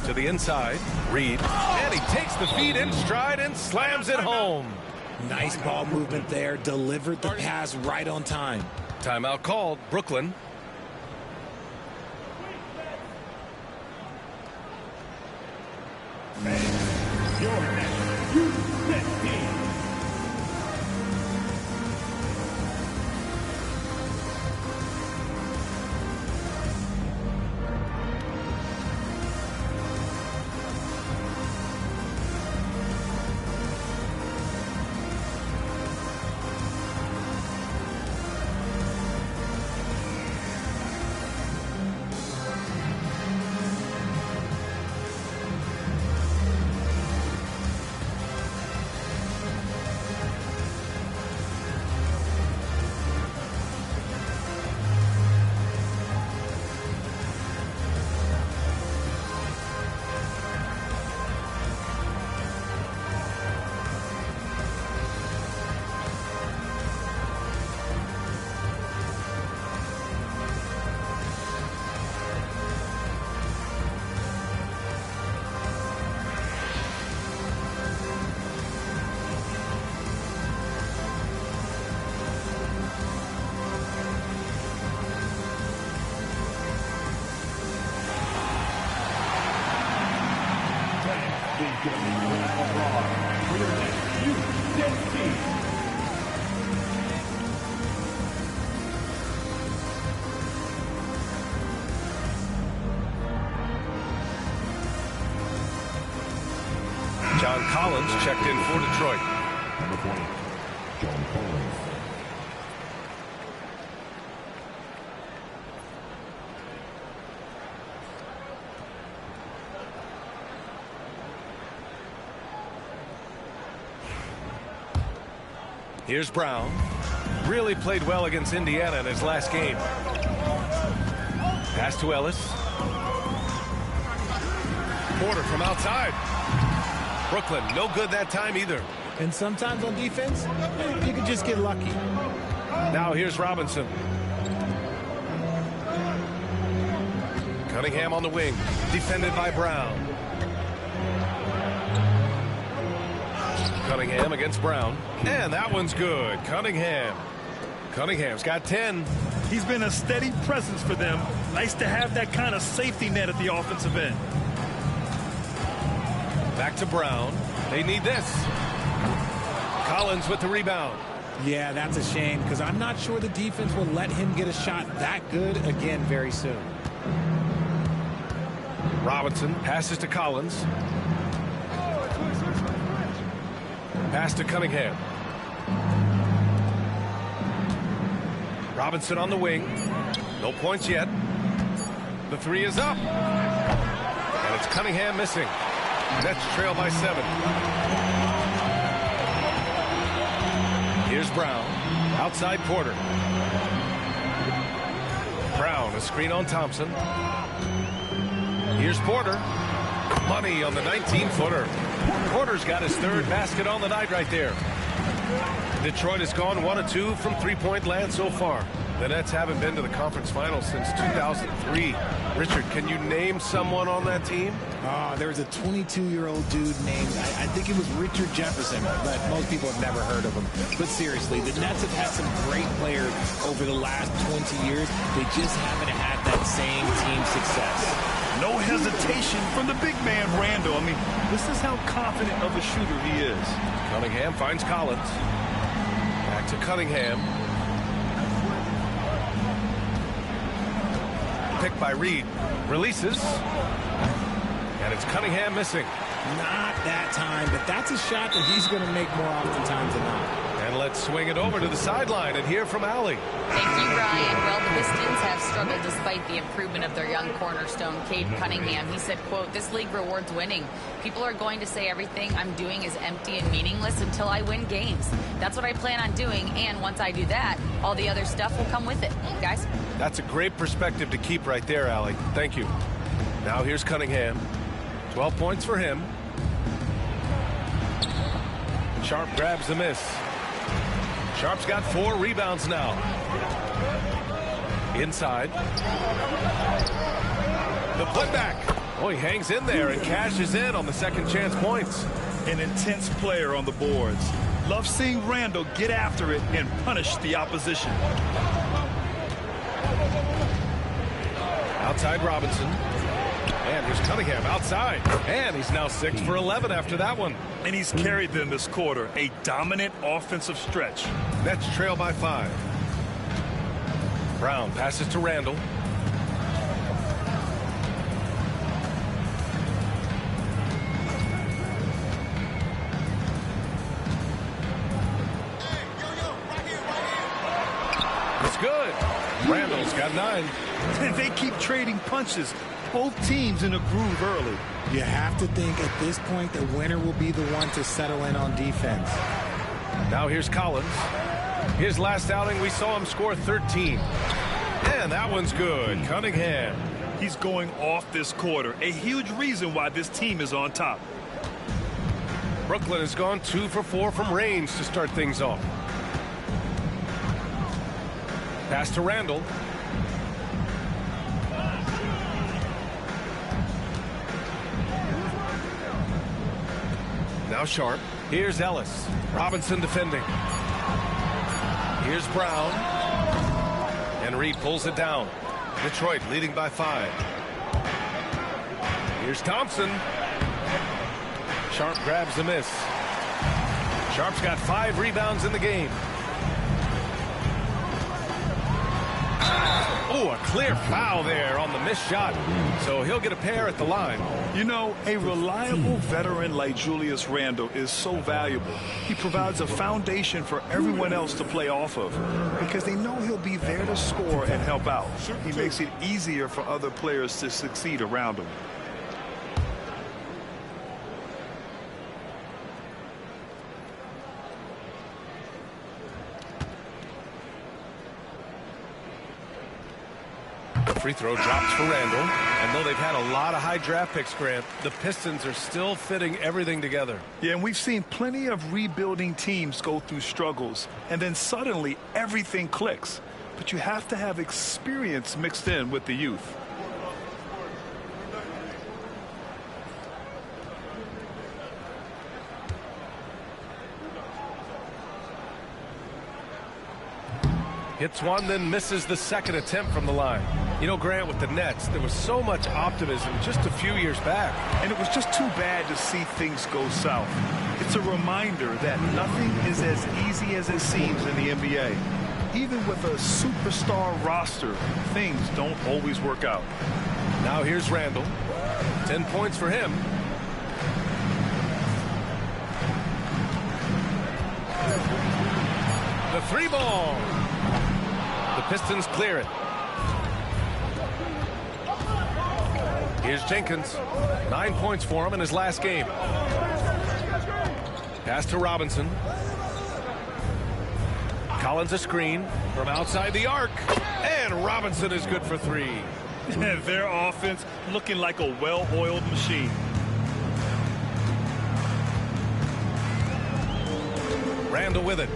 To the inside. Reed. And he takes the feed in stride and slams it home. Nice ball movement there. Delivered the pass right on time. Timeout called. Brooklyn. Your next U15. John Collins checked in for Detroit. Number 20, John Collins. Here's Brown. Really played well against Indiana in his last game. Pass to Ellis. Porter from outside. Brooklyn, no good that time either. And sometimes on defense, you can just get lucky. Now here's Robinson. Cunningham on the wing, defended by Brown. Cunningham against Brown. And that one's good. Cunningham's got 10. He's been a steady presence for them. Nice to have that kind of safety net at the offensive end. Back to Brown. They need this. Collins with the rebound. Yeah, that's a shame because I'm not sure the defense will let him get a shot that good again very soon. Robinson passes to Collins. Pass to Cunningham. Robinson on the wing. No points yet. The three is up. And it's Cunningham missing. Nets trail by 7. Here's Brown. Outside Porter. Brown, a screen on Thompson. Here's Porter. Money on the 19-footer. Porter's got his third basket on the night right there. Detroit has gone 1 of 2 from three-point land so far. The Nets haven't been to the conference finals since 2003. Richard, can you name someone on that team? There was a 22-year-old dude named, I think it was Richard Jefferson, but most people have never heard of him. But seriously, the Nets have had some great players over the last 20 years. They just haven't had that same team success. No hesitation from the big man, Randall. I mean, this is how confident of a shooter he is. Cunningham finds Collins. Back to Cunningham. Picked by Reed. Releases. And it's Cunningham missing. Not that time, but that's a shot that he's going to make more oftentimes than not. And let's swing it over to the sideline and hear from Allie. Thank you, Brian. Well, the Pistons have struggled despite the improvement of their young cornerstone, Cade Cunningham. He said, quote, "This league rewards winning. People are going to say everything I'm doing is empty and meaningless until I win games. That's what I plan on doing, and once I do that, all the other stuff will come with it." Guys? That's a great perspective to keep right there, Allie. Thank you. Now here's Cunningham. 12 points for him. Sharp grabs the miss. Sharp's got 4 rebounds now. Inside. The putback. Oh, he hangs in there and cashes in on the second chance points. An intense player on the boards. Love seeing Randall get after it and punish the opposition. Outside Robinson. And here's Cunningham outside. And he's now 6 for 11 after that one. And he's carried them this quarter. A dominant offensive stretch. Nets trail by 5. Brown passes to Randall. It's good. Randall's got 9. And they keep trading punches. Both teams in a groove early. You have to think at this point the winner will be the one to settle in on defense. Now here's Collins. His last outing, we saw him score 13. And that one's good. Cunningham. He's going off this quarter. A huge reason why this team is on top. Brooklyn has gone 2 for 4 from range to start things off. Pass to Randall. Now Sharp. Here's Ellis. Robinson defending. Here's Brown. And Reed pulls it down. Detroit leading by 5. Here's Thompson. Sharp grabs the miss. Sharp's got 5 rebounds in the game. Oh, a clear foul there on the missed shot. So he'll get a pair at the line. You know, a reliable veteran like Julius Randle is so valuable. He provides a foundation for everyone else to play off of because they know he'll be there to score and help out. He makes it easier for other players to succeed around him. Free throw drops for Randall. And though they've had a lot of high draft picks, Grant, the Pistons are still fitting everything together. Yeah, and we've seen plenty of rebuilding teams go through struggles, and then suddenly everything clicks. But you have to have experience mixed in with the youth. Hits one, then misses the second attempt from the line. You know, Grant, with the Nets, there was so much optimism just a few years back. And it was just too bad to see things go south. It's a reminder that nothing is as easy as it seems in the NBA. Even with a superstar roster, things don't always work out. Now here's Randall. 10 points for him. The 3-ball. The Pistons clear it. Here's Jenkins. 9 points for him in his last game. Pass to Robinson. Collins a screen from outside the arc. And Robinson is good for 3. Their offense looking like a well-oiled machine. Randall with it.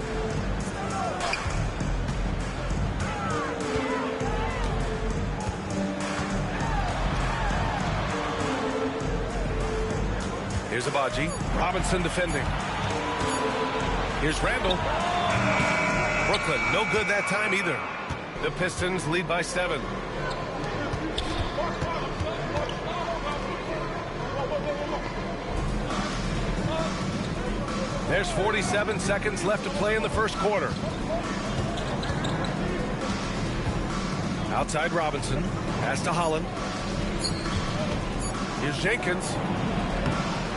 Here's Abaji. Robinson defending. Here's Randall. Brooklyn, no good that time either. The Pistons lead by 7. There's 47 seconds left to play in the first quarter. Outside Robinson. Pass to Holland. Here's Jenkins.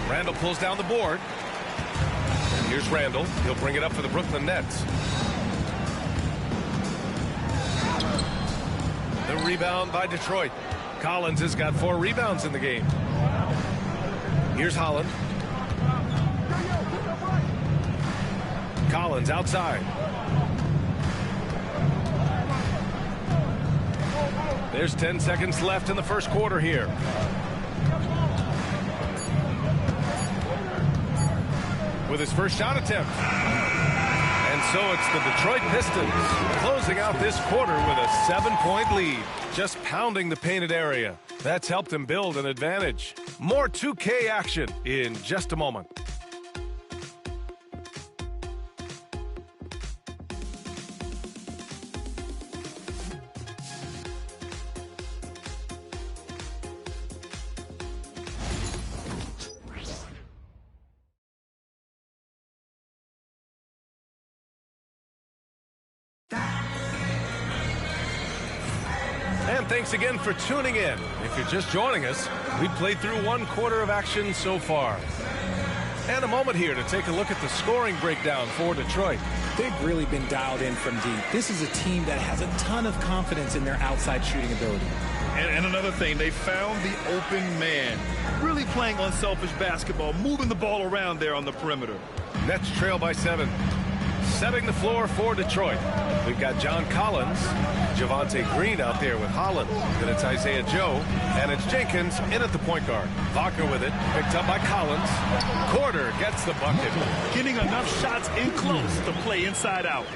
Randall pulls down the board. And here's Randall. He'll bring it up for the Brooklyn Nets. The rebound by Detroit. Collins has got 4 rebounds in the game. Here's Holland. Collins outside. There's 10 seconds left in the first quarter here. With his first shot attempt. And so it's the Detroit Pistons closing out this quarter with a 7-point lead. Just pounding the painted area. That's helped them build an advantage. More 2K action in just a moment. And thanks again for tuning in. If you're just joining us, we played through 1 quarter of action so far. And a moment here to take a look at the scoring breakdown for Detroit. They've really been dialed in from deep. This is a team that has a ton of confidence in their outside shooting ability. And another thing, they found the open man. Really playing unselfish basketball, moving the ball around there on the perimeter. Nets trail by 7. Setting the floor for Detroit. We've got John Collins, Javonte Green out there with Holland. Then it's Isaiah Joe, and it's Jenkins in at the point guard. Wagner with it, picked up by Collins. Porter gets the bucket. Getting enough shots in close to play inside out.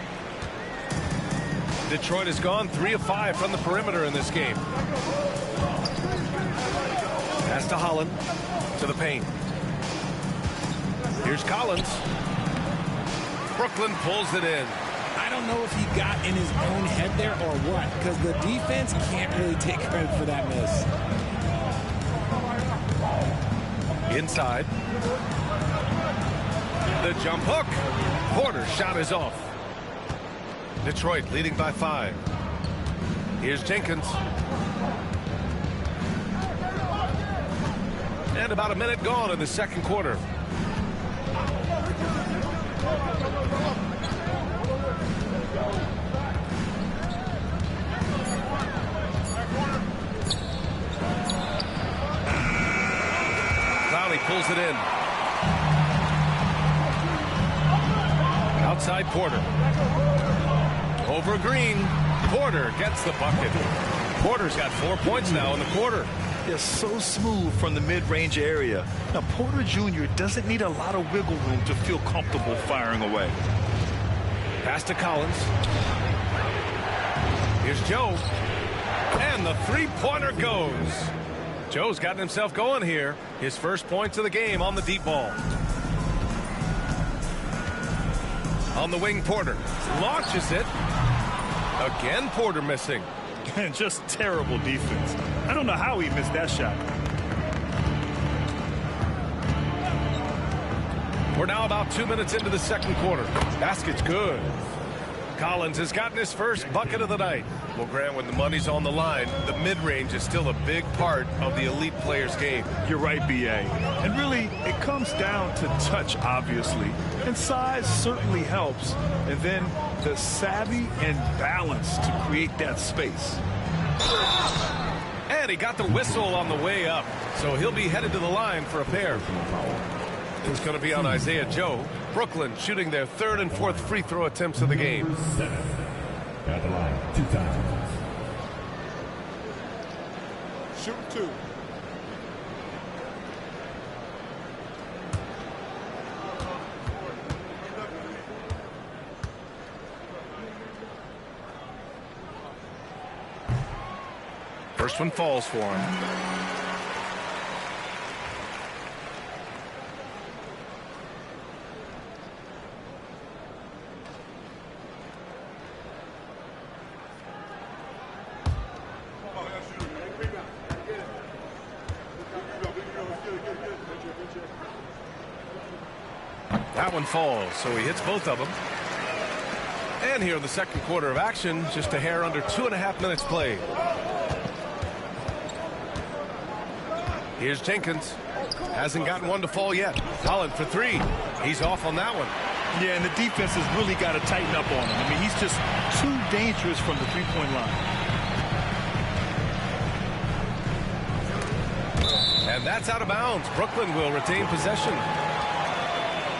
Detroit has gone 3 of 5 from the perimeter in this game. Pass to Holland, to the paint. Here's Collins. Brooklyn pulls it in. I don't know if he got in his own head there or what, because the defense can't really take credit for that miss. Inside. The jump hook. Porter's shot is off. Detroit leading by 5. Here's Jenkins. And about a minute gone in the second quarter. Clowney pulls it in. Outside Porter. Over Green. Porter gets the bucket. Porter's got 4 points now in the quarter. They're so smooth from the mid-range area. Now, Porter Jr. doesn't need a lot of wiggle room to feel comfortable firing away. Pass to Collins. Here's Joe. And the three-pointer goes. Joe's gotten himself going here. His first points of the game on the deep ball. On the wing, Porter launches it. Again, Porter missing. And just terrible defense. I don't know how he missed that shot. We're now about 2 minutes into the second quarter. Basket's good. Collins has gotten his first bucket of the night. Well, Grant, when the money's on the line, the mid-range is still a big part of the elite player's game. You're right, B.A. And really, it comes down to touch, obviously. And size certainly helps. And then the savvy and balance to create that space. And he got the whistle on the way up. So he'll be headed to the line for a pair. It's going to be on Isaiah Joe. Brooklyn shooting their 3rd and 4th free throw attempts of the game. At the line, 2 times. Shoot 2. First one falls for him. That one falls, so he hits both of them. And here in the second quarter of action, just a hair under 2.5 minutes played. Here's Jenkins. Hasn't gotten one to fall yet. Holland for 3. He's off on that one. Yeah, and the defense has really got to tighten up on him. I mean, he's just too dangerous from the three-point line. And that's out of bounds. Brooklyn will retain possession.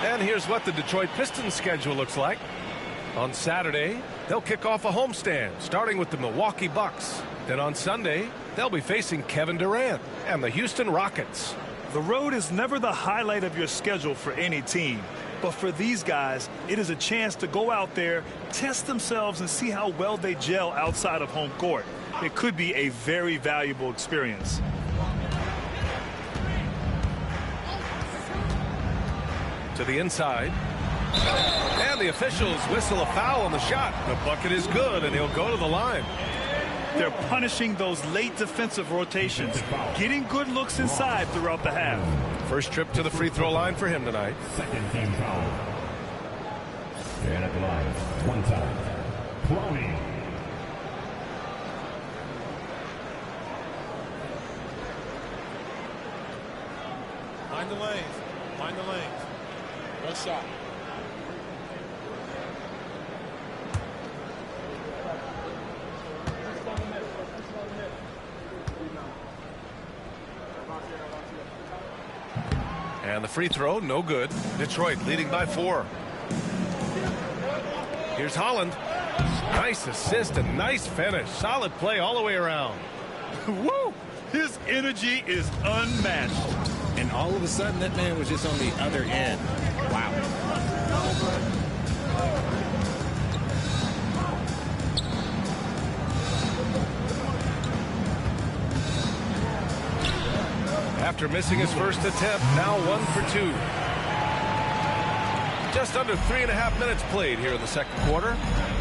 And here's what the Detroit Pistons schedule looks like. On Saturday, they'll kick off a homestand, starting with the Milwaukee Bucks. Then on Sunday, they'll be facing Kevin Durant and the Houston Rockets. The road is never the highlight of your schedule for any team. But for these guys, it is a chance to go out there, test themselves, and see how well they gel outside of home court. It could be a very valuable experience. To the inside. And the officials whistle a foul on the shot. The bucket is good, and he'll go to the line. They're punishing those late defensive rotations, getting good looks inside throughout the half. First trip to the free throw line for him tonight. Second team foul. And at the line, 1 time. Clowney. Mind the lanes. Mind the lanes. Good shot. And the free throw, no good. Detroit leading by 4. Here's Holland. Nice assist and nice finish. Solid play all the way around. Woo! His energy is unmatched. And all of a sudden, that man was just on the other end. Wow. After missing his first attempt, now 1 for 2. Just under 3.5 minutes played here in the second quarter.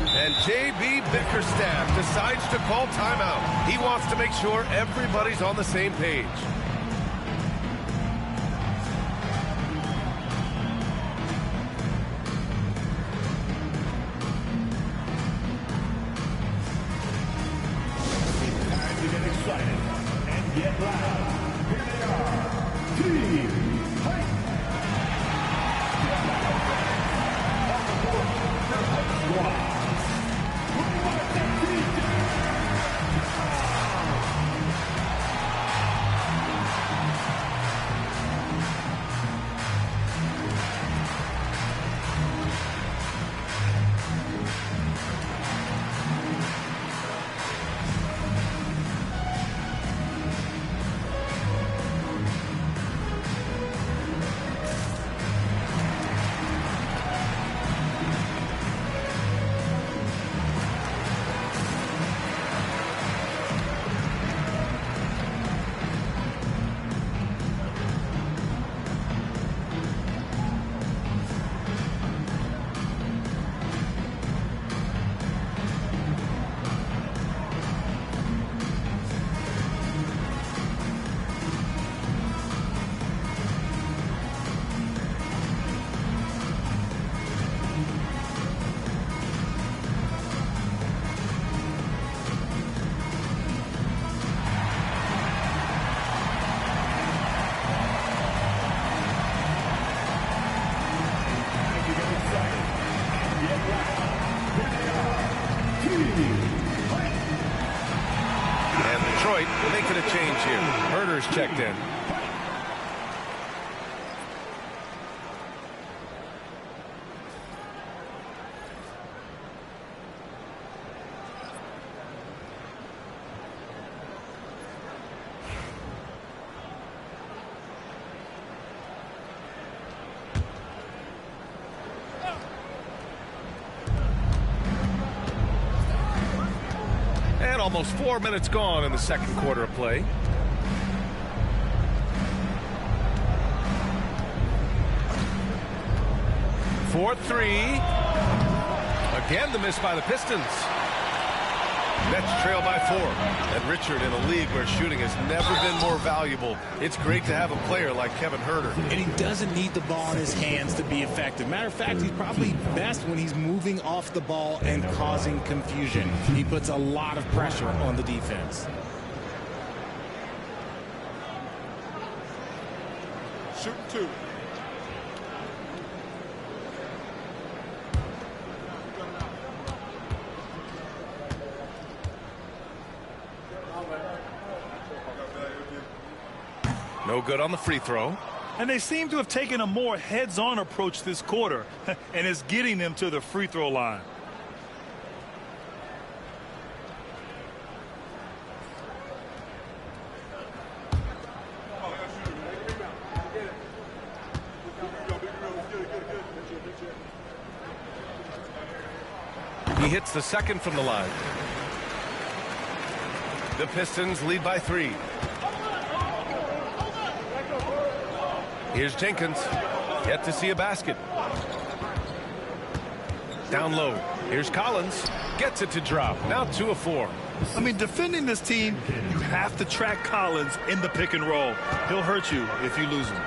And J.B. Bickerstaff decides to call timeout. He wants to make sure everybody's on the same page. Time to get excited and get loud. Here they are. Team Fight. And Detroit making a change here. Herder's checked in. And almost 4 minutes gone in the second quarter of play. For 3. Again, the miss by the Pistons. Nets trail by 4. And Richard, in a league where shooting has never been more valuable, it's great to have a player like Kevin Herder. And he doesn't need the ball in his hands to be effective. Matter of fact, he's probably best when he's moving off the ball and causing confusion. He puts a lot of pressure on the defense. Shoot 2. No good on the free throw. And they seem to have taken a more heads-on approach this quarter, and it's getting them to the free throw line. He hits the second from the line. The Pistons lead by 3. Here's Jenkins. Yet to see a basket. Down low. Here's Collins. Gets it to drop. Now 2 of 4. I mean, defending this team, you have to track Collins in the pick and roll. He'll hurt you if you lose him.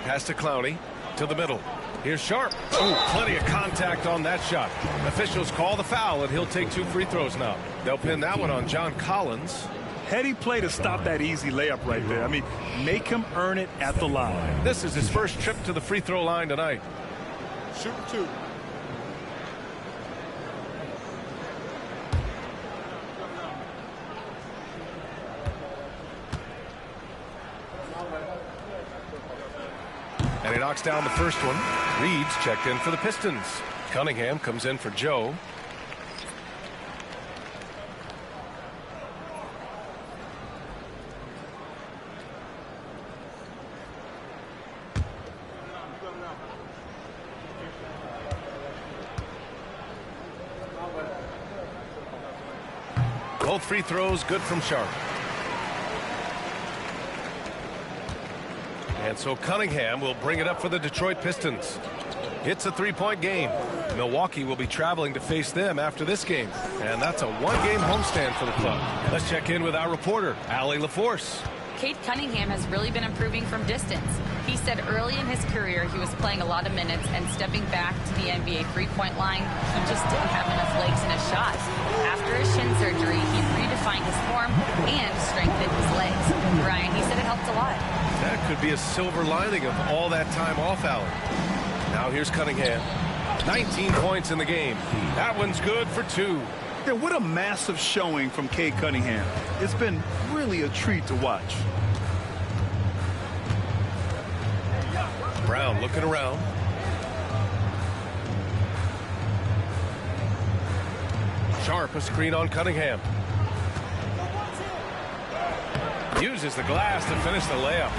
Pass to Clowney. To the middle. Here's Sharp. Oh, plenty of contact on that shot. Officials call the foul, and he'll take 2 free throws now. They'll pin that one on John Collins. Heady play to stop that easy layup right there. I mean, make him earn it at the line. This is his first trip to the free throw line tonight. Shoot 2. And he knocks down the first one. Reed's checked in for the Pistons. Cunningham comes in for Joe. Both free throws good from Sharp. And so Cunningham will bring it up for the Detroit Pistons. It's a three-point game. Milwaukee will be traveling to face them after this game. And that's a one-game homestand for the club. Let's check in with our reporter, Allie LaForce. Cade Cunningham has really been improving from distance. He said early in his career he was playing a lot of minutes and stepping back to the NBA three-point line, he just didn't have enough legs in his shot. After his shin surgery, he redefined his form and strengthened his legs. Ryan, he said it helped a lot. That could be a silver lining of all that time off, Allen. Now here's Cunningham. 19 points in the game. That one's good for 2. Yeah, what a massive showing from Cade Cunningham. It's been really a treat to watch. Brown looking around. Sharp, a screen on Cunningham. Uses the glass to finish the layup.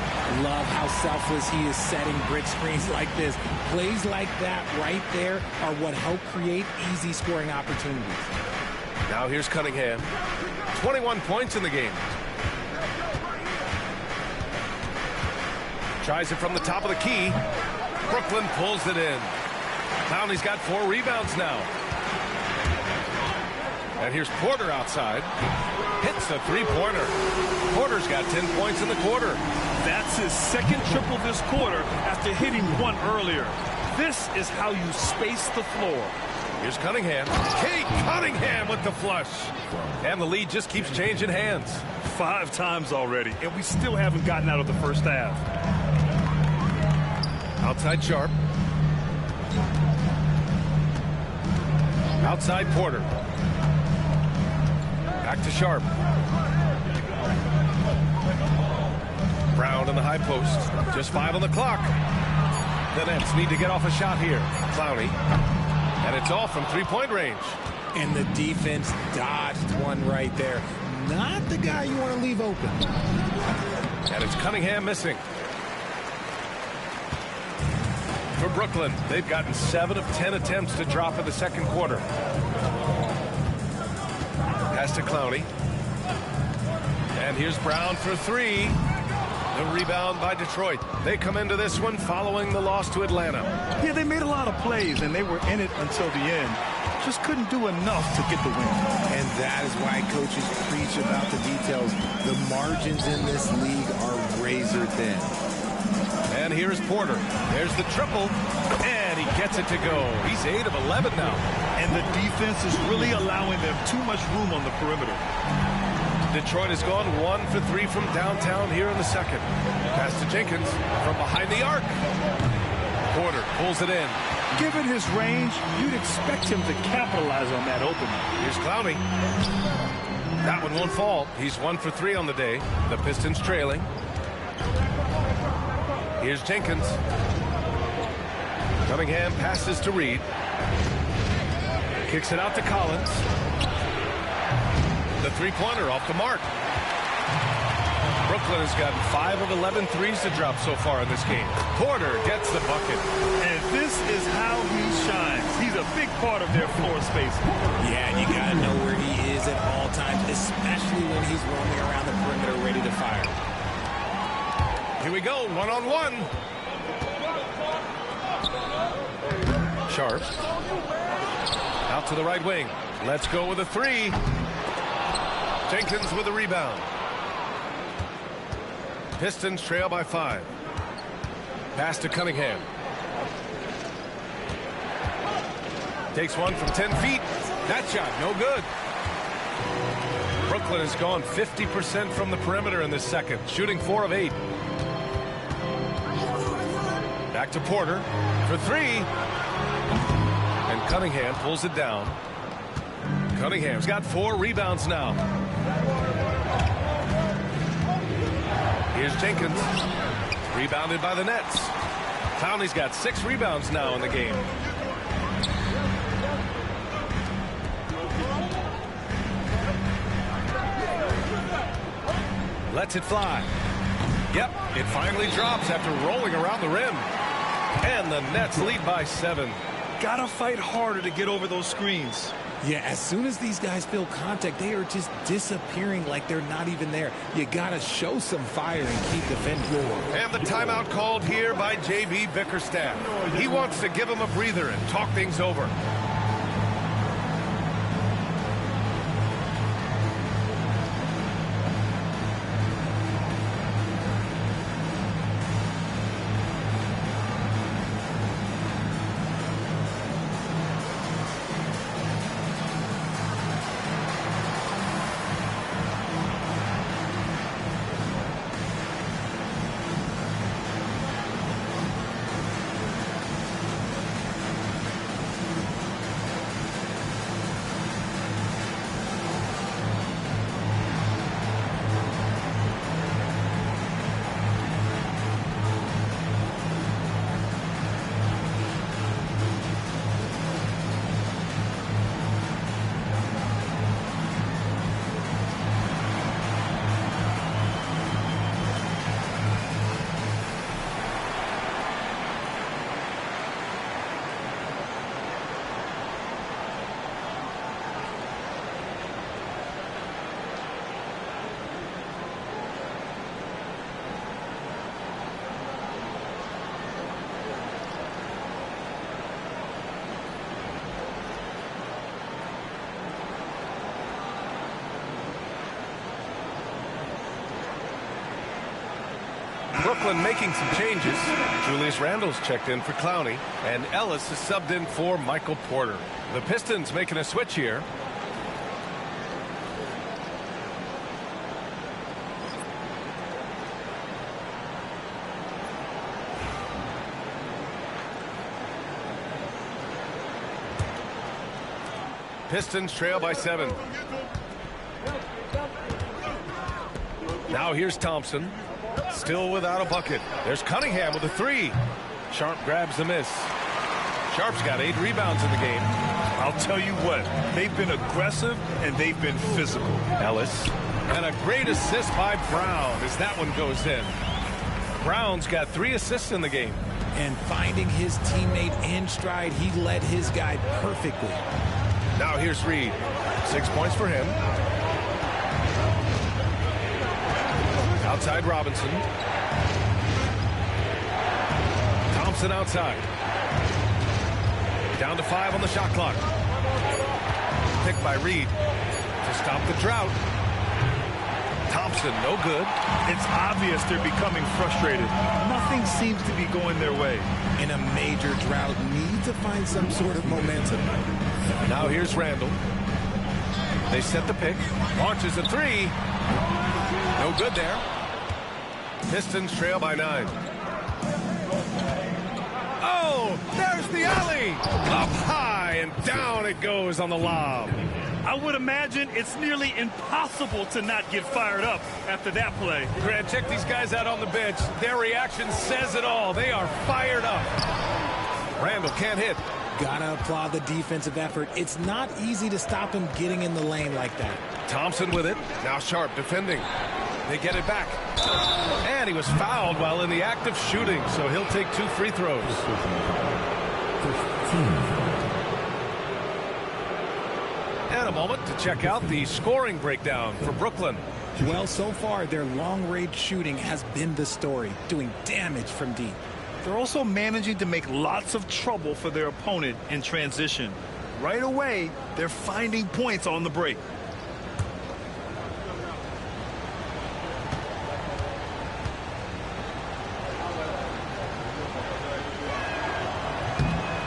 Love how selfless he is setting brick screens like this. Plays like that right there are what help create easy scoring opportunities. Now here's Cunningham. 21 points in the game. Tries it from the top of the key. Brooklyn pulls it in. Clowney's got 4 rebounds now. And here's Porter outside. Hits a three-pointer. Porter's got 10 points in the quarter. That's his second triple this quarter after hitting one earlier. This is how you space the floor. Here's Cunningham. Cade Cunningham with the flush. And the lead just keeps changing hands. 5 times already, and we still haven't gotten out of the first half. Outside Sharp. Outside Porter. Back to Sharp. Brown in the high post. Just 5 on the clock. The Nets need to get off a shot here. Clowney. And it's off from three-point range. And the defense dodged one right there. Not the guy you want to leave open. And it's Cunningham missing. For Brooklyn, they've gotten 7 of 10 attempts to drop in the second quarter. Pass to Clowney. And here's Brown for 3. The rebound by Detroit. They come into this one following the loss to Atlanta. Yeah, they made a lot of plays, and they were in it until the end. Just couldn't do enough to get the win. And that is why coaches preach about the details. The margins in this league are razor thin. And here's Porter. There's the triple. And he gets it to go. He's 8 of 11 now. And the defense is really allowing them too much room on the perimeter. Detroit has gone 1 for 3 from downtown here in the second. Pass to Jenkins from behind the arc. Porter pulls it in. Given his range, you'd expect him to capitalize on that opening. Here's Clowney. That one won't fall. He's 1 for 3 on the day. The Pistons trailing. Here's Jenkins. Cunningham passes to Reed. Kicks it out to Collins. The three-pointer off the mark. Brooklyn has gotten 5 of 11 threes to drop so far in this game. Porter gets the bucket. And this is how he shines. He's a big part of their floor space. Yeah, and you got to know where he is at all times, especially when he's roaming around the perimeter ready to fire. Here we go, one-on-one. Sharp. Out to the right wing. Let's go with a 3. Jenkins with a rebound. Pistons trail by 5. Pass to Cunningham. Takes one from 10 feet. That shot, no good. Brooklyn has gone 50% from the perimeter in this second, shooting 4 of 8. Back to Porter for 3. And Cunningham pulls it down. Cunningham's got 4 rebounds now. Here's Jenkins. Rebounded by the Nets. Clowney's got 6 rebounds now in the game. Lets it fly. Yep, it finally drops after rolling around the rim. And the Nets lead by 7. Gotta fight harder to get over those screens. Yeah, as soon as these guys feel contact, they are just disappearing like they're not even there. You gotta show some fire and keep defending. And the timeout called here by J.B. Bickerstaff. He wants to give them a breather and talk things over. Brooklyn making some changes. Julius Randle's checked in for Clowney, and Ellis is subbed in for Michael Porter. The Pistons making a switch here. Pistons trail by 7. Now here's Thompson. Still without a bucket. There's Cunningham with a 3. Sharp grabs the miss. Sharp's got 8 rebounds in the game. I'll tell you what, they've been aggressive and they've been physical. Ellis. And a great assist by Brown as that one goes in. Brown's got 3 assists in the game. And finding his teammate in stride, he led his guy perfectly. Now here's Reed. 6 points for him. Outside Robinson. Thompson outside. Down to 5 on the shot clock. Picked by Reed to stop the drought. Thompson, no good. It's obvious they're becoming frustrated. Nothing seems to be going their way. In a major drought, need to find some sort of momentum. Now here's Randle. They set the pick. Launches a 3. No good there. Pistons trail by 9. Oh, there's the alley. Up high and down it goes on the lob. I would imagine it's nearly impossible to not get fired up after that play. Grant, check these guys out on the bench. Their reaction says it all. They are fired up. Randle can't hit. Gotta applaud the defensive effort. It's not easy to stop him getting in the lane like that. Thompson with it. Now Sharp defending. They get it back. And he was fouled while in the act of shooting, so he'll take 2 free throws. And a moment to check out the scoring breakdown for Brooklyn. Well, so far, their long-range shooting has been the story, doing damage from deep. They're also managing to make lots of trouble for their opponent in transition. Right away, they're finding points on the break.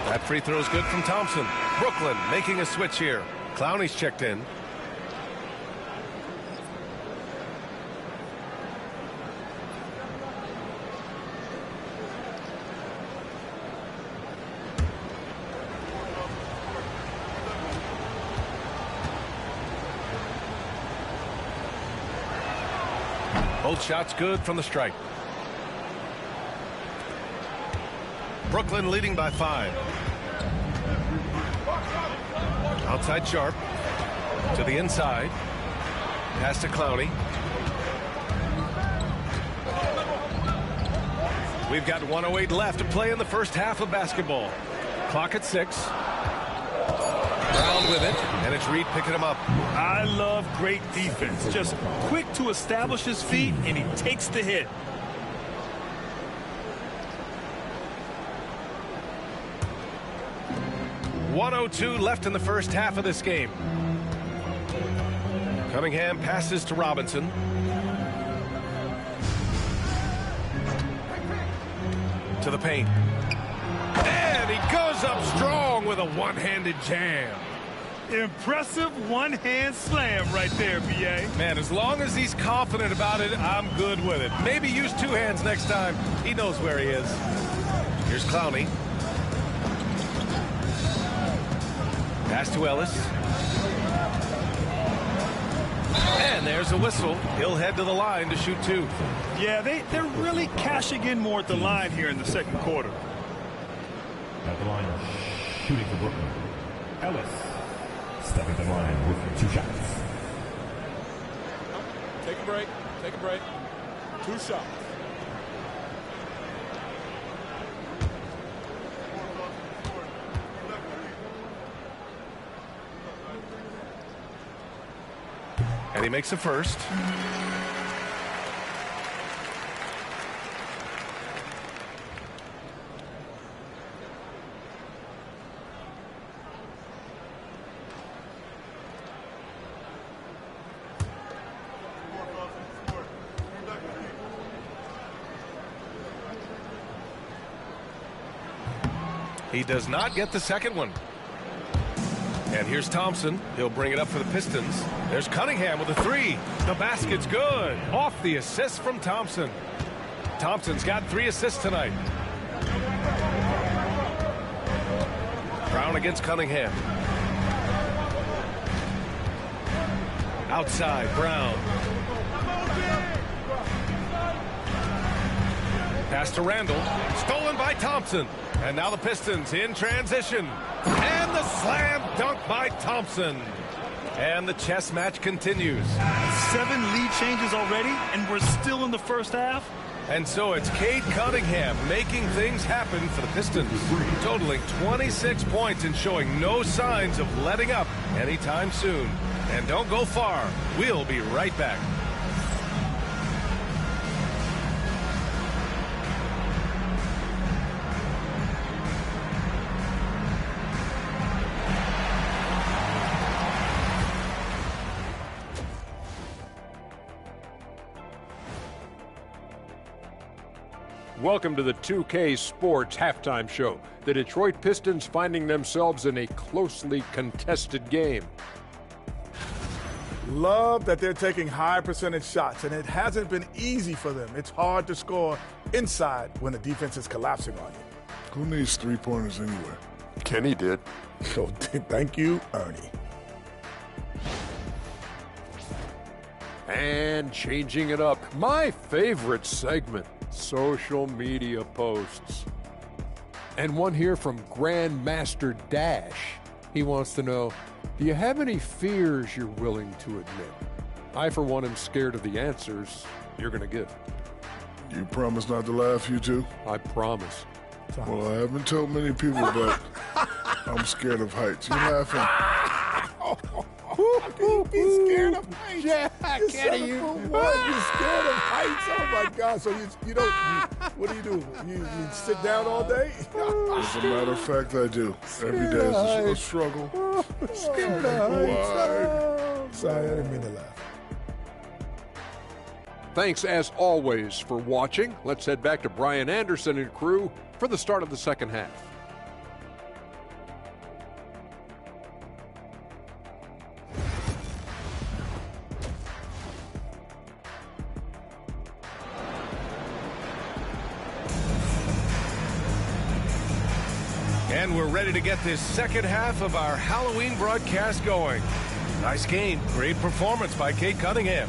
That free throw is good from Thompson. Brooklyn making a switch here. Clowney's checked in. Both shots good from the stripe. Brooklyn leading by 5. Outside Sharp. To the inside. Pass to Clowney. We've got 1:08 left to play in the first half of basketball. Clock at 6. Brown with it, and it's Reed picking him up. I love great defense. Just quick to establish his feet, and he takes the hit. .102 left in the first half of this game. Cunningham passes to Robinson. To the paint. And he goes up strong with a one-handed jam. Impressive one-hand slam right there, B.A. Man, as long as he's confident about it, I'm good with it. Maybe use 2 hands next time. He knows where he is. Here's Clowney. Pass to Ellis. And there's a whistle. He'll head to the line to shoot 2. Yeah, they're really cashing in more at the line here in the second quarter. At the line, shooting for Brooklyn. Ellis stepping to the line with 2 shots. Take a break. Take a break. 2 shots. And he makes the first. He does not get the second one. And here's Thompson. He'll bring it up for the Pistons. There's Cunningham with a 3. The basket's good. Off the assist from Thompson. Thompson's got 3 assists tonight. Brown against Cunningham. Outside, Brown. Pass to Randall. Stolen by Thompson. And now the Pistons in transition. And the slam dunk by Thompson. And the chess match continues. 7 lead changes already, and we're still in the first half. And so it's Cade Cunningham making things happen for the Pistons, totaling 26 points and showing no signs of letting up anytime soon. And don't go far. We'll be right back. Welcome to the 2K Sports Halftime Show. The Detroit Pistons finding themselves in a closely contested game. Love that they're taking high percentage shots, and it hasn't been easy for them. It's hard to score inside when the defense is collapsing on you. Who needs 3-pointers anyway? Kenny did. So thank you, Ernie. And changing it up, my favorite segment, social media posts. And one here from Grandmaster Dash. He wants to know, do you have any fears you're willing to admit? I, for one, am scared of the answers you're going to give. You promise not to laugh, you two? I promise. Well, I haven't told many people, but I'm scared of heights. You laughing? He's scared of heights. Yeah, you Kenny, you what? You're scared of heights? Oh my God! So you don't? What do? You sit down all day? As a matter of fact, I do. Every day is a struggle. Scared of heights. Sorry, I didn't mean to laugh. Thanks as always for watching. Let's head back to Brian Anderson and crew for the start of the second half. And we're ready to get this second half of our Halloween broadcast going. Nice game. Great performance by Cade Cunningham.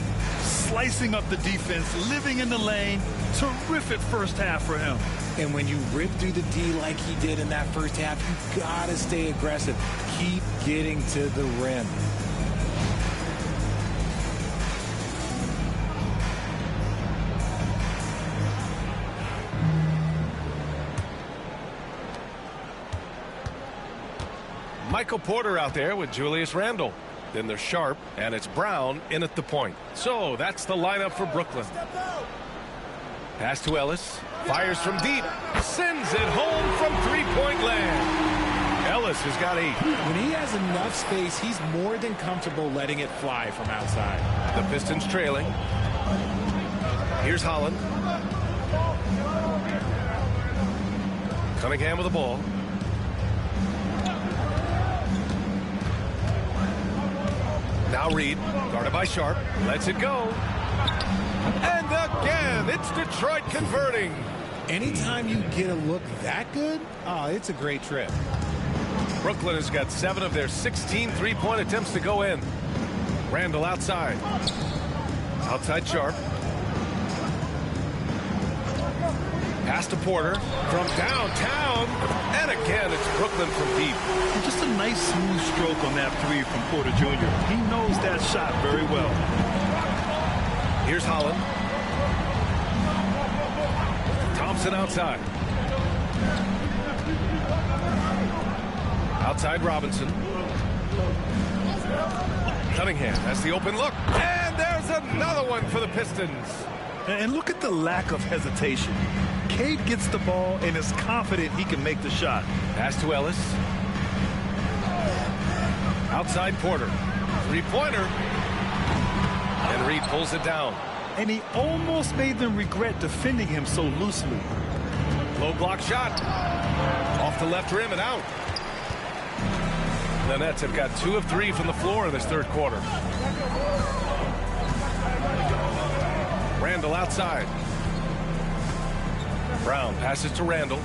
slicing up the defense, living in the lane. Terrific first half for him. And when you rip through the D like he did in that first half, you gotta stay aggressive. Keep getting to the rim. Michael Porter out there with Julius Randle. Then they're Sharp, and it's Brown in at the point. So that's the lineup for Brooklyn. Pass to Ellis. Fires from deep. Sends it home from three-point land. Ellis has got 8. When he has enough space, he's more than comfortable letting it fly from outside. The Pistons trailing. Here's Holland. Cunningham with the ball. Now Reed, guarded by Sharp, lets it go. And again, it's Detroit converting. Anytime you get a look that good, it's a great trip. Brooklyn has got 7 of their 16 three-point attempts to go in. Randle outside. Outside Sharp. Pass to Porter from downtown. And again, it's Brooklyn from deep. Just a nice smooth stroke on that 3 from Porter Jr. He knows that shot very well. Here's Holland. Thompson outside. Outside Robinson. Cunningham has the open look. And there's another one for the Pistons. And look at the lack of hesitation. Cade gets the ball and is confident he can make the shot. Pass to Ellis. Outside Porter. Three-pointer. And Reed pulls it down. And he almost made them regret defending him so loosely. Low block shot. Off the left rim and out. The Nets have got 2 of 3 from the floor in this third quarter. Randle outside. Brown passes to Randle.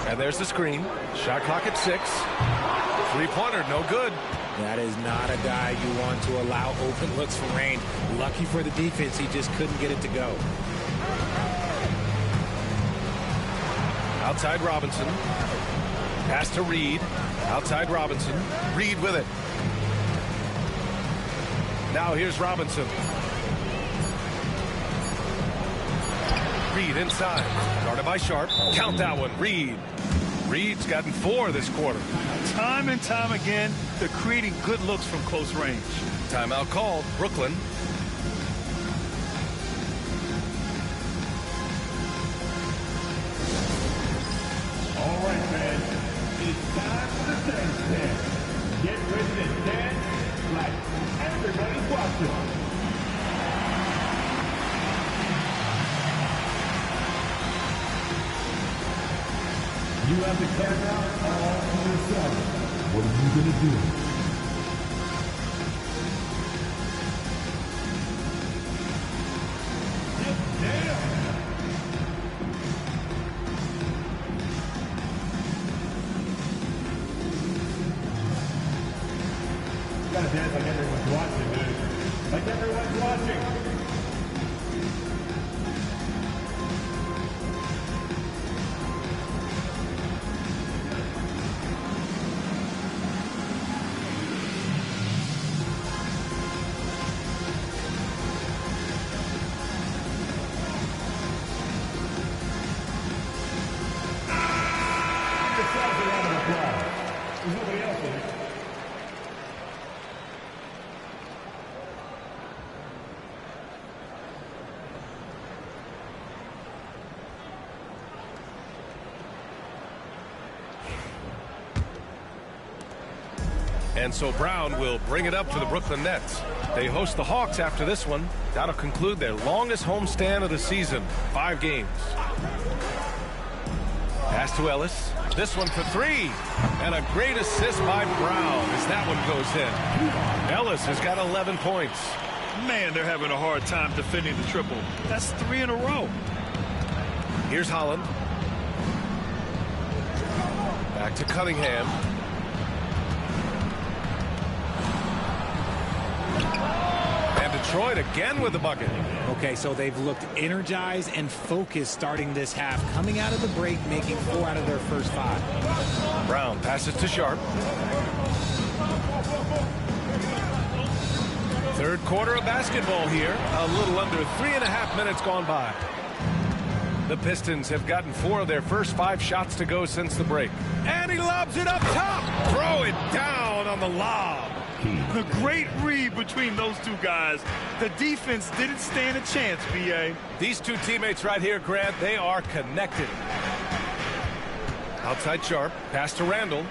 And there's the screen. Shot clock at 6. Three-pointer, no good. That is not a guy you want to allow open looks from range. Lucky for the defense, he just couldn't get it to go. Outside Robinson. Pass to Reed. Outside Robinson. Reed with it. Now here's Robinson. Reed inside. Guarded by Sharp. Count that one. Reed. Reed's gotten 4 this quarter. Time and time again, they're creating good looks from close range. Timeout called. Brooklyn. All right, fans. It's time for the dance dance. Get ready to dance like everybody's watching. You have the camera all to yourself. What are you going to do? Get down! You gotta dance like everyone's watching, dude. Like everyone's watching. And so Brown will bring it up for the Brooklyn Nets. They host the Hawks after this one. That'll conclude their longest homestand of the season, 5 games. Pass to Ellis. This one for 3. And a great assist by Brown as that one goes in. Ellis has got 11 points. Man, they're having a hard time defending the triple. That's 3 in a row. Here's Holland. Back to Cunningham. Detroit again with the bucket. Okay, so they've looked energized and focused starting this half, coming out of the break, making 4 out of their first 5. Brown passes to Sharp. Third quarter of basketball here. A little under 3.5 minutes gone by. The Pistons have gotten 4 of their first 5 shots to go since the break. And he lobs it up top. Throw it down on the lob. The great read between those two guys. The defense didn't stand a chance, B.A. These two teammates right here, Grant, they are connected. Outside Sharp. Pass to Randall.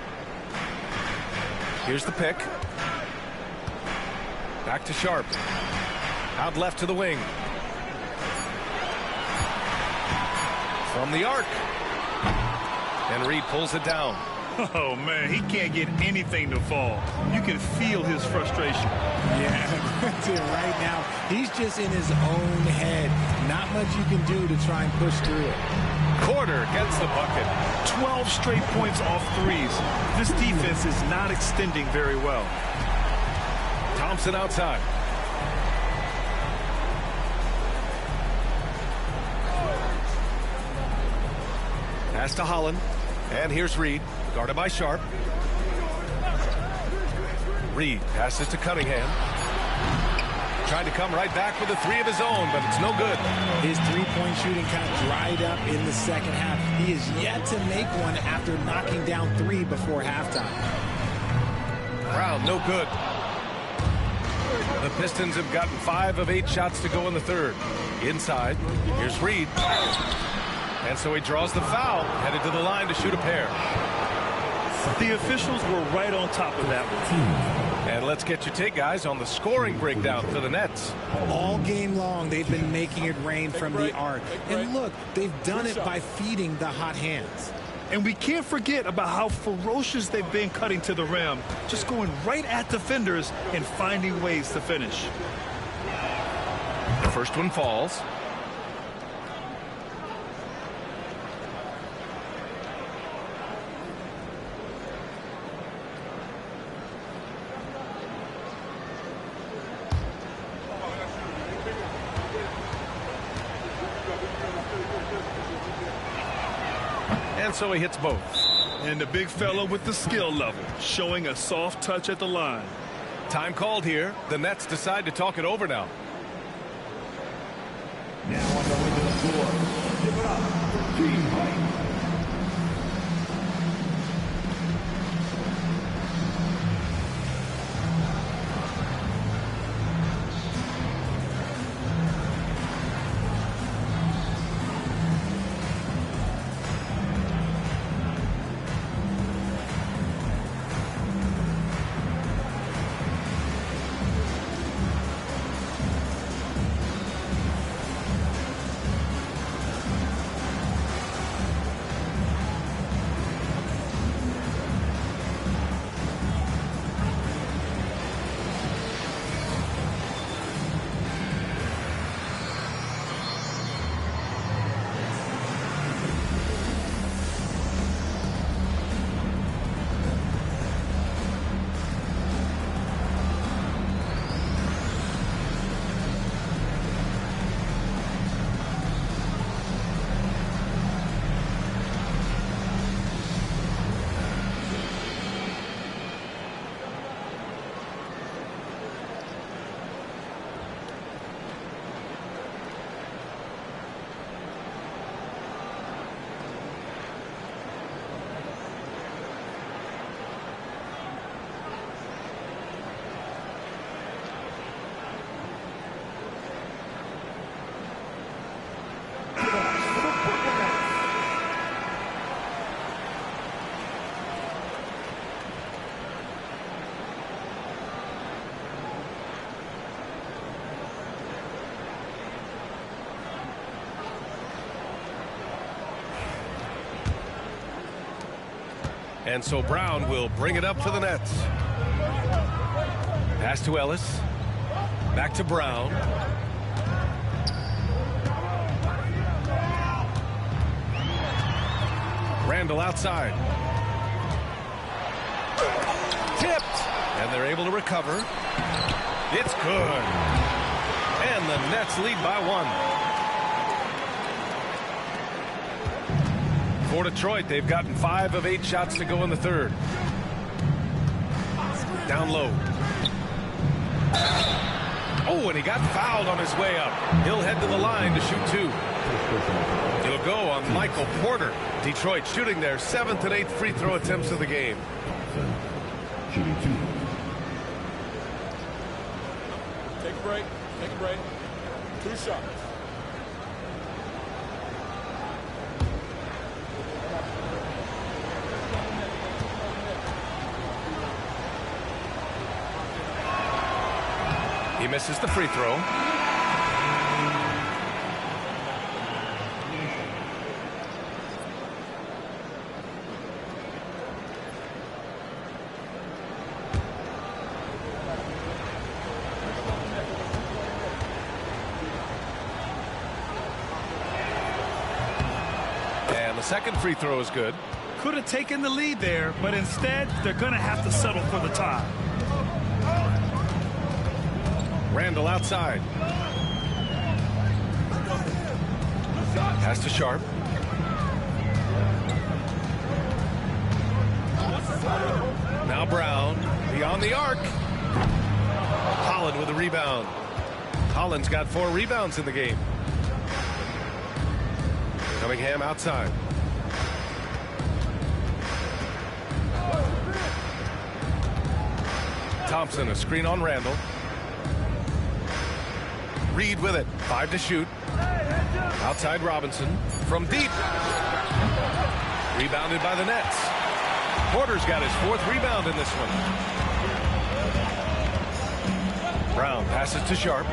Here's the pick. Back to Sharp. Out left to the wing. From the arc. And Reed pulls it down. Oh, man, he can't get anything to fall. You can feel his frustration. Yeah, that's it right now. He's just in his own head. Not much you can do to try and push through it. Porter gets the bucket. 12 straight points off threes. This defense is not extending very well. Thompson outside. Pass to Holland. And here's Reed, guarded by Sharp. Reed passes to Cunningham. Trying to come right back with a 3 of his own, but it's no good. His three-point shooting kind of dried up in the second half. He is yet to make one after knocking down 3 before halftime. Brown, no good. The Pistons have gotten 5 of 8 shots to go in the third. Inside, here's Reed. And so he draws the foul, headed to the line to shoot a pair. The officials were right on top of that one. And let's get your take, guys, on the scoring breakdown for the Nets. All game long, they've been making it rain from the arc. And look, they've done it by feeding the hot hands. And we can't forget about how ferocious they've been cutting to the rim, just going right at defenders and finding ways to finish. The first one falls. And so he hits both. And the big fella with the skill level, showing a soft touch at the line. Time called here. The Nets decide to talk it over now. Now on the way to the floor. Give it up for Team Fight. And so Brown will bring it up for the Nets. Pass to Ellis. Back to Brown. Randall outside. Tipped. And they're able to recover. It's good. And the Nets lead by 1. For Detroit, they've gotten 5 of 8 shots to go in the third. Down low. Oh, and he got fouled on his way up. He'll head to the line to shoot 2. It'll go on Michael Porter. Detroit shooting their 7th and 8th free throw attempts of the game. Shooting 2. Take a break. Take a break. 2 shots. He misses the free throw. And the second free throw is good. Could have taken the lead there, but instead they're going to have to settle for the tie. Randall outside. Pass to Sharp. Now Brown beyond the arc. Holland with a rebound. Holland's got 4 rebounds in the game. Cunningham outside. Thompson, a screen on Randall. Reed with it. 5 to shoot. Outside Robinson. From deep. Rebounded by the Nets. Porter's got his 4th rebound in this one. Brown passes to Sharp.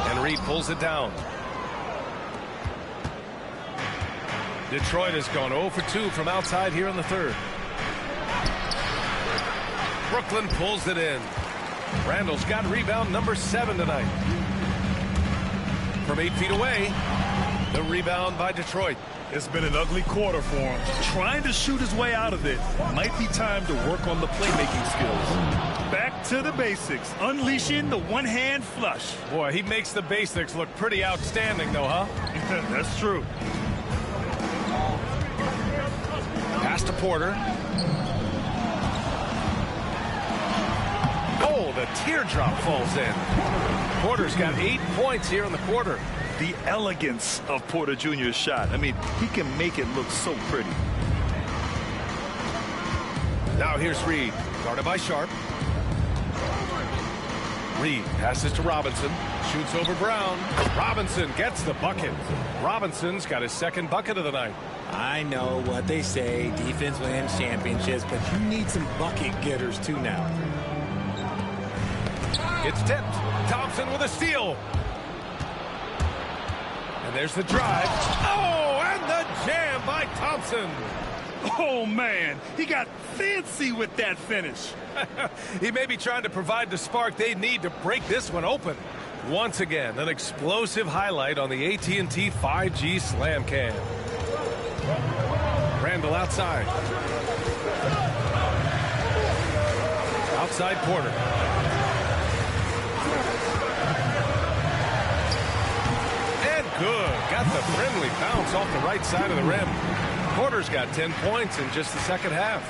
And Reed pulls it down. Detroit has gone 0 for 2 from outside here in the third. Brooklyn pulls it in. Randall's got rebound number 7 tonight. From 8 feet away, the rebound by Detroit. It's been an ugly quarter for him. Trying to shoot his way out of it. Might be time to work on the playmaking skills. Back to the basics. Unleashing the one-hand flush. Boy, he makes the basics look pretty outstanding, though, huh? That's true. Pass to Porter. Oh, the teardrop falls in. Porter's got 8 points here in the quarter. The elegance of Porter Jr.'s shot. I mean, he can make it look so pretty. Now here's Reed, guarded by Sharp. Reed passes to Robinson, shoots over Brown. Robinson gets the bucket. Robinson's got his 2nd bucket of the night. I know what they say, defense wins championships, but you need some bucket getters too now. It's tipped. Thompson with a steal. And there's the drive. Oh, and the jam by Thompson. Oh, man. He got fancy with that finish. He may be trying to provide the spark they need to break this one open. Once again, an explosive highlight on the AT&T 5G Slam Cam. Randall outside. Outside Porter. Good. Got the friendly bounce off the right side of the rim. Porter's got 10 points in just the second half.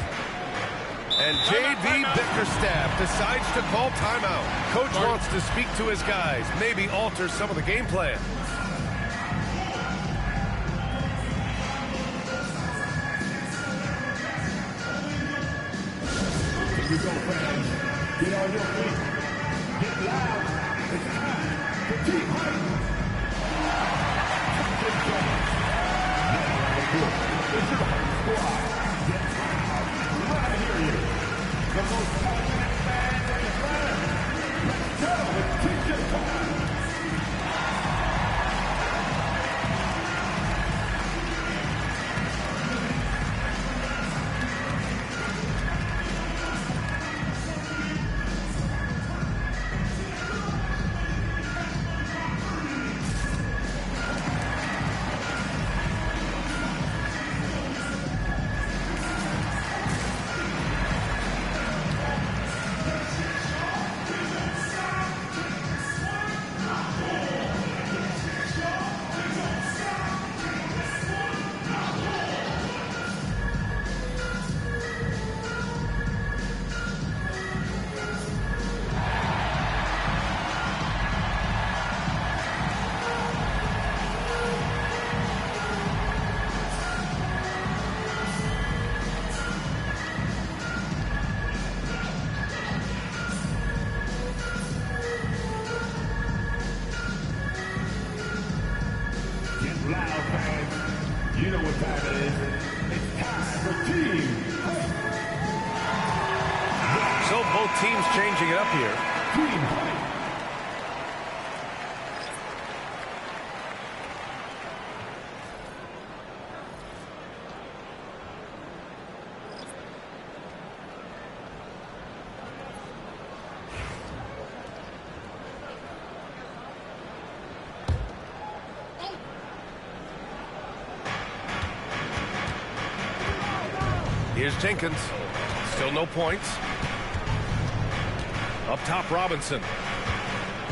And J.V. Bickerstaff decides to call timeout. Coach wants to speak to his guys, maybe alter some of the game plan. Here we go, fans. Get on your feet. Get loud. It's time for Team Hype. It's your Hype Squad. Get loud. Right here, you. The most passionate fans in the planet. Let's go. It's Team time. Loud fans, you know what time it is. It's time for team fight. So both teams changing it up here. Team fight. Here's Jenkins. Still no points. Up top, Robinson.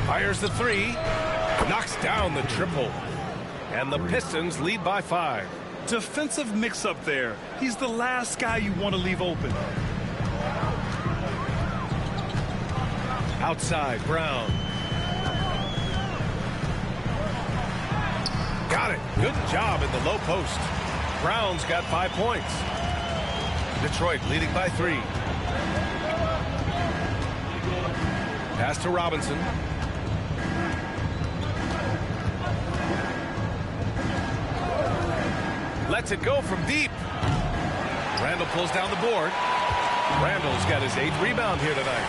Fires the three. Knocks down the triple. And the Pistons lead by 5. Defensive mix-up there. He's the last guy you want to leave open. Outside, Brown. Got it. Good job in the low post. Brown's got 5 points. Detroit leading by 3. Pass to Robinson. Lets it go from deep. Randall pulls down the board. Randall's got his 8th rebound here tonight.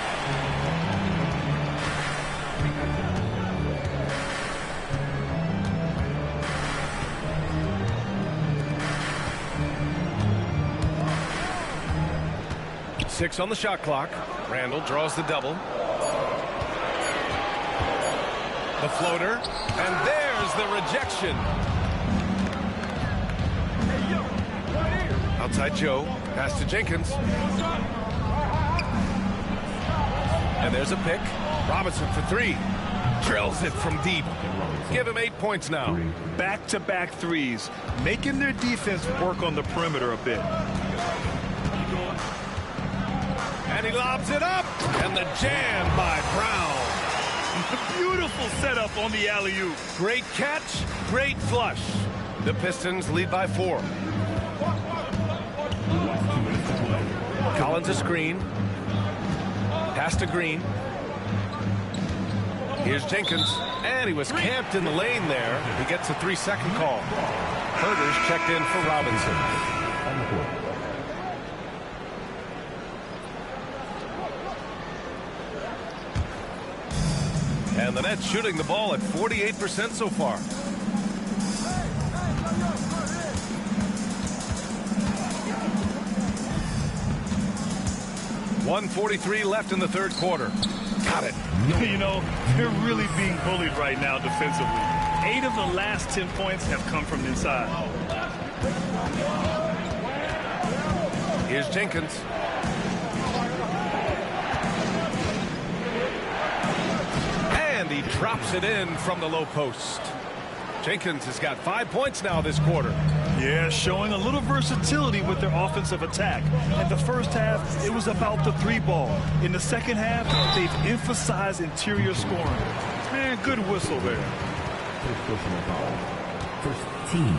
Six on the shot clock. Randall draws the double. The floater. And there's the rejection. Outside Joe. Pass to Jenkins. And there's a pick. Robinson for 3. Drills it from deep. Give him 8 points now. Back-to-back threes. Making their defense work on the perimeter a bit. And he lobs it up. And the jam by Brown. Beautiful setup on the alley-oop. Great catch, great flush. The Pistons lead by 4. Collins a screen. Pass to Green. Here's Jenkins. And he was camped in the lane there. He gets a 3-second call. Herder's checked in for Robinson. And the Nets shooting the ball at 48% so far. .143 left in the third quarter. Got it. You know, they're really being bullied right now defensively. 8 of the last 10 points have come from inside. Here's Jenkins. And he drops it in from the low post. Jenkins has got 5 points now this quarter. Yeah, showing a little versatility with their offensive attack. In the first half, it was about the 3-ball. In the second half, they've emphasized interior scoring. Man, good whistle there. First team.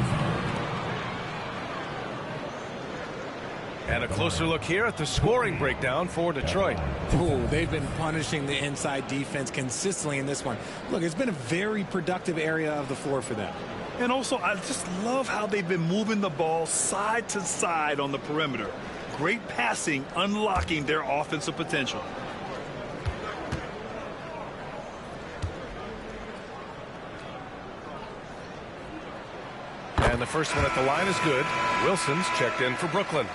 And a closer look here at the scoring breakdown for Detroit. Ooh, they've been punishing the inside defense consistently in this one. Look, it's been a very productive area of the floor for them. And also, I just love how they've been moving the ball side to side on the perimeter. Great passing, unlocking their offensive potential. And the first one at the line is good. Wilson's checked in for Brooklyn.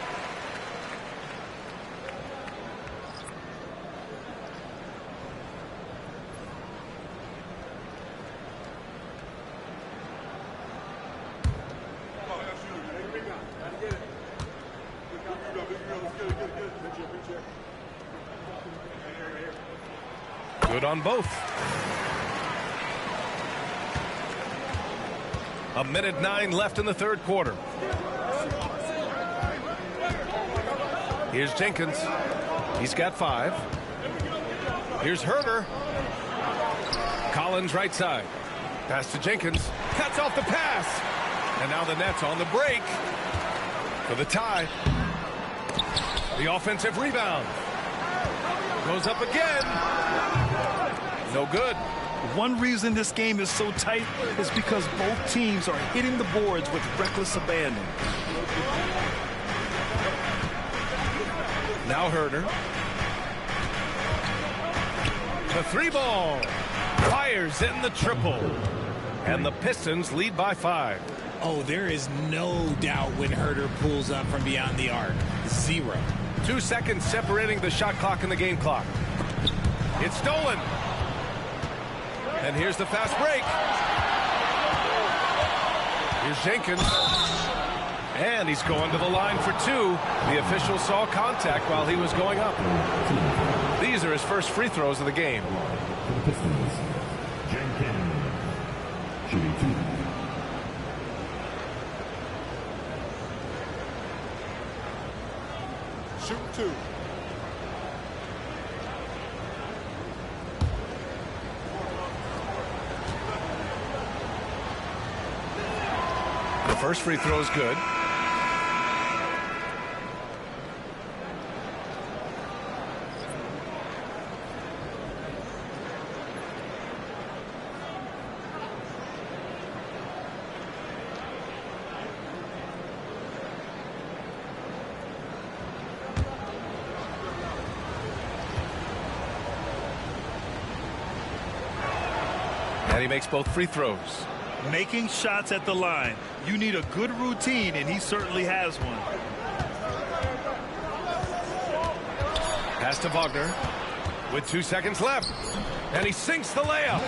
Good on both. 1:09 left in the third quarter. Here's Jenkins. He's got 5. Here's Herder. Collins right side. Pass to Jenkins. Cuts off the pass. And now the Nets on the break for the tie. The offensive rebound. Goes up again. No good. One reason this game is so tight is because both teams are hitting the boards with reckless abandon. Now Herder. The 3-ball. Fires in the triple. And the Pistons lead by 5. Oh, there is no doubt when Herder pulls up from beyond the arc. 0. 2 seconds separating the shot clock and the game clock. It's stolen. And here's the fast break. Here's Jenkins. And he's going to the line for 2. The official saw contact while he was going up. These are his first free throws of the game. Pistons, Jenkins, shooting 2. Shoot 2. The first free throw is good. And he makes both free throws. Making shots at the line. You need a good routine, and he certainly has one. Pass to Wagner with 2 seconds left. And he sinks the layup.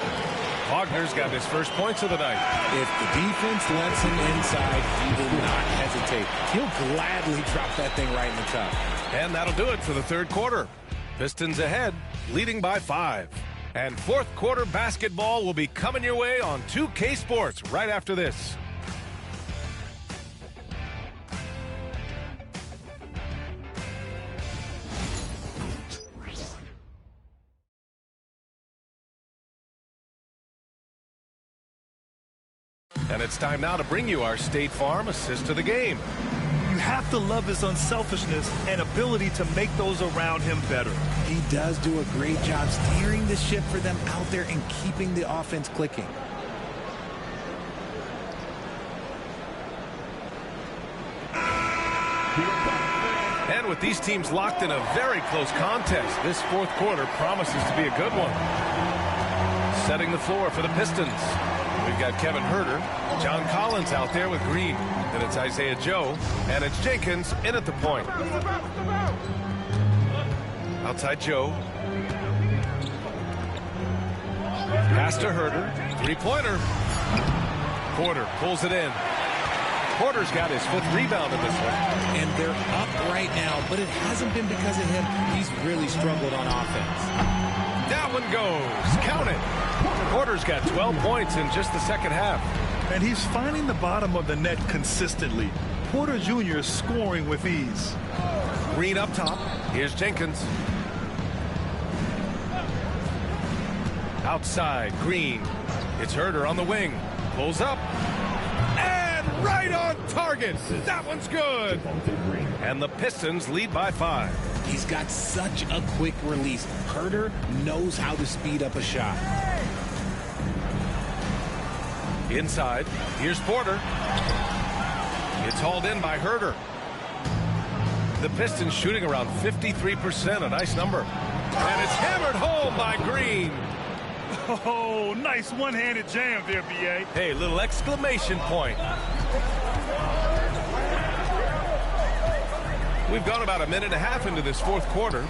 Wagner's got his first points of the night. If the defense lets him inside, he will not hesitate. He'll gladly drop that thing right in the cup. And that'll do it for the third quarter. Pistons ahead, leading by 5. And fourth quarter basketball will be coming your way on 2K Sports right after this. And it's time now to bring you our State Farm assist to the game. You have to love his unselfishness and ability to make those around him better. He does do a great job steering the ship for them out there and keeping the offense clicking. And with these teams locked in a very close contest, this fourth quarter promises to be a good one. Setting the floor for the Pistons. We've got Kevin Herder, John Collins out there with Green. Then it's Isaiah Joe, and it's Jenkins in at the point. Outside Joe. Pass to Herder. Three-pointer. Porter pulls it in. Porter's got his 5th rebound in this one. And they're up right now, but it hasn't been because of him. He's really struggled on offense. That one goes. Count it. Porter's got 12 points in just the second half. And he's finding the bottom of the net consistently. Porter Jr. is scoring with ease. Green up top. Here's Jenkins. Outside, Green. It's Herder on the wing. Pulls up. And right on target. That one's good. And the Pistons lead by 5. He's got such a quick release. Herder knows how to speed up a shot. Inside, here's Porter. It's hauled in by Herder. The Pistons shooting around 53%, a nice number. And it's hammered home by Green. Oh, nice one-handed jam there, B.A. Hey, little exclamation point. We've gone about a minute and a half into this fourth quarter.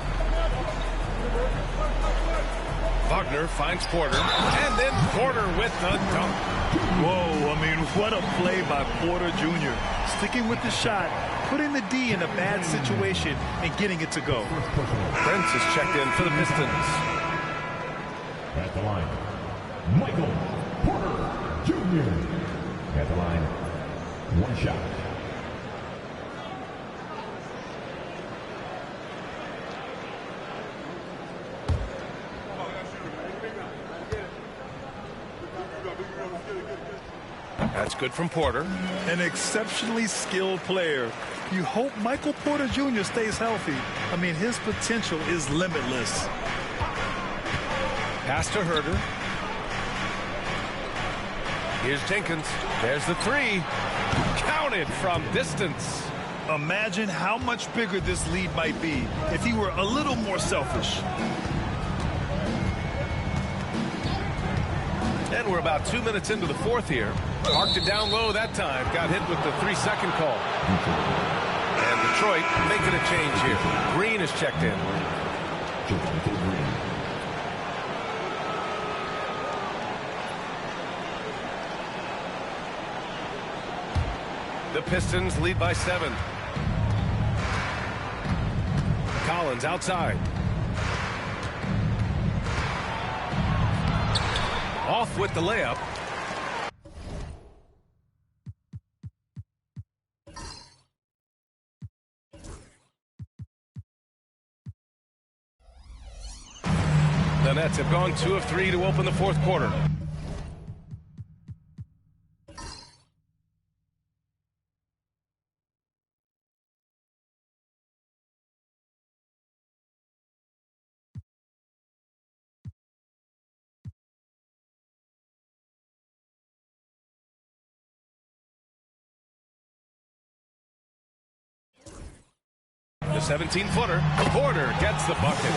Wagner finds Porter, and then Porter with the dunk. Whoa, I mean, what a play by Porter Jr. Sticking with the shot, putting the D in a bad situation, and getting it to go. Prince is checked in for the Pistons. At the line, Michael Porter Jr. At the line, 1 shot. That's good from Porter. An exceptionally skilled player. You hope Michael Porter Jr. stays healthy. I mean, his potential is limitless. Pass to Herder. Here's Jenkins. There's the three. Counted from distance. Imagine how much bigger this lead might be if he were a little more selfish. And we're about 2 minutes into the fourth here. Parked it down low that time. Got hit with the 3-second call. And Detroit making a change here. Green is checked in. The Pistons lead by 7. Collins outside. Off with the layup. The Nets have gone 2 of 3 to open the fourth quarter. The 17-footer. Porter gets the bucket.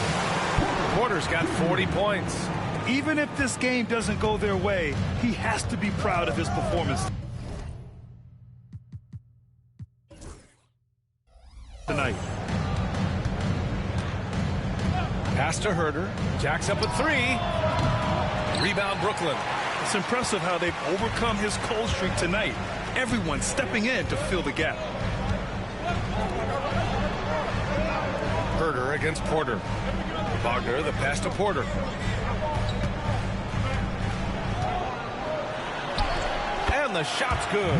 Porter's got 40 points. Even if this game doesn't go their way, he has to be proud of his performance tonight. Pass to Herter. Jacks up a 3. Rebound Brooklyn. It's impressive how they've overcome his cold streak tonight. Everyone stepping in to fill the gap. Herter against Porter. Wagner, the pass to Porter. And the shot's good.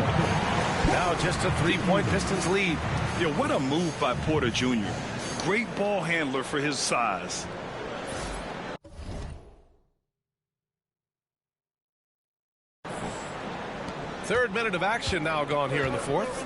Now just a 3-point Pistons lead. Yeah, what a move by Porter Jr. Great ball handler for his size. Third minute of action now gone here in the fourth.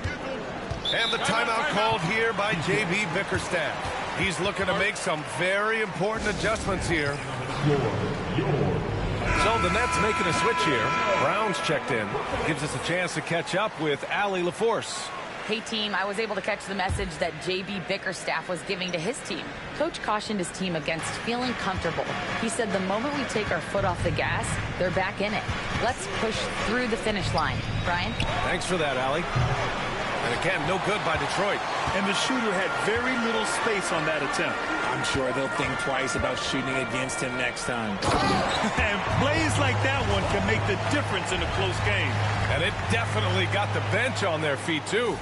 And the timeout called here by J.B. Bickerstaff. He's looking to make some very important adjustments here. So the Nets making a switch here. Brown's checked in. Gives us a chance to catch up with Allie LaForce. Hey, team, I was able to catch the message that J.B. Bickerstaff was giving to his team. Coach cautioned his team against feeling comfortable. He said the moment we take our foot off the gas, they're back in it. Let's push through the finish line. Brian? Thanks for that, Allie. And again, no good by Detroit. And the shooter had very little space on that attempt. I'm sure they'll think twice about shooting against him next time. And plays like that one can make the difference in a close game. And it definitely got the bench on their feet, too.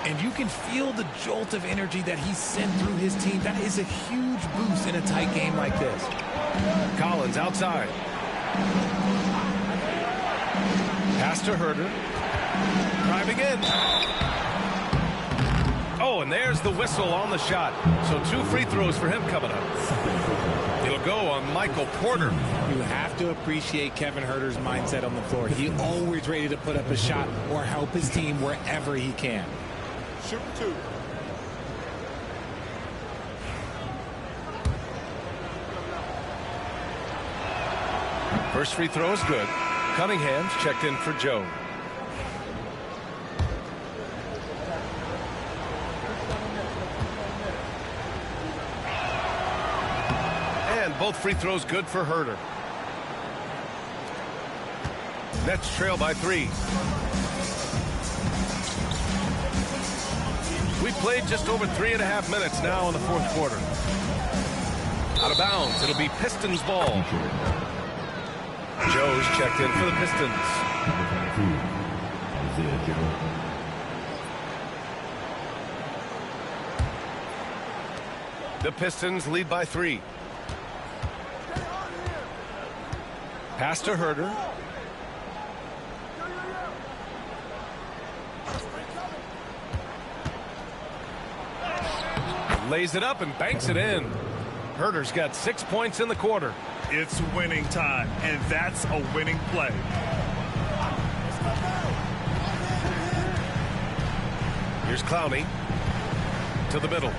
And you can feel the jolt of energy that he sent through his team. That is a huge boost in a tight game like this. Collins outside. Pass to Herter. Driving in. Oh, and there's the whistle on the shot. So 2 free throws for him coming up. It'll go on Michael Porter. You have to appreciate Kevin Herter's mindset on the floor. He's always ready to put up a shot or help his team wherever he can. Shoot 2. First free throw is good. Cunningham's checked in for Joe. And both free throws good for Herter. Nets trail by 3. We've played just over 3.5 minutes now in the fourth quarter. Out of bounds. It'll be Pistons ball. Joe's checked in for the Pistons. The Pistons lead by 3. Pass to Herter. Lays it up and banks it in. Herter's got 6 points in the quarter. It's winning time, and that's a winning play. Here's Clowney to the middle.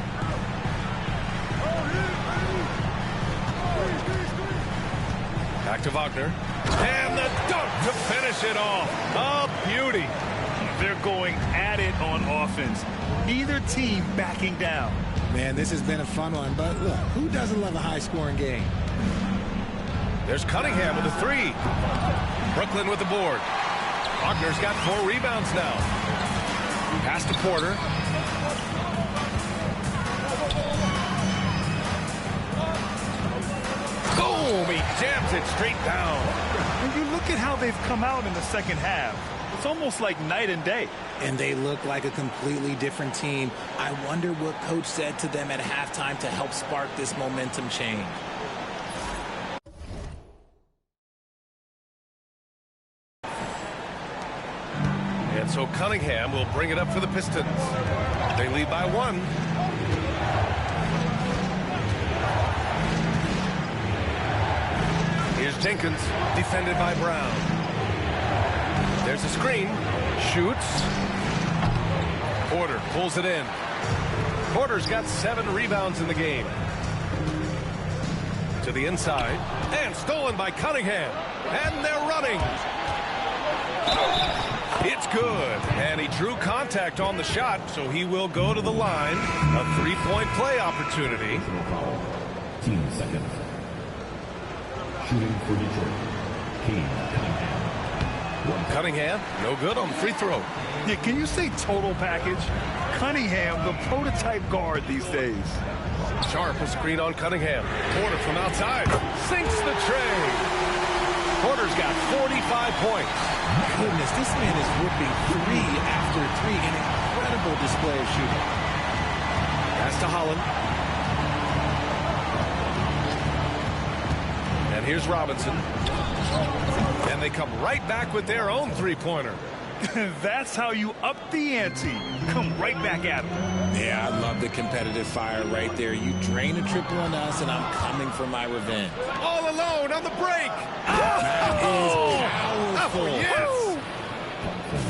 Back to Wagner. And the dunk to finish it off. A beauty. They're going at it on offense. Neither team backing down. Man, this has been a fun one, but look, who doesn't love a high-scoring game? There's Cunningham with a three. Brooklyn with the board. Wagner's got 4 rebounds now. Pass to Porter. Boom! He jams it straight down. When you look at how they've come out in the second half, it's almost like night and day. And they look like a completely different team. I wonder what coach said to them at halftime to help spark this momentum change. And so Cunningham will bring it up for the Pistons. They lead by 1. Here's Jenkins, defended by Brown. There's a screen. Shoots. Porter pulls it in. Porter's got 7 rebounds in the game. To the inside. And stolen by Cunningham. And they're running. It's good. And he drew contact on the shot, so he will go to the line. A 3-point play opportunity. Team seconds. Shooting for Detroit. Cunningham, no good on the free throw. Yeah, can you say total package? Cunningham, the prototype guard these days. Sharp a screen on Cunningham. Porter from outside. Sinks the tray. Porter's got 45 points. Goodness, this man is whipping 3 after 3. An incredible display of shooting. Pass to Holland. And here's Robinson. And they come right back with their own three-pointer. That's how you up the ante. Come right back at him. Yeah, I love the competitive fire right there. You drain a triple on us, and I'm coming for my revenge. All alone on the break. That is powerful. Yes.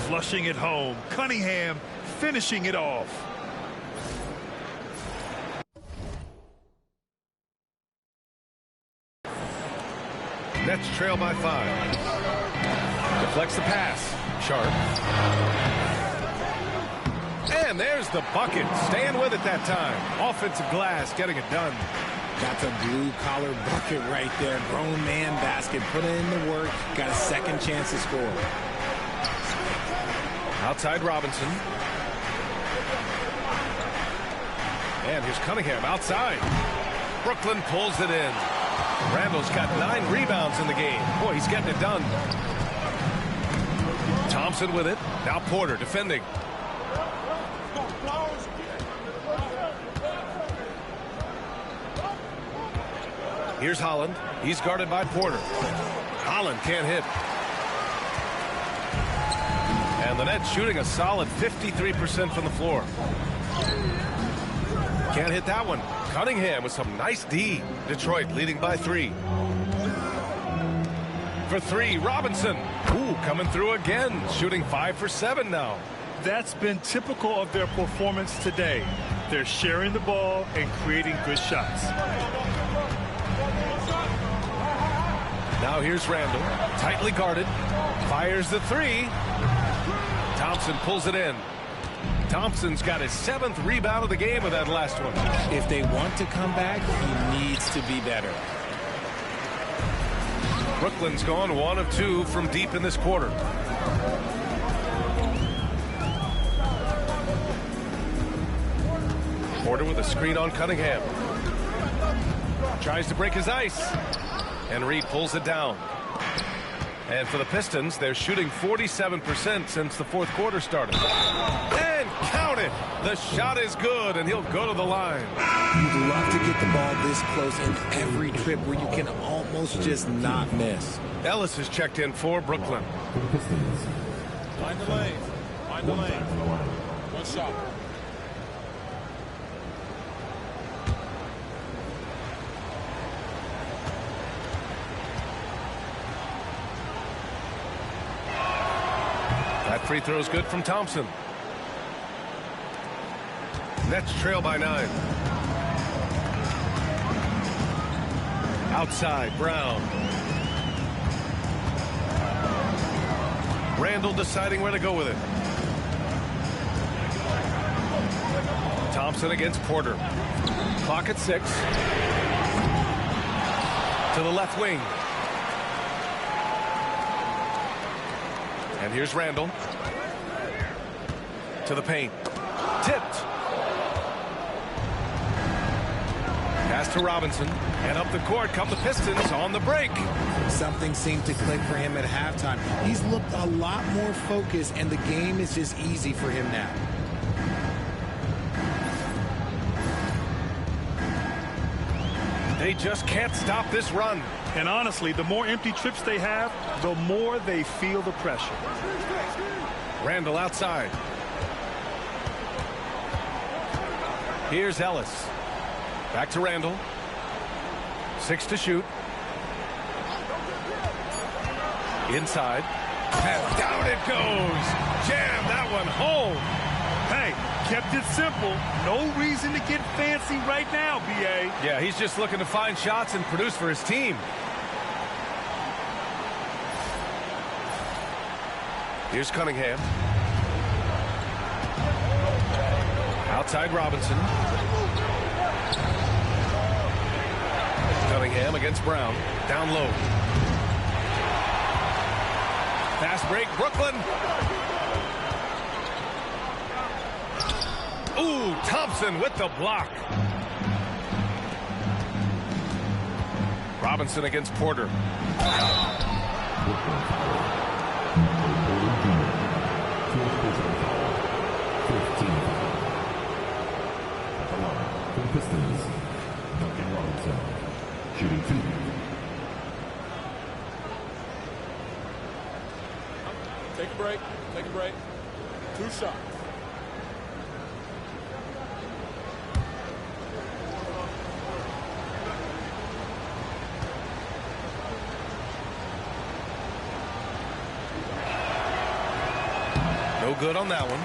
Flushing it home. Cunningham finishing it off. Nets trail by 5. Deflects the pass. Sharp. And there's the bucket. Staying with it that time. Offensive glass getting it done. Got the blue-collar bucket right there. Grown man basket. Put in the work. Got a second chance to score. Outside Robinson. And here's Cunningham outside. Brooklyn pulls it in. Randall's got 9 rebounds in the game. Boy, he's getting it done. Thompson with it. Now Porter defending. Here's Holland. He's guarded by Porter. Holland can't hit. And the Nets shooting a solid 53% from the floor. Can't hit that one. Cunningham with some nice D. Detroit leading by 3. For 3, Robinson. Ooh, coming through again. Shooting 5 for 7 now. That's been typical of their performance today. They're sharing the ball and creating good shots. Now here's Randall. Tightly guarded. Fires the 3. Thompson pulls it in. Thompson's got his 7th rebound of the game with that last one. If they want to come back, he needs to be better. Brooklyn's gone 1 of 2 from deep in this quarter. Porter with a screen on Cunningham. Tries to break his ice. And Reed pulls it down. And for the Pistons, they're shooting 47% since the 4th quarter started. And count it! The shot is good, and he'll go to the line. You'd love to get the ball this close in every trip where you can almost just not miss. Ellis is checked in for Brooklyn. Find the lane. Find the lane. One shot. That free throw is good from Thompson. Nets trail by 9. Outside, Brown. Randall deciding where to go with it. Thompson against Porter. Clock at 6. To the left wing. And here's Randall. To the paint. Tipped. Pass to Robinson. And up the court come the Pistons on the break. Something seemed to click for him at halftime. He's looked a lot more focused, and the game is just easy for him now. They just can't stop this run. And honestly, the more empty trips they have, the more they feel the pressure. Randall outside. Here's Ellis. Back to Randall. 6 to shoot. Inside. And down it goes. Jam that one home. Hey, kept it simple. No reason to get fancy right now, B.A. Yeah, he's just looking to find shots and produce for his team. Here's Cunningham. Outside Robinson. Cunningham against Brown. Down low. Fast break, Brooklyn. Ooh, Thompson with the block. Robinson against Porter. Pistons, Duncan Robinson, shooting 2. Take a break. Take a break. 2 shots. No good on that one.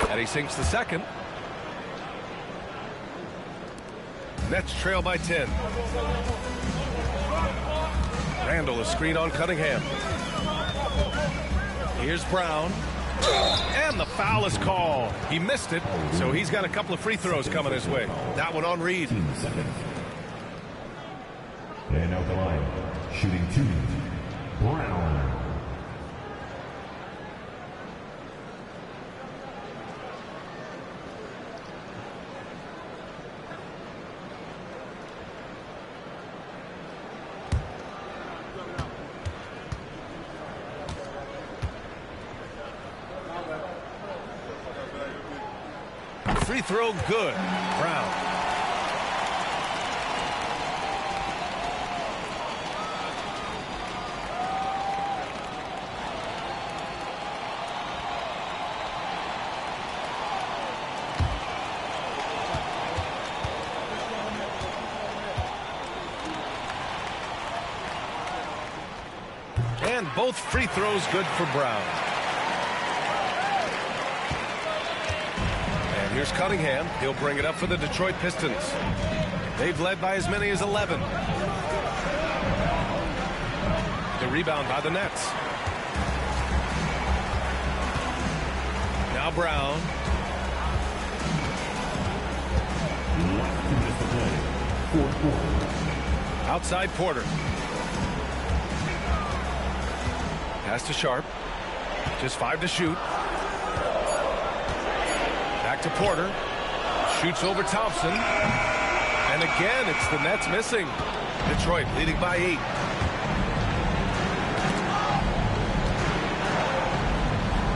And he sinks the second. Nets trail by 10. Randall a screen on Cunningham. Here's Brown. And the foul is called. He missed it, so he's got a couple of free throws coming his way. That one on Reed. And out the line, shooting 2, Brown. Free throw good. Brown. And both free throws good for Brown. Here's Cunningham. He'll bring it up for the Detroit Pistons. They've led by as many as 11. The rebound by the Nets. Now Brown. Outside Porter. Pass to Sharp. Just 5 to shoot. Back to Porter. Shoots over Thompson. And again, it's the Nets missing. Detroit leading by 8.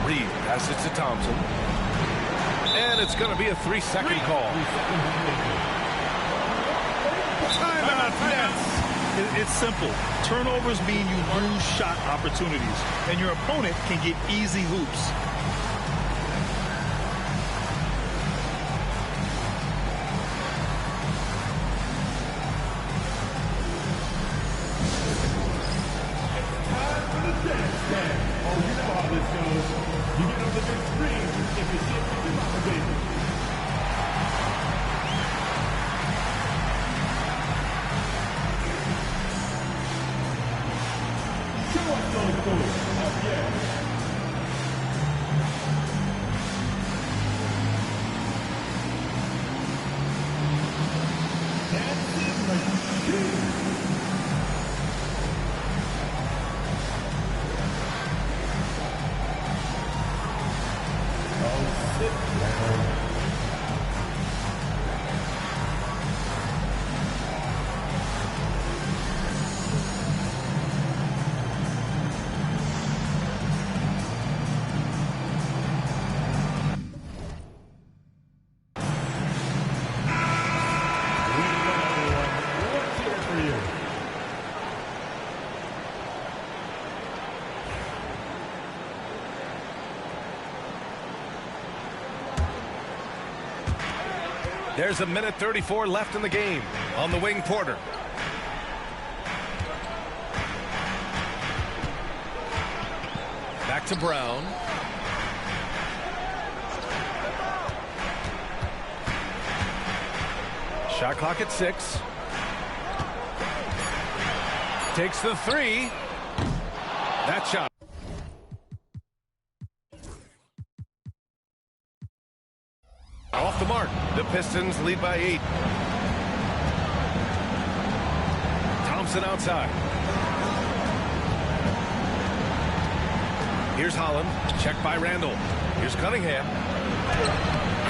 Reed passes to Thompson. And it's going to be a 3-second call. Timeout, Nets. It's simple. Turnovers mean you lose shot opportunities, and your opponent can get easy hoops. There's a minute 34 left in the game. On the wing, Porter. Back to Brown. Shot clock at 6. Takes the 3. That shot. Off the mark. The Pistons lead by 8. Thompson outside. Here's Holland. Checked by Randall. Here's Cunningham.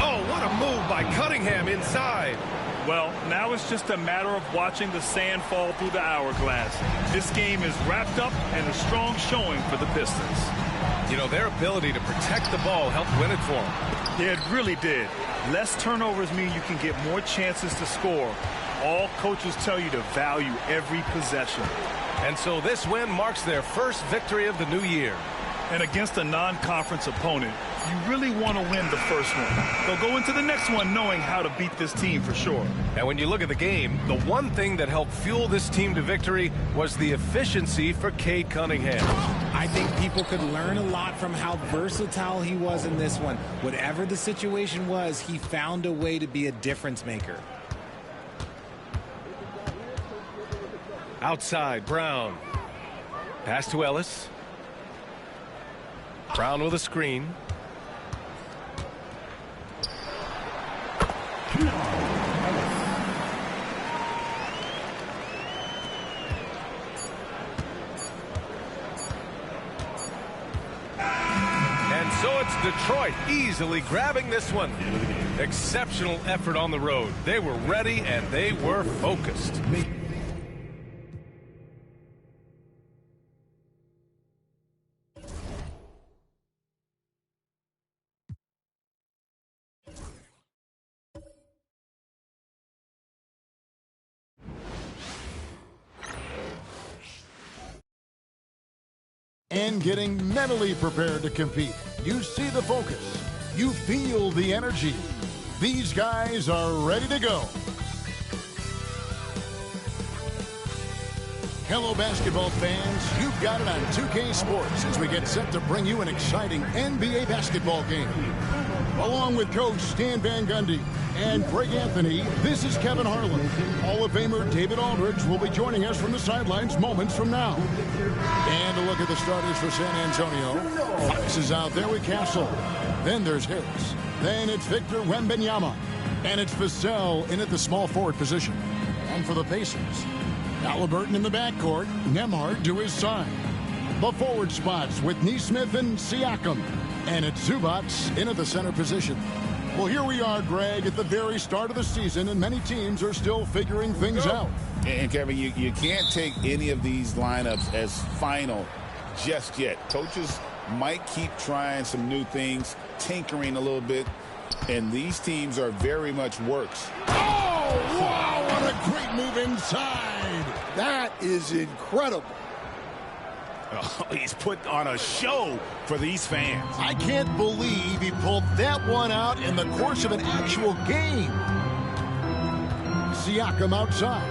Oh, what a move by Cunningham inside. Well, now it's just a matter of watching the sand fall through the hourglass. This game is wrapped up and a strong showing for the Pistons. You know, their ability to protect the ball helped win it for them. Yeah, it really did. Less turnovers mean you can get more chances to score. All coaches tell you to value every possession. And so this win marks their first victory of the new year. And against a non-conference opponent, you really want to win the first one. They'll go into the next one knowing how to beat this team for sure. And when you look at the game, the one thing that helped fuel this team to victory was the efficiency for Cade Cunningham. I think people could learn a lot from how versatile he was in this one. Whatever the situation was, he found a way to be a difference maker. Outside, Brown. Pass to Ellis. Brown with a screen. And so it's Detroit easily grabbing this one. Exceptional effort on the road. They were ready and they were focused. And getting mentally prepared to compete. You see the focus. You feel the energy. These guys are ready to go. Hello, basketball fans. You've got it on 2K Sports as we get set to bring you an exciting NBA basketball game. Along with Coach Stan Van Gundy and Greg Anthony, this is Kevin Harlan. Hall of Famer David Aldridge will be joining us from the sidelines moments from now. And a look at the starters for San Antonio. This is out there with Castle. Then there's Harris. Then it's Victor Wembanyama. And it's Vassell in at the small forward position. And for the Pacers, Halliburton in the backcourt, Nembhard to his side. The forward spots with Nesmith and Siakam. And it's Zubats in at the center position. Well, here we are, Greg, at the very start of the season, and many teams are still figuring things out. And, Kevin, you can't take any of these lineups as final just yet. Coaches might keep trying some new things, tinkering a little bit, and these teams are very much works. Oh, wow, what a great move inside. That is incredible. Oh, he's put on a show for these fans. I can't believe he pulled that one out in the course of an actual game. Siakam outside.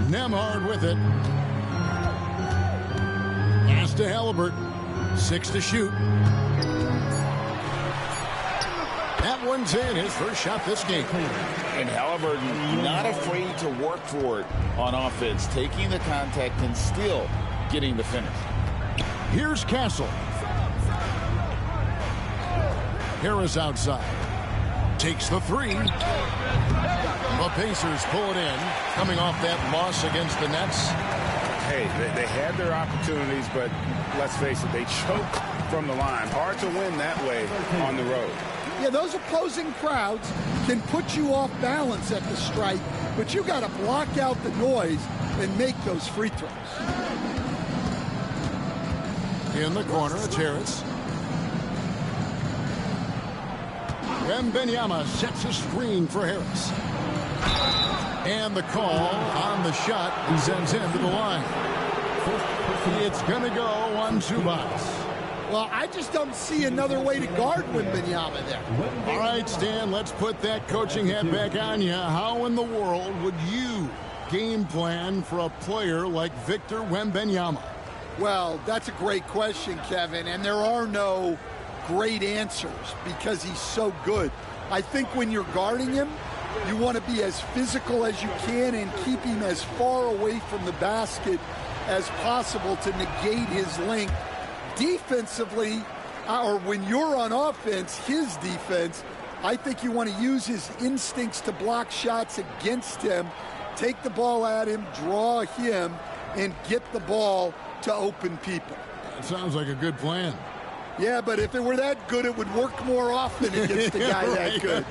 Nembhard with it. Pass to Halliburton. 6 to shoot. That one's in, his first shot this game. And Halliburton not afraid to work for it on offense, taking the contact and still getting the finish. Here's Castle. Harris outside. Takes the 3. The Pacers pull it in, coming off that loss against the Nets. Hey, they had their opportunities, but let's face it, they choked from the line. Hard to win that way on the road. Yeah, those opposing crowds can put you off balance at the stripe, but you got to block out the noise and make those free throws. In the corner, it's Harris. Wembanyama sets a screen for Harris. And the call on the shot sends him to the line. It's going to go on Zubats. Well, I just don't see another way to guard Wembanyama there. All right, Stan, let's put that coaching hat back on you. How in the world would you game plan for a player like Victor Wembanyama? Well, that's a great question, Kevin, and there are no great answers because he's so good. I think when you're guarding him, you want to be as physical as you can and keep him as far away from the basket as possible to negate his length. Defensively, or when you're on offense, his defense, I think you want to use his instincts to block shots against him, take the ball at him, draw him, and get the ball to open people. That sounds like a good plan. Yeah, but if it were that good, it would work more often against a guy that good.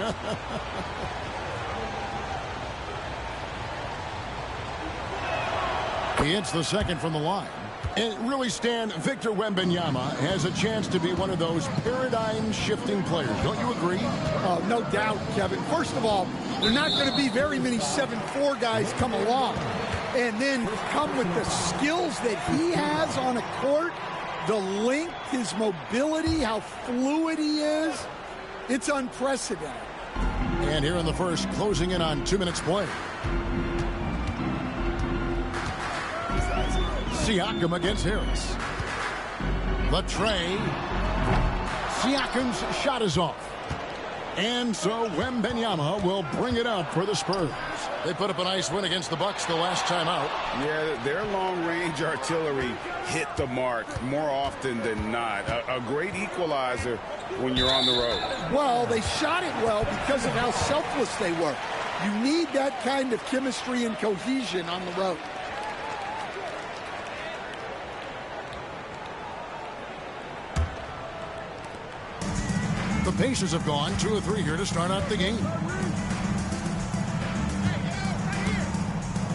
He hits the second from the line. And really, Stan, Victor Wembanyama has a chance to be one of those paradigm-shifting players. Don't you agree? Oh, no doubt, Kevin. First of all, there are not going to be very many 7'4" guys come along and then come with the skills that he has on a court, the length, his mobility, how fluid he is. It's unprecedented. And here in the first, closing in on 2 minutes play. Siakam against Harris. Latre. Siakam's shot is off. And so Wembanyama will bring it up for the Spurs. They put up a nice win against the Bucks the last time out. Yeah, their long-range artillery hit the mark more often than not. A great equalizer when you're on the road. Well, they shot it well because of how selfless they were. You need that kind of chemistry and cohesion on the road. The Pacers have gone 2 of 3 here to start out the game.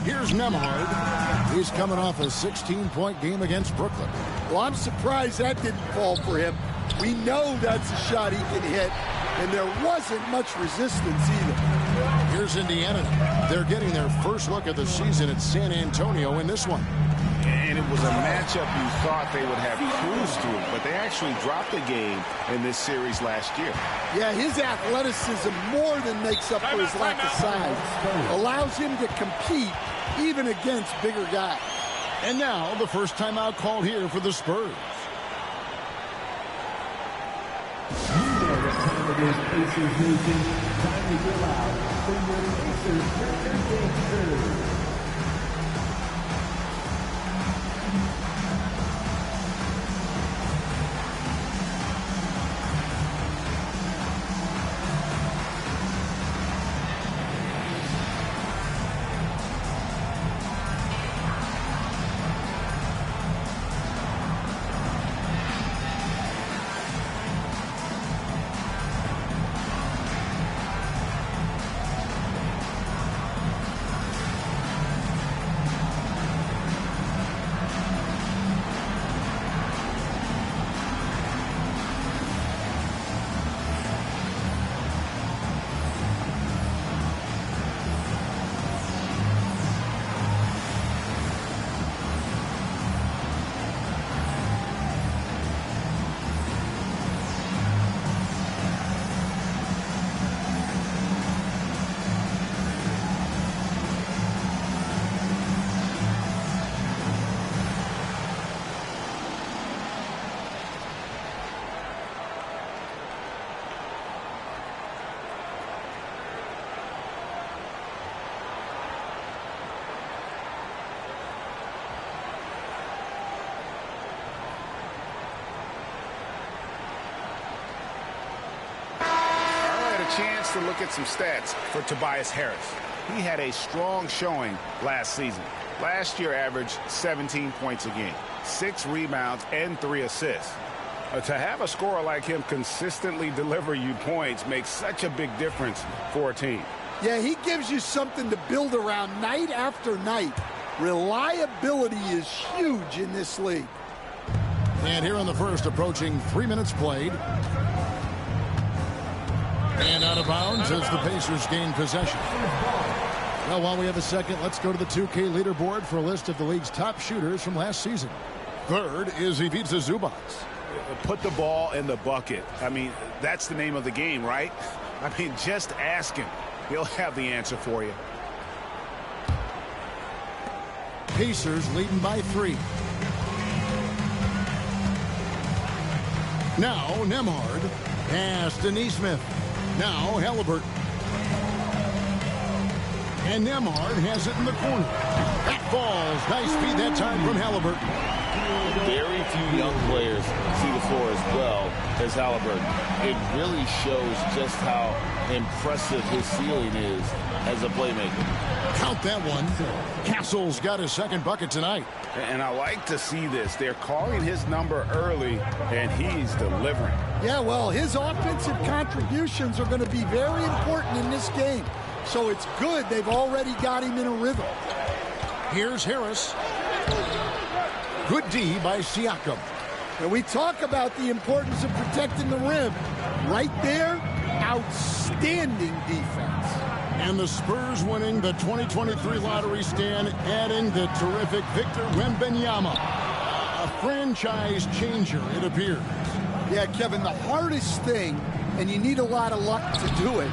Here's Nembhard. He's coming off a 16-point game against Brooklyn. Well, I'm surprised that didn't fall for him. We know that's a shot he can hit, and there wasn't much resistance either. Here's Indiana. They're getting their first look at the season at San Antonio in this one. And it was a matchup you thought they would have cruised through, but they actually dropped the game in this series last year. Yeah, his athleticism more than makes up for his lack of size. Allows him to compete even against bigger guys. And now the first timeout called here for the Spurs. Pacers Nation, time to get loud for your Pacers birthday. Chance to look at some stats for Tobias Harris. He had a strong showing last season. Last year averaged 17 points a game, 6 rebounds, and 3 assists. To have a scorer like him consistently deliver you points makes such a big difference for a team. Yeah, he gives you something to build around night after night. Reliability is huge in this league. And here in the first, approaching 3 minutes played. And out of bounds as the Pacers gain possession. Well, while we have a second, let's go to the 2K leaderboard for a list of the league's top shooters from last season. Third is Ivica Zubac. Put the ball in the bucket. I mean, that's the name of the game, right? I mean, just ask him. He'll have the answer for you. Pacers leading by 3. Now Nembhard. Pass to Nesmith. Now Halliburton. And Nembhard has it in the corner. That falls. Nice speed that time from Halliburton. Very few young players see the floor as well as Halliburton. It really shows just how impressive his ceiling is as a playmaker. Count that one. Castle's got his second bucket tonight. And I like to see this. They're calling his number early, and he's delivering. Yeah, well, his offensive contributions are going to be very important in this game. So it's good they've already got him in a rhythm. Here's Harris. Good D by Siakam. And we talk about the importance of protecting the rim. Right there, outstanding defense. And the Spurs winning the 2023 lottery, Stan, adding the terrific Victor Wembanyama. A franchise changer, it appears. Yeah, Kevin, the hardest thing, and you need a lot of luck to do it,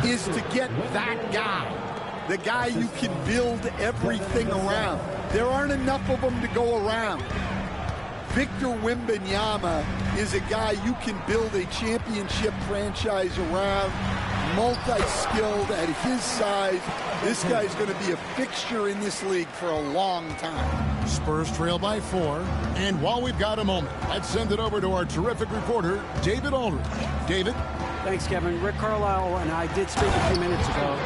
is to get that guy. The guy you can build everything around. There aren't enough of them to go around. Victor Wembanyama is a guy you can build a championship franchise around, multi-skilled at his size. This guy's going to be a fixture in this league for a long time. Spurs trail by 4. And while we've got a moment, let's send it over to our terrific reporter, David Aldridge. David? Thanks, Kevin. Rick Carlisle and I did speak a few minutes ago.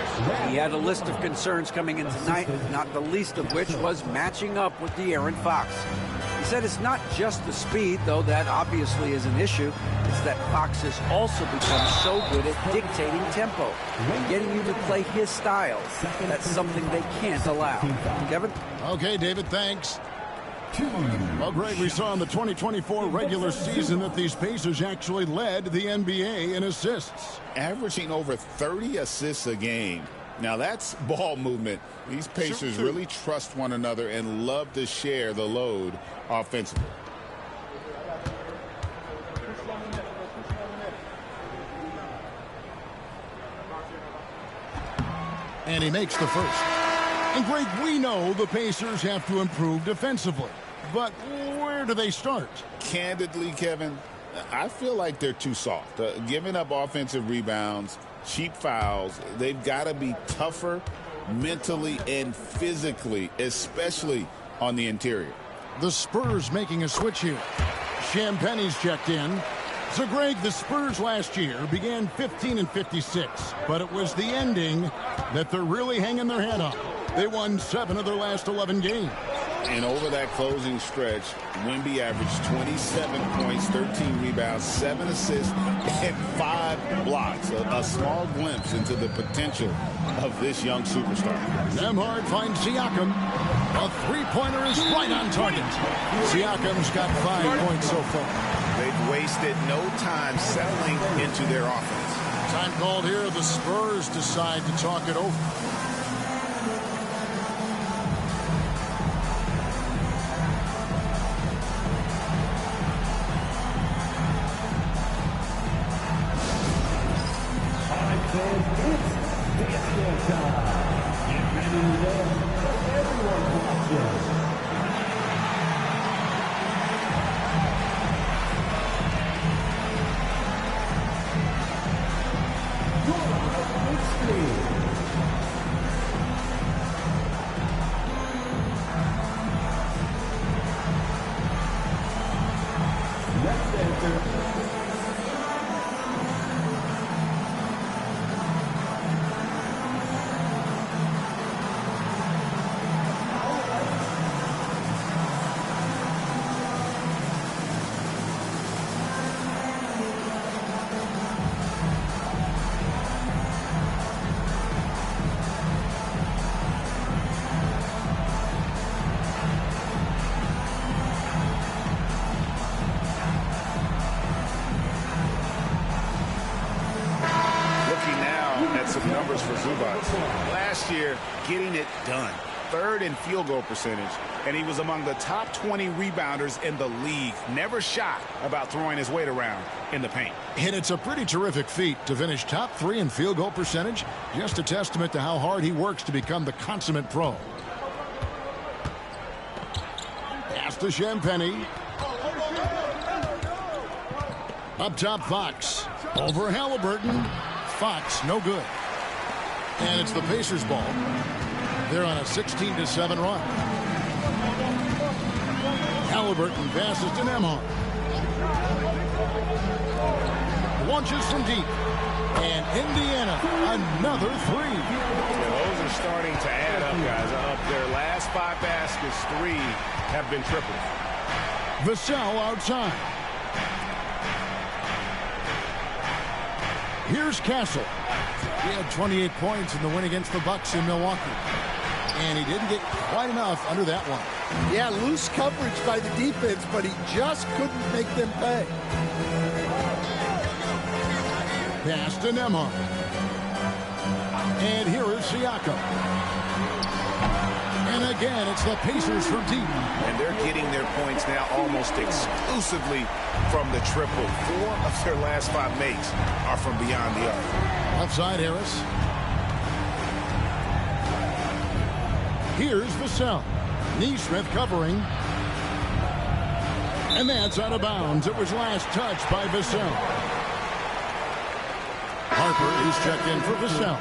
He had a list of concerns coming in tonight, not the least of which was matching up with De'Aaron Fox. He said it's not just the speed, though that obviously is an issue. It's that Fox has also become so good at dictating tempo and getting you to play his style. That's something they can't allow. Kevin? Okay, David, thanks. Well, Greg, we saw in the 2024 regular season that these Pacers actually led the NBA in assists. Averaging over 30 assists a game. Now, that's ball movement. These Pacers really trust one another and love to share the load offensively. And he makes the first. And, Greg, we know the Pacers have to improve defensively. But where do they start? Candidly, Kevin, I feel like they're too soft. Giving up offensive rebounds, cheap fouls, they've got to be tougher mentally and physically, especially on the interior. The Spurs making a switch here. Champagne's checked in. So, Greg, the Spurs last year began 15-56, but it was the ending that they're really hanging their head on. They won 7 of their last 11 games. And over that closing stretch, Wemby averaged 27 points, 13 rebounds, 7 assists, and 5 blocks. A small glimpse into the potential of this young superstar. Nembhard finds Siakam. A three-pointer is right on target. Siakam's got 5 points so far. They've wasted no time settling into their offense. Time called here. The Spurs decide to talk it over. For Zubac. Last year, getting it done. third in field goal percentage, and he was among the top 20 rebounders in the league. Never shy about throwing his weight around in the paint. And it's a pretty terrific feat to finish top 3 in field goal percentage. Just a testament to how hard he works to become the consummate pro. Pass to Champagny. Up top, Fox. Over Halliburton. Fox, no good. And it's the Pacers' ball. They're on a 16-7 run. Halliburton passes to Nembhard. Launches from deep. And Indiana, another 3. Yeah, those are starting to add up, guys. Up their last 5 baskets, 3 have been triples. Vassell outside. Here's Castle. He had 28 points in the win against the Bucks in Milwaukee. And he didn't get quite enough under that one. Yeah, loose coverage by the defense, but he just couldn't make them pay. Pass to Nembhard. And here is Siakam. And again, it's the Pacers from deep. And they're getting their points now almost exclusively from the triple. 4 of their last 5 makes are from beyond the arc. Outside Harris. Here's Vassell. Neesmith covering. And that's out of bounds. It was last touched by Vassell. Harper is checked in for Vassell.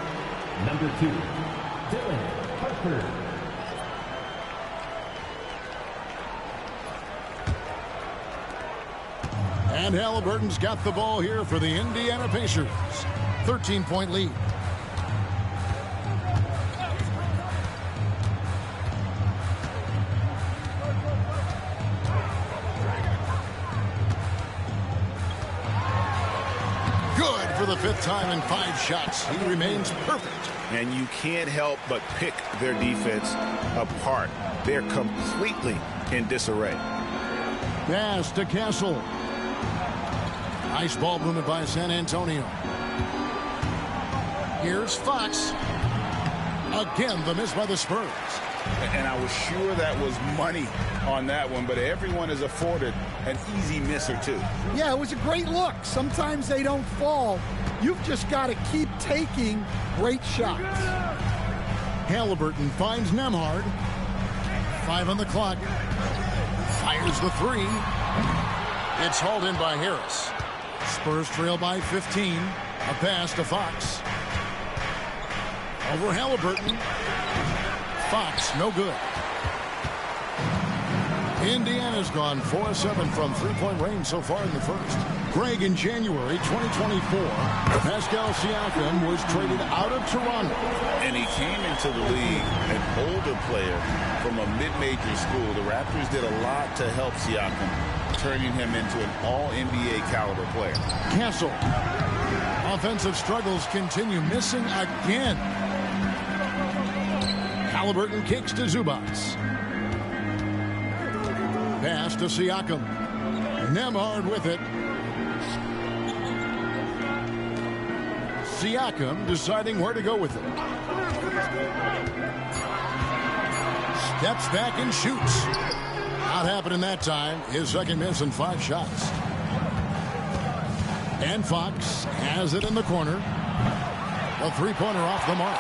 Number 2, Dylan Harper. And Halliburton's got the ball here for the Indiana Pacers. 13-point lead. Good for the 5th time in 5 shots. He remains perfect. And you can't help but pick their defense apart. They're completely in disarray. Pass to Castle. Nice ball movement by San Antonio. Here's Fox. Again, the miss by the Spurs. And I was sure that was money on that one, but everyone is afforded an easy miss or 2. Yeah, it was a great look. Sometimes they don't fall. You've just got to keep taking great shots. Halliburton finds Nembhard. 5 on the clock. Fires the 3. It's hauled in by Harris. Spurs trail by 15. A pass to Fox. Over Halliburton. Fox, no good. Indiana's gone 4-7 from 3-point range so far in the first. Greg, in January 2024, Pascal Siakam was traded out of Toronto. And he came into the league an older player from a mid-major school. The Raptors did a lot to help Siakam, turning him into an all-NBA caliber player. Castle. Offensive struggles continue, missing again. Halliburton kicks to Zubats. Pass to Siakam. Nembhard with it. Siakam deciding where to go with it. Steps back and shoots. Not happening that time. His second miss in 5 shots. And Fox has it in the corner. A 3-pointer off the mark.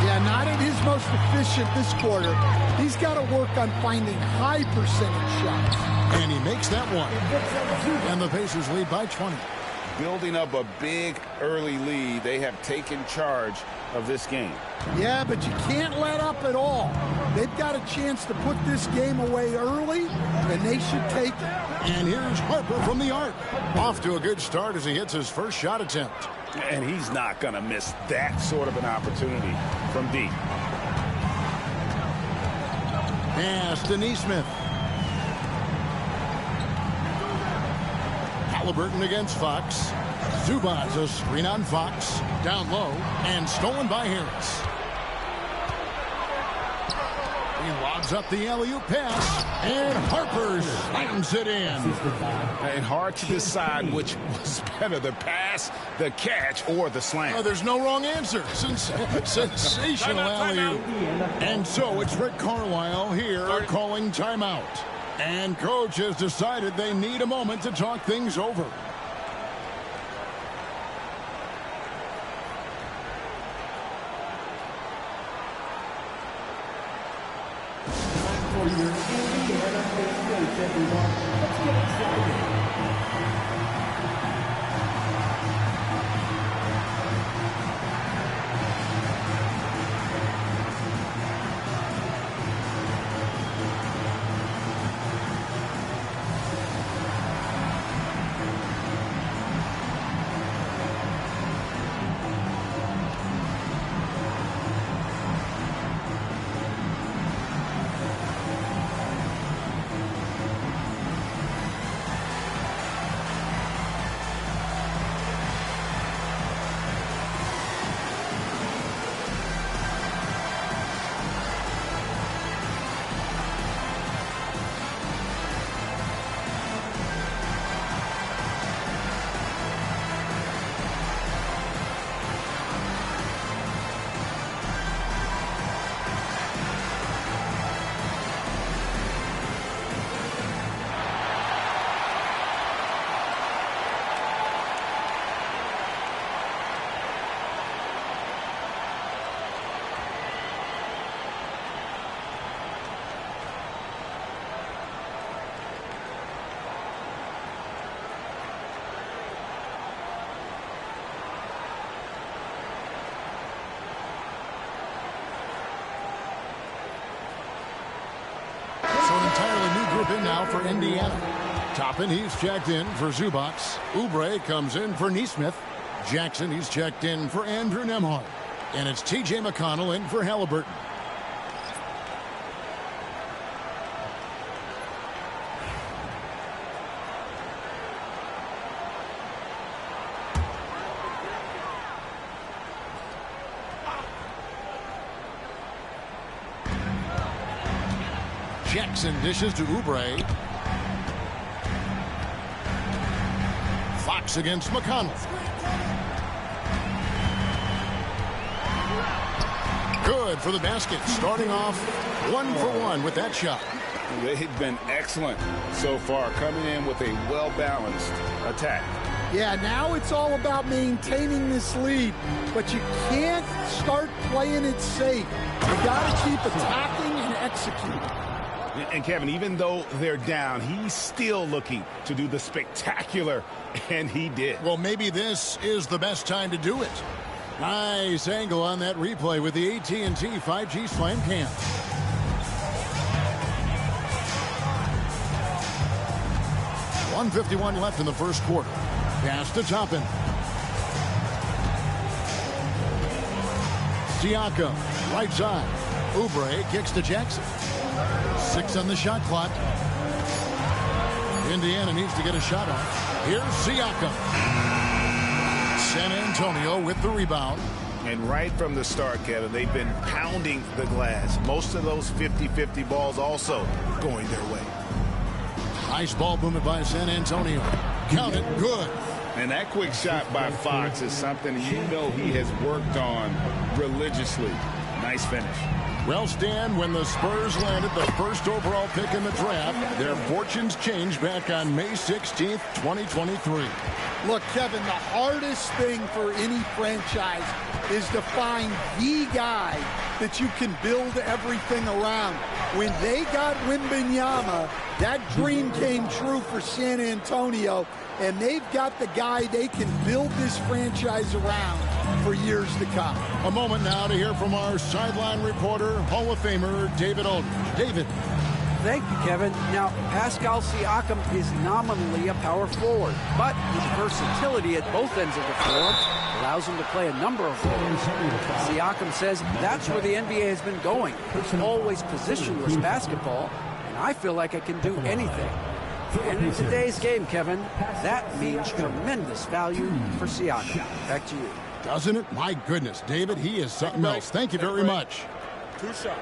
Yeah, not at his most efficient this quarter. He's got to work on finding high percentage shots. And he makes that one. And the Pacers lead by 20. Building up a big early lead, they have taken charge of this game. Yeah, but you can't let up at all. They've got a chance to put this game away early, and they should take it. And here's Harper from the arc. Off to a good start as he hits his first shot attempt. And he's not going to miss that sort of an opportunity from deep. Pass to Neesmith. Halliburton against Fox. Zubats a screen on Fox. Down low and stolen by Harris. He lobs up the alley-oop pass, and Harper slams it in. And hard to decide which was better, the pass, the catch, or the slam. Oh, there's no wrong answer. Sensational alley-oop. And so it's Rick Carlisle here calling timeout. And coach has decided they need a moment to talk things over. For your Indiana fan base, everyone. Let's get excited. In now for Indiana. Toppin, he's checked in for Zubac. Oubre comes in for Neesmith. Jackson, he's checked in for Andrew Nembhard. And it's T.J. McConnell in for Halliburton. Jackson dishes to Oubre. Fox against McConnell. Good for the basket. Starting off 1 for 1 with that shot. They've been excellent so far, coming in with a well-balanced attack. Yeah, now it's all about maintaining this lead, but you can't start playing it safe. You got to keep attacking and executing. And Kevin, even though they're down, he's still looking to do the spectacular, and he did. Well, maybe this is the best time to do it. Nice angle on that replay with the AT&T 5G Slam Cam. .151 left in the first quarter. Pass to Toppin. Siakam, right side. Oubre kicks to Jackson. 6 on the shot clock. Indiana needs to get a shot off. Here's Siakam. San Antonio with the rebound. And right from the start, Kevin, they've been pounding the glass. Most of those 50-50 balls also going their way. Nice ball movement by San Antonio. Count it, good. And that quick shot by Fox is something you know he has worked on religiously. Nice finish. Well, Stan, when the Spurs landed the first overall pick in the draft, their fortunes changed back on May 16th, 2023. Look, Kevin, the hardest thing for any franchise is to find the guy that you can build everything around. When they got Wembanyama, that dream came true for San Antonio, and they've got the guy they can build this franchise around for years to come. A moment now to hear from our sideline reporter, Hall of Famer David Aldridge. David. Thank you, Kevin. Now, Pascal Siakam is nominally a power forward, but his versatility at both ends of the floor allows him to play a number of roles. Siakam says that's where the NBA has been going. It's always positionless basketball, and I feel like I can do anything. And in today's game, Kevin, that means tremendous value for Siakam. Back to you. Doesn't it? My goodness, David, he is something else. Thank you very much. 2 shots.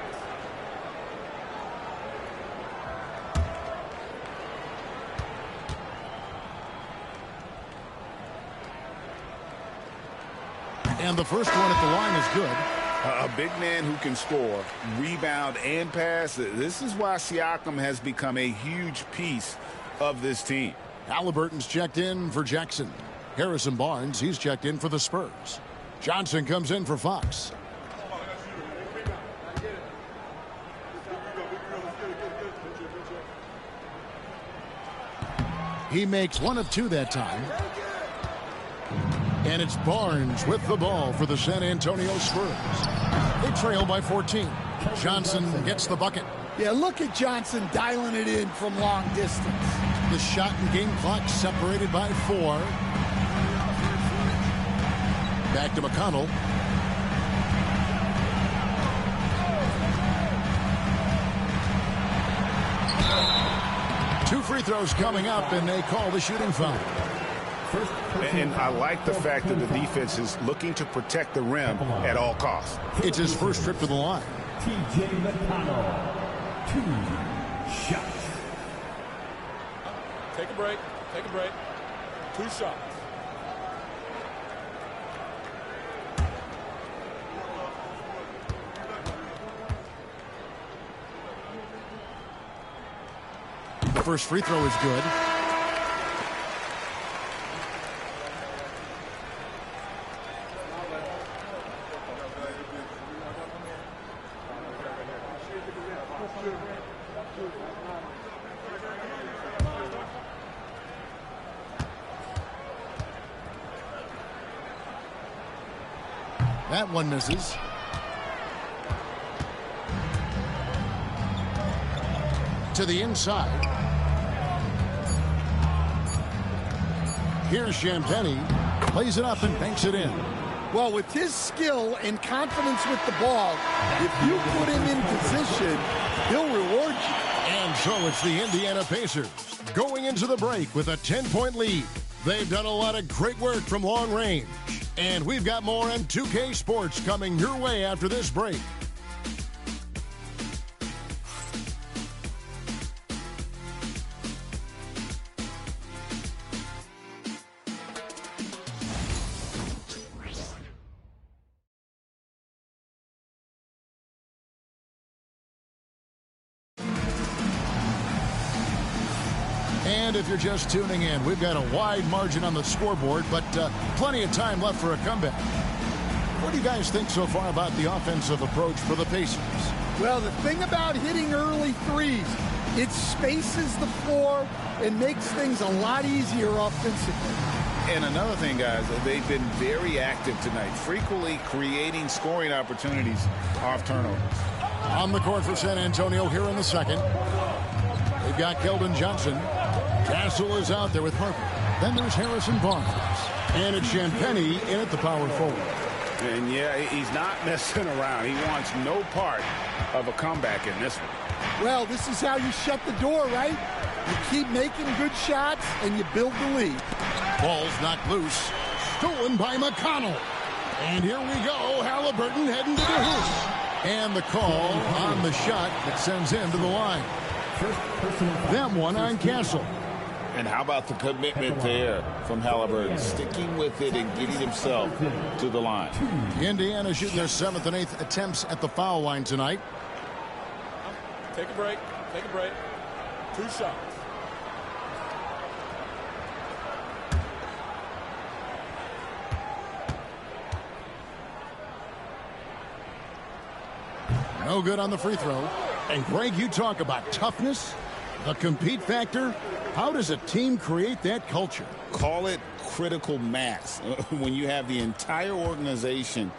And the first one at the line is good. A big man who can score, rebound, and pass. This is why Siakam has become a huge piece of this team. Halliburton's checked in for Jackson. Harrison Barnes, he's checked in for the Spurs. Johnson comes in for Fox. He makes 1 of 2 that time. And it's Barnes with the ball for the San Antonio Spurs. They trail by 14. Johnson gets the bucket. Yeah, look at Johnson dialing it in from long distance. The shot and game clock separated by 4. Back to McConnell. Two free throws coming up, and they call the shooting foul. And I like the fact that the defense is looking to protect the rim at all costs. It's his first trip to the line. TJ McConnell, 2 shots. Take a break. Take a break. 2 shots. The first free throw is good. That one misses. To the inside. Here's Champagnie. Plays it up and banks it in. Well, with his skill and confidence with the ball, if you put him in position, he'll reward you. And so it's the Indiana Pacers going into the break with a 10-point lead. They've done a lot of great work from long range. And we've got more on 2K Sports coming your way after this break. And if you're just tuning in, we've got a wide margin on the scoreboard, but plenty of time left for a comeback. What do you guys think so far about the offensive approach for the Pacers? Well, the thing about hitting early threes, it spaces the floor and makes things a lot easier offensively. And another thing, guys, they've been very active tonight, frequently creating scoring opportunities off turnovers. On the court for San Antonio here in the second. They've got Keldon Johnson. Castle is out there with Harper. Then there's Harrison Barnes. And it's Champagnie in at the power forward. And, yeah, he's not messing around. He wants no part of a comeback in this one. Well, this is how you shut the door, right? You keep making good shots, and you build the lead. Ball's knocked loose. Stolen by McConnell. And here we go. Halliburton heading to the hoop. And the call on the shot that sends him to the line. Them one on Castle. And how about the commitment there from Halliburton, sticking with it and getting himself to the line. Indiana shooting their 7th and 8th attempts at the foul line tonight. Take a break. Take a break. 2 shots. No good on the free throw. And Greg, you talk about toughness, the compete factor. How does a team create that culture? Call it critical mass. When you have the entire organization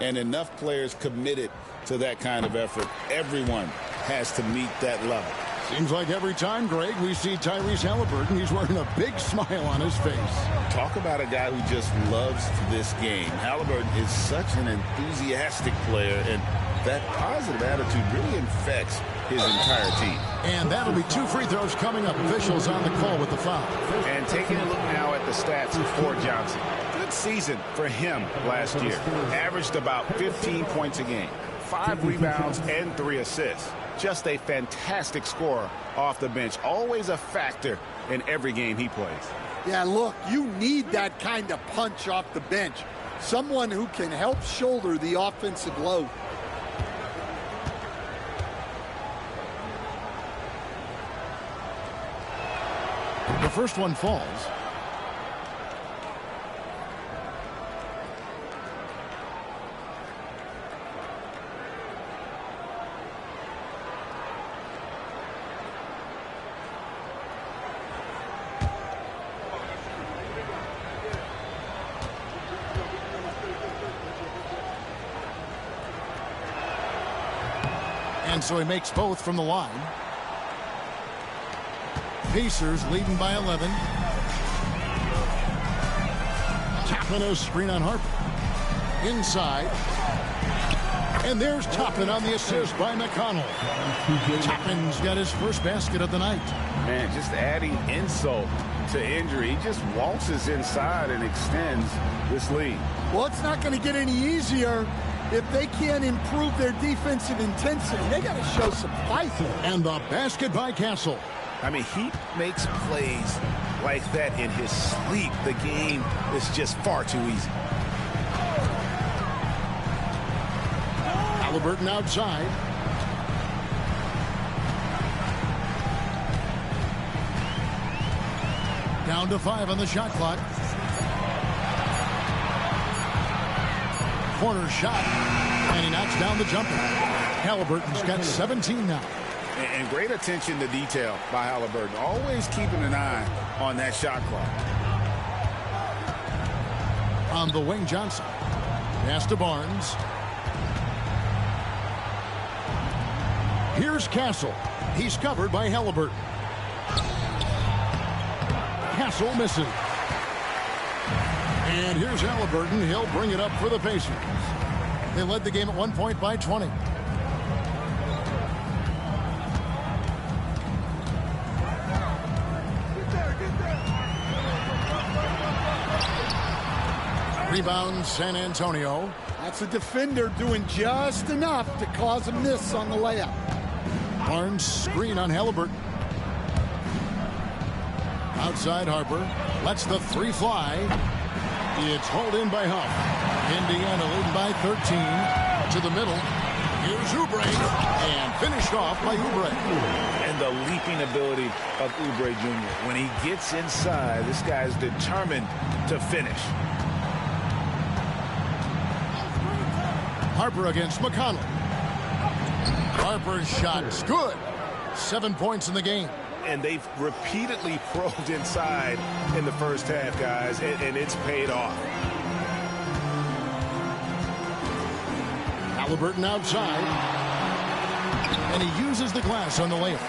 and enough players committed to that kind of effort, everyone has to meet that level. Seems like every time, Greg, we see Tyrese Halliburton, he's wearing a big smile on his face. Talk about a guy who just loves this game. Halliburton is such an enthusiastic player, and that positive attitude really infects his entire team. And that'll be 2 free throws coming up. Officials on the call with the foul. And taking a look now at the stats for Johnson. Good season for him last year. Averaged about 15 points a game, 5 rebounds, and 3 assists. Just a fantastic scorer off the bench. Always a factor in every game he plays. Yeah, look, you need that kind of punch off the bench. someone who can help shoulder the offensive load. The first one falls. And so he makes both from the line. Pacers leading by 11. Toppin a screen on Harper. Inside. And there's Toppin on the assist by McConnell. Toppin's got his first basket of the night. Man, just adding insult to injury. He just waltzes inside and extends this lead. Well, it's not going to get any easier if they can't improve their defensive intensity. They got to show some fight. And the basket by Castle. I mean, he makes plays like that in his sleep. The game is just far too easy. Halliburton outside. Down to 5 on the shot clock. Corner shot. And he knocks down the jumper. Halliburton's got 17 now. And great attention to detail by Halliburton. Always keeping an eye on that shot clock. On the wing, Johnson. Pass to Barnes. Here's Castle. He's covered by Halliburton. Castle misses. And here's Halliburton. He'll bring it up for the Pacers. They led the game at 1 point by 20. Rebound, San Antonio. That's a defender doing just enough to cause a miss on the layup. Barnes screen on Halliburton. Outside Harper. Lets the three fly. It's hauled in by Huff. Indiana leading by 13. To the middle. Here's Oubre. And finished off by Oubre. And the leaping ability of Oubre Jr. When he gets inside, this guy's determined to finish. Harper against McConnell. Harper's shot is good. 7 points in the game. And they've repeatedly probed inside in the first half, guys, and it's paid off. Halliburton outside. And he uses the glass on the layup.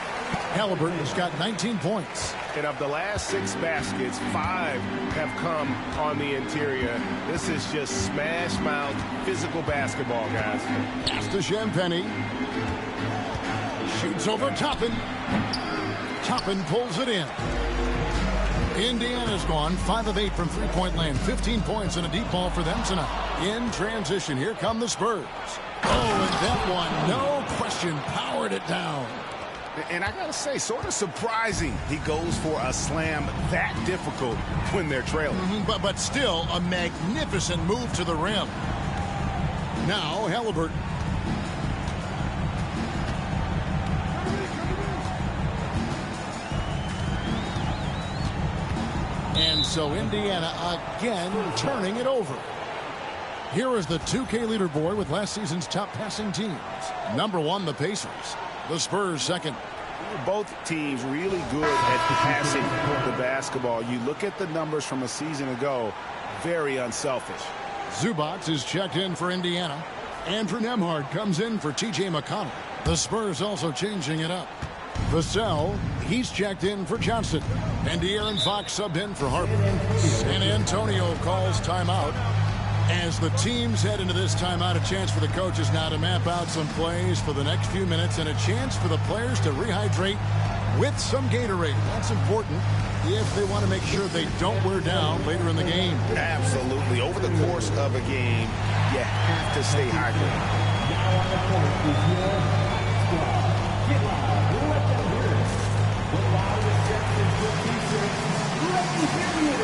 Halliburton's got 19 points. And of the last 6 baskets, 5 have come on the interior. This is just smash mouth physical basketball, guys. Pass to Champagny. Shoots over Toppin. Toppin pulls it in. Indiana's gone 5 of 8 from three-point land. 15 points and a deep ball for them tonight. In transition, here come the Spurs. Oh, and that one, no question, powered it down. And I got to say, sort of surprising he goes for a slam that difficult when they're trailing. But still, a magnificent move to the rim. Now, Halliburton. And so Indiana again turning it over. Here is the 2K leaderboard with last season's top passing teams. Number 1, the Pacers. The Spurs second. Both teams really good at passing the basketball. You look at the numbers from a season ago, very unselfish. Zubac is checked in for Indiana. Andrew Nembhard comes in for T.J. McConnell. The Spurs also changing it up. Vassell, he's checked in for Johnson. And De'Aaron Fox subbed in for Harper. San Antonio calls timeout. As the teams head into this timeout, a chance for the coaches now to map out some plays for the next few minutes and a chance for the players to rehydrate with some Gatorade. That's important if they want to make sure they don't wear down later in the game. Absolutely. Over the course of a game, you have to stay hydrated. Now on the court is your squad. Get loud. Let them hear it. The loudest championship pieces. Let me hear you.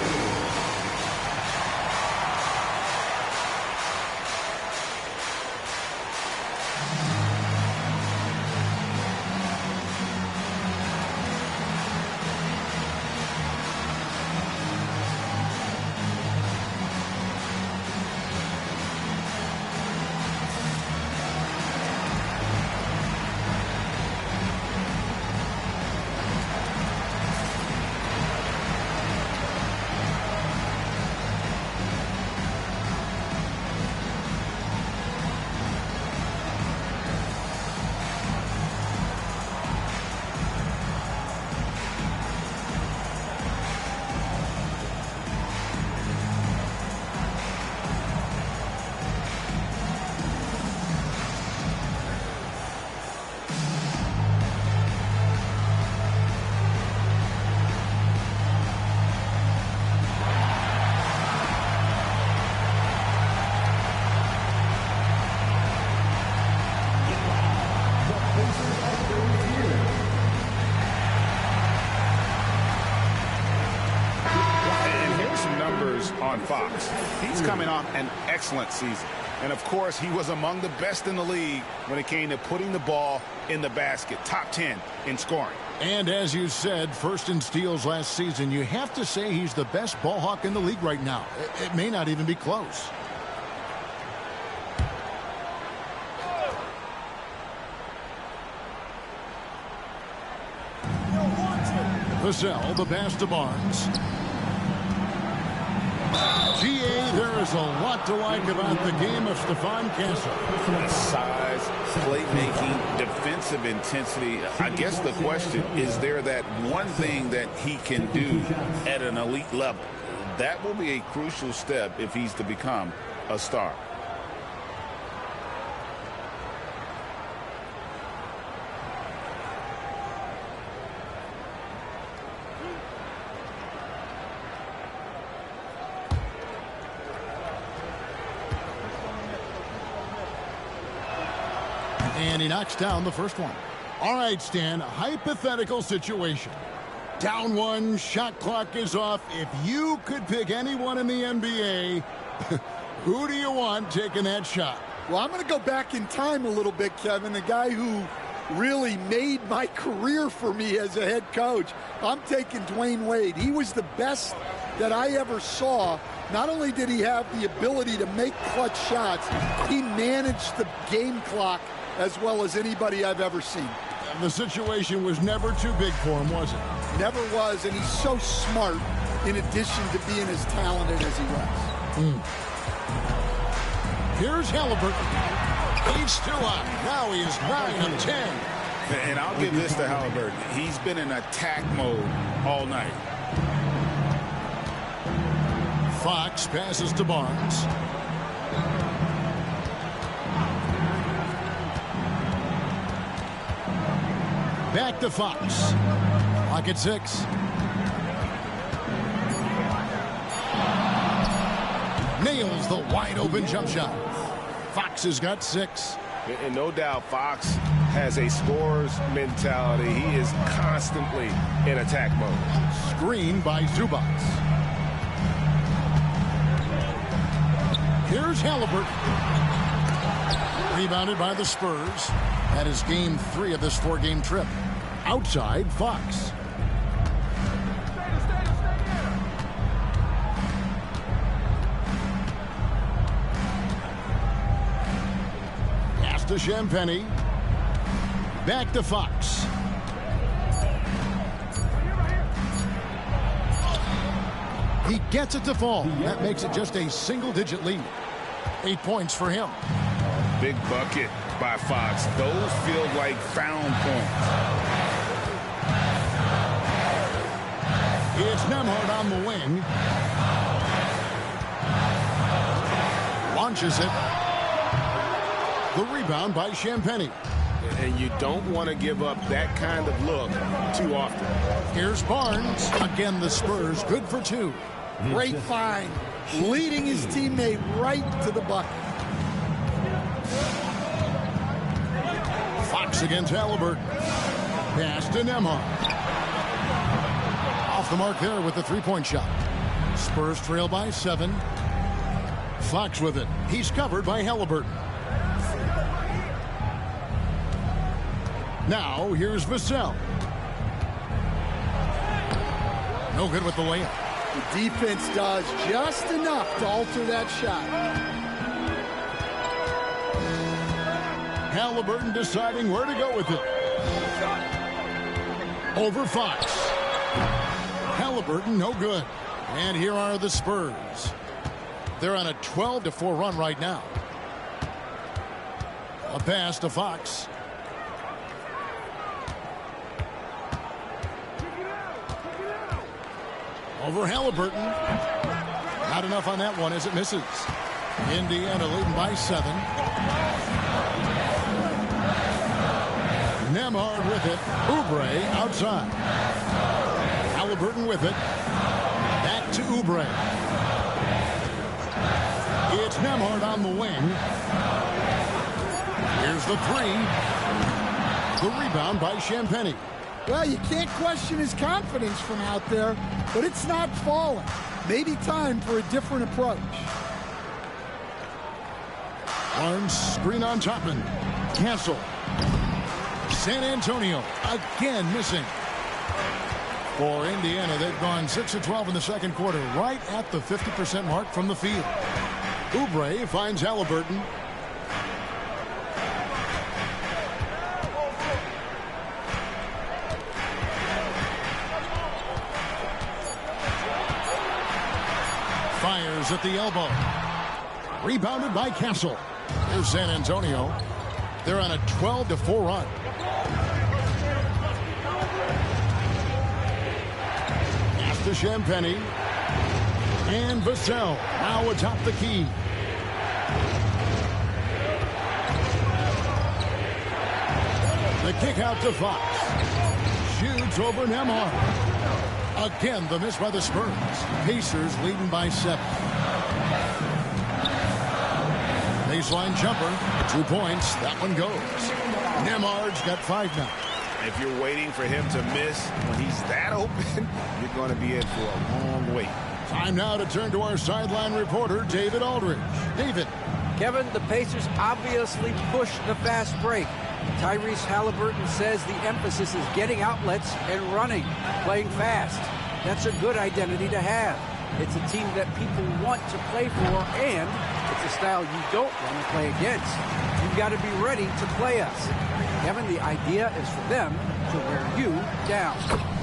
on Fox. He's coming off an excellent season. And, of course, he was among the best in the league when it came to putting the ball in the basket. Top 10 in scoring. And as you said, first in steals last season, you have to say he's the best ball hawk in the league right now. It may not even be close. Vassell, the pass to Barnes. GA, there is a lot to like about the game of Stephon Castle. Size, playmaking, defensive intensity. I guess the question, is there that one thing that he can do at an elite level? That will be a crucial step if he's to become a star. And he knocks down the first one. All right, Stan, hypothetical situation. Down one, shot clock is off. If you could pick anyone in the NBA, who do you want taking that shot? Well, I'm going to go back in time a little bit, Kevin. The guy who really made my career for me as a head coach. I'm taking Dwayne Wade. He was the best that I ever saw. Not only did he have the ability to make clutch shots, he managed the game clock as well as anybody I've ever seen. The situation was never too big for him, was it? Never was, and he's so smart in addition to being as talented as he was. Here's Halliburton. He's still up. Now he is 9 of 10. And I'll give this to Halliburton. He's been in attack mode all night. Fox passes to Barnes. Back to Fox. Clock at 6. Nails the wide open jump shot. Fox has got 6. And no doubt Fox has a scorer's mentality. He is constantly in attack mode. Screen by Zubac. Here's Halliburton. Rebounded by the Spurs. That is game 3 of this 4-game trip. Outside, Fox. Pass to Champagny. Back to Fox. He gets it to fall. That makes it just a single-digit lead. 8 points for him. Big bucket by Fox. Those feel like found points. It's Nembhard on the wing. Launches it. The rebound by Champagny. And you don't want to give up that kind of look too often. Here's Barnes. Again, the Spurs good for 2. Great find. Leading his teammate right to the bucket. Fox against Halliburton. Pass to Nembhard. Off the mark there with the 3-point shot. Spurs trail by 7. Fox with it. He's covered by Halliburton. Now here's Vassell. No good with the layup. The defense does just enough to alter that shot. Halliburton deciding where to go with it. Over Fox. Halliburton, no good. And here are the Spurs. They're on a 12-4 run right now. A pass to Fox. Over Halliburton. Not enough on that one as it misses. Indiana leading by 7. Nembhard with it. Oubre outside. Halliburton with it. Back to Oubre. It's Nembhard on the wing. Here's the 3. The rebound by Champagny. Well, you can't question his confidence from out there, but it's not falling. maybe time for a different approach. Barnes screen on Chapman. Cancel. San Antonio again missing. For Indiana, they've gone 6 of 12 in the second quarter, right at the 50% mark from the field. Oubre finds Halliburton. Fires at the elbow. Rebounded by Castle. Here's San Antonio. They're on a 12-4 run. Pass to Champagny. And Vassell now atop the key. The kick out to Fox. Shoots over Nembhard. Again, the miss by the Spurs. Pacers leading by 7. Baseline jumper. 2 points. That one goes. Nembhard's got 5 now. If you're waiting for him to miss when he's that open, you're going to be in for a long wait. Time now to turn to our sideline reporter, David Aldridge. David. Kevin, the Pacers obviously pushed the fast break. Tyrese Halliburton says the emphasis is getting outlets and running, playing fast. That's a good identity to have. It's a team that people want to play for, and it's a style you don't want to play against. You've got to be ready to play us. Kevin, the idea is for them to wear you down.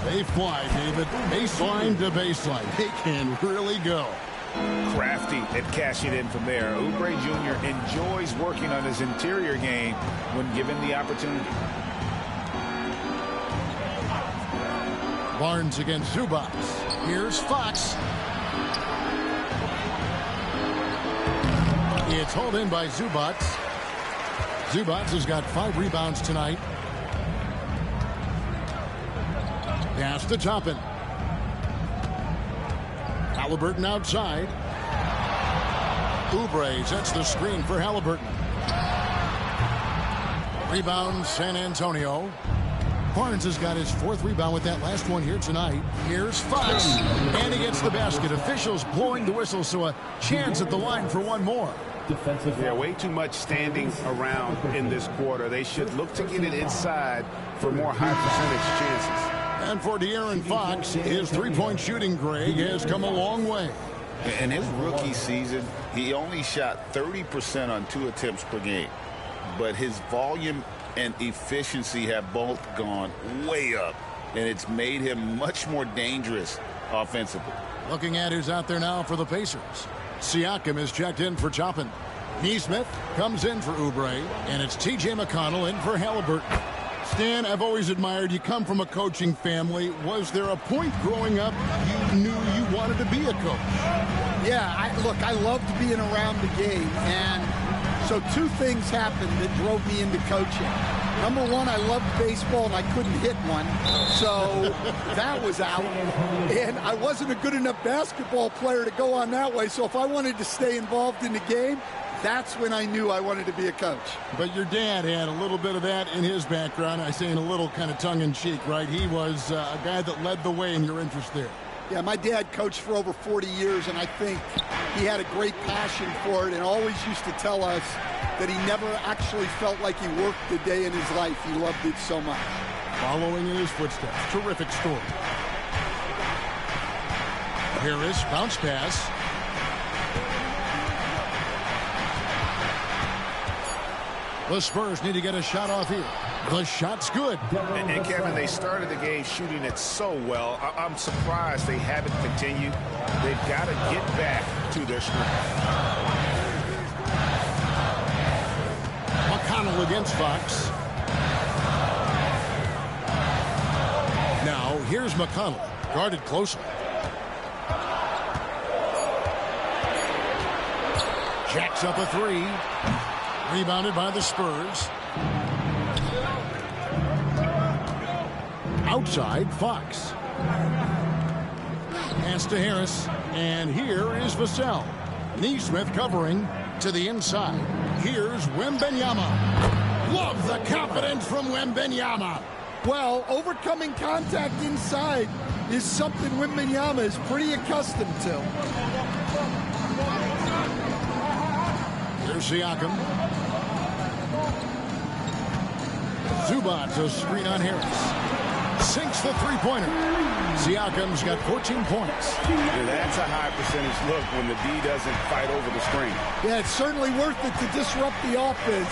They fly, David. Baseline to baseline. They can really go. Crafty at cashing in from there. Oubre Jr. enjoys working on his interior game when given the opportunity. Barnes against Zubac. Here's Fox. It's hauled in by Zubac. Zubac has got 5 rebounds tonight. Pass to Toppin. Halliburton outside. Oubre sets the screen for Halliburton. Rebound San Antonio. Barnes has got his 4th rebound with that last one here tonight. Here's Fox. And he gets the basket. Officials blowing the whistle, so a chance at the line for one more. Yeah, way too much standing around in this quarter. They should look to get it inside for more high percentage chances. And for De'Aaron Fox, his three-point shooting, Greg, has come a long way. In his rookie season, he only shot 30% on 2 attempts per game. But his volume and efficiency have both gone way up, and it's made him much more dangerous offensively. Looking at who's out there now for the Pacers. Siakam is checked in for Toppin. Nesmith comes in for Oubre, and it's T.J. McConnell in for Halliburton. Stan, I've always admired you come from a coaching family. Was there a point growing up you knew you wanted to be a coach? Yeah, I loved being around the game, and so 2 things happened that drove me into coaching. Number 1, I loved baseball, and I couldn't hit one, so that was out. And I wasn't a good enough basketball player to go on that way, so if I wanted to stay involved in the game, that's when I knew I wanted to be a coach. But your dad had a little bit of that in his background. I say in a little kind of tongue-in-cheek, right? He was a guy that led the way in your interest there. Yeah, my dad coached for over 40 years, and I think he had a great passion for it and always used to tell us that he never actually felt like he worked a day in his life. He loved it so much. Following in his footsteps. Terrific story. Harris, bounce pass. The Spurs need to get a shot off here. The shot's good. And Kevin, they started the game shooting it so well. I'm surprised they haven't continued. They've got to get back to their strength. McConnell against Fox. Now, here's McConnell, guarded closely. Jacks up a 3. Rebounded by the Spurs. Outside, Fox. Pass to Harris. And here is Vassell. Nesmith covering to the inside. Here's Wembanyama. Love the confidence from Wembanyama. Well, overcoming contact inside is something Wembanyama is pretty accustomed to. Here's Siakam. Zubac, a screen on Harris. Sinks the three-pointer. Siakam's got 14 points. Yeah, that's a high percentage look when the D doesn't fight over the screen. Yeah, it's certainly worth it to disrupt the offense.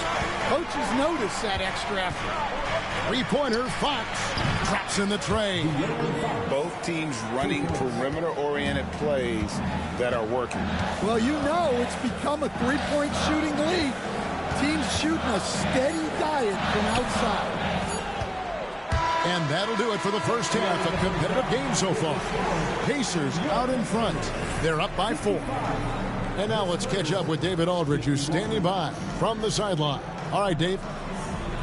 Coaches notice that extra effort. Three-pointer, Fox drops in the tray. Both teams running perimeter-oriented plays that are working. Well, you know it's become a three-point shooting league. Teams shooting a steady diet from outside. And that'll do it for the first half. A competitive game so far. Pacers out in front. They're up by 4. And now let's catch up with David Aldridge, who's standing by from the sideline. All right, Dave.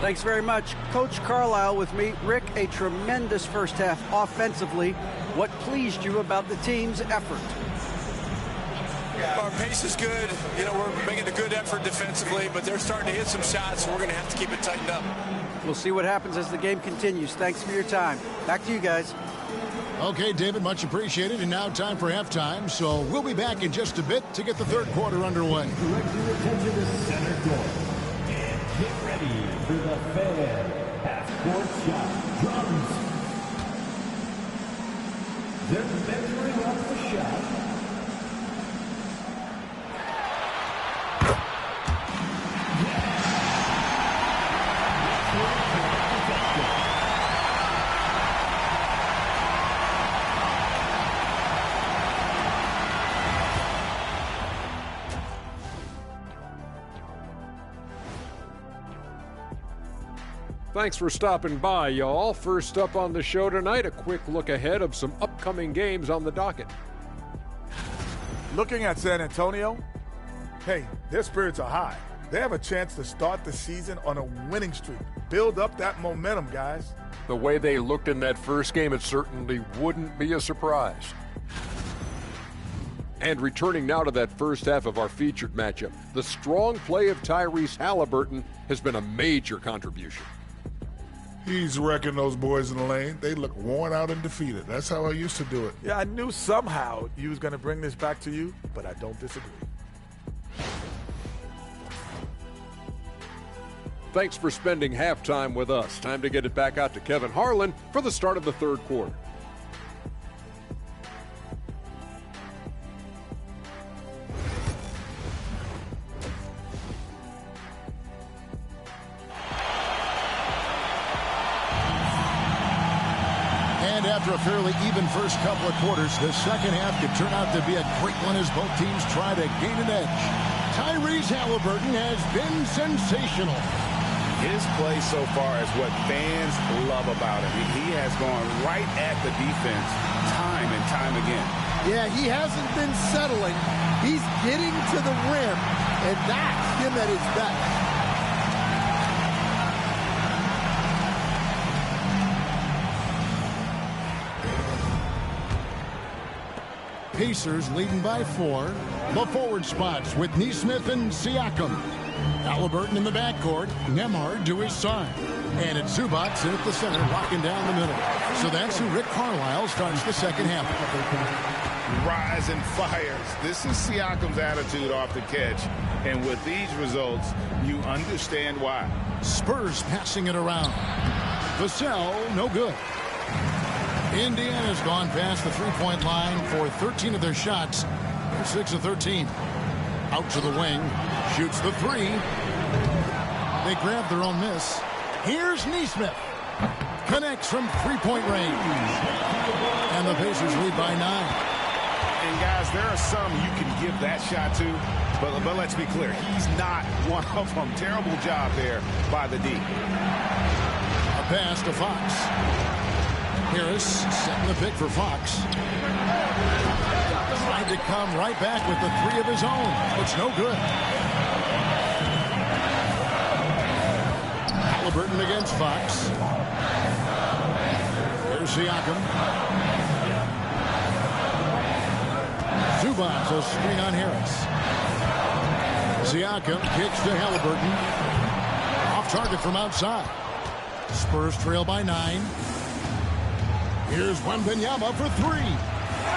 Thanks very much. Coach Carlisle with me. Rick, a tremendous first half offensively. What pleased you about the team's effort? Our pace is good. You know, we're making a good effort defensively, but they're starting to hit some shots, so we're going to have to keep it tightened up. We'll see what happens as the game continues. Thanks for your time. Back to you guys. Okay, David, much appreciated. And now time for halftime. So we'll be back in just a bit to get the third quarter underway. Direct your attention to center court. And get ready for the fan half-court shot drums. They're measuring up the shot. Thanks for stopping by, y'all. First up on the show tonight, a quick look ahead of some upcoming games on the docket. Looking at San Antonio, hey, their spirits are high. They have a chance to start the season on a winning streak. Build up that momentum, guys. The way they looked in that first game, it certainly wouldn't be a surprise. And returning now to that first half of our featured matchup, the strong play of Tyrese Halliburton has been a major contribution. He's wrecking those boys in the lane. They look worn out and defeated. That's how I used to do it. Yeah, I knew somehow you was going to bring this back to you, but I don't disagree. Thanks for spending halftime with us. Time to get it back out to Kevin Harlan for the start of the third quarter. And after a fairly even first couple of quarters, the second half could turn out to be a great one as both teams try to gain an edge. Tyrese Halliburton has been sensational. His play so far is what fans love about him. He has gone right at the defense time and time again. Yeah, he hasn't been settling. He's getting to the rim, and that's him at his best. Pacers leading by 4. The forward spots with Nesmith and Siakam. Halliburton in the backcourt. Nembhard to his side. And it's Zubac in at the center, locking down the middle. So that's who Rick Carlisle starts the second half. Rise and fires. This is Siakam's attitude off the catch. And with these results, you understand why. Spurs passing it around. Vassell, no good. Indiana's gone past the three-point line for 13 of their shots. They're 6 of 13. Out to the wing. Shoots the 3. They grab their own miss. Here's Nesmith. Connects from three-point range. And the Pacers lead by 9. And guys, there are some you can give that shot to, but let's be clear, he's not one of them. Terrible job there by the D. A pass to Fox. Harris setting the pick for Fox. Tried to come right back with the 3 of his own. It's no good. Halliburton against Fox. Here's Siakam. Zubac, a screen on Harris. Siakam kicks to Halliburton. Off target from outside. Spurs trail by 9. Here's Wembanyama for three.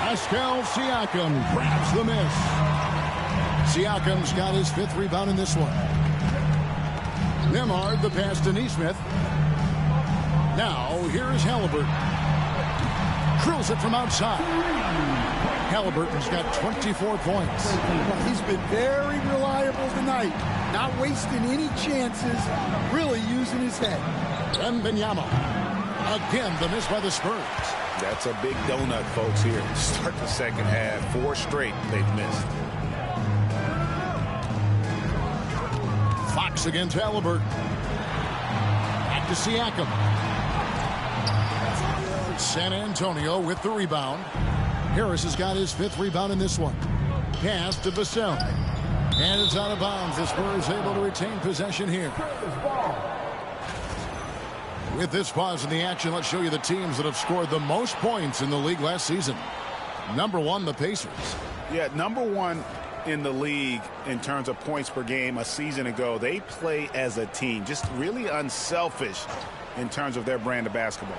Pascal Siakam grabs the miss. Siakam's got his 5th rebound in this one. Nembhard the pass to Nesmith. Now here's Halliburton. Drills it from outside. Halliburton's got 24 points. Well, he's been very reliable tonight. Not wasting any chances. Really using his head. Wembanyama. Again, the miss by the Spurs. That's a big donut, folks, here. Start the second half. 4 straight they've missed. Fox against Halliburton. Back to Siakam. San Antonio with the rebound. Harris has got his 5th rebound in this one. Pass to Vassell. And it's out of bounds. The Spurs able to retain possession here. With this pause in the action, let's show you the teams that have scored the most points in the league last season. Number 1, the Pacers. Yeah, number 1 in the league in terms of points per game a season ago. They play as a team, just really unselfish in terms of their brand of basketball.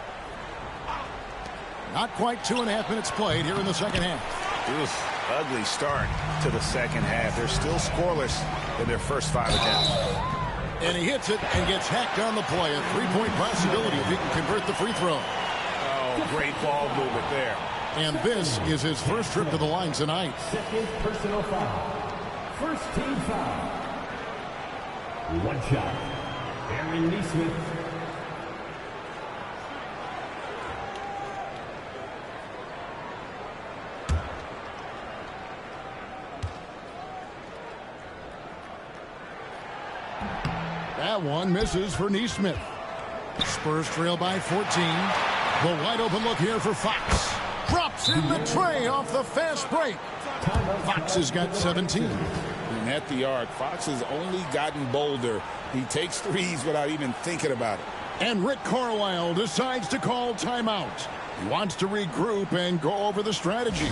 Not quite 2.5 minutes played here in the second half. Ugly start to the second half. They're still scoreless in their first 5 attempts. And he hits it and gets hacked on the play. A 3-point possibility if he can convert the free throw. Oh, great ball movement there. And this is his first trip to the line tonight. Second personal foul. First team foul. One shot. Aaron Nesmith. That one misses for Nesmith. Spurs trail by 14. The wide open look here for Fox. Drops in the tray off the fast break. Fox has got 17. And at the arc, Fox has only gotten bolder. He takes threes without even thinking about it. And Rick Carlisle decides to call timeout. He wants to regroup and go over the strategy.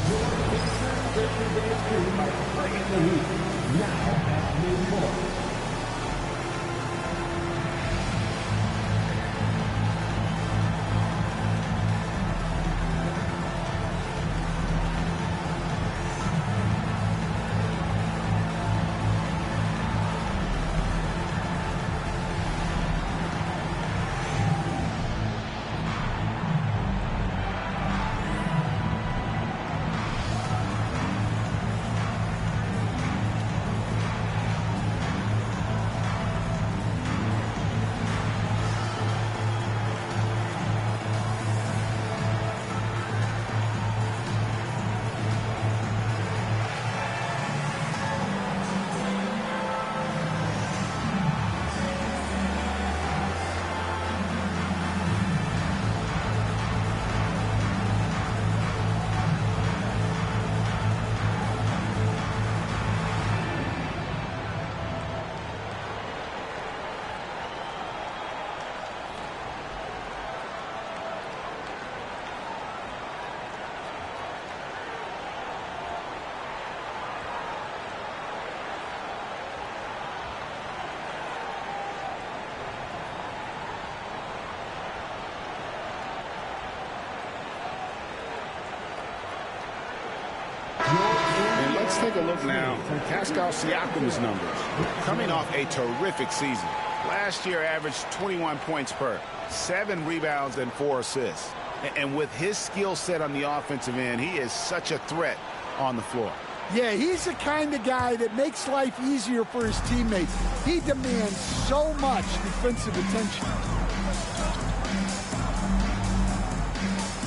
And let's take a look now at Pascal Siakam's numbers. Coming off a terrific season. Last year averaged 21 points per, 7 rebounds and 4 assists. And with his skill set on the offensive end, he is such a threat on the floor. Yeah, he's the kind of guy that makes life easier for his teammates. He demands so much defensive attention.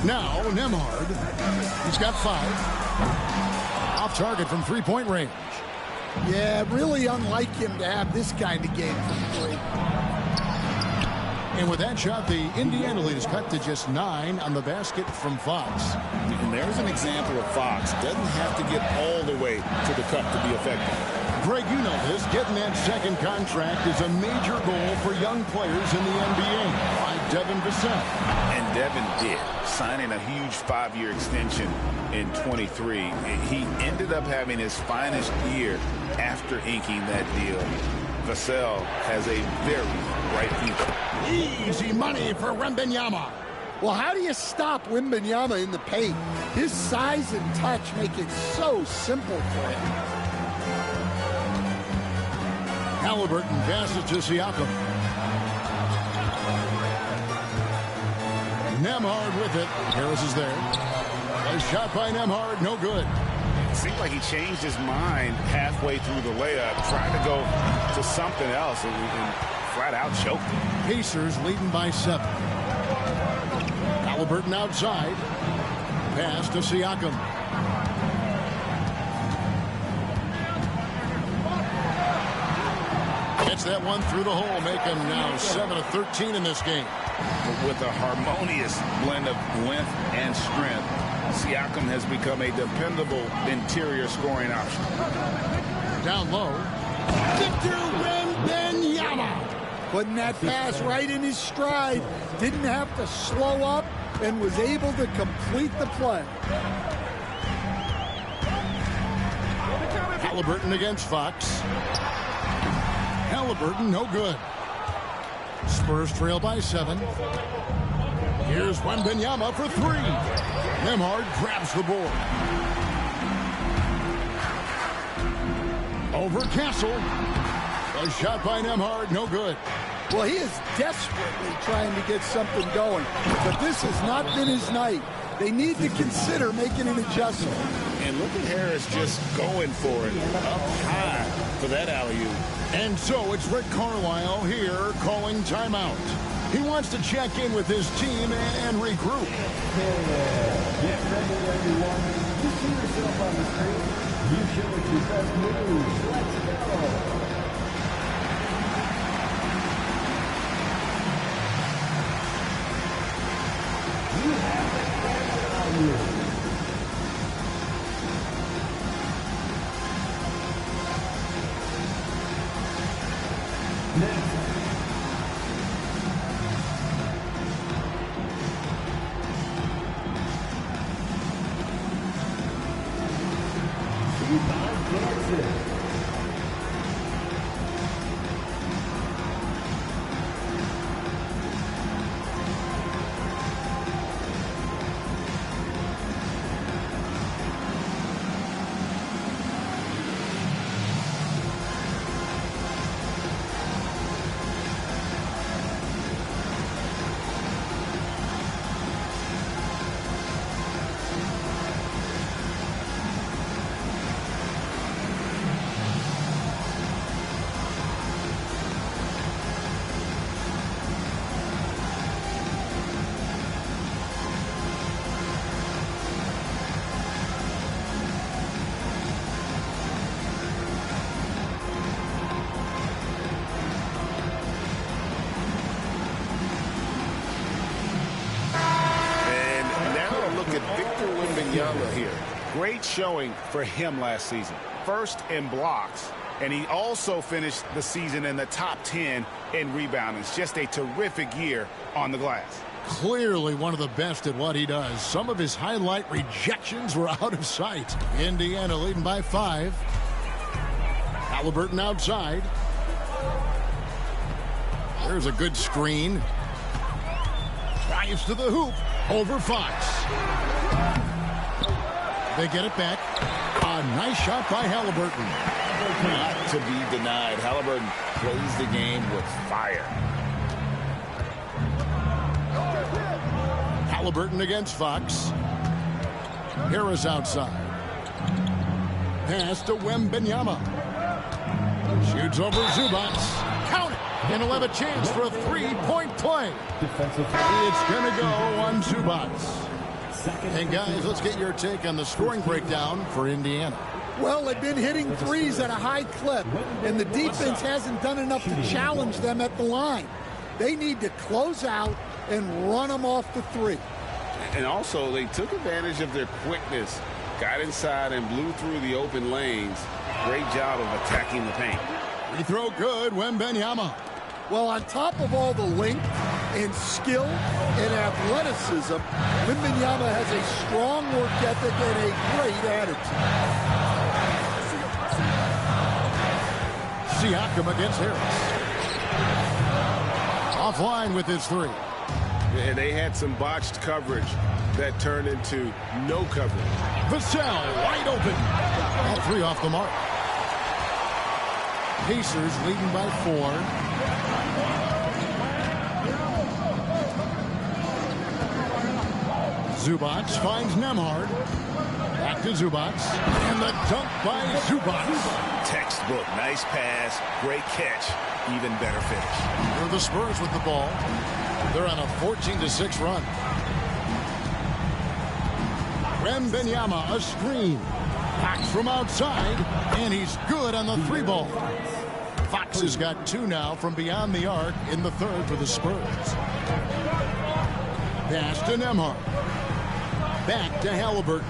Now, Nembhard. He's got 5. Off target from 3-point range. Yeah, really unlike him to have this kind of game from 3. And with that shot, the Indiana lead is cut to just 9 on the basket from Fox. And there's an example of Fox. Doesn't have to get all the way to the cup to be effective. Greg, you know this. Getting that second contract is a major goal for young players in the NBA, like Devin Vassell. And Devin did, signing a huge 5-year extension in 23. He ended up having his finest year after inking that deal. Vassell has a very bright future. Easy money for Wembanyama. Well, how do you stop Wembanyama in the paint? His size and touch make it so simple for him. Halliburton passes to Siakam. Nembhard with it. Harris is there. A shot by Nembhard, no good. It seemed like he changed his mind halfway through the layup, trying to go to something else, and flat out choked it. Pacers leading by 7. Halliburton outside. Pass to Siakam. Gets that one through the hole, making now 7 of 13 in this game. With a harmonious blend of length and strength, Siakam has become a dependable interior scoring option. Down low. Victor Wembanyama. Putting that pass right in his stride. Didn't have to slow up and was able to complete the play. Halliburton against Fox. Halliburton, no good. Spurs trail by 7. Here's Wembanyama for 3. Nembhard grabs the board. Over Castle. A shot by Nembhard, no good. Well, he is desperately trying to get something going, but this has not been his night. They need to consider making an adjustment. And look at Harris just going for it up high for that alley-oop. And so it's Rick Carlisle here calling timeout. He wants to check in with his team and regroup. Get ready, everyone. You see yourself on the screen. You show us your best moves. Let's go. You have the camera on you. Next. Here. Great showing for him last season. First in blocks, and he also finished the season in the top 10 in rebounding. It's just a terrific year on the glass. Clearly one of the best at what he does. Some of his highlight rejections were out of sight. Indiana leading by 5. Halliburton outside. There's a good screen. Drives to the hoop. Over Fox. They get it back. A nice shot by Halliburton. Not to be denied. Halliburton plays the game with fire. Halliburton against Fox. Harris outside. Pass to Wembanyama. Shoots over Zubac. Count it. And he'll have a chance for a 3-point play. It's going to go on Zubac. And guys, let's get your take on the scoring breakdown for Indiana. Well, they've been hitting threes at a high clip, and the defense hasn't done enough to challenge them at the line. They need to close out and run them off the three. And also, they took advantage of their quickness, got inside and blew through the open lanes. Great job of attacking the paint. Free throw good, Wembanyama. Well, on top of all the length and skill and athleticism, Wembanyama has a strong work ethic and a great attitude. Siakam against Harris. Offline with his 3. And they had some botched coverage that turned into no coverage. Vassell wide open. All three off the mark. Pacers leading by 4. Zubac finds Nembhard. Back to Zubac. And the dunk by Zubac. Textbook. Nice pass. Great catch. Even better finish. Here are the Spurs with the ball. They're on a 14-6 run. Wembanyama, a screen. Fox from outside, and he's good on the 3-ball. Fox has got 2 now from beyond the arc in the third for the Spurs. Pass to Nembhard. Back to Halliburton.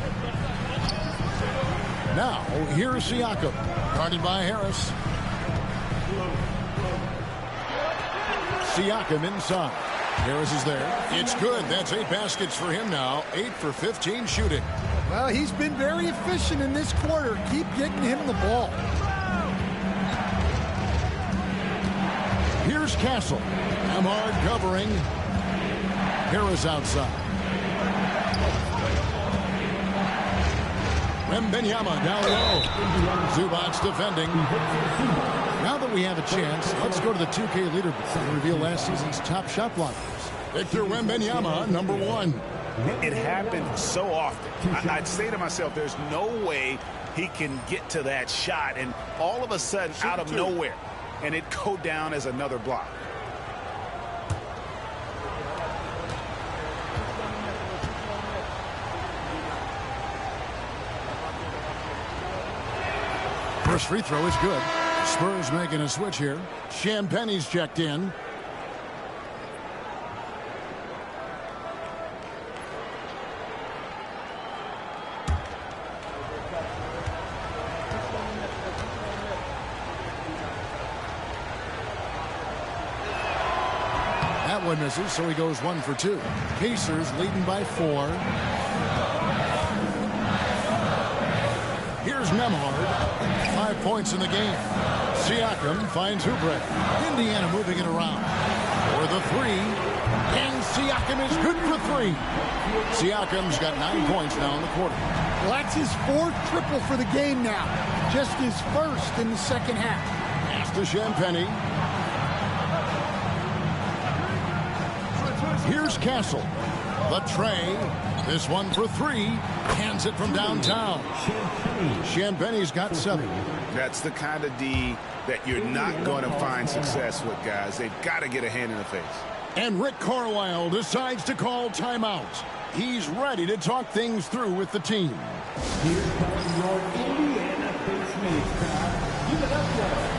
Now, here's Siakam. Guarded by Harris. Siakam inside. Harris is there. It's good. That's 8 baskets for him now. 8 for 15 shooting. Well, he's been very efficient in this quarter. Keep getting him the ball. Here's Castle. Nembhard covering. Harris outside. Wembanyama down low. Zubac defending. Now that we have a chance, let's go to the 2K leaderboard and reveal last season's top shot blockers. Victor Wembanyama, number 1. It happens so often. I'd say to myself, there's no way he can get to that shot, and all of a sudden, out of nowhere, and it go down as another block. First free throw is good. Spurs making a switch here. Champagne's checked in. That one misses, so he goes 1 for 2. Pacers leading by 4. Here's Nembhard. 5 points in the game. Siakam finds Oubre. Indiana moving it around. For the 3. And Siakam is good for 3. Siakam's got 9 points now in the quarter. Well, that's his 4th triple for the game now. Just his 1st in the second half. Pass to Champagnie. Here's Castle. The tray. This one for 3. Hands it from downtown. Champagnie's got 7. That's the kind of D that you're not going to find success with, guys. They've got to get a hand in the face. And Rick Carlisle decides to call timeout. He's ready to talk things through with the team. Here comes your Indiana Pacers crowd. Give it up for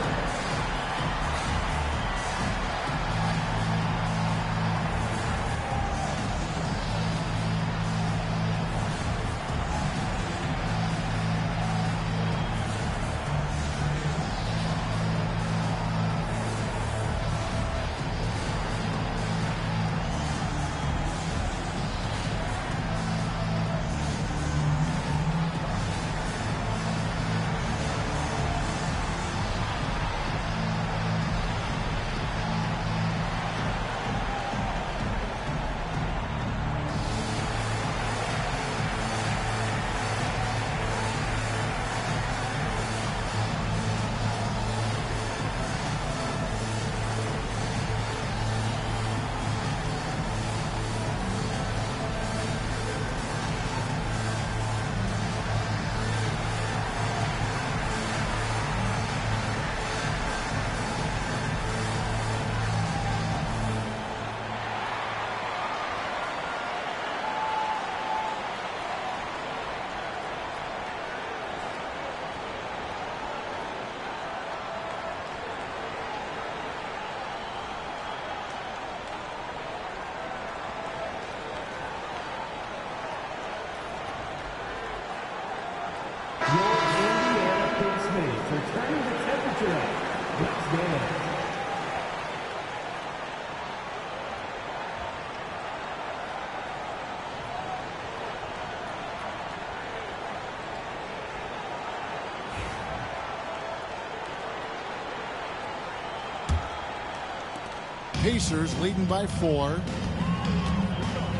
Pacers leading by 4.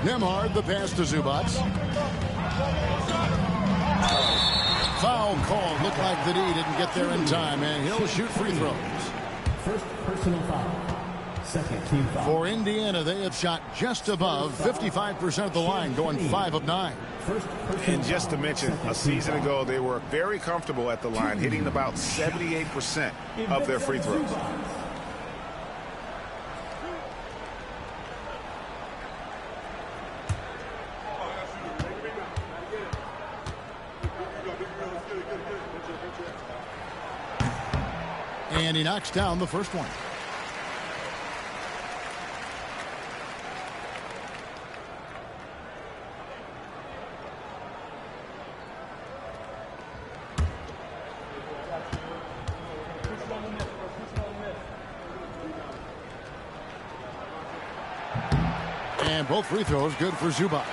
Nembhard, the pass to Zubats. Foul call. Looked like the D didn't get there in time, and he'll shoot free throws. First personal foul. Second team foul. For Indiana, they have shot just above 55% of the line, going 5 of 9. And just to mention, a season ago, they were very comfortable at the line, hitting about 78% of their free throws. And he knocks down the first one. And both free throws good for Zubats.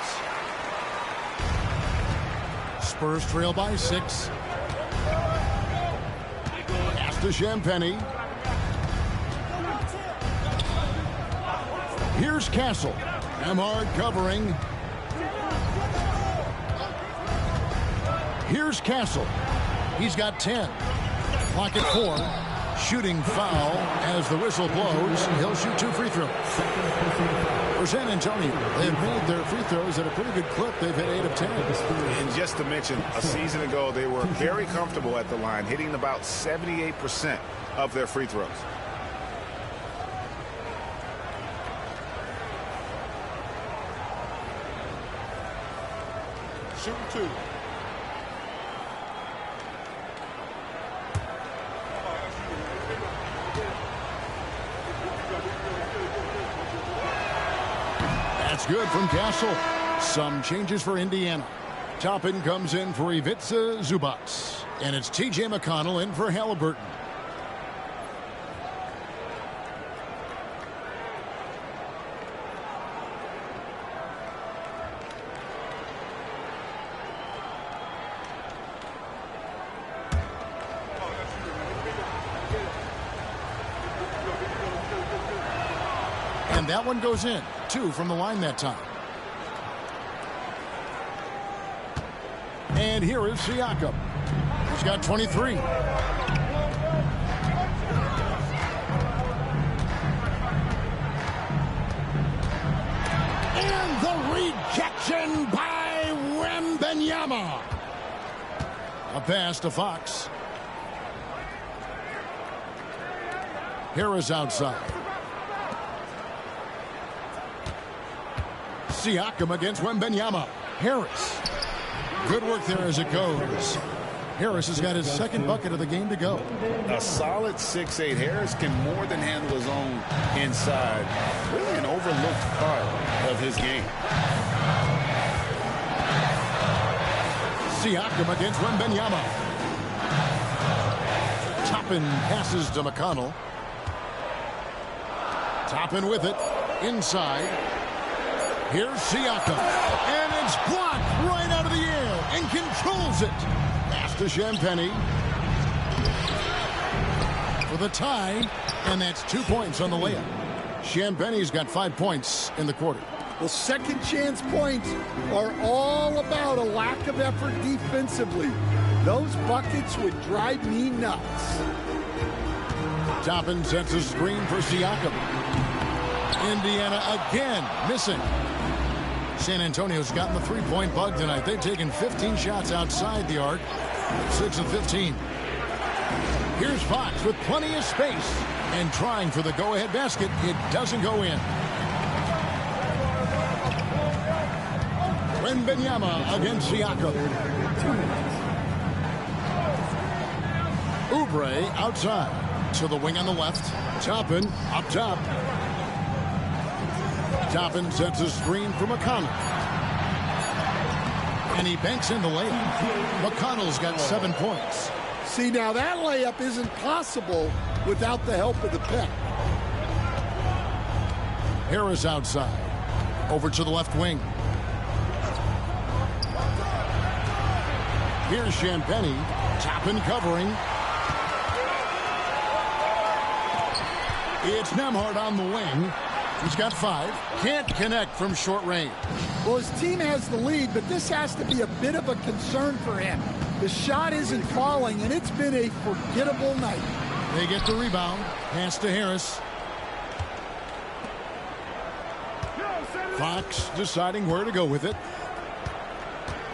Spurs trail by 6. Pass to Champagny. Here's Castle. Nembhard covering. Here's Castle. He's got 10. Clock at 4. Shooting foul as the whistle blows. He'll shoot 2 free throws. For San Antonio, they've made their free throws at a pretty good clip. They've hit 8 of 10. And just to mention, a season ago, they were very comfortable at the line, hitting about 78% of their free throws. Shooting 2. That's good from Castle. Some changes for Indiana. Toppin comes in for Ivica Zubats. And it's T.J. McConnell in for Halliburton. And that one goes in. 2 from the line that time. And here is Siakam. He's got 23. And the rejection by Wembanyama. A pass to Fox. Harris outside. Siakam against Wembanyama. Harris. Good work there as it goes. Harris has got his second bucket of the game to go. A solid 6'8". Harris can more than handle his own inside. Really an overlooked part of his game. Siakam against Wembanyama. Toppin passes to McConnell. Toppin with it. Inside. Here's Siakam. And it's blocked right out of the air and controls it. Pass to Champagny. For the tie. And that's 2 points on the layup. Champagny's got 5 points in the quarter. Well, second chance points are all about a lack of effort defensively. Those buckets would drive me nuts. Toppin sets a screen for Siakam. Indiana again missing. San Antonio's gotten the three-point bug tonight. They've taken 15 shots outside the arc. 6 of 15. Here's Fox with plenty of space. And trying for the go-ahead basket. It doesn't go in. Wembanyama against Siakam. Oubre outside. To the wing on the left. Toppin up top. Toppin sets a screen for McConnell. And he banks in the layup. McConnell's got 7 points. See, now that layup isn't possible without the help of the pick. Harris outside. Over to the left wing. Here's Champagny. Toppin covering. It's Nembhard on the wing. He's got 5. Can't connect from short range. Well, his team has the lead, but this has to be a bit of a concern for him. The shot isn't falling, and it's been a forgettable night. They get the rebound. Pass to Harris. Fox deciding where to go with it.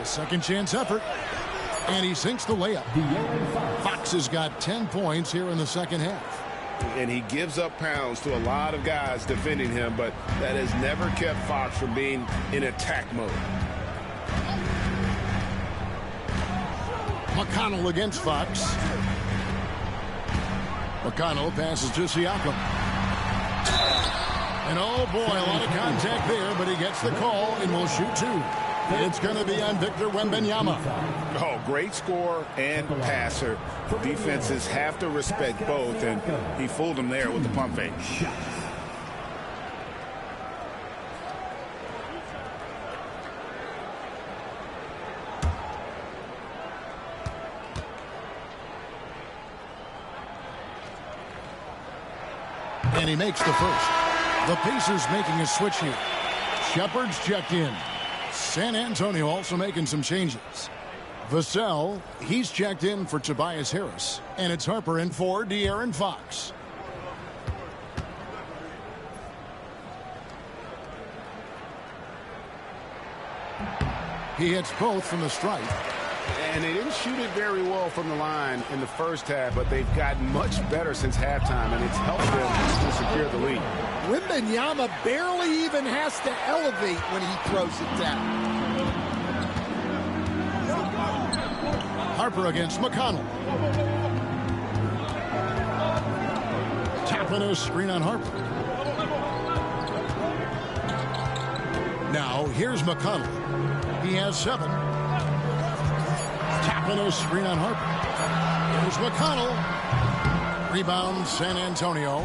A second chance effort. And he sinks the layup. Fox has got 10 points here in the second half. And he gives up pounds to a lot of guys defending him, but that has never kept Fox from being in attack mode. McConnell against Fox. McConnell passes to Siakam. And oh boy, a lot of contact there, but he gets the call and will shoot 2. It's going to be on Victor Wembanyama. Oh, great scorer and passer. Defenses have to respect both, and he fooled them there with the pump fake. And he makes the first. The Pacers making a switch here. Shepard's checked in. San Antonio also making some changes. Vassell, he's checked in for Tobias Harris. And it's Harper in for De'Aaron Fox. He hits both from the stripe. And they didn't shoot it very well from the line in the first half, but they've gotten much better since halftime, and it's helped them to secure the lead. Wembanyama barely even has to elevate when he throws it down. Harper against McConnell. Tapano screen on Harper. Now here's McConnell. He has 7. Tapano screen on Harper. Here's McConnell. Rebound San Antonio.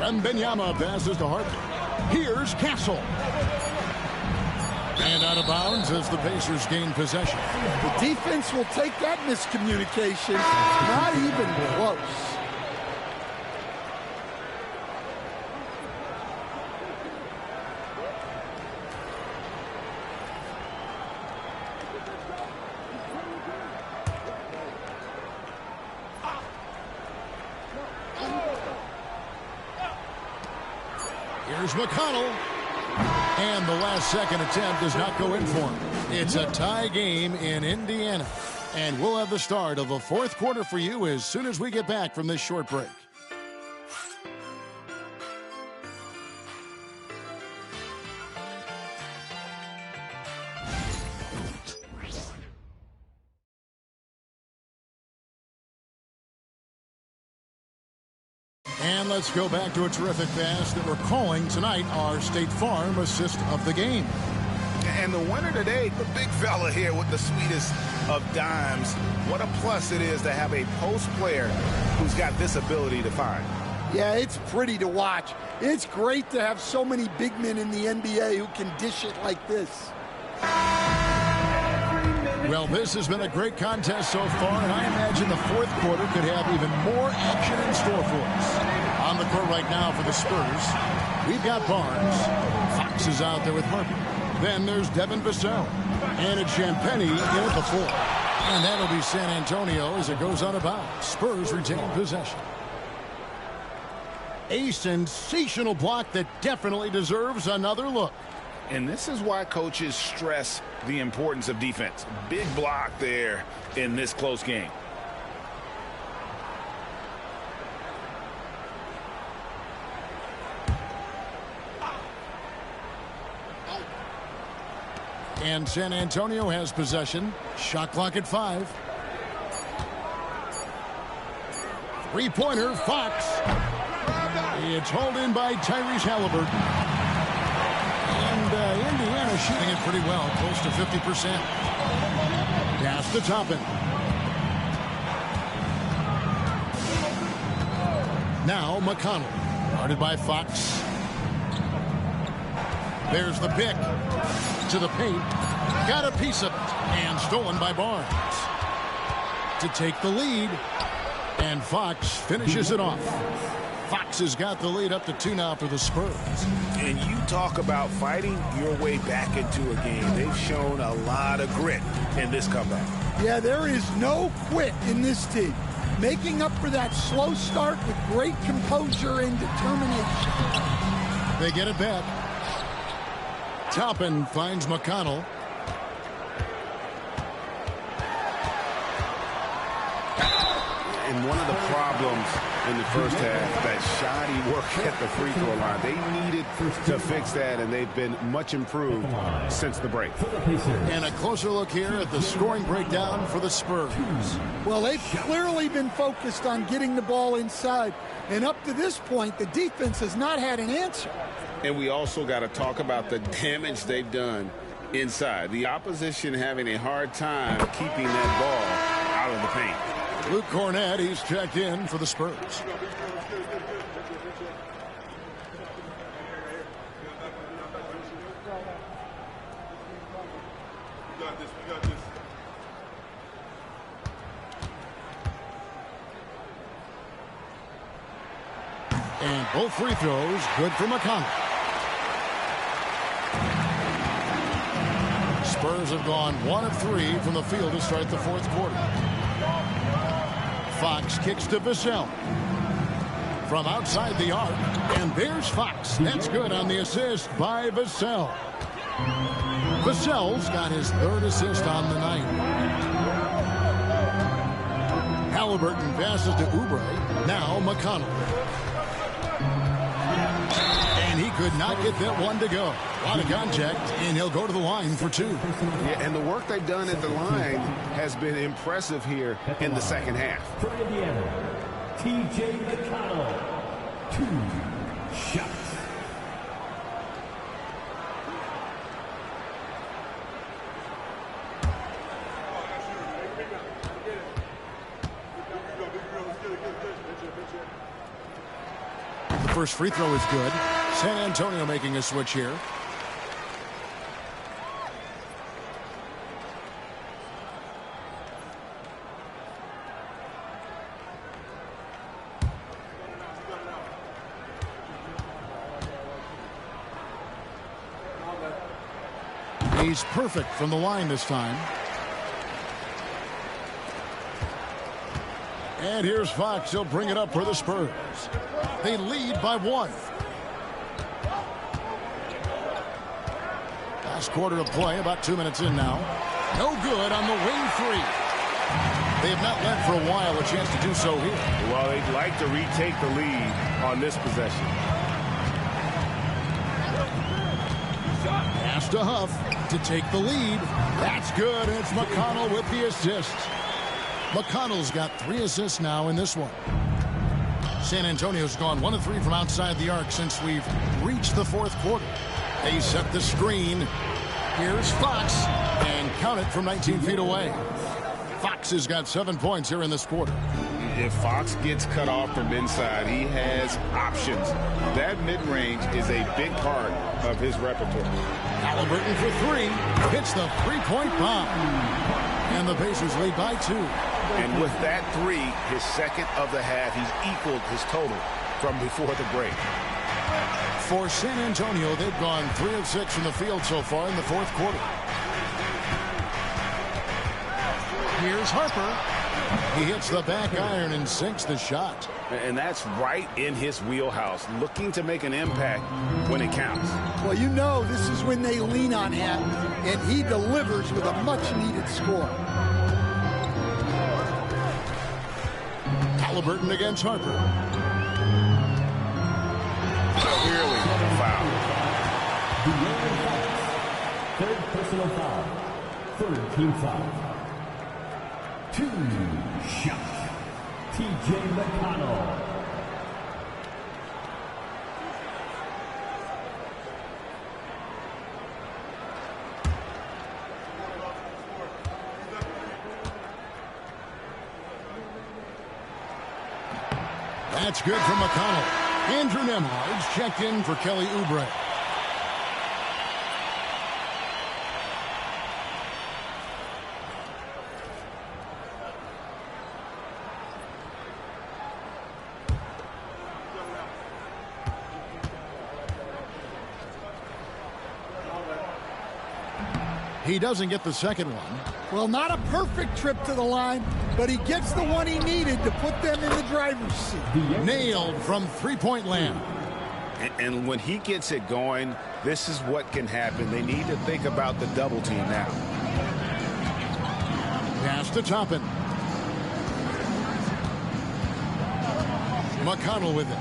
Wembanyama passes to Harper. Here's Castle. And out of bounds as the Pacers gain possession. The defense will take that miscommunication. Not even close. Here's McConnell. And the last second attempt does not go in for him. It's a tie game in Indiana. And we'll have the start of the fourth quarter for you as soon as we get back from this short break. And let's go back to a terrific pass that we're calling tonight our State Farm assist of the game. And the winner today, the big fella here with the sweetest of dimes. What a plus it is to have a post player who's got this ability to find. Yeah, it's pretty to watch. It's great to have so many big men in the NBA who can dish it like this. Well, this has been a great contest so far, and I imagine the fourth quarter could have even more action in store for us. On the court right now for the Spurs, we've got Barnes. Fox is out there with Harper. Then there's Devin Vassell. And it's Champagny in at the 4. And that'll be San Antonio as it goes out of bounds. Spurs retain possession. A sensational block that definitely deserves another look. And this is why coaches stress the importance of defense. Big block there in this close game. And San Antonio has possession. Shot clock at 5. Three-pointer, Fox. It's hauled in by Tyrese Halliburton. And Indiana shooting it pretty well, close to 50%. Pass to Toppin. Now McConnell, guarded by Fox. There's the pick. To the paint. Got a piece of it. And stolen by Barnes. To take the lead. And Fox finishes it off. Fox has got the lead up to 2 now for the Spurs. And you talk about fighting your way back into a game. They've shown a lot of grit in this comeback. Yeah, there is no quit in this team. Making up for that slow start with great composure and determination. They get it back. Toppin finds McConnell. And one of the problems in the first half, that shoddy work at the free throw line. They needed to fix that, and they've been much improved since the break. And a closer look here at the scoring breakdown for the Spurs. Well, they've clearly been focused on getting the ball inside. And up to this point, the defense has not had an answer. And we also got to talk about the damage they've done inside. The opposition having a hard time keeping that ball out of the paint. Luke Cornett, he's checked in for the Spurs. And both free throws good for McConnell. Spurs have gone 1 of 3 from the field to start the fourth quarter. Fox kicks to Vassell. From outside the arc, and there's Fox. That's good on the assist by Vassell. Vassell's got his 3rd assist on the night. Halliburton passes to Oubre. Now McConnell. And he could not get that one to go. A lot of contact, and he'll go to the line for 2. Yeah, and the work they've done at the line has been impressive here in the second half. For Indiana, T.J. McConnell, 2 shots. The first free throw is good. San Antonio making a switch here. He's perfect from the line this time. And here's Fox. He'll bring it up for the Spurs. They lead by 1. Last quarter of play, about 2 minutes in now. No good on the wing 3. They have not led for a while, a chance to do so here. Well, they'd like to retake the lead on this possession. Pass to Huff to take the lead. That's good, and it's McConnell with the assist. McConnell's got 3 assists now in this one. San Antonio's gone 1 of 3 from outside the arc since we've reached the fourth quarter. They set the screen. Here's Fox, and count it from 19 feet away. Fox has got 7 points here in this quarter. If Fox gets cut off from inside, he has options. That mid-range is a big part of his repertoire. Halliburton for 3. Hits the 3-point bomb. And the Pacers lead by 2. And with that 3, his second of the half, he's equaled his total from before the break. For San Antonio, they've gone 3 of 6 from the field so far in the fourth quarter. Here's Harper. He hits the back iron and sinks the shot. And that's right in his wheelhouse, looking to make an impact when it counts. Well, you know this is when they lean on him, and he delivers with a much-needed score. Halliburton against Harper. Clearly a foul. Third personal foul. Third team foul. 2 shots. T.J. McConnell. That's good from McConnell. Andrew Nembhard's checked in for Kelly Oubre. He doesn't get the second one. Well, not a perfect trip to the line, but he gets the one he needed to put them in the driver's seat. Nailed from three-point land. And when he gets it going, this is what can happen. They need to think about the double team now. Pass to Toppin. McConnell with it.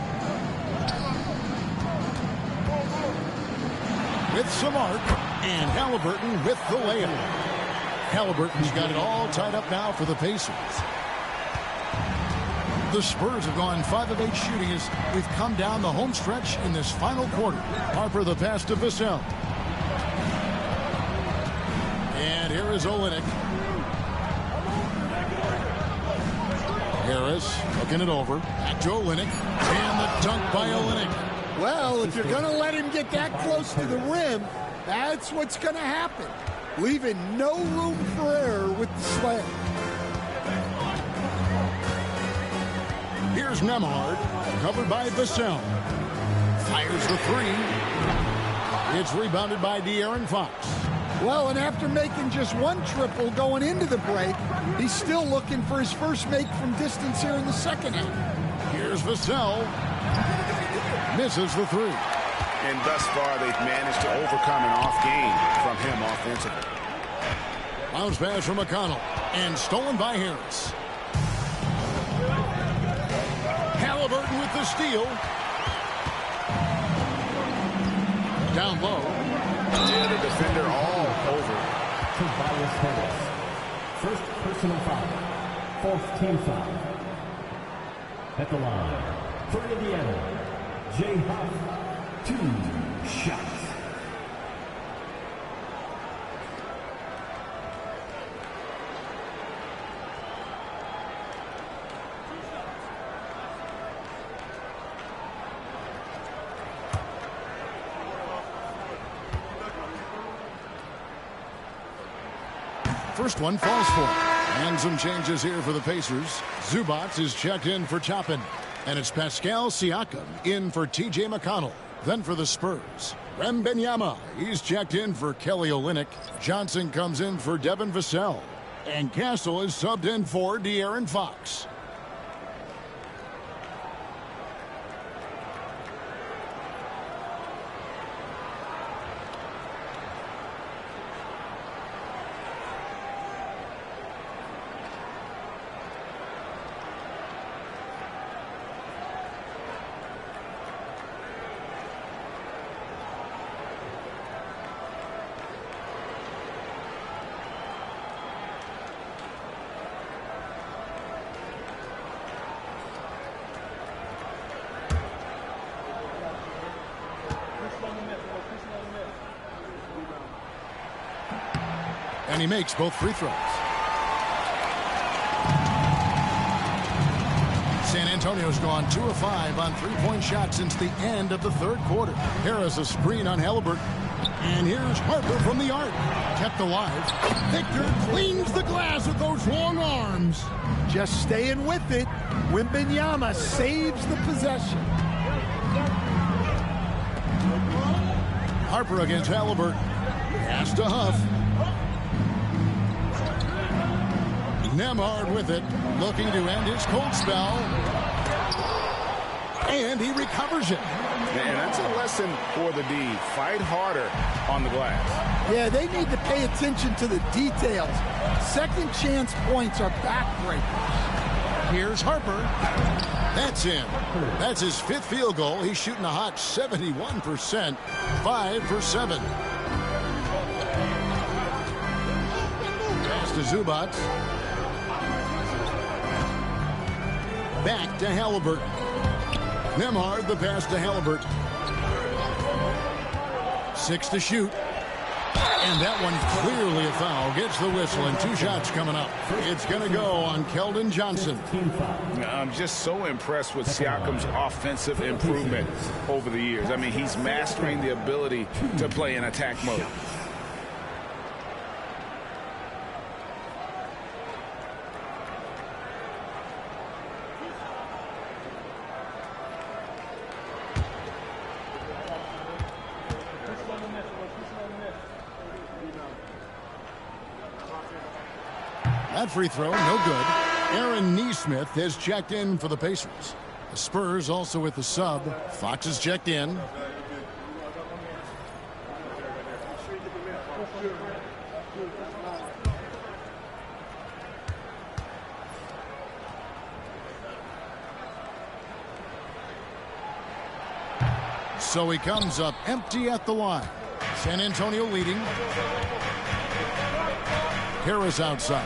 With Samart, and Halliburton with the layup. Halliburton's got it all tied up now for the Pacers. The Spurs have gone 5 of 8 shooting as we've come down the home stretch in this final quarter. Harper the pass to Vassell. And here is Olynyk. Harris looking it over. Back to Olynyk. And the dunk by Olynyk. Well, if you're going to let him get that close to the rim, that's what's going to happen. Leaving no room for error with the slam. Here's Nembhard, covered by Vassell. Fires the three. It's rebounded by De'Aaron Fox. Well, and after making just one triple going into the break, he's still looking for his first make from distance here in the second half. Here's Vassell. Misses the three. And thus far, they've managed to overcome an off game from him offensively. Bounce pass from McConnell. And stolen by Harris. Halliburton with the steal. Down low. Yeah, the defender all over. Tobias Harris. First personal foul. Fourth team foul. At the line for Indiana, Jay Huff, 2 shots. First one falls for. And some changes here for the Pacers. Zubac is checked in for Toppin. And it's Pascal Siakam in for T.J. McConnell. Then for the Spurs, Wembanyama. He's checked in for Kelly Olynyk. Johnson comes in for Devin Vassell. And Castle is subbed in for De'Aaron Fox. And he makes both free throws. San Antonio's gone 2 of 5 on three-point shots since the end of the third quarter. Harris a screen on Halliburton. And here's Harper from the arc. Kept alive. Victor cleans the glass with those long arms. Just staying with it. Wembanyama saves the possession. Harper against Halliburton. Pass to Huff. Nembhard with it, looking to end his cold spell. And he recovers it. And that's a lesson for the D. Fight harder on the glass. Yeah, they need to pay attention to the details. Second chance points are backbreakers. Here's Harper. That's in. That's his 5th field goal. He's shooting a hot 71%. 5 for 7. Pass to Zubac. Back to Halliburton. Nembhard the pass to Halliburton. 6 to shoot. And that one clearly a foul. Gets the whistle and 2 shots coming up. It's going to go on Keldon Johnson. I'm just so impressed with Siakam's offensive improvement over the years. I mean, he's mastering the ability to play in attack mode. That free throw, no good. Aaron Nesmith has checked in for the Pacers. The Spurs also with the sub. Fox has checked in. So he comes up empty at the line. San Antonio leading. Harris outside.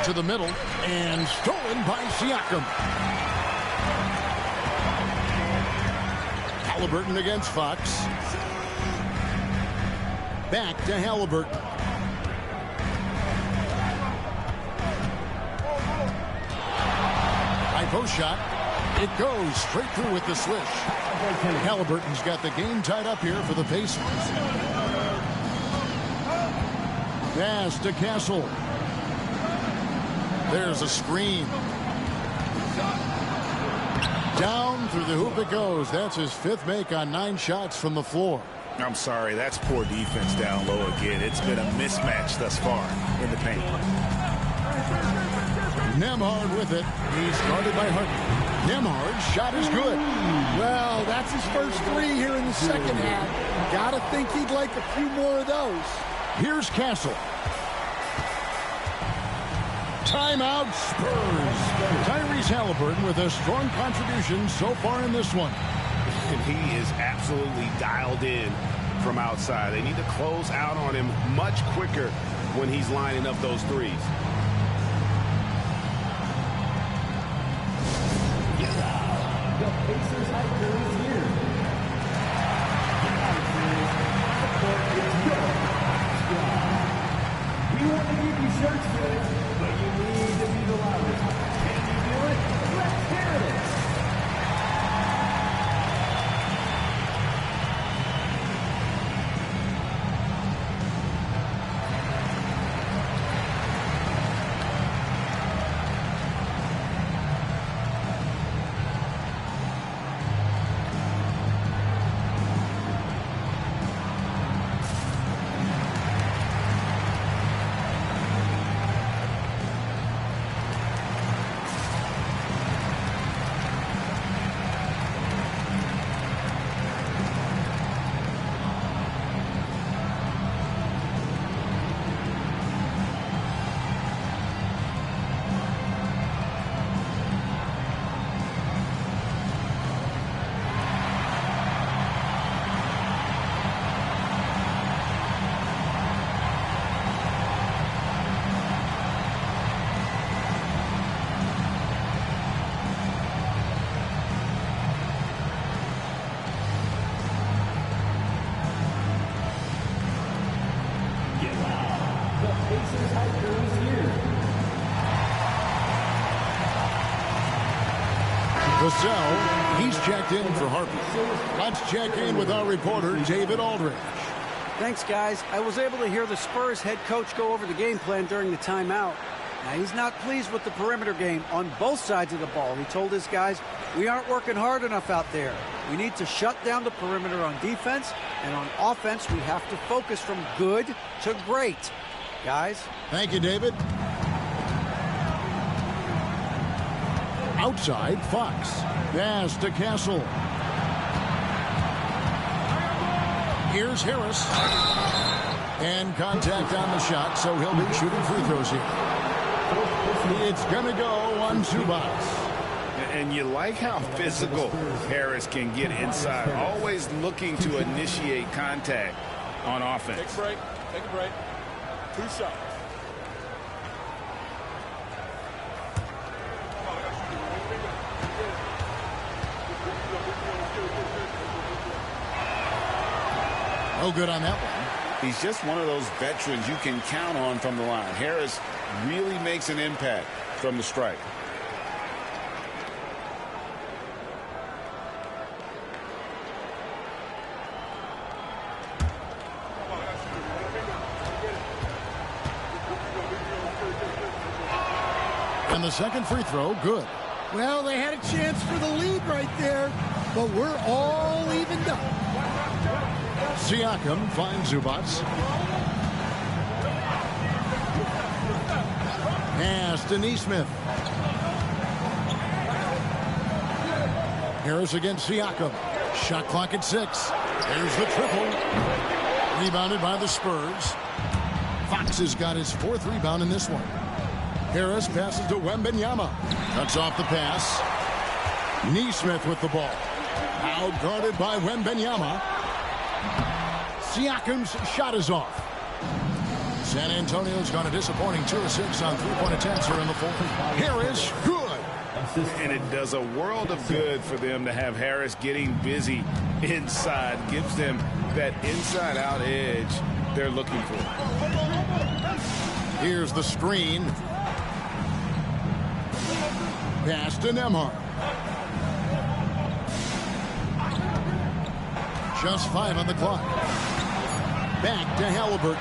To the middle and stolen by Siakam. Halliburton against Fox. Back to Halliburton. High post shot. It goes straight through with the swish. Halliburton's got the game tied up here for the Pacers. Pass to Castle. There's a screen. Down through the hoop it goes. That's his 5th make on 9 shots from the floor. I'm sorry, that's poor defense down low again. It's been a mismatch thus far in the paint. Nembhard with it. He's guarded by Harden. Nembhard's shot is good. Well, that's his first 3 here in the second half. Gotta think he'd like a few more of those. Here's Castle. Timeout Spurs. Tyrese Halliburton with a strong contribution so far in this one. And he is absolutely dialed in from outside. They need to close out on him much quicker when he's lining up those threes. The Pacers hiker is here. We want to give you shirts today, but you need to be the loudest. Can you do it? Let's hear it. Vassell, he's checked in for Harper. Let's check in with our reporter, David Aldridge. Thanks, guys. I was able to hear the Spurs head coach go over the game plan during the timeout. Now, he's not pleased with the perimeter game on both sides of the ball. He told his guys, we aren't working hard enough out there. We need to shut down the perimeter on defense, and on offense, we have to focus from good to great. Guys? Thank you, David. Outside, Fox. Pass to Castle. Here's Harris. And contact on the shot, so he'll be shooting free throws here. It's going to go on Zubac. And you like how physical Harris can get inside. Always looking to initiate contact on offense. Take a break. Take a break. 2 shots. No good on that one. He's just one of those veterans you can count on from the line. Harris really makes an impact from the strike. And the second free throw, good. Well, they had a chance for the lead right there, but we're all evened up. Siakam finds Zubac. Pass to Neesmith. Harris against Siakam. Shot clock at 6. There's the triple. Rebounded by the Spurs. Fox has got his 4th rebound in this one. Harris passes to Wembanyama. Cuts off the pass. Neesmith with the ball. Out guarded by Wembanyama. Siakam's shot is off. San Antonio's gone a disappointing 2 of 6 on 3-point attempts here in the 4th. Harris, good. And it does a world of good for them to have Harris getting busy inside. Gives them that inside-out edge they're looking for. Here's the screen. Pass to Nembhard. Just 5 on the clock. Back to Halliburton.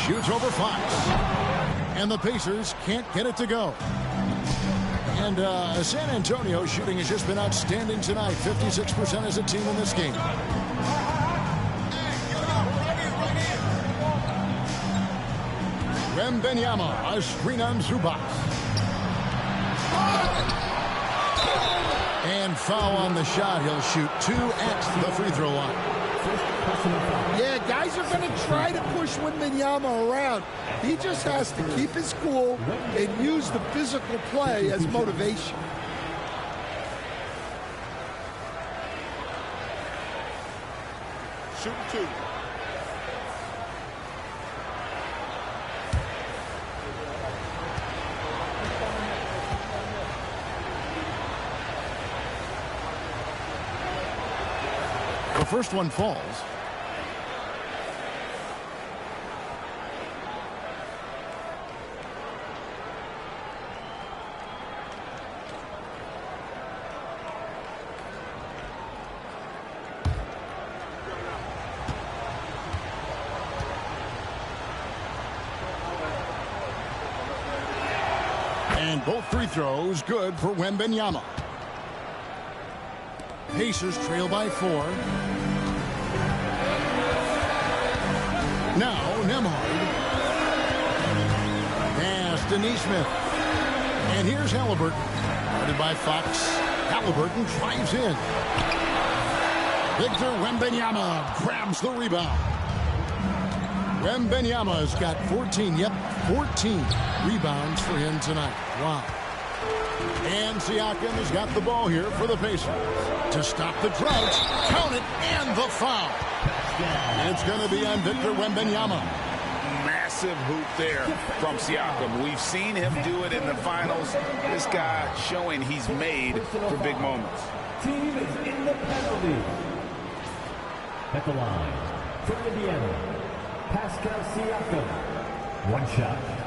Shoots over Fox. And the Pacers can't get it to go. And San Antonio shooting has just been outstanding tonight. 56% as a team in this game. Wembanyama, a screen on Zubac. And foul on the shot. He'll shoot 2 at the free throw line. Yeah, guys are going to try to push Wembanyama around. He just has to keep his cool and use the physical play as motivation. Shoot 2. The first one falls. And both free throws good for Wembanyama. Pacers trail by 4. Now Nembhard. Pass to Neesmith. And here's Halliburton. Guarded by Fox. Halliburton drives in. Victor Wembanyama grabs the rebound. Wembanyama's got 14. Yep, 14 rebounds for him tonight. Wow. And Siakam has got the ball here for the Pacers. To stop the drought, count it, and the foul. It's going to be on Victor Wembanyama. Massive hoop there from Siakam. We've seen him do it in the finals. This guy showing he's made for big moments. Team is in the penalty. At the line, for Indiana, Pascal Siakam. 1 shot.